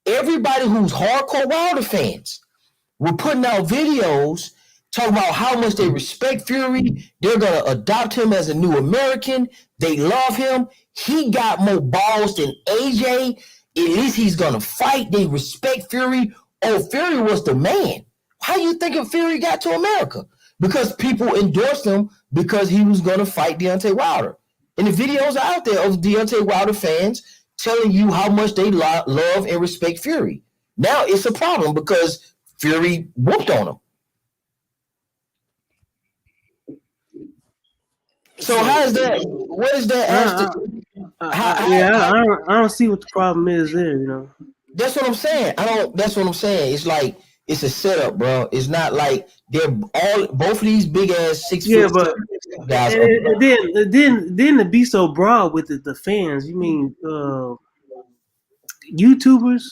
everybody who's hardcore Wilder fans were putting out videos talking about how much they respect Fury. They're going to adopt him as a new American. They love him. He got more balls than AJ. At least he's going to fight. They respect Fury. Oh, Fury was the man. How you think Fury got to America? Because people endorsed him because he was going to fight Deontay Wilder. And the videos are out there of Deontay Wilder fans telling you how much they love and respect Fury. Now it's a problem because Fury whooped on him. So how is that? What is that? I don't see what the problem is there. That's what I'm saying. That's what I'm saying. It's like it's a setup, bro. It's not like they're both of these big ass 6 foot guys. And then to be so broad with the fans, you mean YouTubers?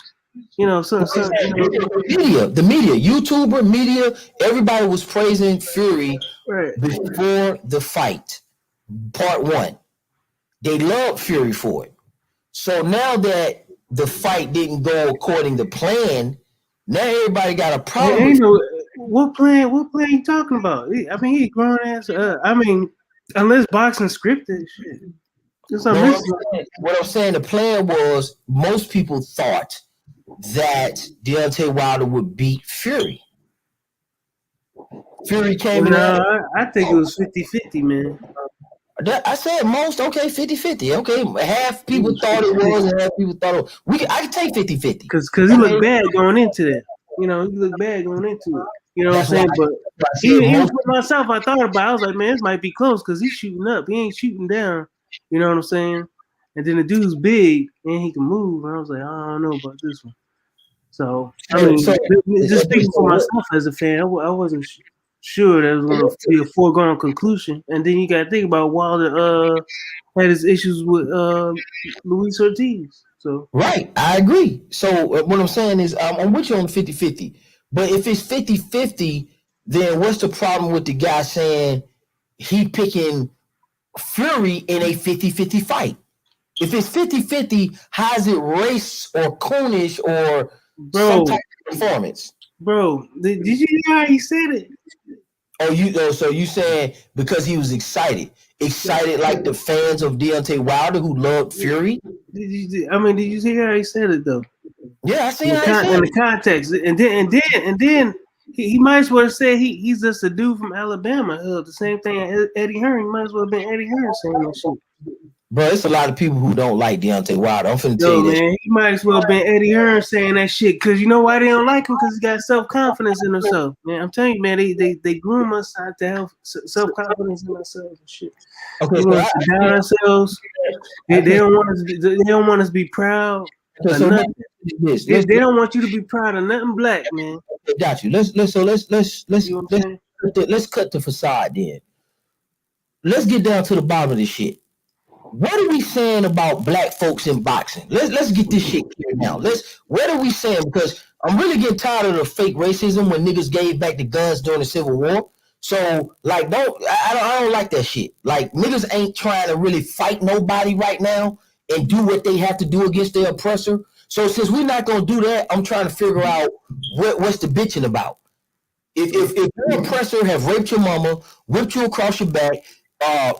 The media, YouTuber, media, everybody was praising Fury before the fight. Part 1. They loved Fury for it. So now that the fight didn't go according to plan, now everybody got a problem. What plan you talking about? I mean, he grown ass. Unless boxing scripted shit. What I'm saying, the plan was most people thought that Deontay Wilder would beat Fury. Fury came in. I think it was 50-50, man. I said most, okay, 50-50. Okay, half people thought it was, and half people thought it was. I can take 50-50. Because he looked bad going into that. You know, he looked bad going into it. You know what I'm saying? But even for myself, I thought about it. I was like, man, this might be close because he's shooting up. He ain't shooting down. You know what I'm saying? And then the dude's big and he can move. And I was like, I don't know about this one. So, I mean, just speaking for myself as a fan, I wasn't sure that it was going to be a foregone conclusion. And then you got to think about Wilder had his issues with Luis Ortiz. So right, I agree. So what I'm saying is I'm with you on 50-50. But if it's 50-50, then what's the problem with the guy saying he picking Fury in a 50-50 fight? If it's 50-50, how is it race or coonish or some type of performance? Bro, did you hear how he said it? So you saying because he was excited like the fans of Deontay Wilder who loved Fury? Did you see how he said it though? Yeah, I see how he said in the context, and then he might as well have said he's just a dude from Alabama. The same thing Eddie Hearn. Might as well have been Eddie Hearn saying that shit. Bro, it's a lot of people who don't like Deontay Wilder. I'm finna tell you this. Man, he might as well have been Eddie Hearn saying that shit. Because you know why they don't like him? Because he got self-confidence in himself. Man, I'm telling you, man, they groom us out to have self-confidence in ourselves and shit. Okay, we want us to down ourselves. They don't want us to be proud. They don't want you to be proud of nothing black, man. Got you. Let's cut the facade then. Let's get down to the bottom of this shit. What are we saying about black folks in boxing? Let's get this shit clear now. What are we saying? Because I'm really getting tired of the fake racism when niggas gave back the guns during the Civil War. So like, I don't like that shit. Like niggas ain't trying to really fight nobody right now and do what they have to do against their oppressor. So since we're not gonna do that, I'm trying to figure out what's the bitching about. If your oppressor have raped your mama, whipped you across your back,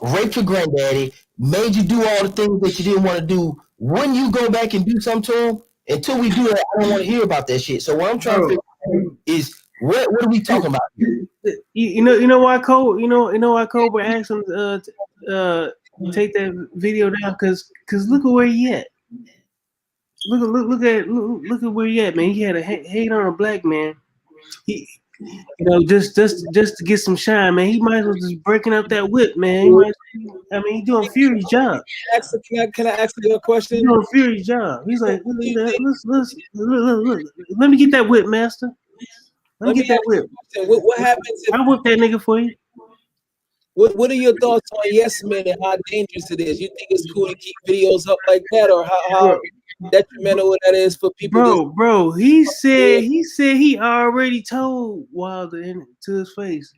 raped your granddaddy, made you do all the things that you didn't want to do, when you go back and do something to him, until we do that, I don't want to hear about that shit. So what I'm trying to figure out is what are we talking about here? You know why Colbert asked him to take that video down? Because look at where he at. Look at where he at, man. He had a hate on a black man. He, just to get some shine, man. He might as well just breaking up that whip, man. He's doing Fury's job. Can I ask you a question? He's doing Fury's job. He's like, look, let me get that whip, master. Let me get that whip. What happens if I whip that nigga for you? What are your thoughts on Yes Man and how dangerous it is? You think it's cool to keep videos up like that, or how detrimental that is for people? Bro, he said he already told Wilder to his face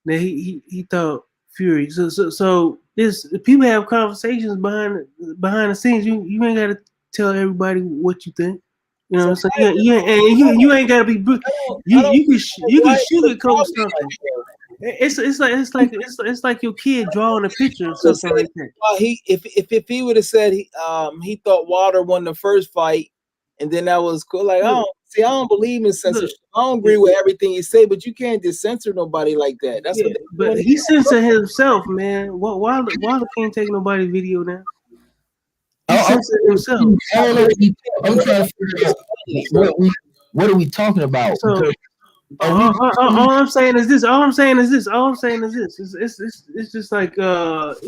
that he thought Fury. So this people have conversations behind the scenes. You ain't gotta tell everybody what you think. You know what I'm saying? You ain't gotta be. You can sugarcoat something. It's like your kid drawing a picture or something like that. If he would have said he thought Wilder won the first fight, and then that was cool. Like, I don't believe in censorship. I don't agree with everything you say, but you can't just censor nobody like that. That's what. But he censored himself, man. Wilder can't take nobody's video now. He censored himself. I'm trying to figure out what are we talking about? All I'm saying is this. It's just like let's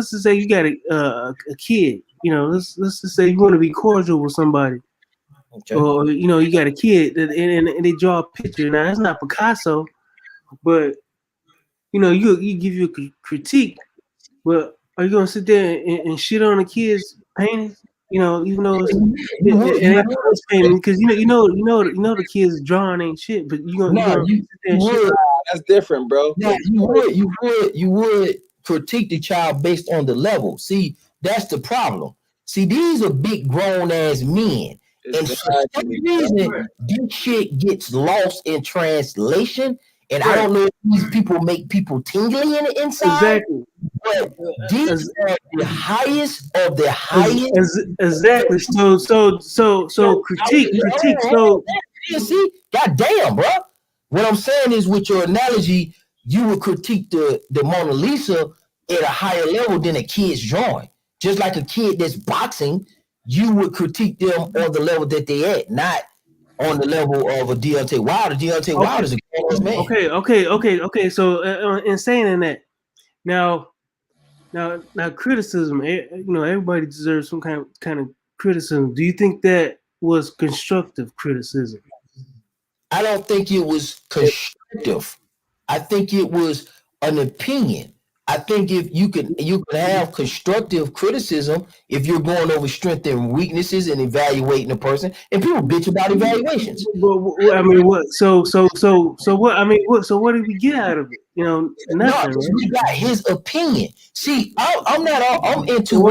just say you got a kid. Let's just say you want to be cordial with somebody, okay. Or you got a kid and they draw a picture. Now that's not Picasso, but you give you a critique. But are you gonna sit there and shit on the kid's paintings? Even though it's painting, because the kids drawing ain't shit, but you would. That's different, bro. No, you would critique the child based on the level. See, that's the problem. See, these are big grown ass men, and for some reason, this shit gets lost in translation. And I don't know if these people make people tingly in the inside. Exactly. But these are the highest of the highest. Exactly. So critique. So you see, goddamn, bro. What I'm saying is, with your analogy, you would critique the Mona Lisa at a higher level than a kid's drawing. Just like a kid that's boxing, you would critique them on the level that they at, not on the level of a Deontay Wilder. Deontay Wilder is a grown man. Okay. So in saying that, now criticism. Everybody deserves some kind of criticism. Do you think that was constructive criticism? I don't think it was constructive. I think it was an opinion. I think if you could have constructive criticism if you're going over strengths and weaknesses and evaluating a person, and people bitch about evaluations. But I mean, what? So what? I mean, what? So what did we get out of it? Nothing. No, we got his opinion. See, I'm into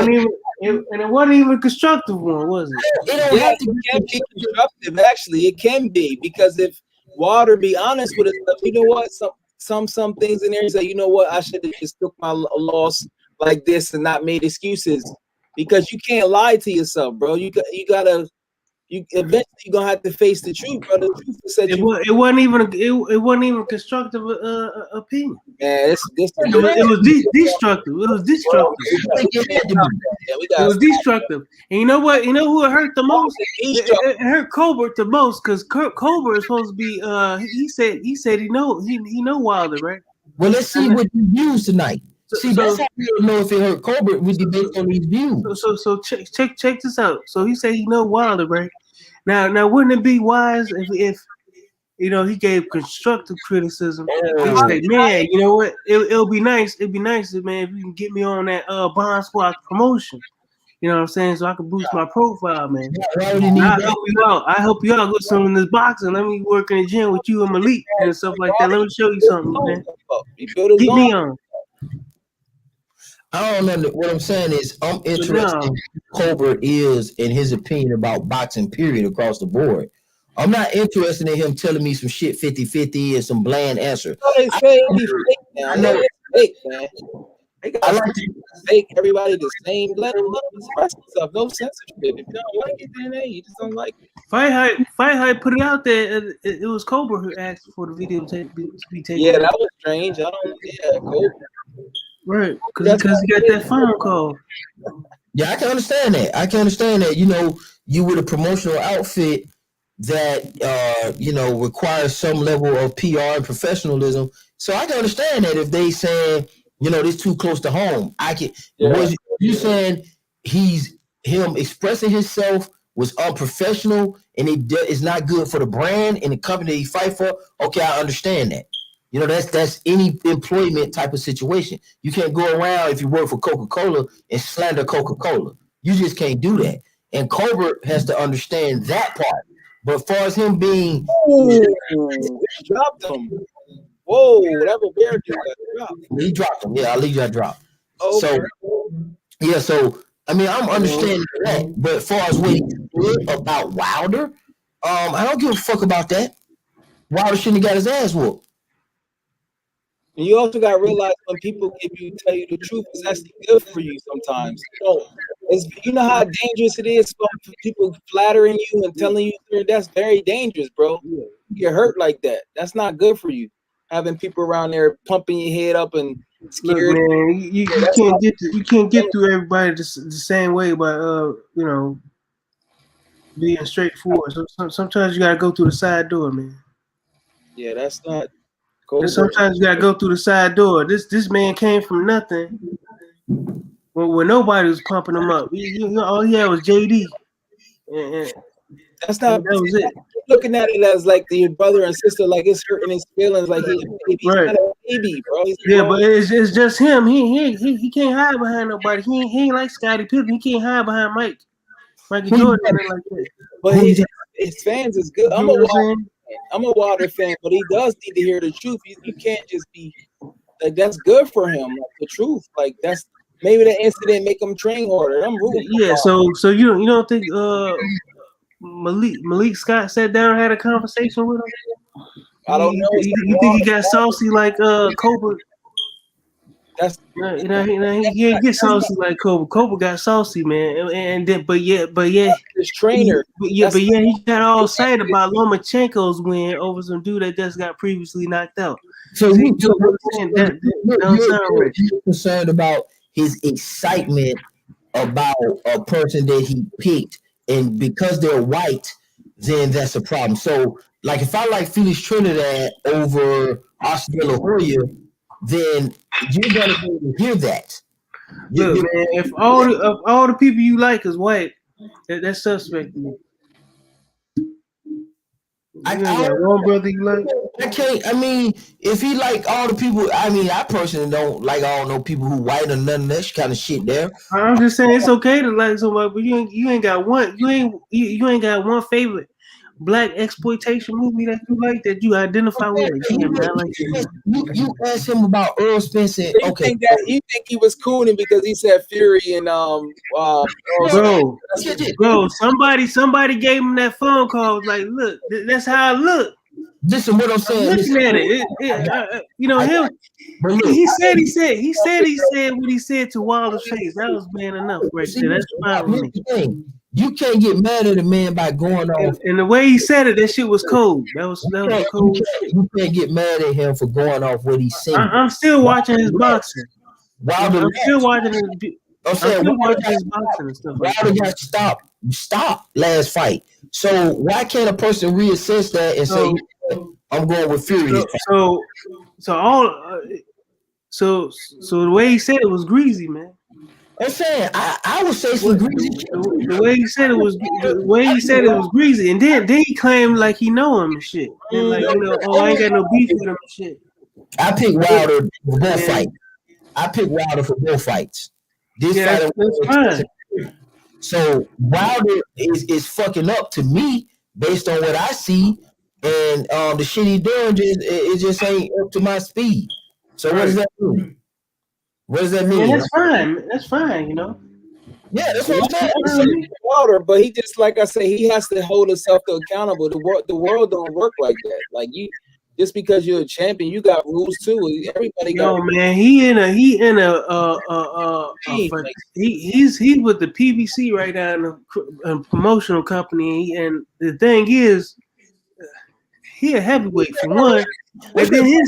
and it wasn't even a constructive one, was it? It can be constructive. Actually, it can be, because if Wilder be honest with himself, you know what? Some things in there, he's like, you know what? I should have just took my loss like this and not made excuses, because you can't lie to yourself, bro. You eventually you're gonna have to face the truth, bro. The truth will set you. It wasn't even constructive opinion. Man, it was destructive. It was destructive. It was destructive. And you know what? You know who it hurt the most? It hurt Colbert the most, because Colbert is supposed to be. He said he know Wilder, right? Well, let's see what you views tonight. See, that's how we don't know if it hurt Colbert with based on these views. So check this out. So he said he know Wilder, right? Now wouldn't it be wise if he gave constructive criticism? He said, man, you know what? It'll be nice. It'd be nice, man, if you can get me on that Bond Squad promotion. You know what I'm saying? So I can boost my profile, man. I'll help you out. I help you out with some of this boxing. Let me work in the gym with you and Malik and stuff like that. Let me show you something, man. Get me on. I don't know. What I'm saying is, I'm interested in who Colbert is and his opinion about boxing, period, across the board. I'm not interested in him telling me some shit 50-50 and some bland answer. I know it's fake, man. They got fake everybody the same. Let them express themselves. No censorship. If you don't like it, then you just don't like it. Fight Hype put it out there. It was Colbert who asked for the video to be taken. Yeah, that was strange. Colbert. Right, because he got that phone call. Yeah, I can understand that. You with a promotional outfit that requires some level of PR and professionalism. So I can understand that if they saying, this too close to home. I can. Yeah. Was you saying him expressing himself was unprofessional and it's not good for the brand and the company that he fight for? Okay, I understand that. That's any employment type of situation. You can't go around if you work for Coca-Cola and slander Coca-Cola. You just can't do that. And Colbert has to understand that part. But as far as him being, dropped him. Whoa, that was very dropped. He dropped him. Yeah, I'll leave that drop. Okay. So I mean, I'm understanding that. But as far as what he said about Wilder, I don't give a fuck about that. Wilder shouldn't have got his ass whooped. And you also got to realize when people tell you the truth, it's actually good for you sometimes. You know how dangerous it is for people flattering you and telling you that's very dangerous, bro. You get hurt like that. That's not good for you. Having people around there pumping your head up and scared. Look, man, you can't get through everybody the same way by being straightforward. So sometimes you gotta go through the side door, man. Yeah, that's not. Sometimes you gotta go through the side door. This man came from nothing when nobody was pumping him up. All he had was JD. That's not. That was it. Looking at it as like your brother and sister, like it's hurting his feelings. Like he's not a baby, bro. But it's just him. He can't hide behind nobody. He ain't like Scottie Pippen. He can't hide behind Mikey Jordan like that. But his fans is good. I'm a Wilder fan, but he does need to hear the truth. You can't just be like that's good for him. Like, the truth, like that's maybe the incident make him train harder. I'm rooting. Yeah. So you don't think Malik Scott sat down and had a conversation with him? I don't know. You think he got saucy like Colbert? That's he ain't get saucy like Cobra. Cobra got saucy, man, and then, but his trainer. he got all excited about Lomachenko's win over some dude that just got previously knocked out. So See, you're concerned about his excitement about a person that he picked, and because they're white, then that's a problem. So, like, if I like Felix Trinidad over Oscar De La Hoya, then you're gonna be able to hear that. Look, man, if all the people you like is white, that's suspect to me. I one brother you like. I can't. I mean, if he like all the people, I mean, I personally don't like all no people who white or none of that kind of shit there. I'm just saying it's okay to like somebody, but you ain't got one. You ain't got one favorite black exploitation movie that you like that you identify with. Yeah, man, I like you asked him about Earl Spence. And, okay, you think he was cooning because he said Fury and bro, somebody gave him that phone call. Was like, look, that's how I look. Listen, what I'm saying. Looking at it, you know him. He said what he said to Wilder's face. That was man enough right there. That's fine with me. You can't get mad at a man by going off. And the way he said it, that shit was cold. That was cold shit. You can't get mad at him for going off what he's saying. I'm still watching his boxing. Wilder, I'm still watching his boxing and stuff like Wilder that. got stop last fight. So why can't a person reassess that and say, I'm going with Fury? So the way he said it was greasy, man. I'm saying I would say some greasy. The way he said it was greasy, and then he claimed like he know him and shit. And like, you know, I ain't got no beef with him and shit. I picked Wilder for both fights. I picked Wilder for both fights. This fight that's fine. So Wilder is fucking up to me based on what I see, and the shit he's doing just ain't up to my speed. So what does that do? What does that mean? Yeah, that's fine. That's fine, you know. Yeah, that's what I'm saying. Wilder, but he just, like I say, he has to hold himself accountable. The world don't work like that. Like, you, just because you're a champion, you got rules too. Everybody got. No, man, he's with the PBC right now in a promotional company, and the thing is, he a heavyweight for one. And then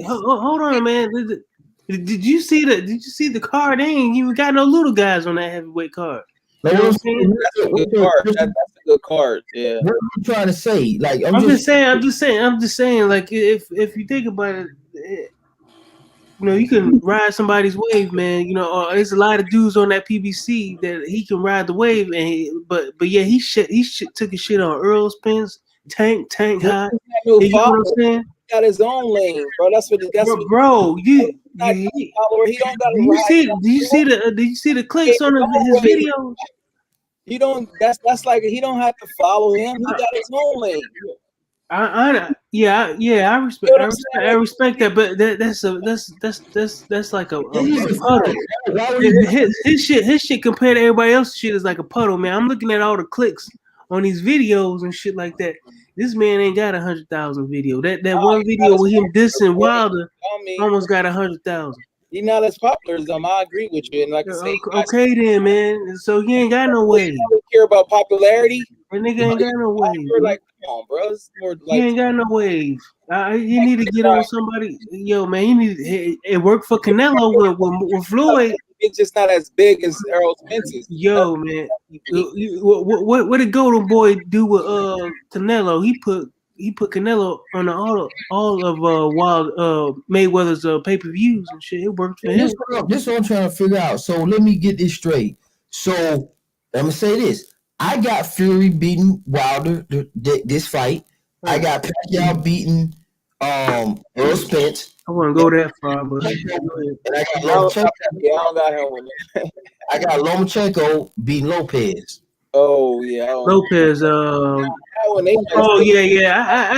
hold on, man. Did you see the card? They ain't even got no little guys on that heavyweight card. You know what I'm saying? That's a good card. That's a good card. Yeah. What are you trying to say? Like, I'm just saying. Like, if you think about it, you know, you can ride somebody's wave, man. You know, there's a lot of dudes on that PBC that he can ride the wave, and but yeah, he took his shit on Earl Spence, Tank High. You know what I'm saying? Got his own lane, bro. Bro, you don't got. Did you see the clicks on his videos? You don't. That's like he don't have to follow him. He got his own lane. I respect that, but that's like a puddle. His shit compared to everybody else's shit is like a puddle, man. I'm looking at all the clicks on these videos and shit like that. This man ain't got 100,000 video. That one video with him dissing Wilder almost got 100,000. He's not as popular as him. I agree with you. And like I say, okay then, man. So he ain't got no wave. You care about popularity? That nigga ain't got no wave. Like, come on, bro. It's more like, he ain't got no wave. You need to get on somebody. Yo, man, you need it worked for Canelo with Floyd. It's just not as big as Earl Spence's. Yo, man, what did Golden Boy do with Canelo? He put Canelo on all of Mayweather's pay-per-views and shit. It worked for him. This is what I'm trying to figure out. So let me get this straight. So I'm gonna say this: I got Fury beating Wilder this fight. I got Pacquiao beating Earl Spence. I wouldn't go that far, but and I got Lomachenko. Yeah, I don't got him with me. I got Lomachenko beating Lopez. Oh yeah, Lopez. I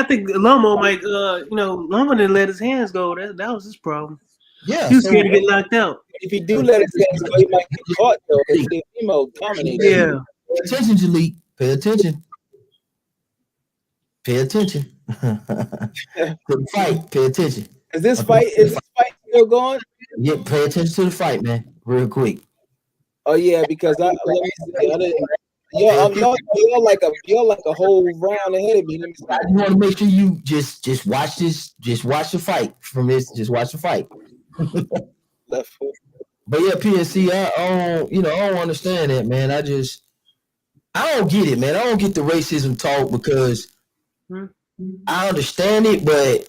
think Lomo might. Lomo didn't let his hands go. That was his problem. Yeah, he was scared to get knocked out. If he do let his hands go, he might get caught though. He's female dominated. Yeah. Pay attention, Jalik. Pay attention. Pay attention. To the fight. Pay attention. Is this fight still going? Yeah, pay attention to the fight, man, real quick. Oh yeah, because let me see. You're like a whole round ahead of me. Let me see. I just want to make sure you just watch this. Just watch the fight from this. Just watch the fight. Left foot. But yeah, PNC, I don't understand that, man. I don't get it, man. I don't get the racism talk because I understand it, but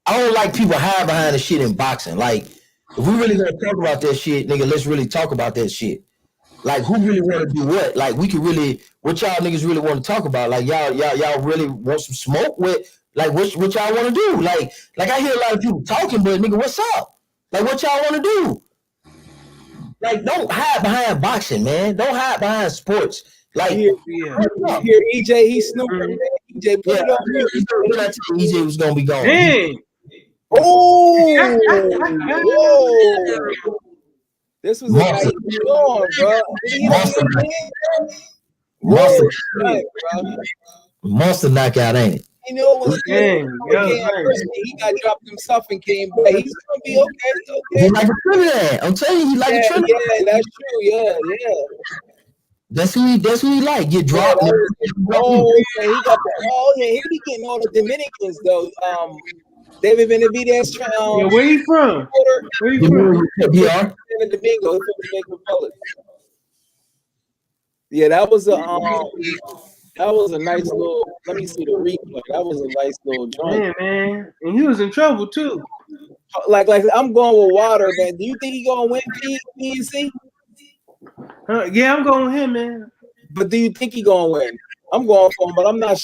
I don't like people hide behind the shit in boxing. Like, if we really gonna talk about that shit, nigga, let's really talk about that shit. Like, who really want to do what? Like, we could really, what y'all niggas really want to talk about? Like, y'all really want some smoke with? Like, what y'all want to do? Like I hear a lot of people talking, but nigga, what's up? Like, what y'all want to do? Like, don't hide behind boxing, man. Don't hide behind sports. Like, here, EJ, he's snooping. Man. EJ, put it on here. When I tell you EJ was gonna be gone. Dang. Oh, whoa. This was a nice storm, bro. Monster knockout, ain't it? You know what was good? He got dropped himself and came back. He's gonna be okay. He like a Trinidad. I'm telling you, he like a Trinidad. Yeah, that's true. Yeah. That's who he like. Get dropped. He be getting all the Dominicans though. David Benavidez. Where you from? Where you from? Yeah. In the Domingo, from the Dominican Republic. Yeah, that was a nice little. Let me see the replay. That was a nice little joint. Yeah, man, and he was in trouble too. Like I'm going with Water, man. Do you think he gonna win PNC? Yeah, I'm going with him, man. But do you think he gonna win? I'm going for him, but I'm not.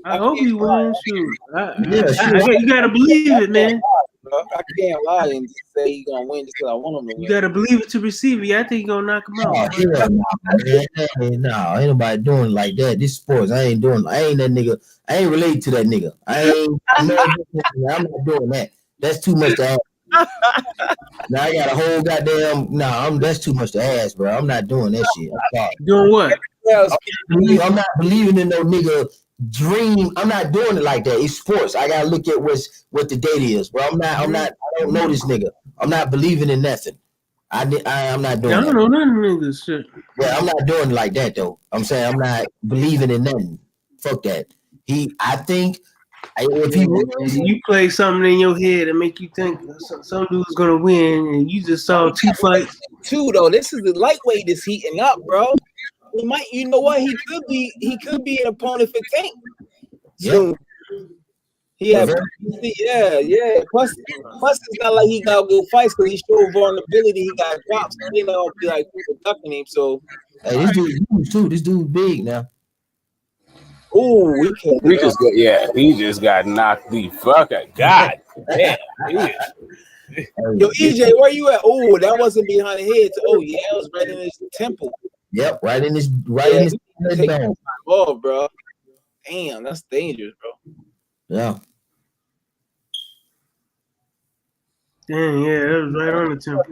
I hope he wins. Shoot, you gotta believe it, man. I can't lie and say he's gonna win just because I want him to win. You gotta believe it to receive it. I think he's gonna knock him out. No, ain't nobody doing it like that. This sports, I ain't that nigga. I ain't related to that nigga. I'm not doing that. That's too much to ask. Now I got a whole goddamn. That's too much to ask, bro. I'm not doing that shit. I'm sorry. Doing what? I'm not believing in no nigga dream. I'm not doing it like that. It's sports. I gotta look at what the date is, bro. I don't know this nigga. I'm not believing in nothing. I'm not doing. I don't know none of niggas shit. Yeah, I'm not doing it like that though. I'm saying I'm not believing in nothing. Fuck that. If you play something in your head and make you think some dude's gonna win, and you just saw two fights. Though, this is the lightweight is heating up, bro. You know what? He could be an opponent for Tank. So yeah. Plus it's not like he got good fights because he showed vulnerability. He got drops. So, be like people ducking him. So this dude's huge too. This dude's big now. Oh, he just got knocked the fuck out. God damn. Yo, EJ, where you at? Oh, that wasn't behind the head. Oh, yeah, it was right in his temple. Yep, right in his head. Oh, bro. Damn, that's dangerous, bro. Yeah. Damn, yeah, that was right on the temple.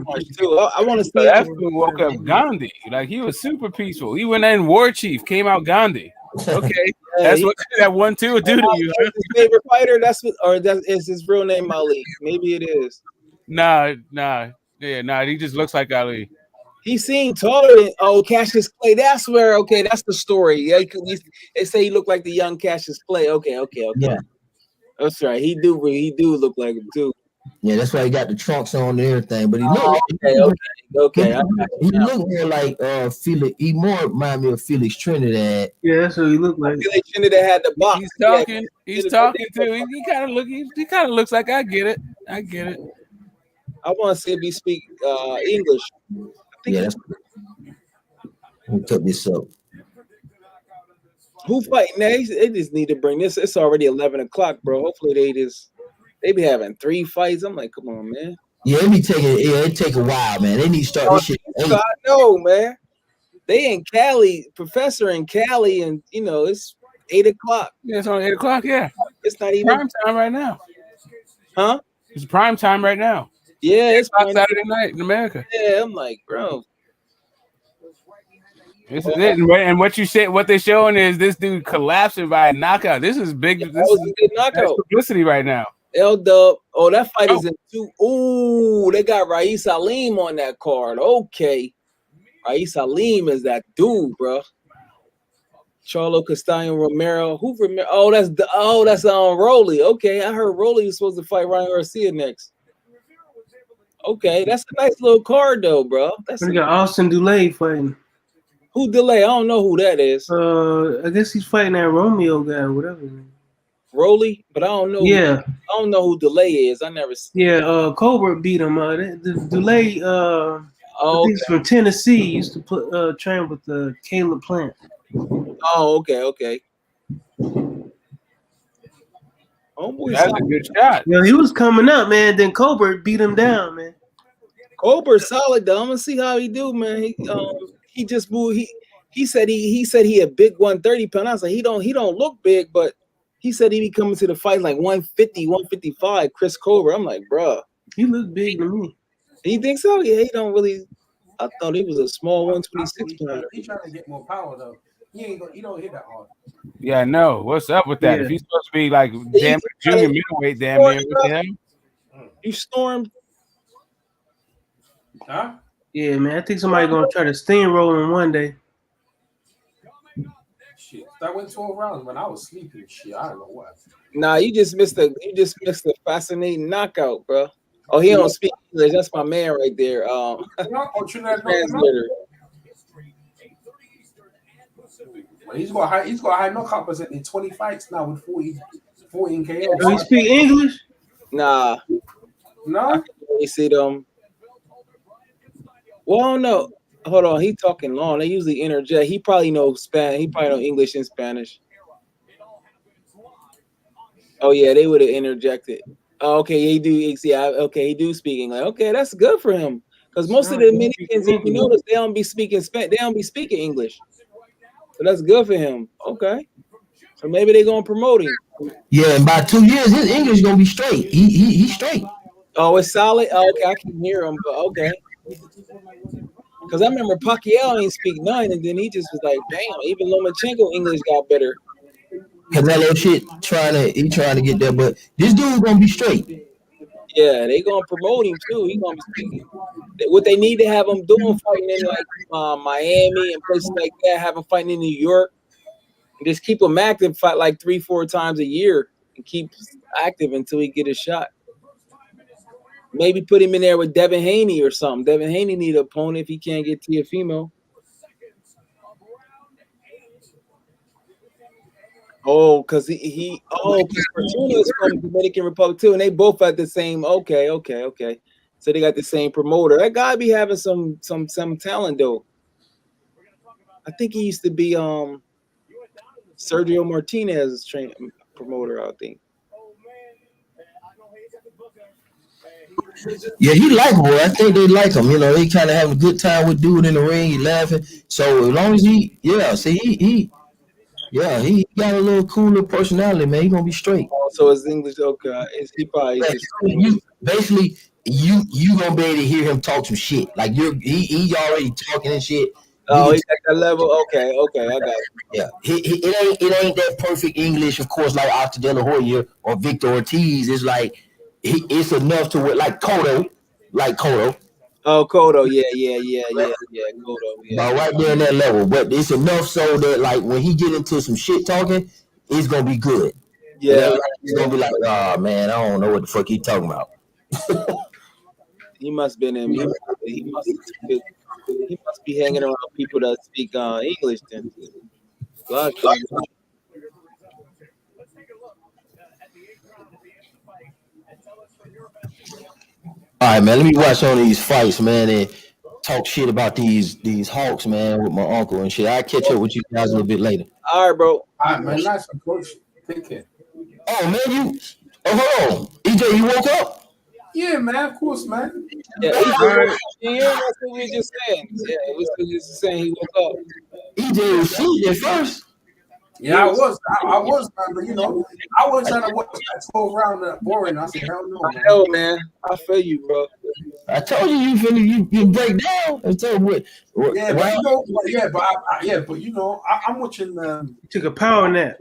I want to see that dude woke up Gandhi. Like, he was super peaceful. He went in War Chief, came out Gandhi. Okay, that's what that 1-2 will do to you. His favorite fighter? That is his real name, Ali. Maybe it is. Nah. He just looks like Ali. He seemed taller than Cassius Clay. That's where that's the story. Yeah, they say he looked like the young Cassius Clay. Okay. Yeah, that's right. He do look like him too. Yeah, that's why he got the trunks on and everything. But he okay. He looked more like Felix. He more remind me of Felix Trinidad. Yeah, that's what he looked like. Felix Trinidad had the box. He's talking too. He kind of looks like I get it. I want to see if he speak English. That's. Let me cut this up. Who fighting next? They just need to bring this. It's already 11 o'clock, bro. Hopefully they be having 3 fights. I'm like, come on, man. Yeah, it take a while, man. They need to start this shit. I know, man. They in Cali, professor in Cali, and it's 8 o'clock. Yeah, it's only 8 o'clock. Yeah, it's not even prime time right now. Huh? It's prime time right now. Yeah, it's Saturday night in America. Yeah, I'm like, bro. This is it. And what you said, what they're showing is this dude collapsing by a knockout. This is big. This is a big knockout. Publicity right now. L-Dub. Oh, that fight is in 2. Ooh, they got Rais Salim on that card. Okay. Rais Salim is that dude, bro. Charlo Castellano Romero. Who Romero? Oh, that's Rolly. Okay, I heard Rolly was supposed to fight Ryan Garcia next. Okay, that's a nice little card though, bro. We got Austin Delay fighting. Who Delay? I don't know who that is. I guess he's fighting that Romeo guy, or whatever. Rolly, but I don't know. Yeah, I don't know who Delay is. I never. Yeah, Colbert beat him. The Delay. I think he's from Tennessee. He used to train with Caleb Plant. Oh, okay. Oh boy, that's a good shot. Yeah, he was coming up, man. Then Colbert beat him down, man. Colbert's solid though. I'm gonna see how he do, man. He just moved. He said he a big 130 pound. I was like, he don't look big, but he said he be coming to the fight like 150, 155. Chris Colbert. I'm like, bro, he look big to me. He thinks so? Yeah, he don't really. I thought he was a small 126 pounder. He's trying to get more power though. He don't hit that hard. Yeah, no. What's up with that? Yeah. If he's supposed to be like damn junior middleweight, damn near with him. You stormed. Huh? Yeah, man. I think somebody gonna try to steamroll him one day. Shit, that went 12 rounds when I was sleeping. Shit, I don't know what. Nah, you just missed a fascinating knockout, bro. Oh, he don't speak English. That's my man right there. Translator. He's got high knockout percent in 20 fights now with 14 KOs. Do he speak English? Nah. No. You see them. Well, no. Hold on. He talking long. They usually interject. He probably knows Spanish. He probably know English and Spanish. Oh yeah, they would have interjected. Oh, okay, he do. See, okay, he do speak English. Okay, that's good for him because most of the Dominicans, if you notice, they don't be speaking Spanish. They don't be speaking English. So that's good for him. Okay, so maybe they're gonna promote him. Yeah, in about 2 years, his English gonna be straight. He's straight. Oh, it's solid. Oh, okay, I can hear him, but okay. Because I remember Pacquiao ain't speak none, and then he just was like, "Damn!" Even Lomachenko English got better. Canelo shit trying to get there, but this dude gonna be straight. Yeah, they gonna promote him too. He gonna be speaking. What they need to have him doing, fighting in like Miami and places like that, have him fighting in New York, and just keep him active, fight like 3-4 times a year, and keep active until he get a shot. Maybe put him in there with Devin Haney or something. Devin Haney need an opponent if he can't get Teofimo. Oh, because because Fortuna is from the Dominican Republic too, and they both at the same. Okay. So they got the same promoter. That guy be having some talent though. I think he used to be Sergio Martinez's promoter. I think. Yeah, he likable. I think they like him. You know, he kind of having a good time with dude in the ring. He laughing. So as long as he got a little cooler personality, man. He gonna be straight. Oh, so his English, okay. He probably just you gonna be able to hear him talk some shit. Like he already talking and shit. Oh, he got that level. Okay, I got it. Yeah, it ain't that perfect English, of course, like Oscar De La Hoya or Victor Ortiz. It's like it's enough to what like Cotto. Oh, Cotto, yeah, Cotto, yeah. About right there in that level, but it's enough so that like when he get into some shit talking, it's gonna be good. Yeah, it's gonna be like, oh man, I don't know what the fuck he talking about. He must been in. He must be hanging around people that speak English. Then, God, all right, man. Let me watch on these fights, man, and talk shit about these Hawks, man, with my uncle and shit. I'll catch up with you guys a little bit later. All right, bro. All right, man. Nice approach. Take care. Oh man, hold on, EJ, you woke up? Yeah, man. Of course, man. Yeah, that's what we were just saying. Yeah, we were just saying he woke up. EJ was asleep at first. Yeah, I was, but you know, I wasn't trying to watch that 12 round boring. I said, hell no, man. Hell, man. I feel you, bro. I told you you break down. I told you what. Yeah, but you know, but you know, I'm watching. Took a power nap.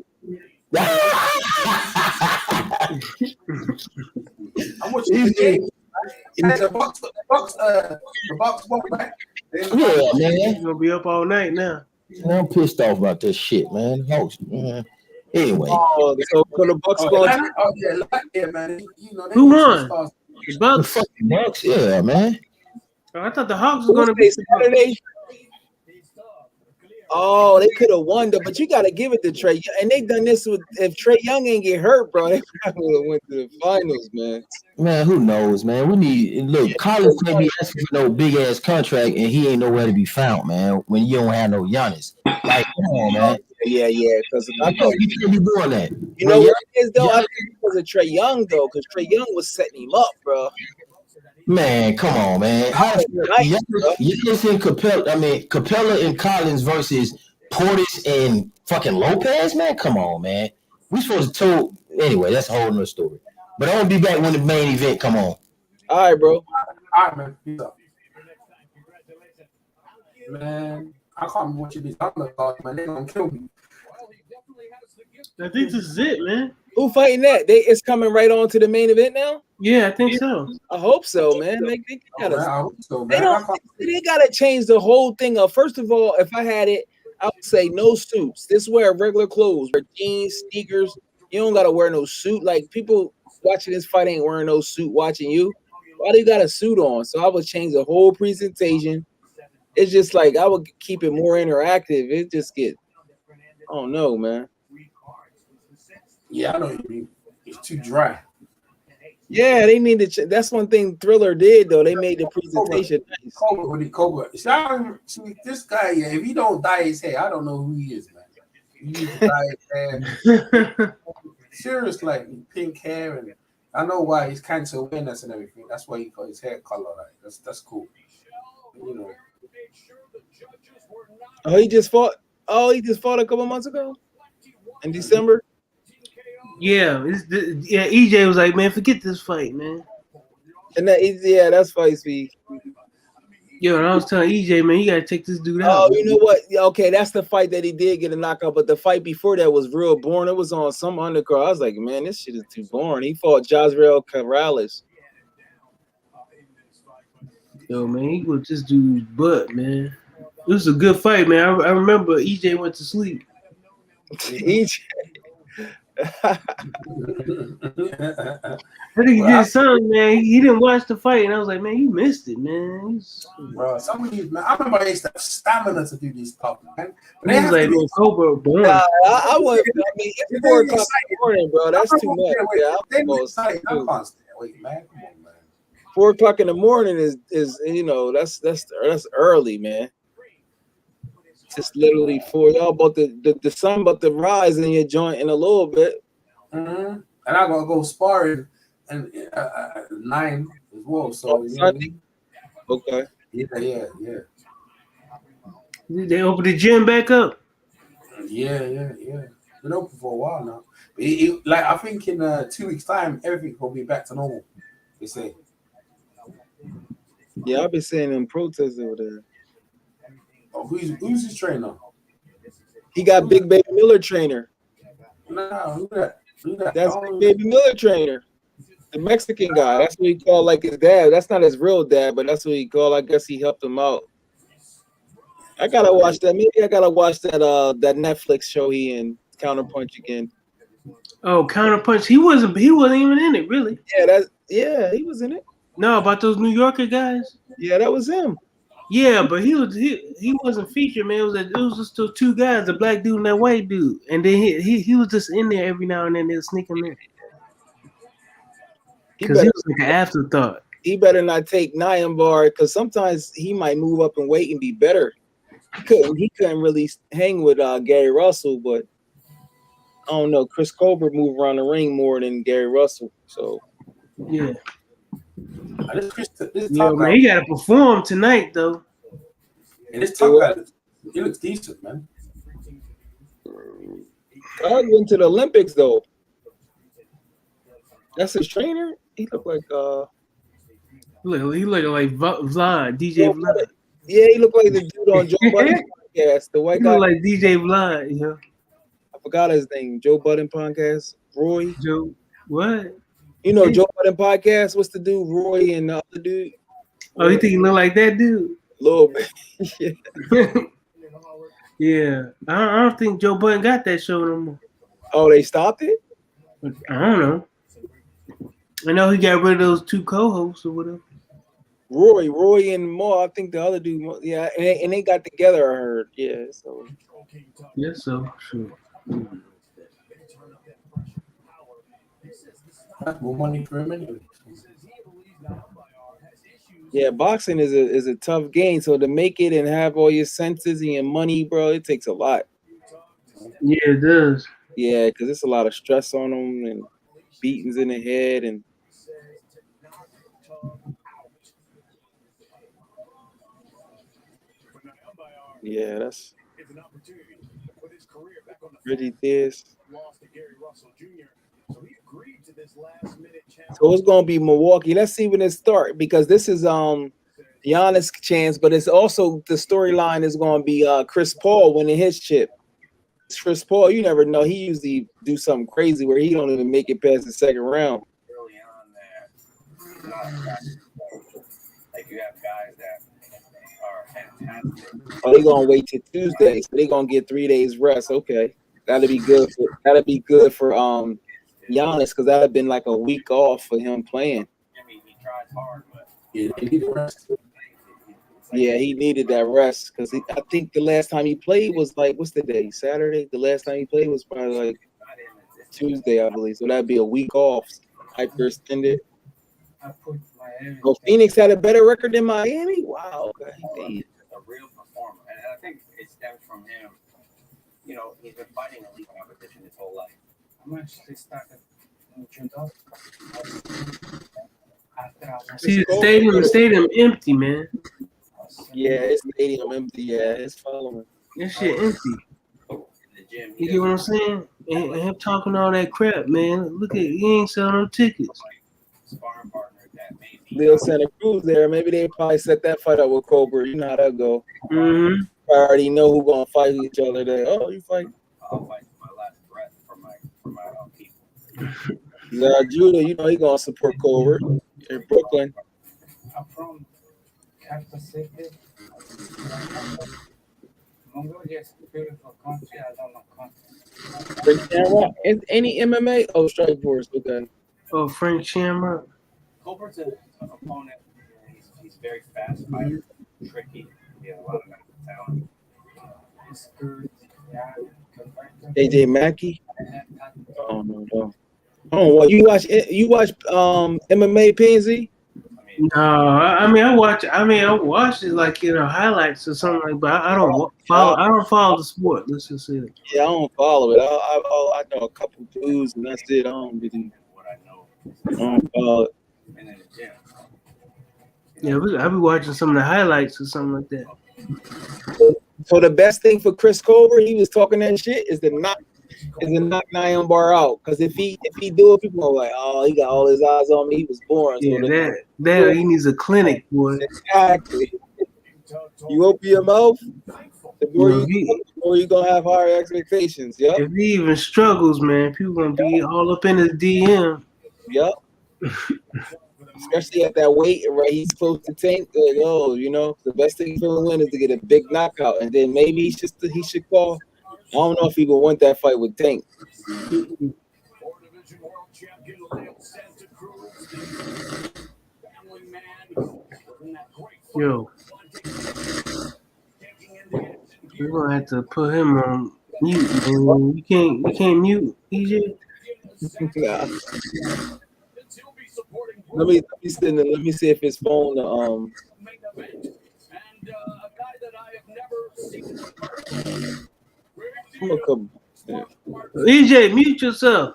I'm watching the game. The Bucks won back. Yeah, man. He's gonna be up all night now. I'm pissed off about this shit, man. Hawks, man. Anyway. Oh, so for the Bucks going. Yeah, man. You know, Who won? The The Bucks. fucking Bucks, yeah, man. I thought the Hawks was gonna be Saturday. Oh, they could have won though, but you got to give it to Trey. And they done this with if Trey Young ain't get hurt, bro. They probably would have went to the finals, man. Man, who knows, man? We need look. Collins can't be asking for no big ass contract, and he ain't nowhere to be found, man. When you don't have no Giannis, like, come on, man. Yeah. Because I thought you can't be doing that. you know what it is though. I think because of Trey Young though, because Trey Young was setting him up, bro. Man, come on, man. Giannis and Capella and Collins versus Portis and fucking Lopez, man. Come on, man. We supposed to tell anyway. That's a whole nother story. But I want to be back when the main event come on. All right, bro. All right, man. Peace out. Man, I can't remember what you be talking about, man. They're gonna kill me. I think this is it, man. Who fighting that? It's coming right on to the main event now. Yeah, I think so. I hope so, man. They gotta. Man, I hope so, They man. they gotta change the whole thing up. First of all, if I had it, I would say no suits. This wear regular clothes, wear jeans, sneakers. You don't gotta wear no suit. Like people watching this fight ain't wearing no suit watching you. Why do you got a suit on? So I would change the whole presentation. It's just like I would keep it more interactive. It just get, I don't know, man. Yeah, I know what you mean. It's too dry. Yeah, they need to. That's one thing Thriller did though. They made the presentation nice. Colbert. See, this guy, yeah, if he don't dye his hair, I don't know who he is, man. He needs to dye his hair. Serious, like pink hair, and I know why he's cancer awareness and everything. That's why he got his hair color like that's cool. You know. Oh, he just fought a couple months ago in December. Yeah, EJ was like, man, forget this fight, man. And that's fight speed. Yo, and I was telling EJ, man, you gotta take this dude out. Oh, you know what? Okay, that's the fight that he did get a knockout, but the fight before that was real boring. It was on some undercard. I was like, man, this shit is too boring. He fought Josreel Corrales. Yo, man, he was this dude's butt, man. It was a good fight, man. I remember EJ went to sleep. EJ. I think he did something, man. He didn't watch the fight, and I was like, man, you missed it, man. Bro, some of these, man, I remember they used to have stamina to do these stuff, man. But he was like, Cobra, boring. I it's 4 o'clock in the morning, bro. That's too much. Yeah, I can't stay awake, man. Come on, man. 4 o'clock in the morning is you know that's early, man. It's literally 4. Y'all about the sun about to rise in your joint in a little bit. Mm-hmm. And I gotta go sparring and 9 as well. So Sunday. Okay. Yeah. They opened the gym back up. Yeah. Been open for a while now. But like I think in 2 weeks' time, everything will be back to normal. They say. Yeah, I've been seeing them protests over there. Oh, who's his trainer? He got Big Baby Miller trainer. Nah, who that? That's Big Baby Miller trainer. The Mexican guy. That's what he called like his dad. That's not his real dad, but that's what he called. I guess he helped him out. I gotta watch that. Maybe I gotta watch that Netflix show he in Counterpunch again. Oh, Counterpunch. He wasn't even in it, really. Yeah, he was in it. No, about those New Yorker guys. Yeah, that was him. Yeah, but he wasn't featured, man. It was just those 2 guys, the black dude and that white dude, and then he was just in there every now and then. They'll sneak him in because he was like an afterthought. He better not take Nyambayar because sometimes he might move up and weight and be better. He couldn't really hang with Gary Russell, but I don't know. Chris Colbert moved around the ring more than Gary Russell, so yeah. This man, he got to perform tonight, though. And this top guy, he looks decent, man. I went to the Olympics, though. That's his trainer. He looked like he looked like Vlad, DJ Vlad. Yeah, he looked like the dude on Joe Budden's podcast, the white he guy. looked like DJ Vlad, you know. I forgot his name. Joe Budden podcast. Roy. Joe, what? You know Joe Budden podcast? What's the dude? Roy and the other dude? Oh, you think he look like that dude? A little bit. Yeah. Yeah. I don't think Joe Budden got that show no more. Oh, they stopped it? I don't know. I know he got rid of those 2 co-hosts or whatever. Roy and Mo, I think the other dude, yeah, and they got together, I heard. Yeah, so. Yes, so sure. More money for him anyway. Yeah, boxing is a tough game. So to make it and have all your senses and your money, bro, it takes a lot. Yeah, it does. Yeah, because it's a lot of stress on them and beatings in the head and. Yeah, that's really this. So it's gonna be Milwaukee. Let's see when it starts because this is Giannis' chance, but it's also the storyline is gonna be Chris Paul winning his chip. Chris Paul, you never know. He usually do something crazy where he don't even make it past the second round. Like you have guys that are fantastic. Oh, they're gonna wait till Tuesday, so they're gonna get 3 days rest. Okay, that'll be good for Giannis because that'd have been like a week off for him playing. I mean, he tries hard, but yeah, he needed that rest because I think the last time he played was like what's the day? Saturday. The last time he played was probably like Tuesday, I believe. So that'd be a week off, hyperextended. Oh, Phoenix had a better record than Miami. Wow. Okay. A real performer, and I think it stems from him. You know, he's been fighting elite competition his whole life. I'm actually started See, the stadium empty, man. Yeah, it's stadium empty. Yeah, it's following. That shit empty. You get what I'm saying? And him talking all that crap, man. Look at he ain't selling no tickets. Leo Santa Cruz there. Maybe they probably set that fight up with Colbert. You know how that go. Mm-hmm. I already know who gonna fight each other there. Oh, you fight. I'll fight my last breath for my people. Judah, you know he gonna support Colbert in Brooklyn. I'm from Kansas City. Mongolia is a beautiful country. I don't know country. Frank Shamrock. Any MMA? Oh, Strikeforce. Okay. Oh, Frank Shamrock. Colbert's an opponent. He's very fast fighter, tricky. He has a lot of mental talent. He's good. Yeah. AJ Mackey. Oh no. Oh, well, you watch MMA, PNZ? No, I mean I watch it like highlights or something like. But I don't follow. I don't follow the sport. Let's just say that. Yeah, I don't follow it. I know a couple dudes, and that's it. I don't follow it. Yeah, I be watching some of the highlights or something like that. So the best thing for Chris Colbert, he was talking that shit, is to knock Nyambayar out. Because if he do it, people are like, oh, he got all his eyes on me. He was born. Yeah, that he needs a clinic, boy. Exactly. You open your mouth, the more you gonna have higher expectations. Yep. If he even struggles, man, people gonna be all up in his DM. Yep. Especially at that weight, right? He's supposed to tank. Like, the best thing for him to win is to get a big knockout, and then maybe he should call. I don't know if he would want that fight with Tank. Yo, we're gonna have to put him on mute, man. You can't mute EJ. Nah. Let me see if his phone. I'm gonna come. EJ, mute yourself.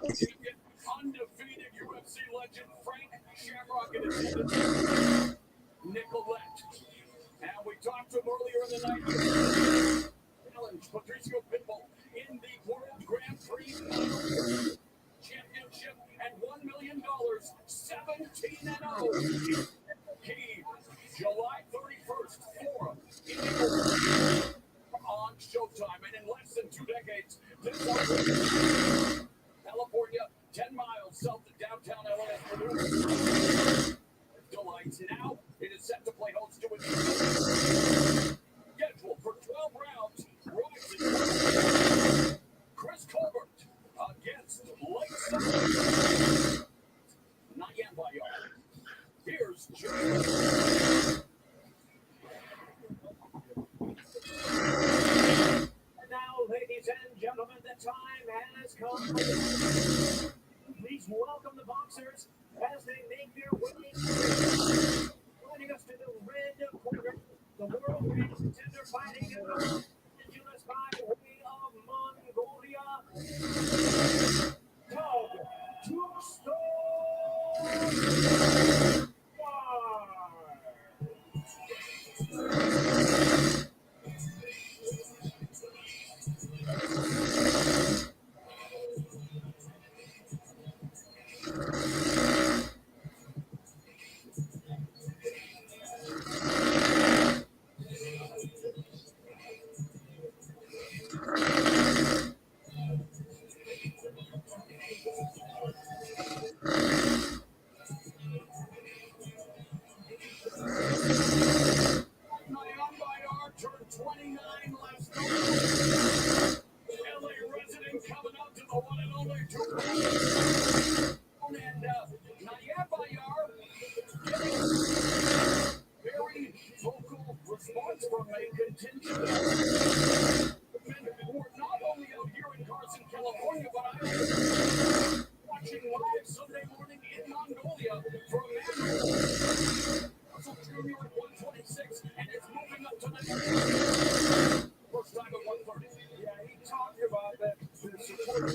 talked to him earlier in the night. Challenge Patricio Pitbull in the World Grand Prix Championship and $1 million, 17-0. Gabe, July 31st, Forum, on Showtime, and in less than 2 decades, this California, 10 miles south of downtown LA. Delights now. It is set to play host to it. Scheduled for 12 rounds. Rising Chris Colbert against Lakeside Nyambayar. Here's Joe. Now, ladies and gentlemen, the time has come. Please welcome the boxers as they make their way. Joining us to the red corner, the world-famous contender fighting in Los Angeles by way of Mongolia. Tugstsogt. Nyambayar turned 29 last night. LA resident coming up to the one and only and Nyambayar getting very vocal response from a contingent of men who are not only out here in Carson, California, but I'm watching live Sunday morning in Mongolia for a man Russell Jr. at 126, and it's moving up tonight. First time at 130. Yeah, he talked about that. The support.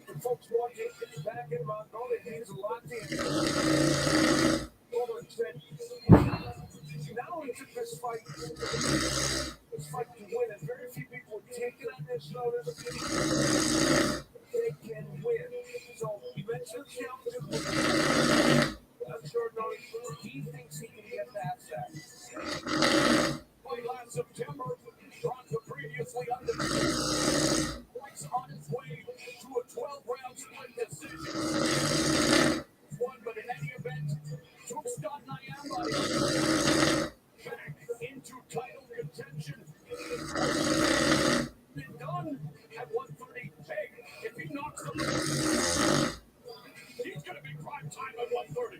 The folks watching back in Mongolia means a lot to him. Colbert said, now he took this fight to win, and very few people would take it on this notice. They can win. So he mentioned altitude. I'm sure he thinks he can get that set. Played last September, brought the previously undefeated. Twice on his way to a 12-round split decision. Won, but in any event, Tugstsogt Nyambayar back into title contention. Been done at 130. Hey, if he knocks him, he's going to be prime time at 130.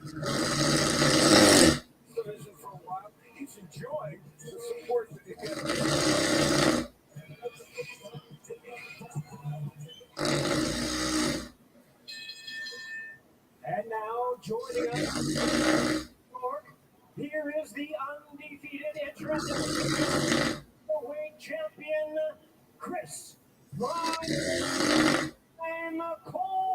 Division for a while. He's enjoying the support that he gets. And now joining us, here is the undefeated interim champion, Chris Colbert.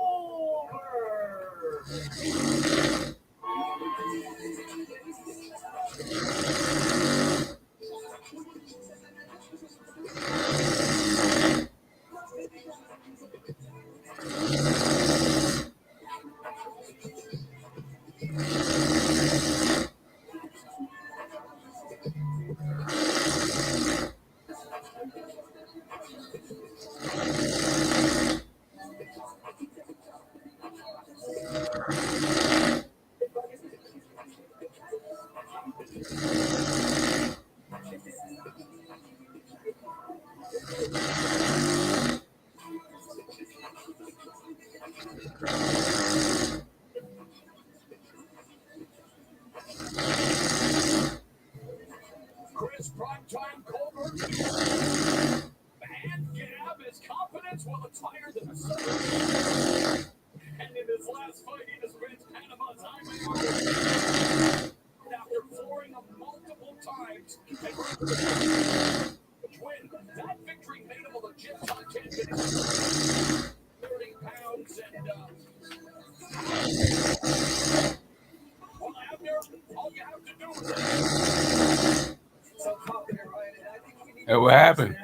Chris Primetime Colbert and Gabe, his confidence well, it's higher than the sun. And in his last fight, he dispensed Panama's highway after flooring him multiple times. Win. That victory made him a legit top 10 finish. 30 pounds and well, Abner, all you have to do is so confident, right? And I think we need What happened?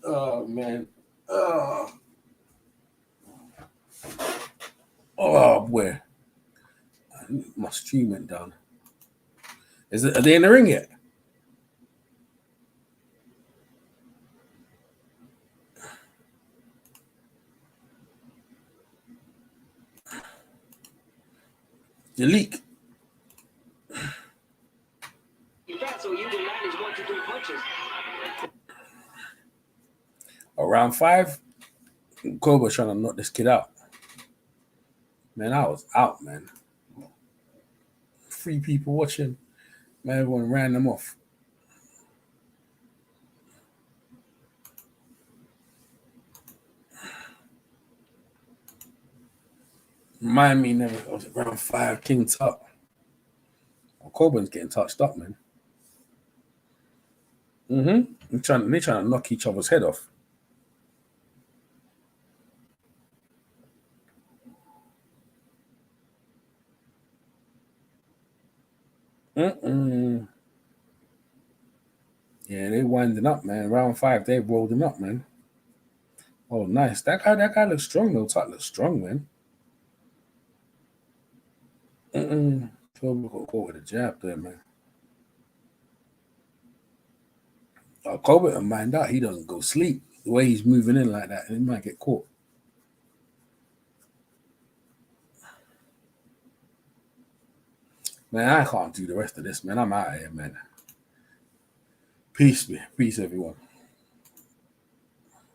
Oh man. Oh boy. My stream went down. Are they in the ring yet? The leak. So you can manage 1, 2, 3 punches. Around 5, Colbert trying to knock this kid out. Man, I was out, man. 3 people watching. Man, everyone ran them off. Remind me, never. I was around 5, King Tut. Oh, Colburn's getting touched up, man. They're trying to knock each other's head off. Yeah, they winding up, man. Round 5, they rolling up, man. Oh, nice. That guy looks strong, though. Tut looks strong, man. Colbert got caught with a jab there, man. Colbert will mind out. He doesn't go sleep. The way he's moving in like that, he might get caught. Man, I can't do the rest of this, man. I'm out of here, man. Peace, everyone.